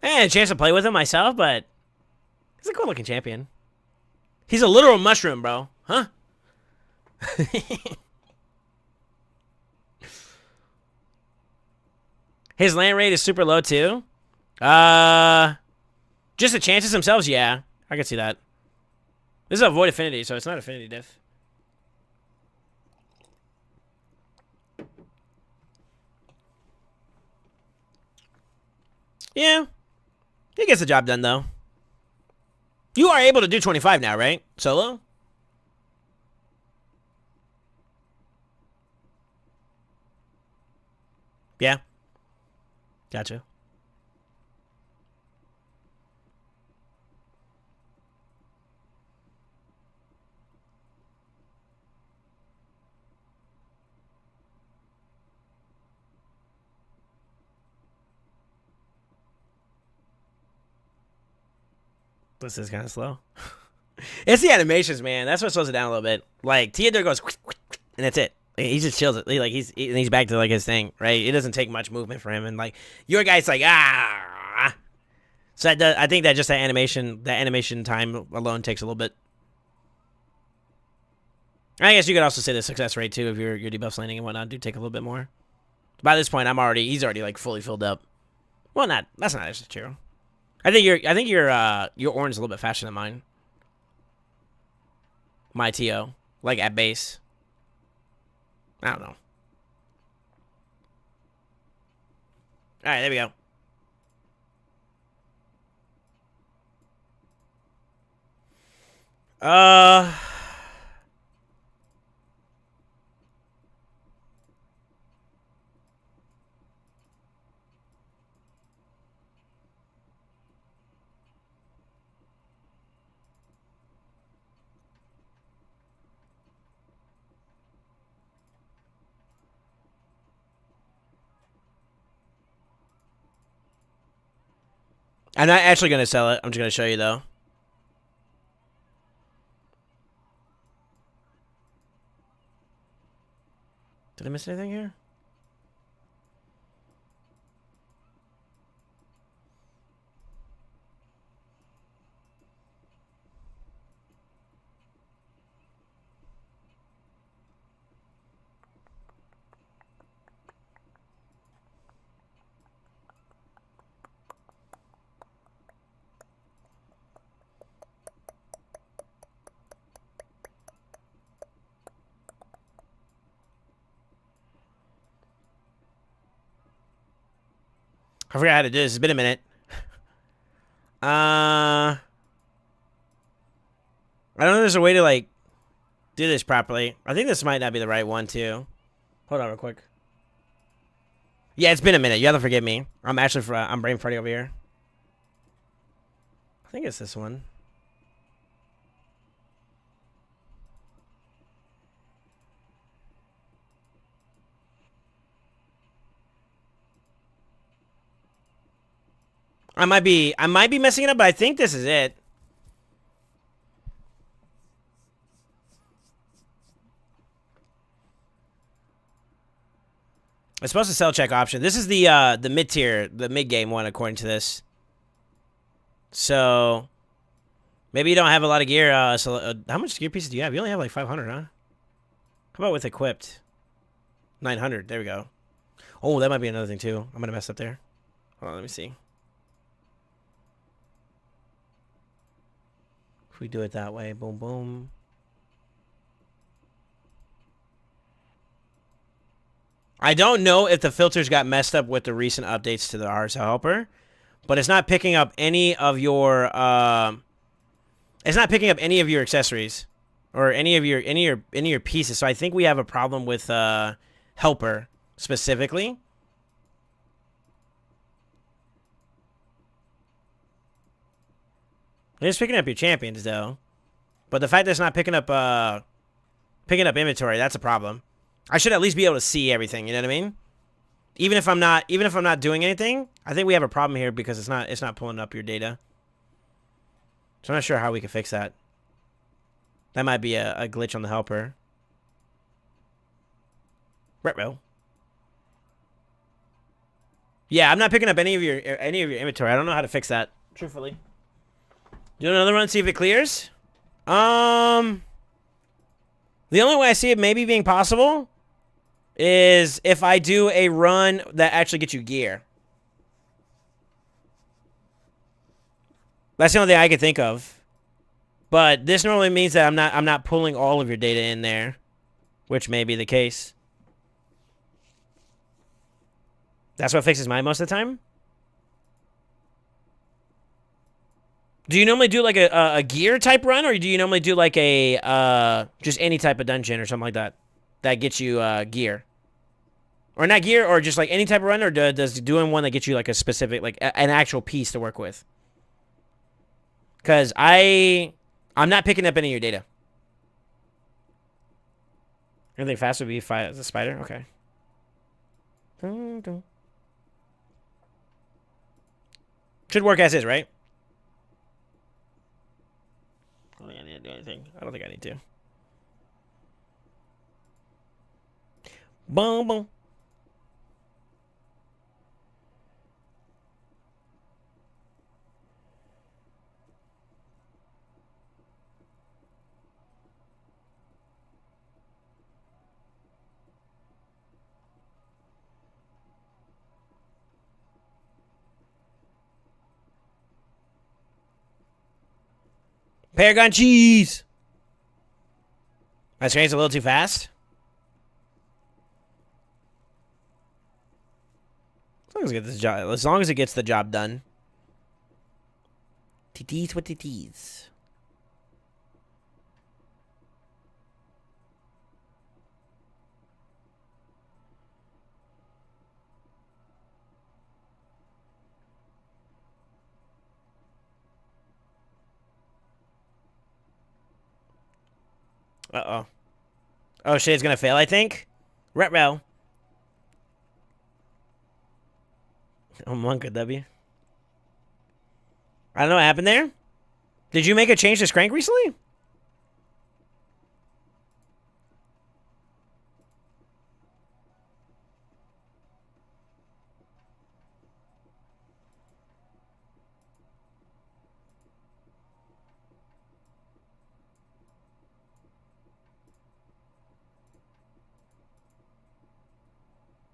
I had a chance to play with him myself, but he's a cool looking champion. He's a literal mushroom, bro. Huh? His land rate is super low too. Just the chances themselves, yeah. I can see that. This is a void affinity, so it's not affinity diff. Yeah. He gets the job done, though. You are able to do 25 now, right? Solo? Yeah. Gotcha. This is kind of slow. It's the animations, man. That's what slows it down a little bit. Like, Theodore goes, and that's it. He just chills it. Like, he's back to, like, his thing, right? It doesn't take much movement for him. And, like, your guy's like, ah. So I think that just that animation time alone takes a little bit. I guess you could also say the success rate, too, if your debuffs landing and whatnot do take a little bit more. By this point, he's already, like, fully filled up. Well, that's not actually true. I think your orange is a little bit faster than mine. My TO, like at base. I don't know. All right, there we go. I'm not actually going to sell it. I'm just going to show you, though. Did I miss anything here? I forgot how to do this. It's been a minute. I don't know if there's a way to, like, do this properly. I think this might not be the right one, too. Hold on real quick. Yeah, it's been a minute. You have to forgive me. I'm actually, I'm brain farting over here. I think it's this one. I might be messing it up, but I think this is it. It's supposed to sell check option. This is the mid tier, the mid game one, according to this. So maybe you don't have a lot of gear. How much gear pieces do you have? You only have like 500, huh? How about with equipped? 900. There we go. Oh, that might be another thing too. I'm gonna mess up there. Hold on, let me see. If we do it that way, boom, boom. I don't know if the filters got messed up with the recent updates to the RSL helper, but it's not picking up any of your it's not picking up any of your accessories or any of your pieces. So I think we have a problem with helper specifically. It's picking up your champions though, but the fact that it's not picking up inventory, that's a problem. I should at least be able to see everything, you know what I mean? Even if I'm not doing anything, I think we have a problem here because it's not pulling up your data. So I'm not sure how we can fix that. That might be a glitch on the helper. Retro. Yeah, I'm not picking up any of your inventory. I don't know how to fix that, truthfully. Do another run, see if it clears. The only way I see it maybe being possible is if I do a run that actually gets you gear. That's the only thing I can think of. But this normally means that I'm not pulling all of your data in there, which may be the case. That's what fixes mine most of the time. Do you normally do like a gear type run, or do you normally do like a just any type of dungeon or something like that that gets you gear, or not gear, or just like any type of run, or does doing one that gets you like a specific like an actual piece to work with? Because I'm not picking up any of your data. Anything fast would be the spider. Okay. Should work as is, right? I don't think I need to do anything. I don't think I need to. Boom, boom. Paragon cheese. My screen's a little too fast. As long as it gets the job done. TTs with TTs. Uh-oh. Oh, shit, it's gonna fail, I think. Retro. Oh, Monka W. I don't know what happened there. Did you make a change to Scrank recently?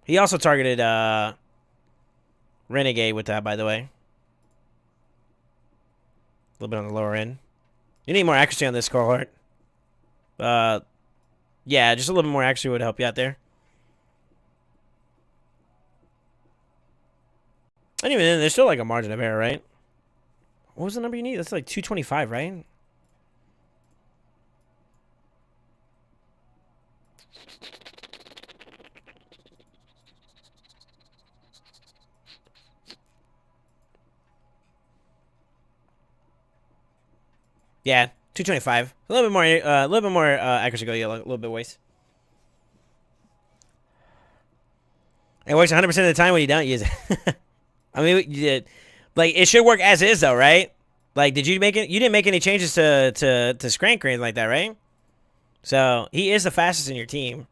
He also targeted Renegade with that, by the way. A little bit on the lower end. You need more accuracy on this cohort. Yeah, just a little bit more accuracy would help you out there. And even then, there's still like a margin of error, right? What was the number you need? That's like 225, right? Yeah, 225. A little bit more accuracy go. Yeah, a little bit waste. It works 100% of the time when you don't use it. I mean, you did. Like, it should work as is, though, right? Like, did you make it? You didn't make any changes to Scrank or anything like that, right? So, he is the fastest in your team.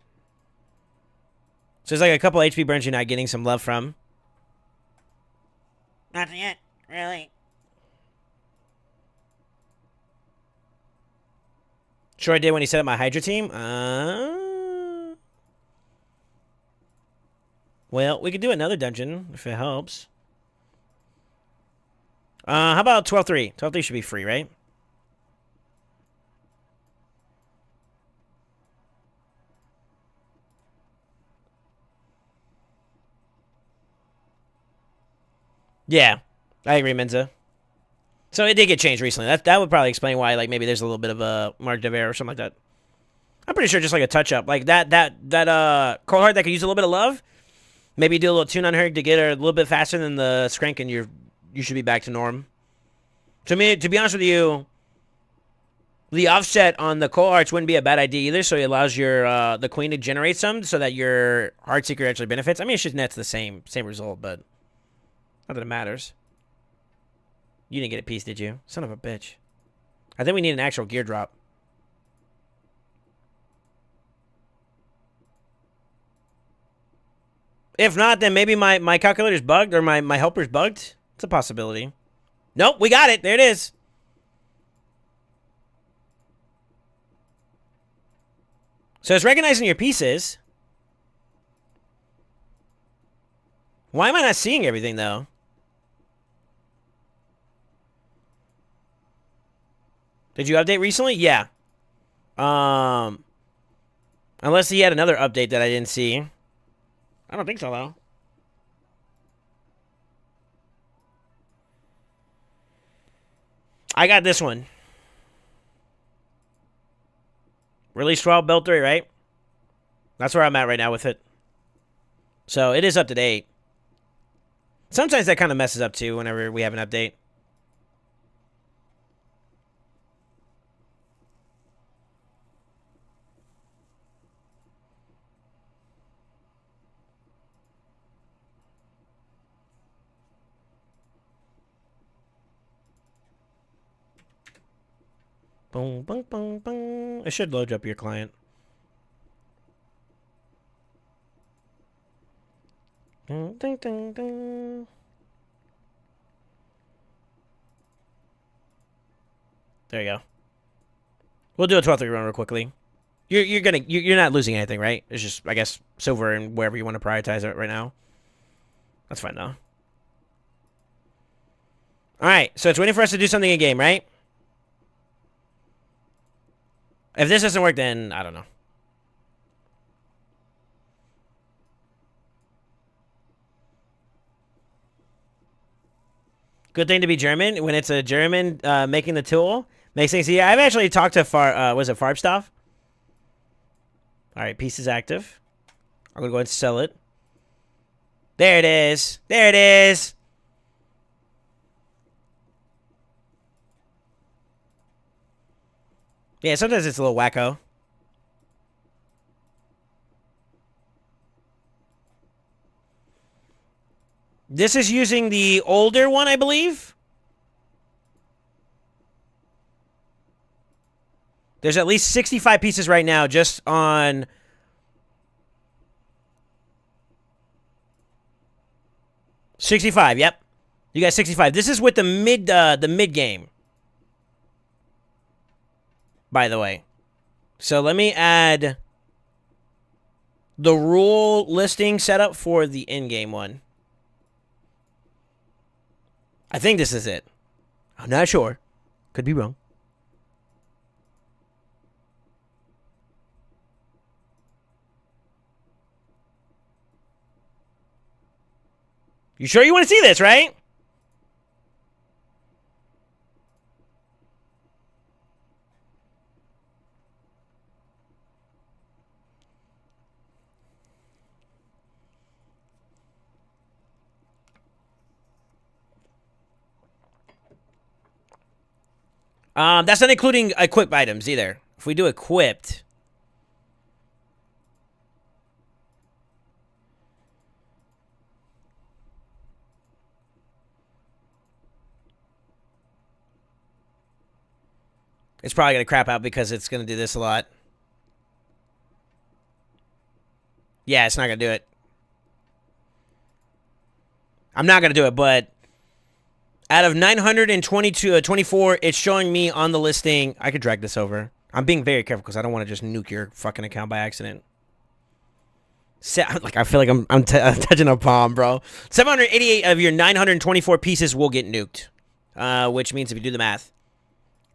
So, there's like a couple HP burns you're not getting some love from. Not yet, really. Sure I did when he set up my Hydra team. Well, we could do another dungeon if it helps. How about 12-3? 12-3 should be free, right? Yeah, I agree, Menza. So it did get changed recently. That would probably explain why, like, maybe there's a little bit of a margin of error or something like that. I'm pretty sure just like a touch up, like that cold hard that could use a little bit of love. Maybe do a little tune on her to get her a little bit faster than the Skrank, and you should be back to norm. To me, to be honest with you, the offset on the cold hearts wouldn't be a bad idea either. So it allows your the queen to generate some, so that your heart seeker actually benefits. I mean, it should nets the same result, but not that it matters. You didn't get a piece, did you? Son of a bitch. I think we need an actual gear drop. If not, then maybe my calculator's bugged or my helper's bugged. It's a possibility. Nope, we got it. There it is. So it's recognizing your pieces. Why am I not seeing everything, though? Did you update recently? Yeah. Unless he had another update that I didn't see. I don't think so, though. I got this one. Release 12, build 3, right? That's where I'm at right now with it. So it is up to date. Sometimes that kind of messes up, too, whenever we have an update. Boom, boom, boom, boom. It should load up your client. Ding, ding, ding, ding. There you go. We'll do a 12-3 run real quickly. You're not losing anything, right? It's just, I guess, silver and wherever you want to prioritize it right now. That's fine though. All right, so it's waiting for us to do something in game, right? If this doesn't work, then I don't know. Good thing to be German when it's a German making the tool. Makes things easier. I've actually talked to was it Farbstoff? All right, piece is active. I'm gonna go ahead and sell it. There it is. There it is. Yeah, sometimes it's a little wacko. This is using the older one, I believe. There's at least 65 pieces right now just on... $65, yep. You got 65. This is with the mid game. By the way. So let me add the rule listing setup for the in-game one. I think this is it. I'm not sure. Could be wrong. You sure you want to see this, right? That's not including equip items either. If we do equipped... It's probably going to crap out because it's going to do this a lot. Yeah, it's not going to do it. I'm not going to do it, but out of 924, it's showing me on the listing. I could drag this over. I'm being very careful because I don't want to just nuke your fucking account by accident. Like I feel like I'm touching a palm, bro. 788 of your 924 pieces will get nuked, which means if you do the math,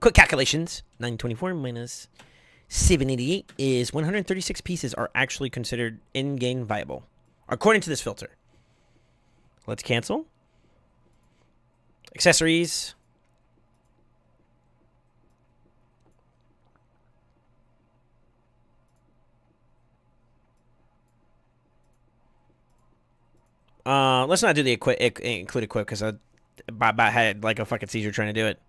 quick calculations, 924 minus 788 is 136 pieces are actually considered in-game viable, according to this filter. Let's cancel. Accessories. Let's not do the include equip because I had like a fucking seizure trying to do it.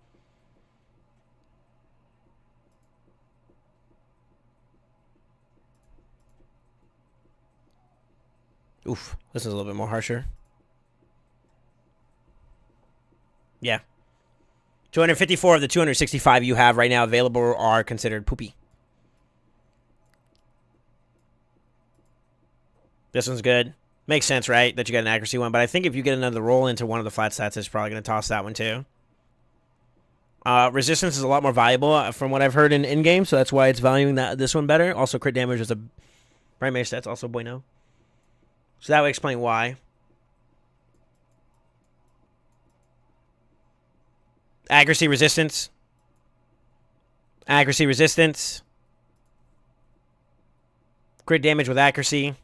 Oof, this is a little bit more harsher. Yeah. 254 of the 265 you have right now available are considered poopy. This one's good. Makes sense, right? That you got an accuracy one. But I think if you get another roll into one of the flat stats, it's probably going to toss that one too. Resistance is a lot more valuable from what I've heard in-game, so that's why it's valuing this one better. Also, crit damage is a primary stats, also bueno. So that would explain why. Accuracy resistance. Accuracy resistance. Crit damage with accuracy.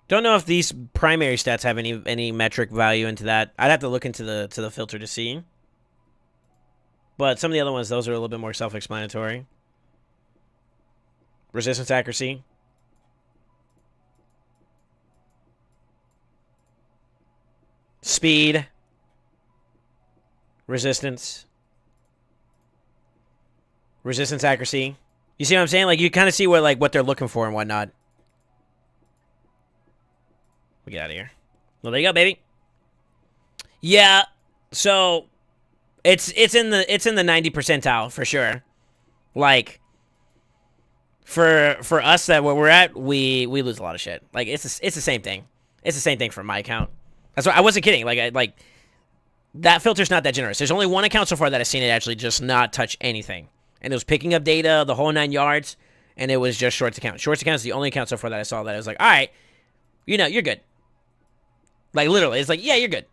Don't know if these primary stats have any metric value into that. I'd have to look into the filter to see. But some of the other ones, those are a little bit more self-explanatory. Resistance, accuracy. Speed. Resistance. Resistance, accuracy. You see what I'm saying? Like, you kind of see what they're looking for and whatnot. We get out of here. Well, there you go, baby. Yeah, so it's in the 90 percentile for sure. Like for us that where we're at, we lose a lot of shit. Like it's the same thing. It's the same thing for my account. That's why I wasn't kidding. Like that filter's not that generous. There's only one account so far that I've seen it actually just not touch anything, and it was picking up data the whole 9 yards, and it was just Shorts account. Shorts account is the only account so far that I saw that I was like, all right, you know, you're good. Like, literally, it's like, yeah, you're good.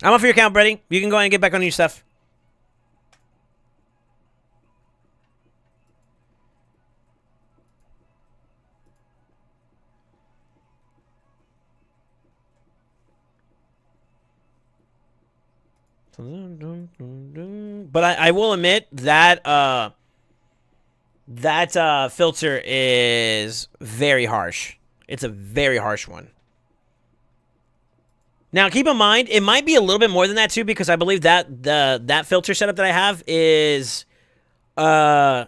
I'm off your account, buddy. You can go ahead and get back on your stuff. But I will admit that that filter is very harsh. It's a very harsh one. Now, keep in mind, it might be a little bit more than that, too, because I believe that that filter setup that I have is... I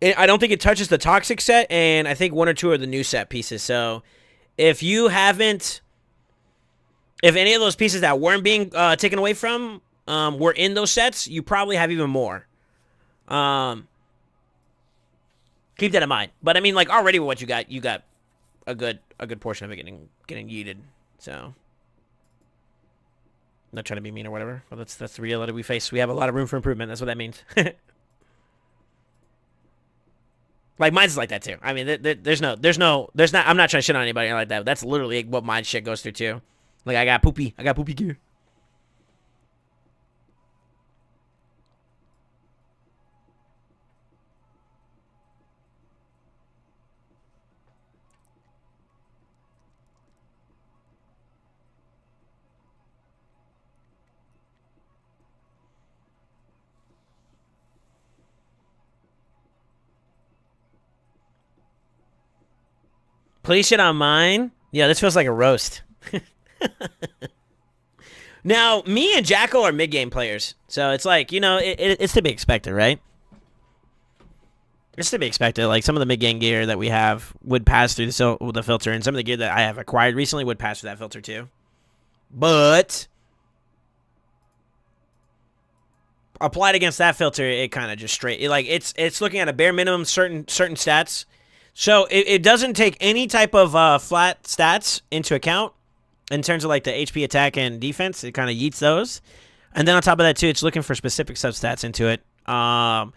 don't think it touches the Toxic set, and I think 1 or 2 are the new set pieces. So, if you haven't If any of those pieces that weren't being taken away from were in those sets, you probably have even more. Keep that in mind. But I mean, like already with what you got a good portion of it getting yeeted. So I'm not trying to be mean or whatever, but that's the reality we face. We have a lot of room for improvement. That's what that means. Like mine's like that too. I mean, there's not. I'm not trying to shit on anybody like that. That's literally what my shit goes through too. Like I got poopy gear. Please shit on mine. Yeah, this feels like a roast. Now, me and Jackal are mid-game players. So it's like, it's to be expected, right? It's to be expected. Like, some of the mid-game gear that we have would pass through the filter, and some of the gear that I have acquired recently would pass through that filter, too. But applied against that filter, it kind of just straight... It's looking at a bare minimum certain stats. So it doesn't take any type of flat stats into account in terms of like the HP attack and defense. It kind of yeets those. And then on top of that too, it's looking for specific substats into it. I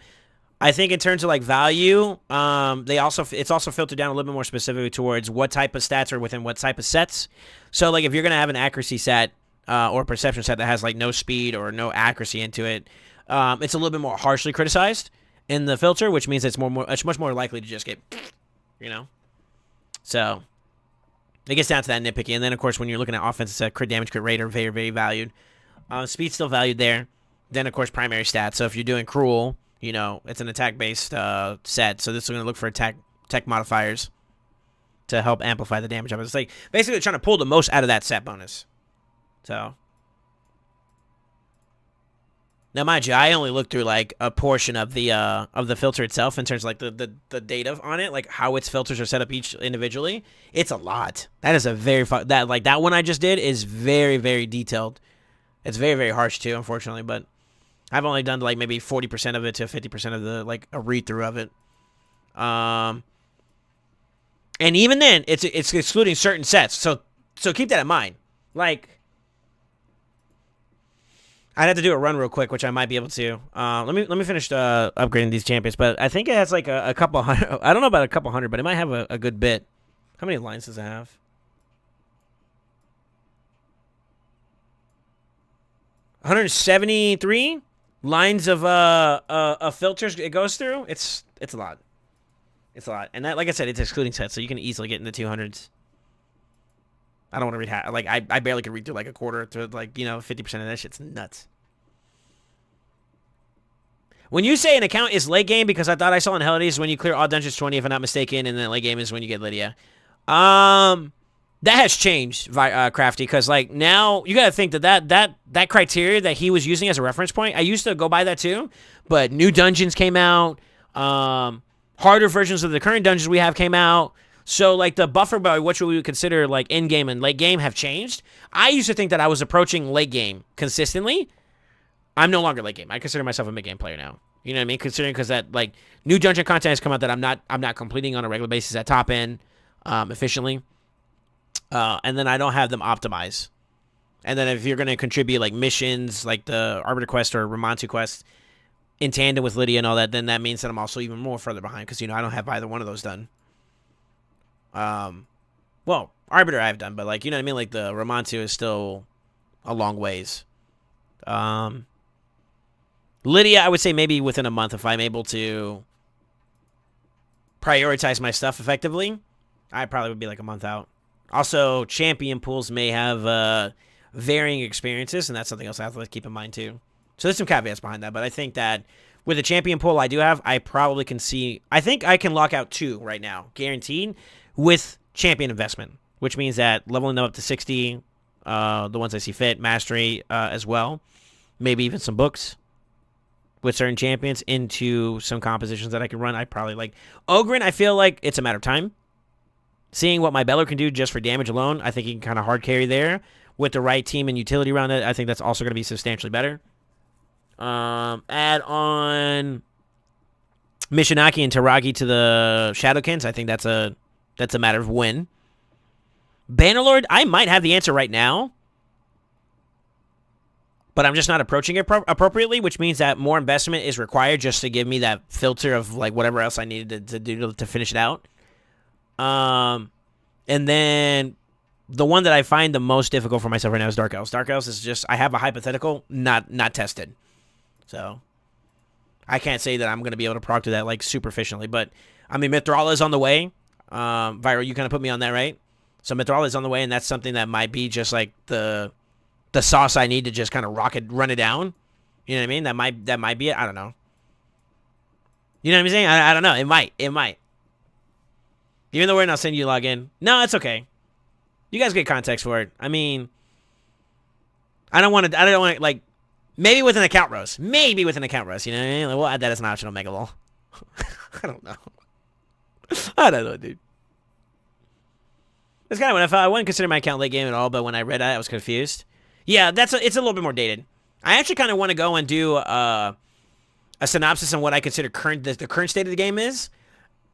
think in terms of like value, it's also filtered down a little bit more specifically towards what type of stats are within what type of sets. So like if you're going to have an accuracy set or perception set that has like no speed or no accuracy into it, it's a little bit more harshly criticized in the filter, which means it's much more likely to just get... So it gets down to that nitpicky. And then, of course, when you're looking at offense, crit damage, crit rate are very, very valued. Speed's still valued there. Then, of course, primary stats. So if you're doing cruel, it's an attack-based set. So this is going to look for tech modifiers to help amplify the damage of it. It's like basically trying to pull the most out of that set bonus. So now, mind you, I only looked through like a portion of the filter itself in terms of like the data on it, like how its filters are set up each individually. It's a lot. That is a very that one I just did is very, very detailed. It's very, very harsh too, unfortunately, but I've only done like maybe 40% of it to 50% of the like a read through of it. And even then, it's excluding certain sets. So keep that in mind. Like, I'd have to do a run real quick, which I might be able to. Let me finish upgrading these champions, but I think it has like a couple hundred. I don't know about a couple hundred, but it might have a good bit. How many lines does it have? 173 lines of filters it goes through. It's a lot. It's a lot, and that, like I said, it's excluding sets, so you can easily get in the 200s. I don't want to read I barely can read through like a quarter to 50% of that shit's nuts. When you say an account is late game, because I thought I saw in Helides when you clear all dungeons 20, if I'm not mistaken, and then late game is when you get Lydia. That has changed, Crafty, because like now you got to think that criteria that he was using as a reference point. I used to go by that too, but new dungeons came out. Harder versions of the current dungeons we have came out. So, like, the buffer by what we would consider, like, in-game and late-game have changed. I used to think that I was approaching late-game consistently. I'm no longer late-game. I consider myself a mid-game player now. You know what I mean? Considering because that, like, new dungeon content has come out that I'm not completing on a regular basis at top end efficiently. And then I don't have them optimized. And then if you're going to contribute, like, missions, like the Arbiter Quest or Ramontu Quest in tandem with Lydia and all that, then that means that I'm also even more further behind because, I don't have either one of those done. Well, Arbiter I've done, but like, you know what I mean? Like the Ramontu is still a long ways. Lydia, I would say maybe within a month if I'm able to prioritize my stuff effectively. I probably would be like a month out. Also, champion pools may have varying experiences, and that's something else I have to keep in mind too. So there's some caveats behind that, but I think that with the champion pool I do have, I probably can see... I think I can lock out 2 right now, guaranteed, with champion investment, which means that leveling them up to 60, the ones I see fit, mastery as well, maybe even some books with certain champions into some compositions that I can run. I probably like... Ogren, I feel like it's a matter of time. Seeing what my Beller can do just for damage alone, I think he can kind of hard carry there. with the right team and utility around it, I think that's also going to be substantially better. Add on Mishinaki and Taragi to the Shadowkins. I think that's a matter of when. Bannerlord, I might have the answer right now, but I'm just not approaching it appropriately, which means that more investment is required just to give me that filter of like whatever else I needed to do to finish it out. And then the one that I find the most difficult for myself right now is Dark Elves. Dark Elves is just, I have a hypothetical, not tested. So I can't say that I'm going to be able to proc to that like super efficiently, but I mean, Mithrala is on the way. Viral, you kind of put me on that, right? So Mithrala is on the way, and that's something that might be just like the sauce I need to just kind of run it down. You know what I mean? That might be it. I don't know. You know what I'm saying? I don't know. It might. Even though we're not sending you log in. No, it's okay. You guys get context for it. I mean, I don't want to, like, maybe with an account roast. You know what I mean? Like, we'll add that as an optional mega lol. I don't know. I don't know, dude. It's kind of when I wouldn't consider my account late game at all, but when I read that, I was confused. Yeah, it's a little bit more dated. I actually kind of want to go and do a synopsis on what I consider the current state of the game is.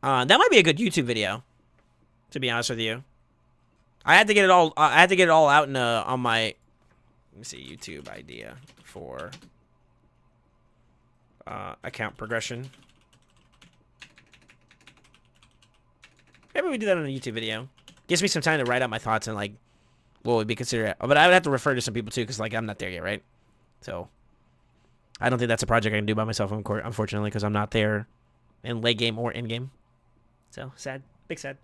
That might be a good YouTube video, to be honest with you. I had to get it all out on my, let me see, YouTube idea for account progression. Maybe we do that on a YouTube video. Gives me some time to write out my thoughts and like what would be considered. But I would have to refer to some people too, because like I'm not there yet, right? So I don't think that's a project I can do by myself, unfortunately, because I'm not there in late game or in game. So sad, big sad.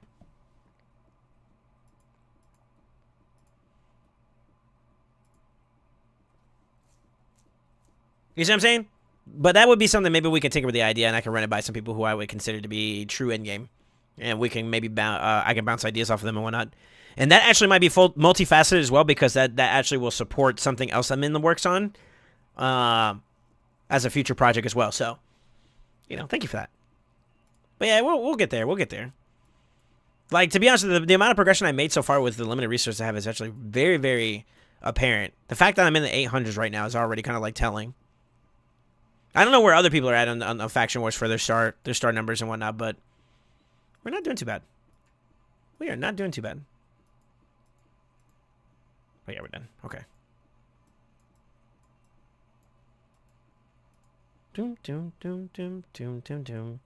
You see what I'm saying? But that would be something maybe we could tinker with the idea, and I can run it by some people who I would consider to be true end game. And we can maybe I can bounce ideas off of them and whatnot. And that actually might be multifaceted as well, because that actually will support something else I'm in the works on as a future project as well. So, you know, thank you for that. But yeah, we'll get there. We'll get there. Like, to be honest, the amount of progression I made so far with the limited resources I have is actually very, very apparent. The fact that I'm in the 800s right now is already kind of like telling. I don't know where other people are at on Faction Wars for their star numbers and whatnot, but we're not doing too bad. We are not doing too bad. Oh yeah, we're done. Okay. Doom, doom, doom, doom, doom, doom, doom.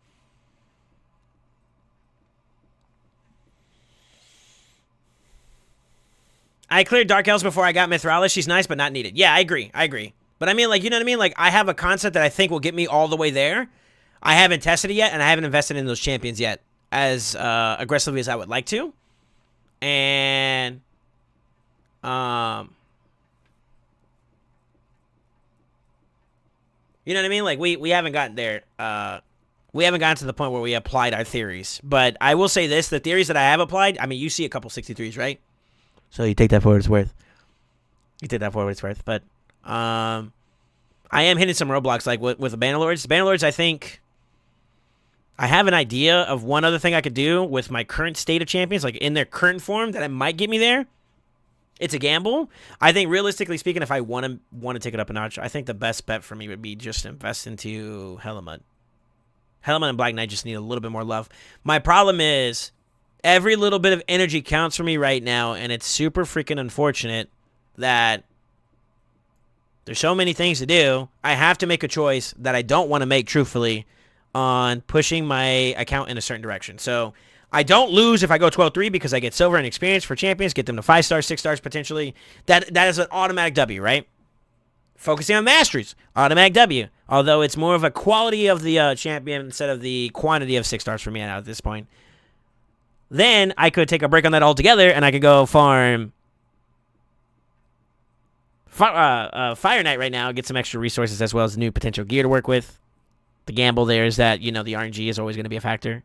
I cleared Dark Elves before I got Mithrala. She's nice, but not needed. Yeah, I agree. But I mean, like, you know what I mean? Like, I have a concept that I think will get me all the way there. I haven't tested it yet, and I haven't invested in those champions yet as aggressively as I would like to. And, you know what I mean? Like, we haven't gotten there. We haven't gotten to the point where we applied our theories. But I will say this, the theories that I have applied, I mean, you see a couple 63s, right? So you take that for what it's worth. But I am hitting some roadblocks, like with the Bannerlords. The Bannerlords, I think I have an idea of one other thing I could do with my current state of champions, like in their current form, that it might get me there. It's a gamble. I think, realistically speaking, if I want to take it up a notch, I think the best bet for me would be just to invest into Hellamut. Hellamut and Black Knight just need a little bit more love. My problem is every little bit of energy counts for me right now, and it's super freaking unfortunate that there's so many things to do. I have to make a choice that I don't want to make, truthfully, on pushing my account in a certain direction. So I don't lose if I go 12-3 because I get silver and experience for champions, get them to 5 stars, 6 stars potentially. That is an automatic W, right? Focusing on masteries, automatic W. Although it's more of a quality of the champion instead of the quantity of 6 stars for me at this point. Then I could take a break on that altogether, and I could go farm Fire Knight right now, get some extra resources as well as new potential gear to work with. The gamble there is that, you know, the RNG is always going to be a factor.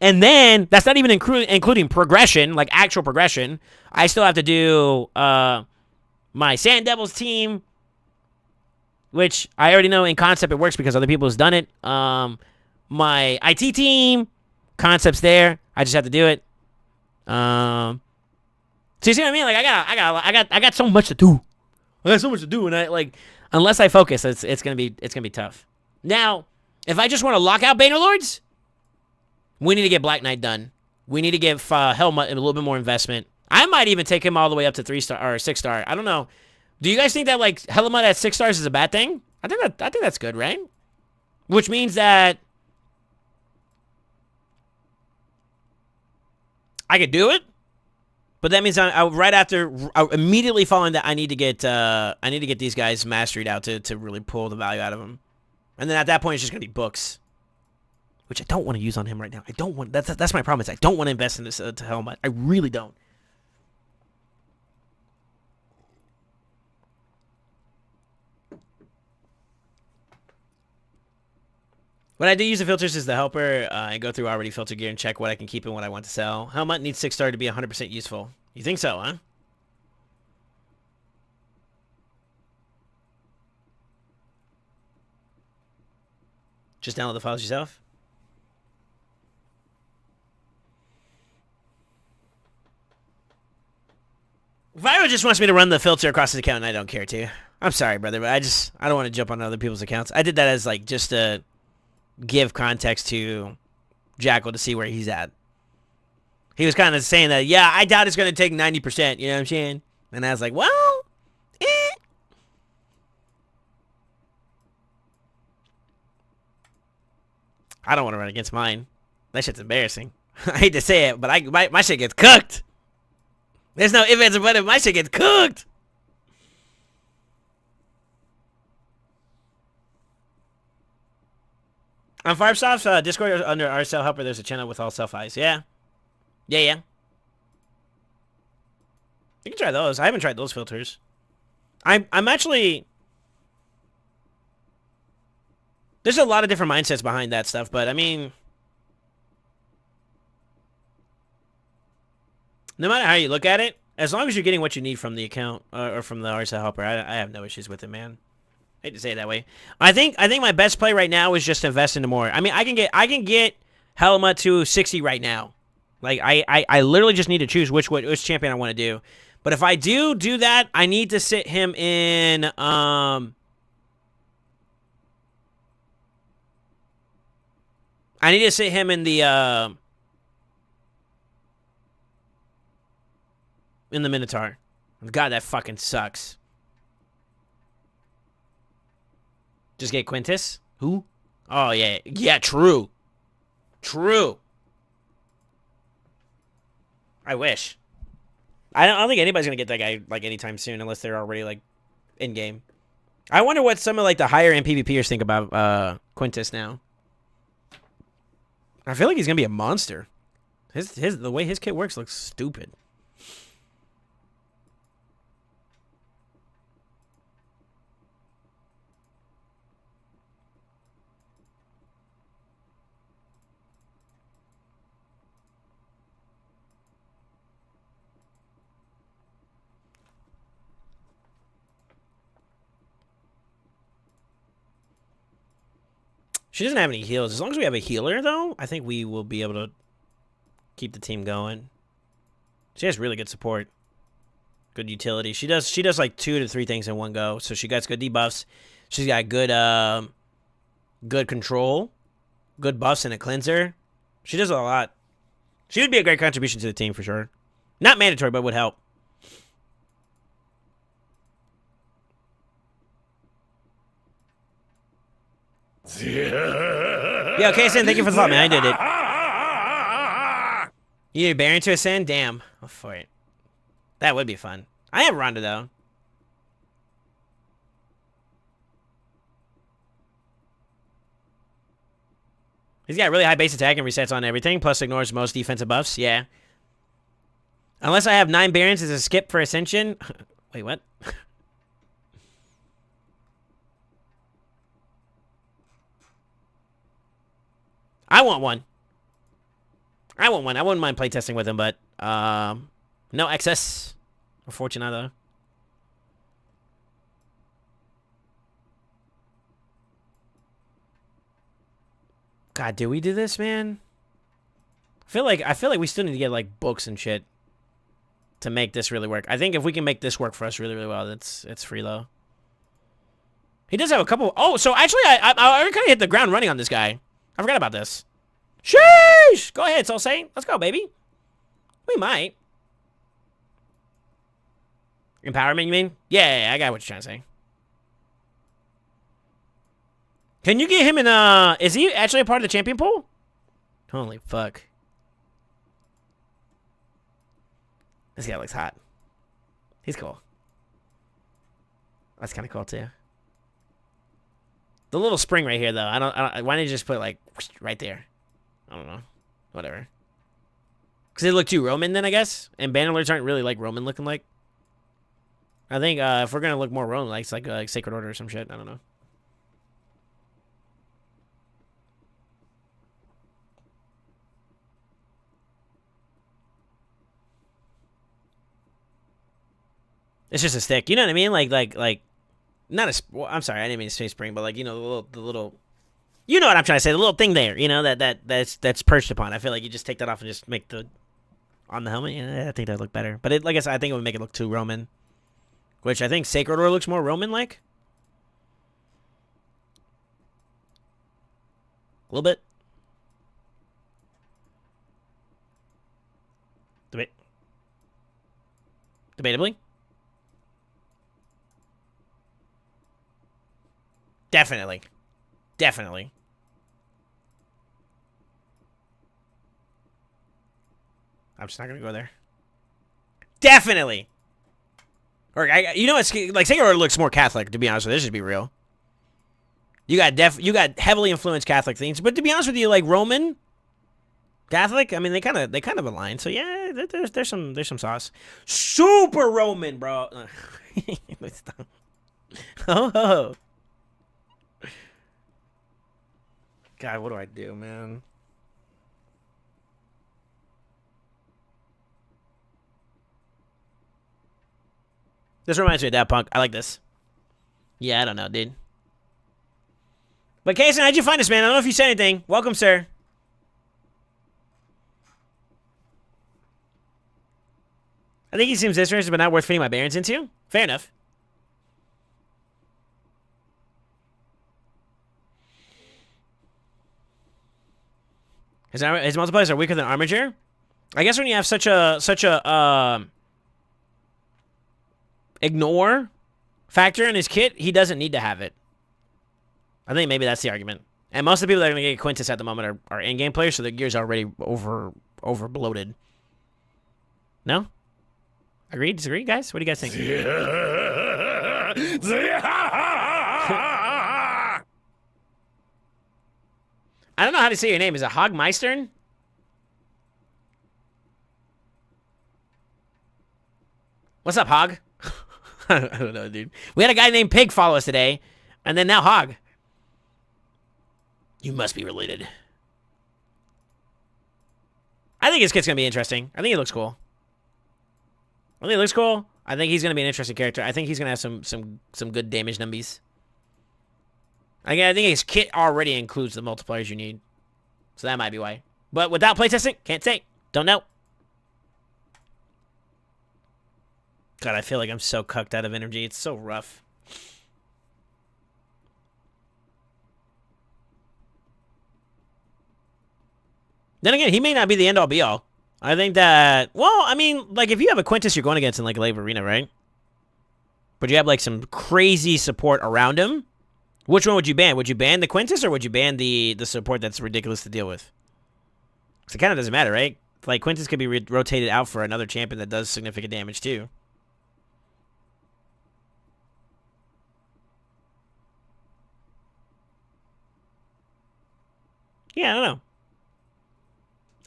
And then, that's not even including progression, like actual progression. I still have to do my Sand Devils team, which I already know in concept it works because other people have done it. My IT team, concept's there. I just have to do it. So you see what I mean? Like I got so much to do. I got so much to do, and I like unless I focus, it's gonna be tough. Now, if I just want to lock out Bannerlords, we need to get Black Knight done. We need to give Helmut a little bit more investment. I might even take him all the way up to 3-star or 6-star. I don't know. Do you guys think that like Helmut at 6 stars is a bad thing? I think that's good, right? Which means that I could do it, but that means right after, immediately following that, I need to get these guys mastered out to really pull the value out of them, and then at that point it's just gonna be books, which I don't want to use on him right now. I don't want that's my problem. Is I don't want to invest in this to Helmut. I really don't. When I do use the filters as the helper, I go through already filtered gear and check what I can keep and what I want to sell. Helmut needs 6-star to be 100% useful. You think so, huh? Just download the files yourself? Viro just wants me to run the filter across his account, and I don't care to. I'm sorry, brother, but I don't want to jump on other people's accounts. I did that as like just a give context to Jackal to see where he's at. He was kind of saying that, yeah, I doubt it's going to take 90%, you know what I'm saying? And I was like, well, I don't want to run against mine. That shit's embarrassing. I hate to say it, but my shit gets cooked. There's no ifs, ands, or buts. My shit gets cooked. On Firesoft's Discord under RSL Helper, there's a channel with all self-eyes. Yeah. Yeah. You can try those. I haven't tried those filters. I'm actually... There's a lot of different mindsets behind that stuff, but I mean... No matter how you look at it, as long as you're getting what you need from the account or from the RSL Helper, I have no issues with it, man. I hate to say it that way. I think my best play right now is just invest into more. I mean, I can get Helmut to 60 right now. Like I literally just need to choose which champion I want to do. But if I do that, I need to sit him in I need to sit him in the Minotaur. God, that fucking sucks. Just get Quintus? Who? Oh, yeah. Yeah, true. True. I wish. I don't think anybody's going to get that guy, like, anytime soon unless they're already, like, in-game. I wonder what some of, like, the higher-end PvPers think about Quintus now. I feel like he's going to be a monster. The way his kit works looks stupid. She doesn't have any heals. As long as we have a healer, though, I think we will be able to keep the team going. She has really good support. Good utility. She does like 2 to 3 things in one go. So she got good debuffs. She's got good good control. Good buffs and a cleanser. She does a lot. She would be a great contribution to the team for sure. Not mandatory, but would help. Yo, Kason, thank you for the thought, man. I did it. You need a Baron to ascend? Damn. Oh, for it. That would be fun. I have Ronda, though. He's got really high base attack and resets on everything, plus ignores most defensive buffs. Yeah. Unless I have 9 Barons as a skip for Ascension. Wait, what? I want one. I wouldn't mind playtesting with him, but no excess. Or Fortunato. God, did we do this, man? I feel like we still need to get like books and shit. to make this really work. I think if we can make this work for us really, really well, it's free low. He does have a couple. Oh, so actually, I already kind of hit the ground running on this guy. I forgot about this. Sheesh! Go ahead, Solsay. Let's go, baby. We might. Empowerment, you mean? Yeah, I got what you're trying to say. Can you get him in, is he actually a part of the champion pool? Holy fuck. This guy looks hot. He's cool. That's kind of cool, too. The little spring right here, though. I don't why didn't you just put it, like, right there? I don't know. Whatever. Because they look too Roman, then, I guess? And bannerlords aren't really, like, Roman looking like. I think, if we're going to look more Roman, like, it's like Sacred Order or some shit. I don't know. It's just a stick. You know what I mean? Like, not a. Well, I'm sorry, I didn't mean space spring, but like, you know, the little. You know what I'm trying to say? The little thing there. You know that's perched upon. I feel like you just take that off and just make the on the helmet. Yeah, I think that'd look better. But like I said, I think it would make it look too Roman. Which I think Sacred Order looks more Roman like. A little bit. Debatably. Definitely. Definitely. I'm just not going to go there. Definitely. Or, you know, it's like Sacred Order looks more Catholic, to be honest with you. This should be real. You got heavily influenced Catholic things, but to be honest with you, like Roman, Catholic, I mean, they kind of align. So yeah, there's some sauce. Super Roman, bro. Oh. God, what do I do, man? This reminds me of Daft Punk. I like this. Yeah, I don't know, dude. But Kason, how'd you find us, man? I don't know if you said anything. Welcome, sir. I think he seems interesting, but not worth fitting my barons into. Fair enough. His multipliers are weaker than Armiger. I guess when you have such a ignore factor in his kit, he doesn't need to have it. I think maybe that's the argument. And most of the people that are going to get Quintus at the moment are in-game players, so their gear's already over bloated. No? Agree? Disagree, guys? What do you guys think? I don't know how to say your name. Is it Hogmeistern? What's up, Hog? I don't know, dude. We had a guy named Pig follow us today, and then now Hog. You must be related. I think his kit's going to be interesting. I think he looks cool. I think he's going to be an interesting character. I think he's going to have some good damage numbies. I think his kit already includes the multipliers you need. So that might be why. But without playtesting, can't say. Don't know. God, I feel like I'm so cucked out of energy. It's so rough. Then again, he may not be the end-all be-all. I think that... Well, I mean, like, if you have a Quintus you're going against in, like, Live Arena, right? But you have, like, some crazy support around him. Which one would you ban? Would you ban the Quintus, or would you ban the support that's ridiculous to deal with? Because it kind of doesn't matter, right? Like, Quintus could be rotated out for another champion that does significant damage, too. Yeah, I don't know.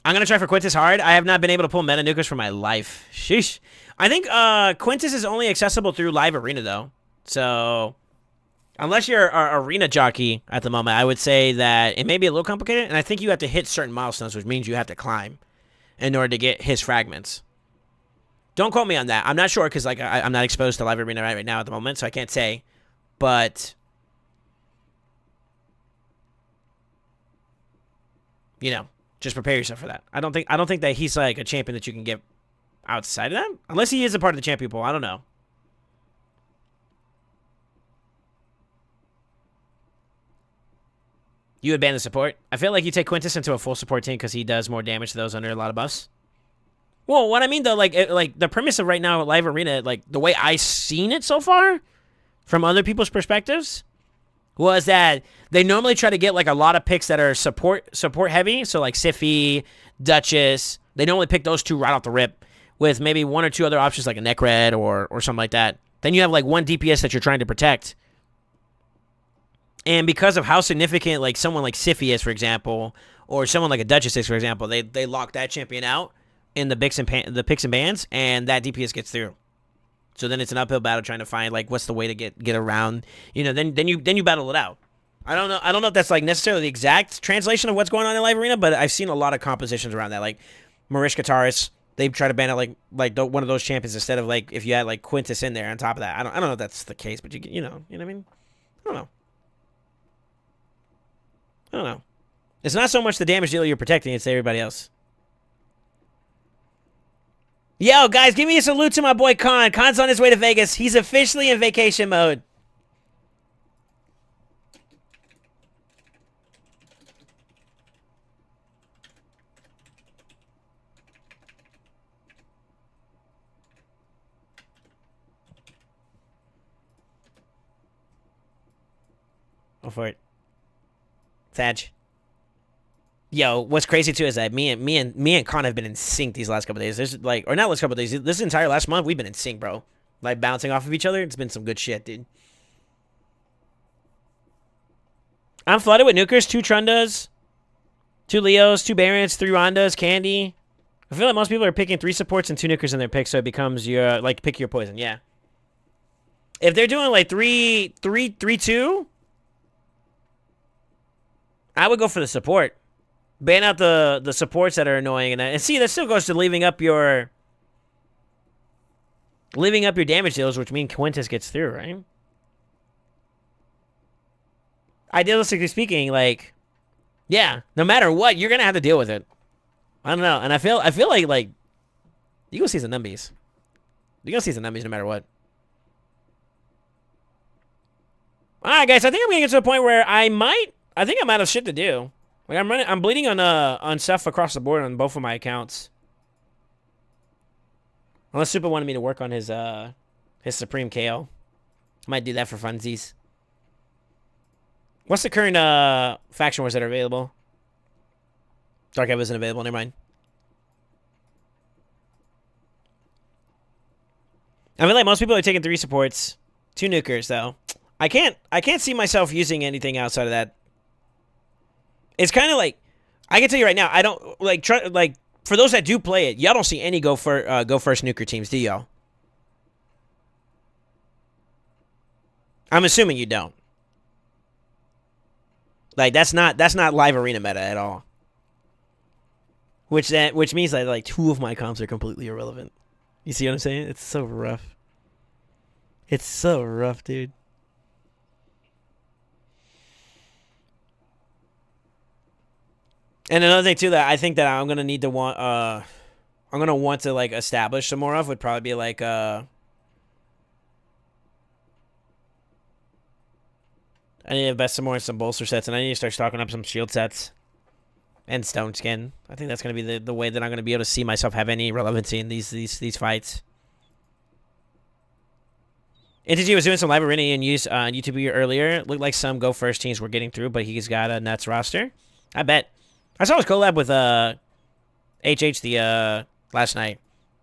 I'm going to try for Quintus hard. I have not been able to pull Meta Nukers for my life. Sheesh. I think Quintus is only accessible through Live Arena, though. So, unless you're an arena jockey at the moment, I would say that it may be a little complicated. And I think you have to hit certain milestones, which means you have to climb in order to get his fragments. Don't quote me on that. I'm not sure because like I'm not exposed to Live Arena right now at the moment, so I can't say. But... you know, just prepare yourself for that. I don't think that he's like a champion that you can get outside of that? Unless he is a part of the champion pool. I don't know. You would ban the support? I feel like you take Quintus into a full support team because he does more damage to those under a lot of buffs. Well, what I mean, though, like the premise of right now Live Arena, like, the way I seen it so far from other people's perspectives was that they normally try to get, like, a lot of picks that are support heavy. So, like, Sify, Duchess. They normally pick those two right off the rip with maybe one or two other options like a Neck Red or something like that. Then you have, like, one DPS that you're trying to protect. And because of how significant, like, someone like Sify is, for example, or someone like a Duchess is, for example, they lock that champion out in the picks and bans, and that DPS gets through. So then it's an uphill battle trying to find, like, what's the way to get around. You know, then you battle it out. I don't know if that's, like, necessarily the exact translation of what's going on in Live Arena, but I've seen a lot of compositions around that. Like, Marish Kataris, they try to ban out, like one of those champions instead of, like, if you had, like, Quintus in there on top of that. I don't know if that's the case, but you know what I mean? I don't know. It's not so much the damage dealer you're protecting, it's everybody else. Yo, guys, give me a salute to my boy Khan. Khan's on his way to Vegas. He's officially in vacation mode. Go for it. Sag. Yo, what's crazy too is that me and Con have been in sync these last couple days. There's like, or not last couple days. This entire last month we've been in sync, bro. Like bouncing off of each other. It's been some good shit, dude. I'm flooded with nukers, 2 Trundas, 2 Leos, 2 Barons, 3 Rondas, Candy. I feel like most people are picking 3 supports and 2 nukers in their pick, so it becomes your like pick your poison. Yeah. If they're doing like 3-2, I would go for the support. Ban out the supports that are annoying, and see, that still goes to leaving up your damage deals, which means Quintus gets through, right? Idealistically speaking, like, yeah, no matter what, you're gonna have to deal with it. I don't know, and I feel like you gonna see some numbies. You're gonna see some numbies no matter what. All right, guys, I think I'm gonna get to the point where I think I'm out of shit to do. Like I'm bleeding on stuff across the board on both of my accounts. Unless Super wanted me to work on his Supreme KO. I might do that for funsies. What's the current faction wars that are available? Dark Ebb isn't available, never mind. I feel like most people are taking 3 supports, 2 nukers though. I can't see myself using anything outside of that. It's kind of like, I can tell you right now, I don't like for those that do play it, y'all don't see any go first nuker teams, do y'all? I'm assuming you don't. Like that's not Live Arena meta at all. Which means that like 2 of my comps are completely irrelevant. You see what I'm saying? It's so rough. It's so rough, dude. And another thing too that I think that I'm gonna need to want to like establish some more of would probably be like I need to invest some more in some bolster sets, and I need to start stocking up some shield sets and stone skin. I think that's gonna be the way that I'm gonna be able to see myself have any relevancy in these fights. NTG was doing some live arena and use on YouTube earlier. Looked like some go first teams were getting through, but he's got a nuts roster. I bet. I saw his collab with HH the last night.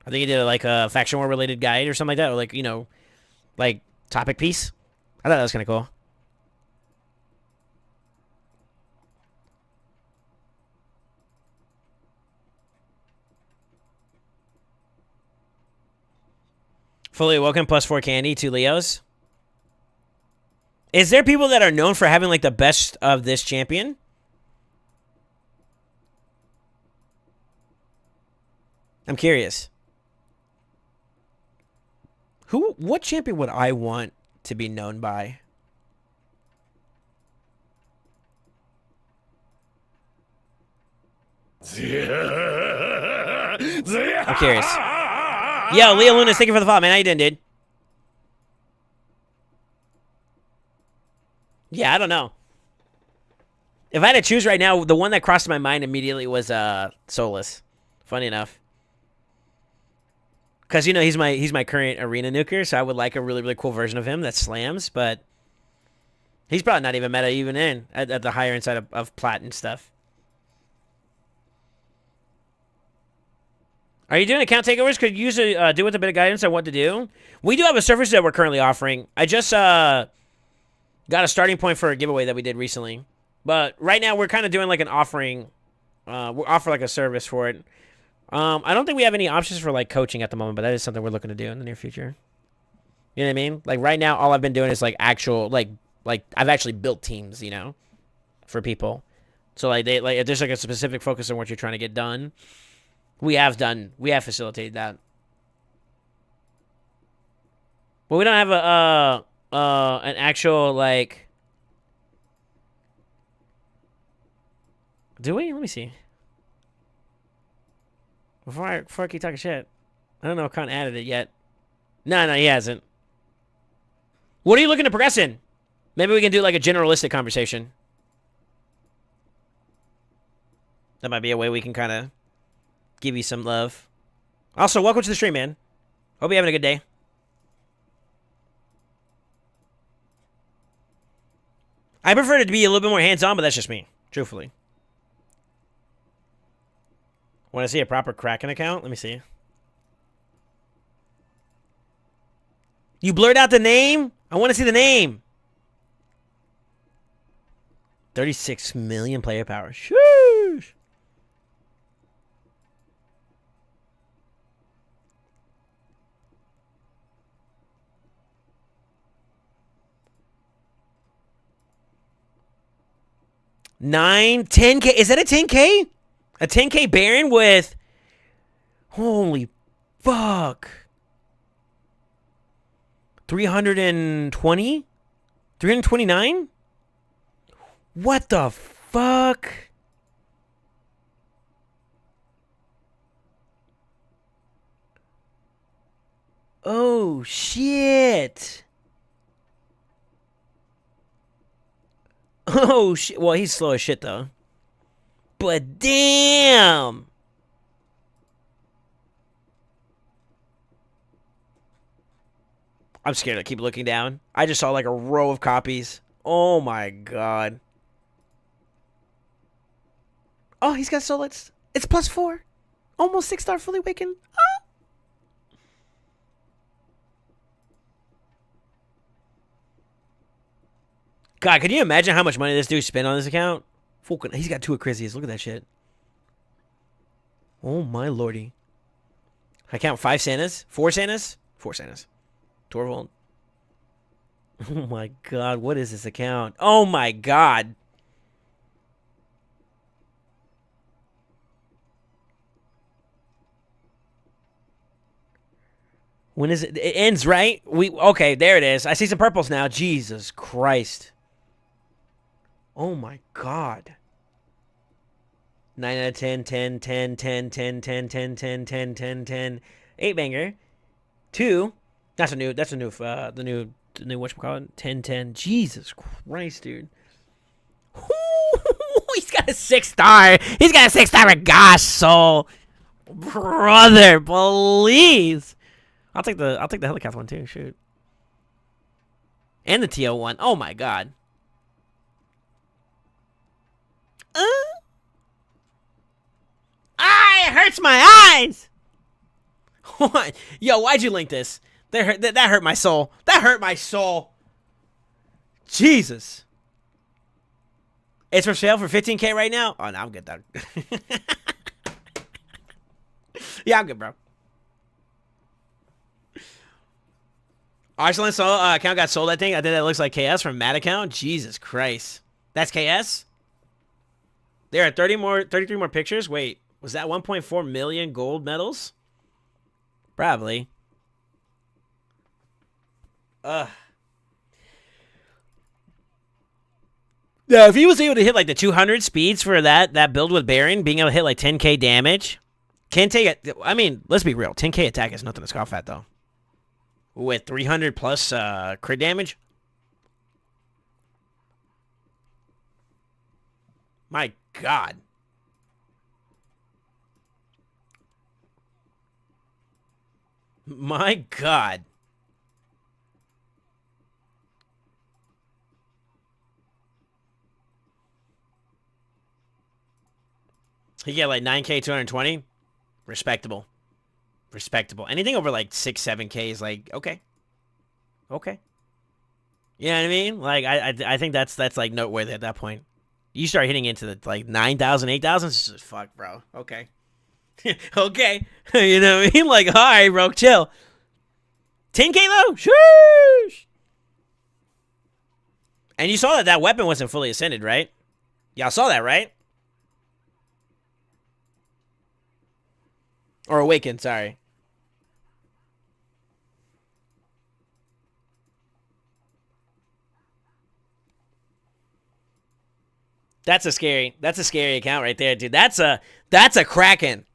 I think he did like a faction war related guide or something like that, or like, you know, like topic piece. I thought that was kind of cool. Fully awoken +4 candy, 2 Leos. Is there people that are known for having like the best of this champion? I'm curious. What champion would I want to be known by? I'm curious. Yo, Leo Lunas, thank you for the follow, man. How you doing, dude? Yeah, I don't know. If I had to choose right now, the one that crossed my mind immediately was Solus. Funny enough. Because, you know, he's my current arena nuker, so I would like a really, really cool version of him that slams, but he's probably not even meta even in at the higher end side of plat and stuff. Are you doing account takeovers? Could you use do with a bit of guidance on what to do? We do have a service that we're currently offering. I just got a starting point for a giveaway that we did recently. But right now we're kind of doing like an offering. We'll offer like a service for it. I don't think we have any options for like coaching at the moment, but that is something we're looking to do in the near future. You know what I mean? Like right now, all I've been doing is like actual like I've actually built teams, you know, for people. So like if there's like a specific focus on what you're trying to get done, we have facilitated that. But we don't have an actual like. Do we? Let me see. Before I keep talking shit, I don't know if Khan added it yet. No, he hasn't. What are you looking to progress in? Maybe we can do like a generalistic conversation. That might be a way we can kind of give you some love. Also, welcome to the stream, man. Hope you're having a good day. I prefer it to be a little bit more hands-on, but that's just me, truthfully. Want to see a proper Kraken account? Let me see. You blurred out the name? I want to see the name. 36 million player power. Shoosh. Nine, 10K. Is that a 10K? A 10K Baron with... Holy fuck. 320? 329? What the fuck? Oh, shit. Oh, shit. Well, he's slow as shit, though. But damn. I'm scared. I keep looking down. I just saw like a row of copies. Oh my god. Oh, he's got Solits. It's +4. Almost 6-star fully awakened. Ah. God, can you imagine how much money this dude spent on this account? He's got 2 Acrisias. Look at that shit. Oh my lordy. I count 5 Santas? 4 Santas? 4 Santas. Torvald. Oh my god, what is this account? Oh my god. When is it? It ends, right? Okay, there it is. I see some purples now. Jesus Christ. Oh my god. 9 out of 10, 10, 10, 10, 10, 10, 10, 10, 10, 10, 10. 8 banger. 2. The new whatchamacallit? 10, 10. Jesus Christ, dude. He's got a 6-star. He's got a 6-star with gosh soul. Brother, please. I'll take the Helicath one too, shoot. And the TO one. Oh my god. It hurts my eyes. What? Yo, why'd you link this? That hurt my soul. That hurt my soul. Jesus. It's for sale for 15K right now? Oh, no, I'm good, dog. Yeah, I'm good, bro. Arsenal account got sold, I think. I think that looks like KS from Mad account. Jesus Christ. That's KS? There are 33 more pictures. Wait, was that 1.4 million gold medals? Probably. Yeah, if he was able to hit like the 200 speeds for that build with Baron, being able to hit like 10K damage, Can take it. I mean, let's be real. 10k attack is nothing to scoff at, though. With 300 plus crit damage. My God. My God. He get like 9k, 220. Respectable. Respectable. Anything over like 6, 7k is like, okay. Okay. You know what I mean? Like, I think that's like noteworthy at that point. You start hitting into the like 9,000, 8,000. It's just, fuck, bro. Okay. Okay. You know what I mean? Like, all right, bro, chill. 10k though? Sheesh. And you saw that that weapon wasn't fully ascended, right? Y'all saw that, right? Or awakened, sorry. That's a scary account right there, dude. That's a Kraken.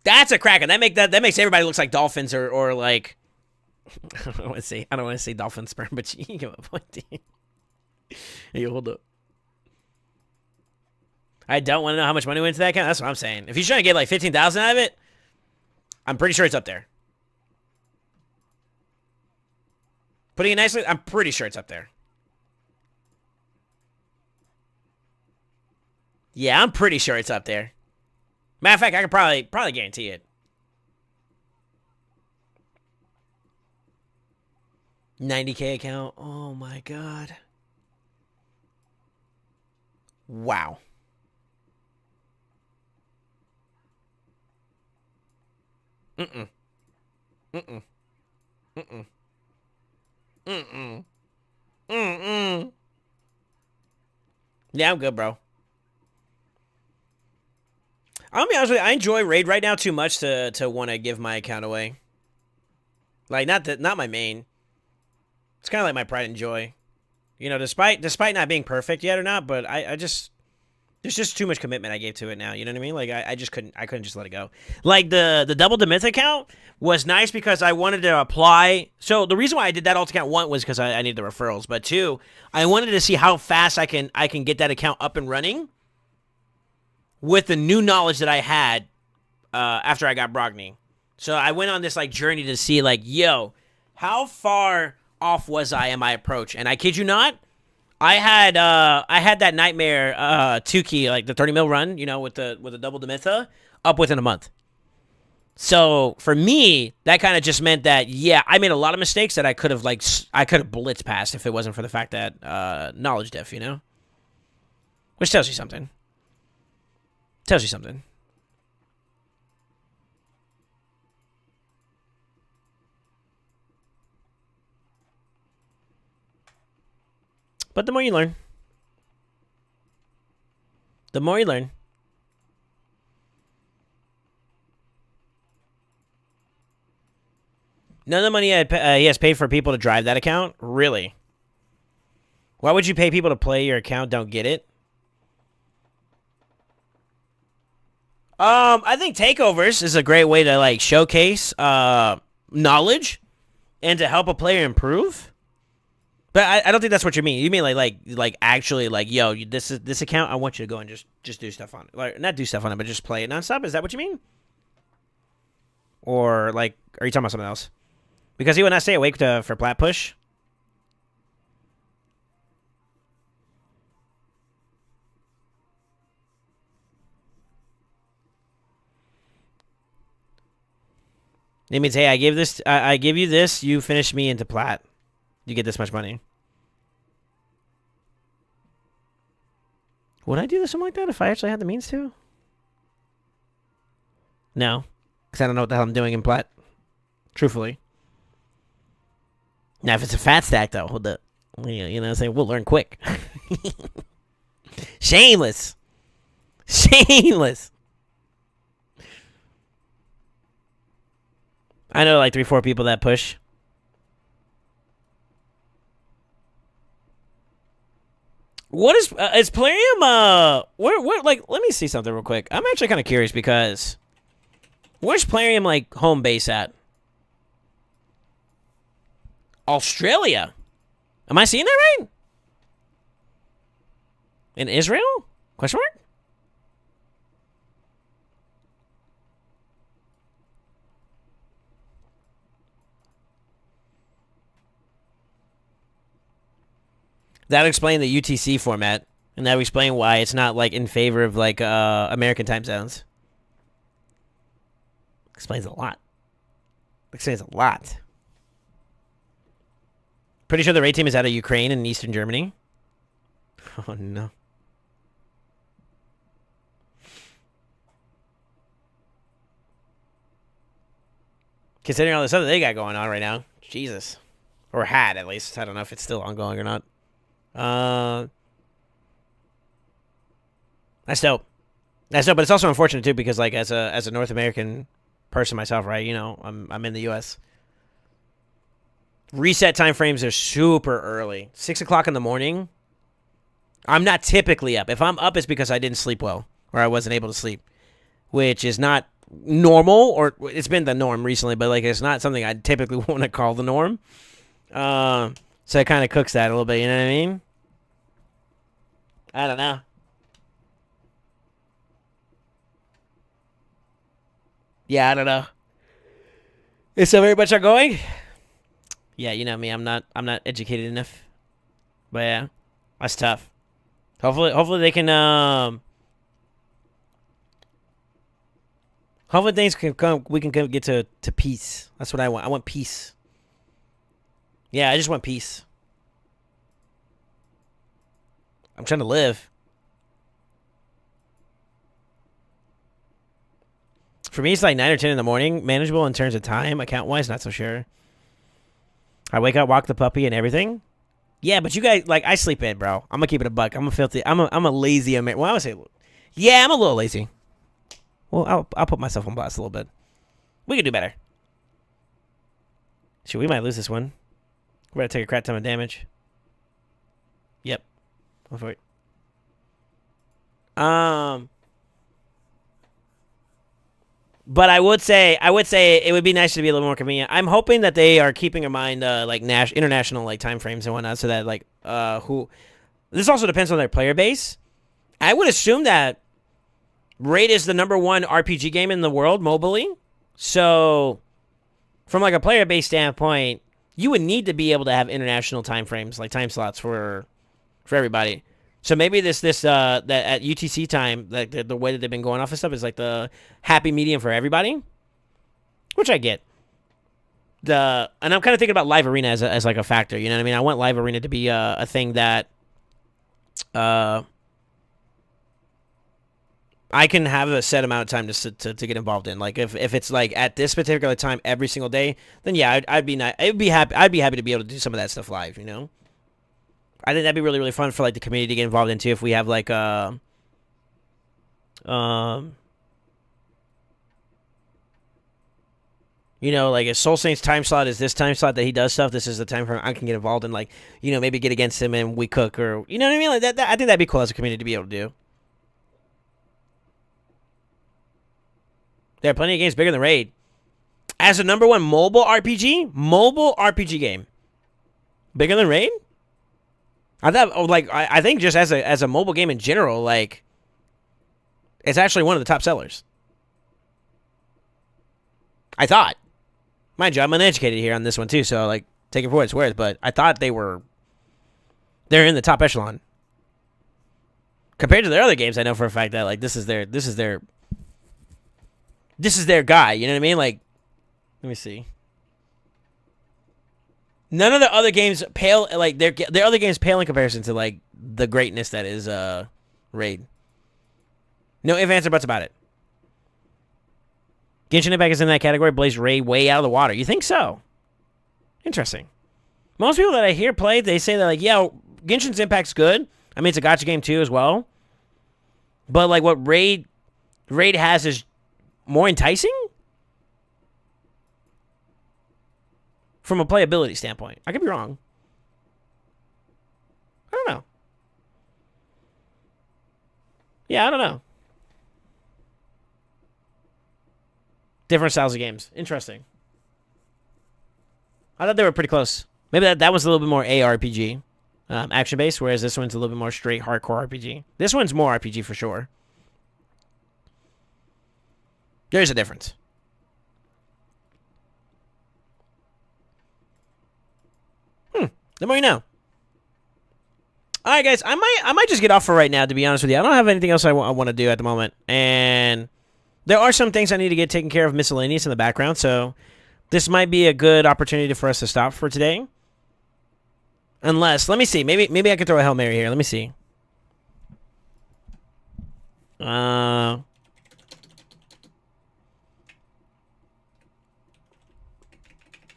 That's a Kraken. That makes everybody looks like dolphins or like I don't want to say dolphin sperm, but you can give a point, dude. Hey, hold up. I don't want to know how much money went into that account. That's what I'm saying. If he's trying to get like 15,000 out of it, I'm pretty sure it's up there. Putting it nicely, I'm pretty sure it's up there. Yeah, I'm pretty sure it's up there. Matter of fact, I could probably guarantee it. 90k account. Oh my God. Wow. Mm-mm. Mm-mm. Mm-mm. Mm-mm. Mm-mm. Yeah, I'm good, bro. I'll be honest with you, I enjoy Raid right now too much to want to give my account away. Like, not my main. It's kind of like my pride and joy. You know, despite not being perfect yet or not, but I just... There's just too much commitment I gave to it now. You know what I mean? Like, I couldn't just let it go. Like, the Double the Myth account was nice because I wanted to apply. So, the reason why I did that alt account, one, was because I needed the referrals. But two, I wanted to see how fast I can get that account up and running with the new knowledge that I had after I got Brogni. So, I went on this, like, journey to see, like, yo, how far off was I in my approach? And I kid you not, I had that nightmare 2 key, like the 30 mil run, you know, with the double Demitha, up within a month. So for me, that kind of just meant that, yeah, I made a lot of mistakes that I could have blitzed past if it wasn't for the fact that knowledge diff, you know, which tells you something. Tells you something. But the more you learn. The more you learn. None of the money he has paid for people to drive that account? Really? Why would you pay people to play your account? Don't get it? I think takeovers is a great way to, like, showcase knowledge and to help a player improve. But I don't think that's what you mean. You mean like actually like, yo, this account, I want you to go and just do stuff on it. Like, not do stuff on it, but just play it nonstop. Is that what you mean? Or like, are you talking about something else? Because he would not stay awake for plat push. It means, hey, I give you this, you finish me into plat. You get this much money. Would I do something like that if I actually had the means to? No. Because I don't know what the hell I'm doing in plat. Truthfully. Now, if it's a fat stack, though, hold up. You know what I'm saying? We'll learn quick. Shameless. Shameless. I know like 3-4 people that push. What is Plarium? Where? Like, let me see something real quick. I'm actually kind of curious because Where's Plarium, like, home base at? Australia. Am I seeing that right? In Israel? Question mark? That would explain the UTC format, and that would explain why it's not like in favor of like American time zones. Explains a lot. Explains a lot. Pretty sure the raid team is out of Ukraine and Eastern Germany. Oh no. Considering all this other they got going on right now, Jesus, or had at least. I don't know if it's still ongoing or not. That's dope. That's dope, but it's also unfortunate too because like as a North American person myself, right? You know, I'm in the U.S. Reset time frames are super early. 6 o'clock in the morning. I'm not typically up. If I'm up, it's because I didn't sleep well or I wasn't able to sleep, which is not normal, or it's been the norm recently, but like it's not something I typically want to call the norm. So it kind of cooks that a little bit. You know what I mean? I don't know. Yeah, I don't know. Is so very much ongoing? Yeah, you know me. I'm not educated enough. But yeah, that's tough. Hopefully they can. Hopefully things can come. We can get to peace. That's what I want. I want peace. Yeah, I just want peace. I'm trying to live. For me, it's like 9 or 10 in the morning. Manageable in terms of time. Account-wise, not so sure. I wake up, walk the puppy, and everything. Yeah, but you guys, like, I sleep in, bro. I'm gonna keep it a buck. I'm a lazy American. Well, I would say, yeah, I'm a little lazy. Well, I'll put myself on blast a little bit. We could do better. Shoot, we might lose this one. We're gonna take a crap ton of damage. Yep. Go for it. But I would say it would be nice to be a little more convenient. I'm hoping that they are keeping in mind like international like time frames and whatnot, so that like who. This also depends on their player base. I would assume that Raid is the #1 RPG game in the world mobilely. So, from like a player base standpoint, you would need to be able to have international time frames, like time slots for everybody. So maybe that at UTC time, like the way that they've been going off of stuff is like the happy medium for everybody, which I get. And I'm kind of thinking about Live Arena as like a factor. You know what I mean? I want Live Arena to be a thing that I can have a set amount of time to get involved in. Like if it's like at this particular time every single day, then yeah, I'd be happy to be able to do some of that stuff live. You know. I think that'd be really, really fun for like the community to get involved in too. If we have like you know, like if Soul Saint's time slot is this time slot that he does stuff, this is the time frame I can get involved in. Like, you know, maybe get against him and we cook, or you know what I mean? Like that I think that'd be cool as a community to be able to do. There are plenty of games bigger than Raid. As a #1 mobile RPG game, bigger than Raid. I thought, like, I think just as a mobile game in general, like, it's actually one of the top sellers. I thought. Mind you, I'm uneducated here on this one too, so like, take it for what it's worth. But I thought they're in the top echelon compared to their other games. I know for a fact that like this is their guy. You know what I mean? Like, let me see. None of the other games pale, like, their other games pale in comparison to, like, the greatness that is Raid. No ifs, ands, or buts about it. Genshin Impact is in that category, Blaze Raid way out of the water. You think so? Interesting. Most people that I hear play, they say that, like, yeah, Genshin's Impact's good. I mean, it's a gacha game, too, as well. But, like, what Raid has is more enticing? From a playability standpoint. I could be wrong. I don't know. Yeah, I don't know. Different styles of games. Interesting. I thought they were pretty close. Maybe that was a little bit more ARPG, action-based, whereas this one's a little bit more straight hardcore RPG. This one's more RPG for sure. There's a difference. The more you know. All right, guys. I might just get off for right now, to be honest with you. I don't have anything else I want to do at the moment. And there are some things I need to get taken care of miscellaneous in the background, so this might be a good opportunity for us to stop for today. Unless, let me see. Maybe I could throw a Hail Mary here. Let me see. Nah,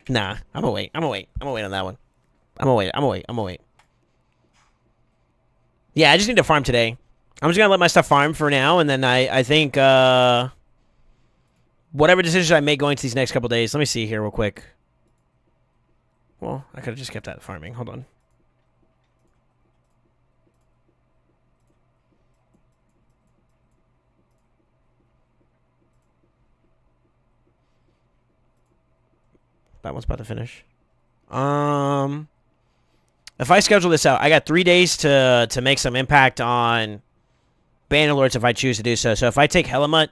I'm gonna wait. I'm gonna wait on that one. I'm gonna wait. Yeah, I just need to farm today. I'm just gonna let my stuff farm for now, and then I think whatever decisions I make going to these next couple days. Let me see here real quick. Well, I could have just kept that farming. Hold on. That one's about to finish. If I schedule this out, I got 3 days to make some impact on ban alerts if I choose to do so. So if I take Helmut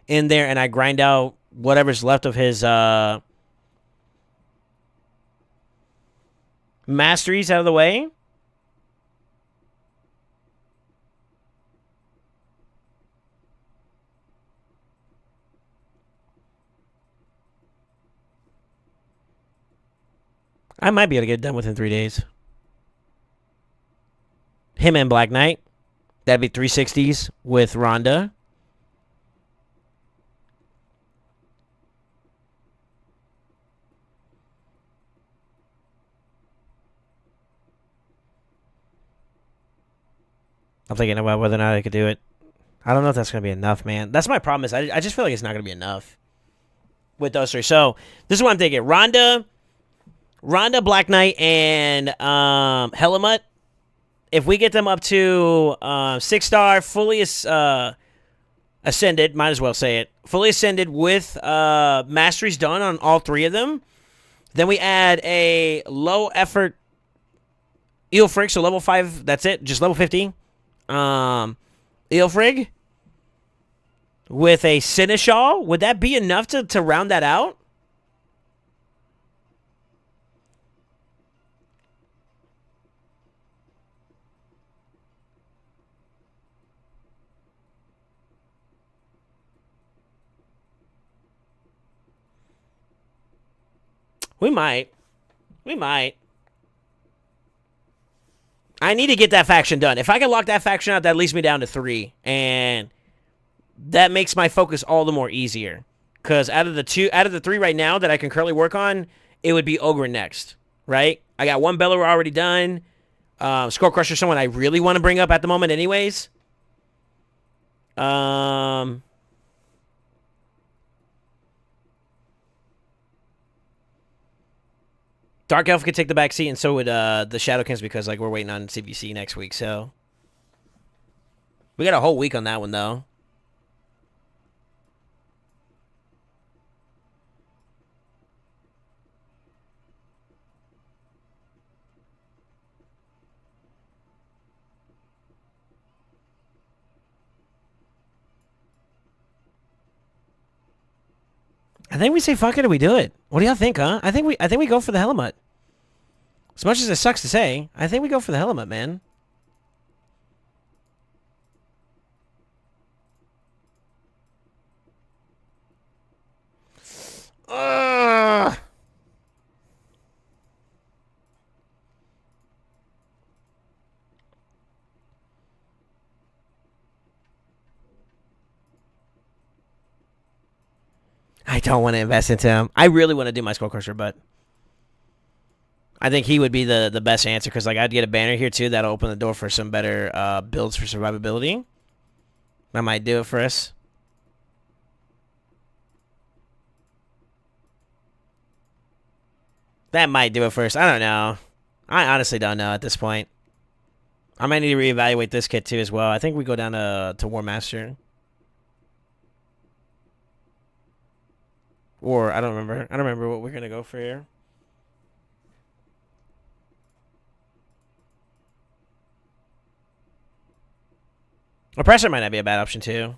in there and I grind out whatever's left of his masteries out of the way, I might be able to get it done within 3 days. Him and Black Knight. That'd be 360s with Rhonda. I'm thinking about whether or not I could do it. I don't know if that's going to be enough, man. That's my problem is I just feel like it's not going to be enough with those three. So this is what I'm thinking. Rhonda, Black Knight, and Helmut. If we get them up to 6-star, fully ascended, might as well say it, fully ascended with masteries done on all three of them, then we add a low effort Eelfrig, so level 5, that's it, just level 50. Eelfrig with a Seneschal. Would that be enough to round that out? We might. I need to get that faction done. If I can lock that faction out, that leaves me down to 3. And that makes my focus all the more easier. Because out of the 3 right now that I can currently work on, it would be Ogre next. Right? I got one Bellower already done. Skull Crusher, someone I really want to bring up at the moment anyways. Dark Elf could take the back seat, and so would the Shadowkins, because like we're waiting on CBC next week. So we got a whole week on that one, though. I think we say fuck it and we do it. What do y'all think, huh? I think we go for the Helmut. As much as it sucks to say, I think we go for the Helmut, man. Ugh. I don't want to invest into him. I really want to do my Skull Crusher, but I think he would be the best answer, because like I'd get a banner here too that'll open the door for some better builds for survivability. That might do it for us. That might do it for us. I don't know. I honestly don't know at this point. I might need to reevaluate this kit too as well. I think we go down to War Master. Or I don't remember. I don't remember what we're gonna go for here. Oppressor might not be a bad option too.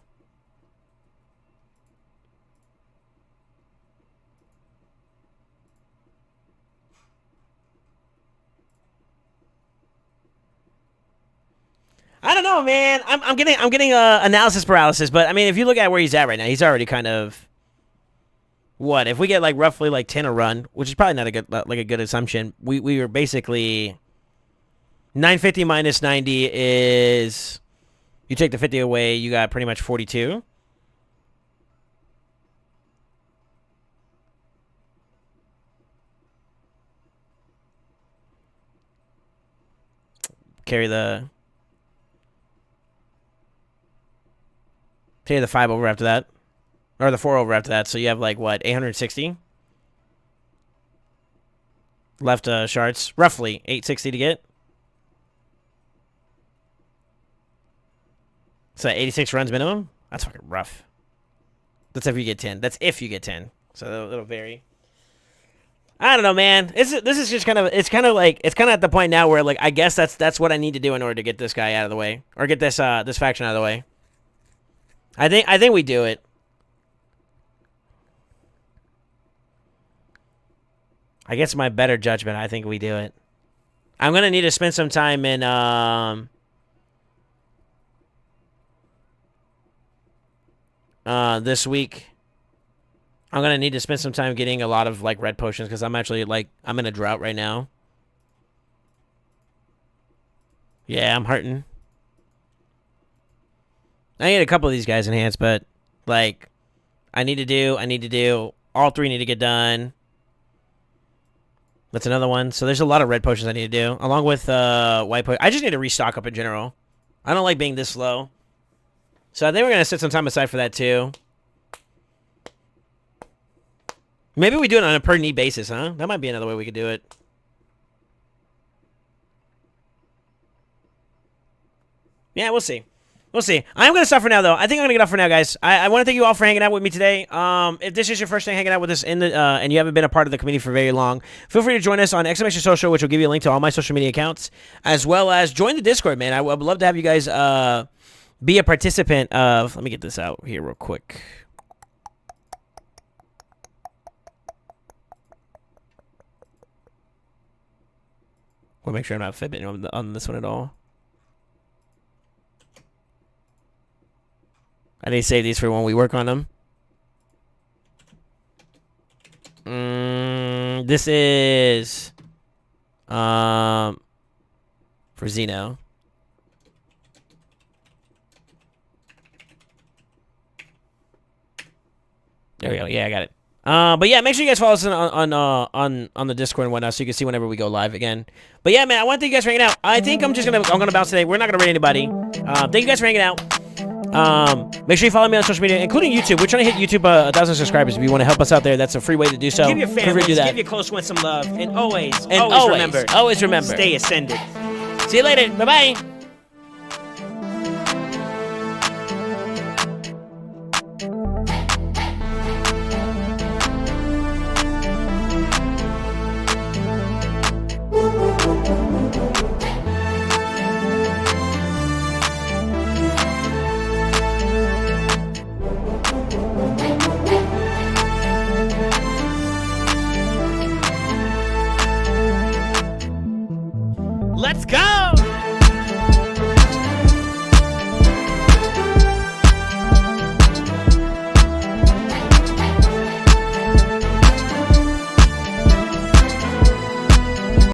I don't know, man. I'm getting analysis paralysis, but I mean, if you look at where he's at right now, he's already kind of what? If we get like roughly like 10 a run, which is probably not a good assumption. We were basically 950 minus 90 is you take the 50 away, you got pretty much 42. Carry the 5 over after that. Or the 4 over after that. So you have like what, 860? Left shards. Roughly 860 to get. So 86 runs minimum? That's fucking rough. That's if you get 10. That's if you get 10. So it'll vary. I don't know, man. This is just kind of at the point now where like I guess that's what I need to do in order to get this guy out of the way. Or get this this faction out of the way. I think we do it. I guess my better judgment, I think we do it. I'm gonna need to spend some time in this week. I'm gonna need to spend some time getting a lot of like red potions because I'm actually like I'm in a drought right now. Yeah, I'm hurting. I need a couple of these guys enhanced, but like I need to do all 3 need to get done. That's another one. So there's a lot of red potions I need to do along with white potion. I just need to restock up in general. I don't like being this slow. So I think we're gonna set some time aside for that too. Maybe we do it on a per need basis, huh? That might be another way we could do it. Yeah, we'll see. We'll see. I'm going to stop for now, though. I think I'm going to get off for now, guys. I want to thank you all for hanging out with me today. If this is your first time hanging out with us in the and you haven't been a part of the community for very long, feel free to join us on Exclamation Social, which will give you a link to all my social media accounts, as well as join the Discord, man. I would love to have you guys be a participant of... Let me get this out here real quick. We'll make sure I'm not fibbing on this one at all. I need to save these for when we work on them. This is for Xeno. There we go. Yeah, I got it. But yeah, make sure you guys follow us on the Discord and whatnot, so you can see whenever we go live again. But yeah, man, I want to thank you guys for hanging out. I think I'm gonna bounce today. We're not gonna rate anybody. Thank you guys for hanging out. Make sure you follow me on social media, including YouTube. We're trying to hit YouTube 1,000 subscribers. If you want to help us out there, that's a free way to do so. Give your family, do that. give your close ones some love, and always Always remember. stay ascended. See you later. Bye bye. Let's go!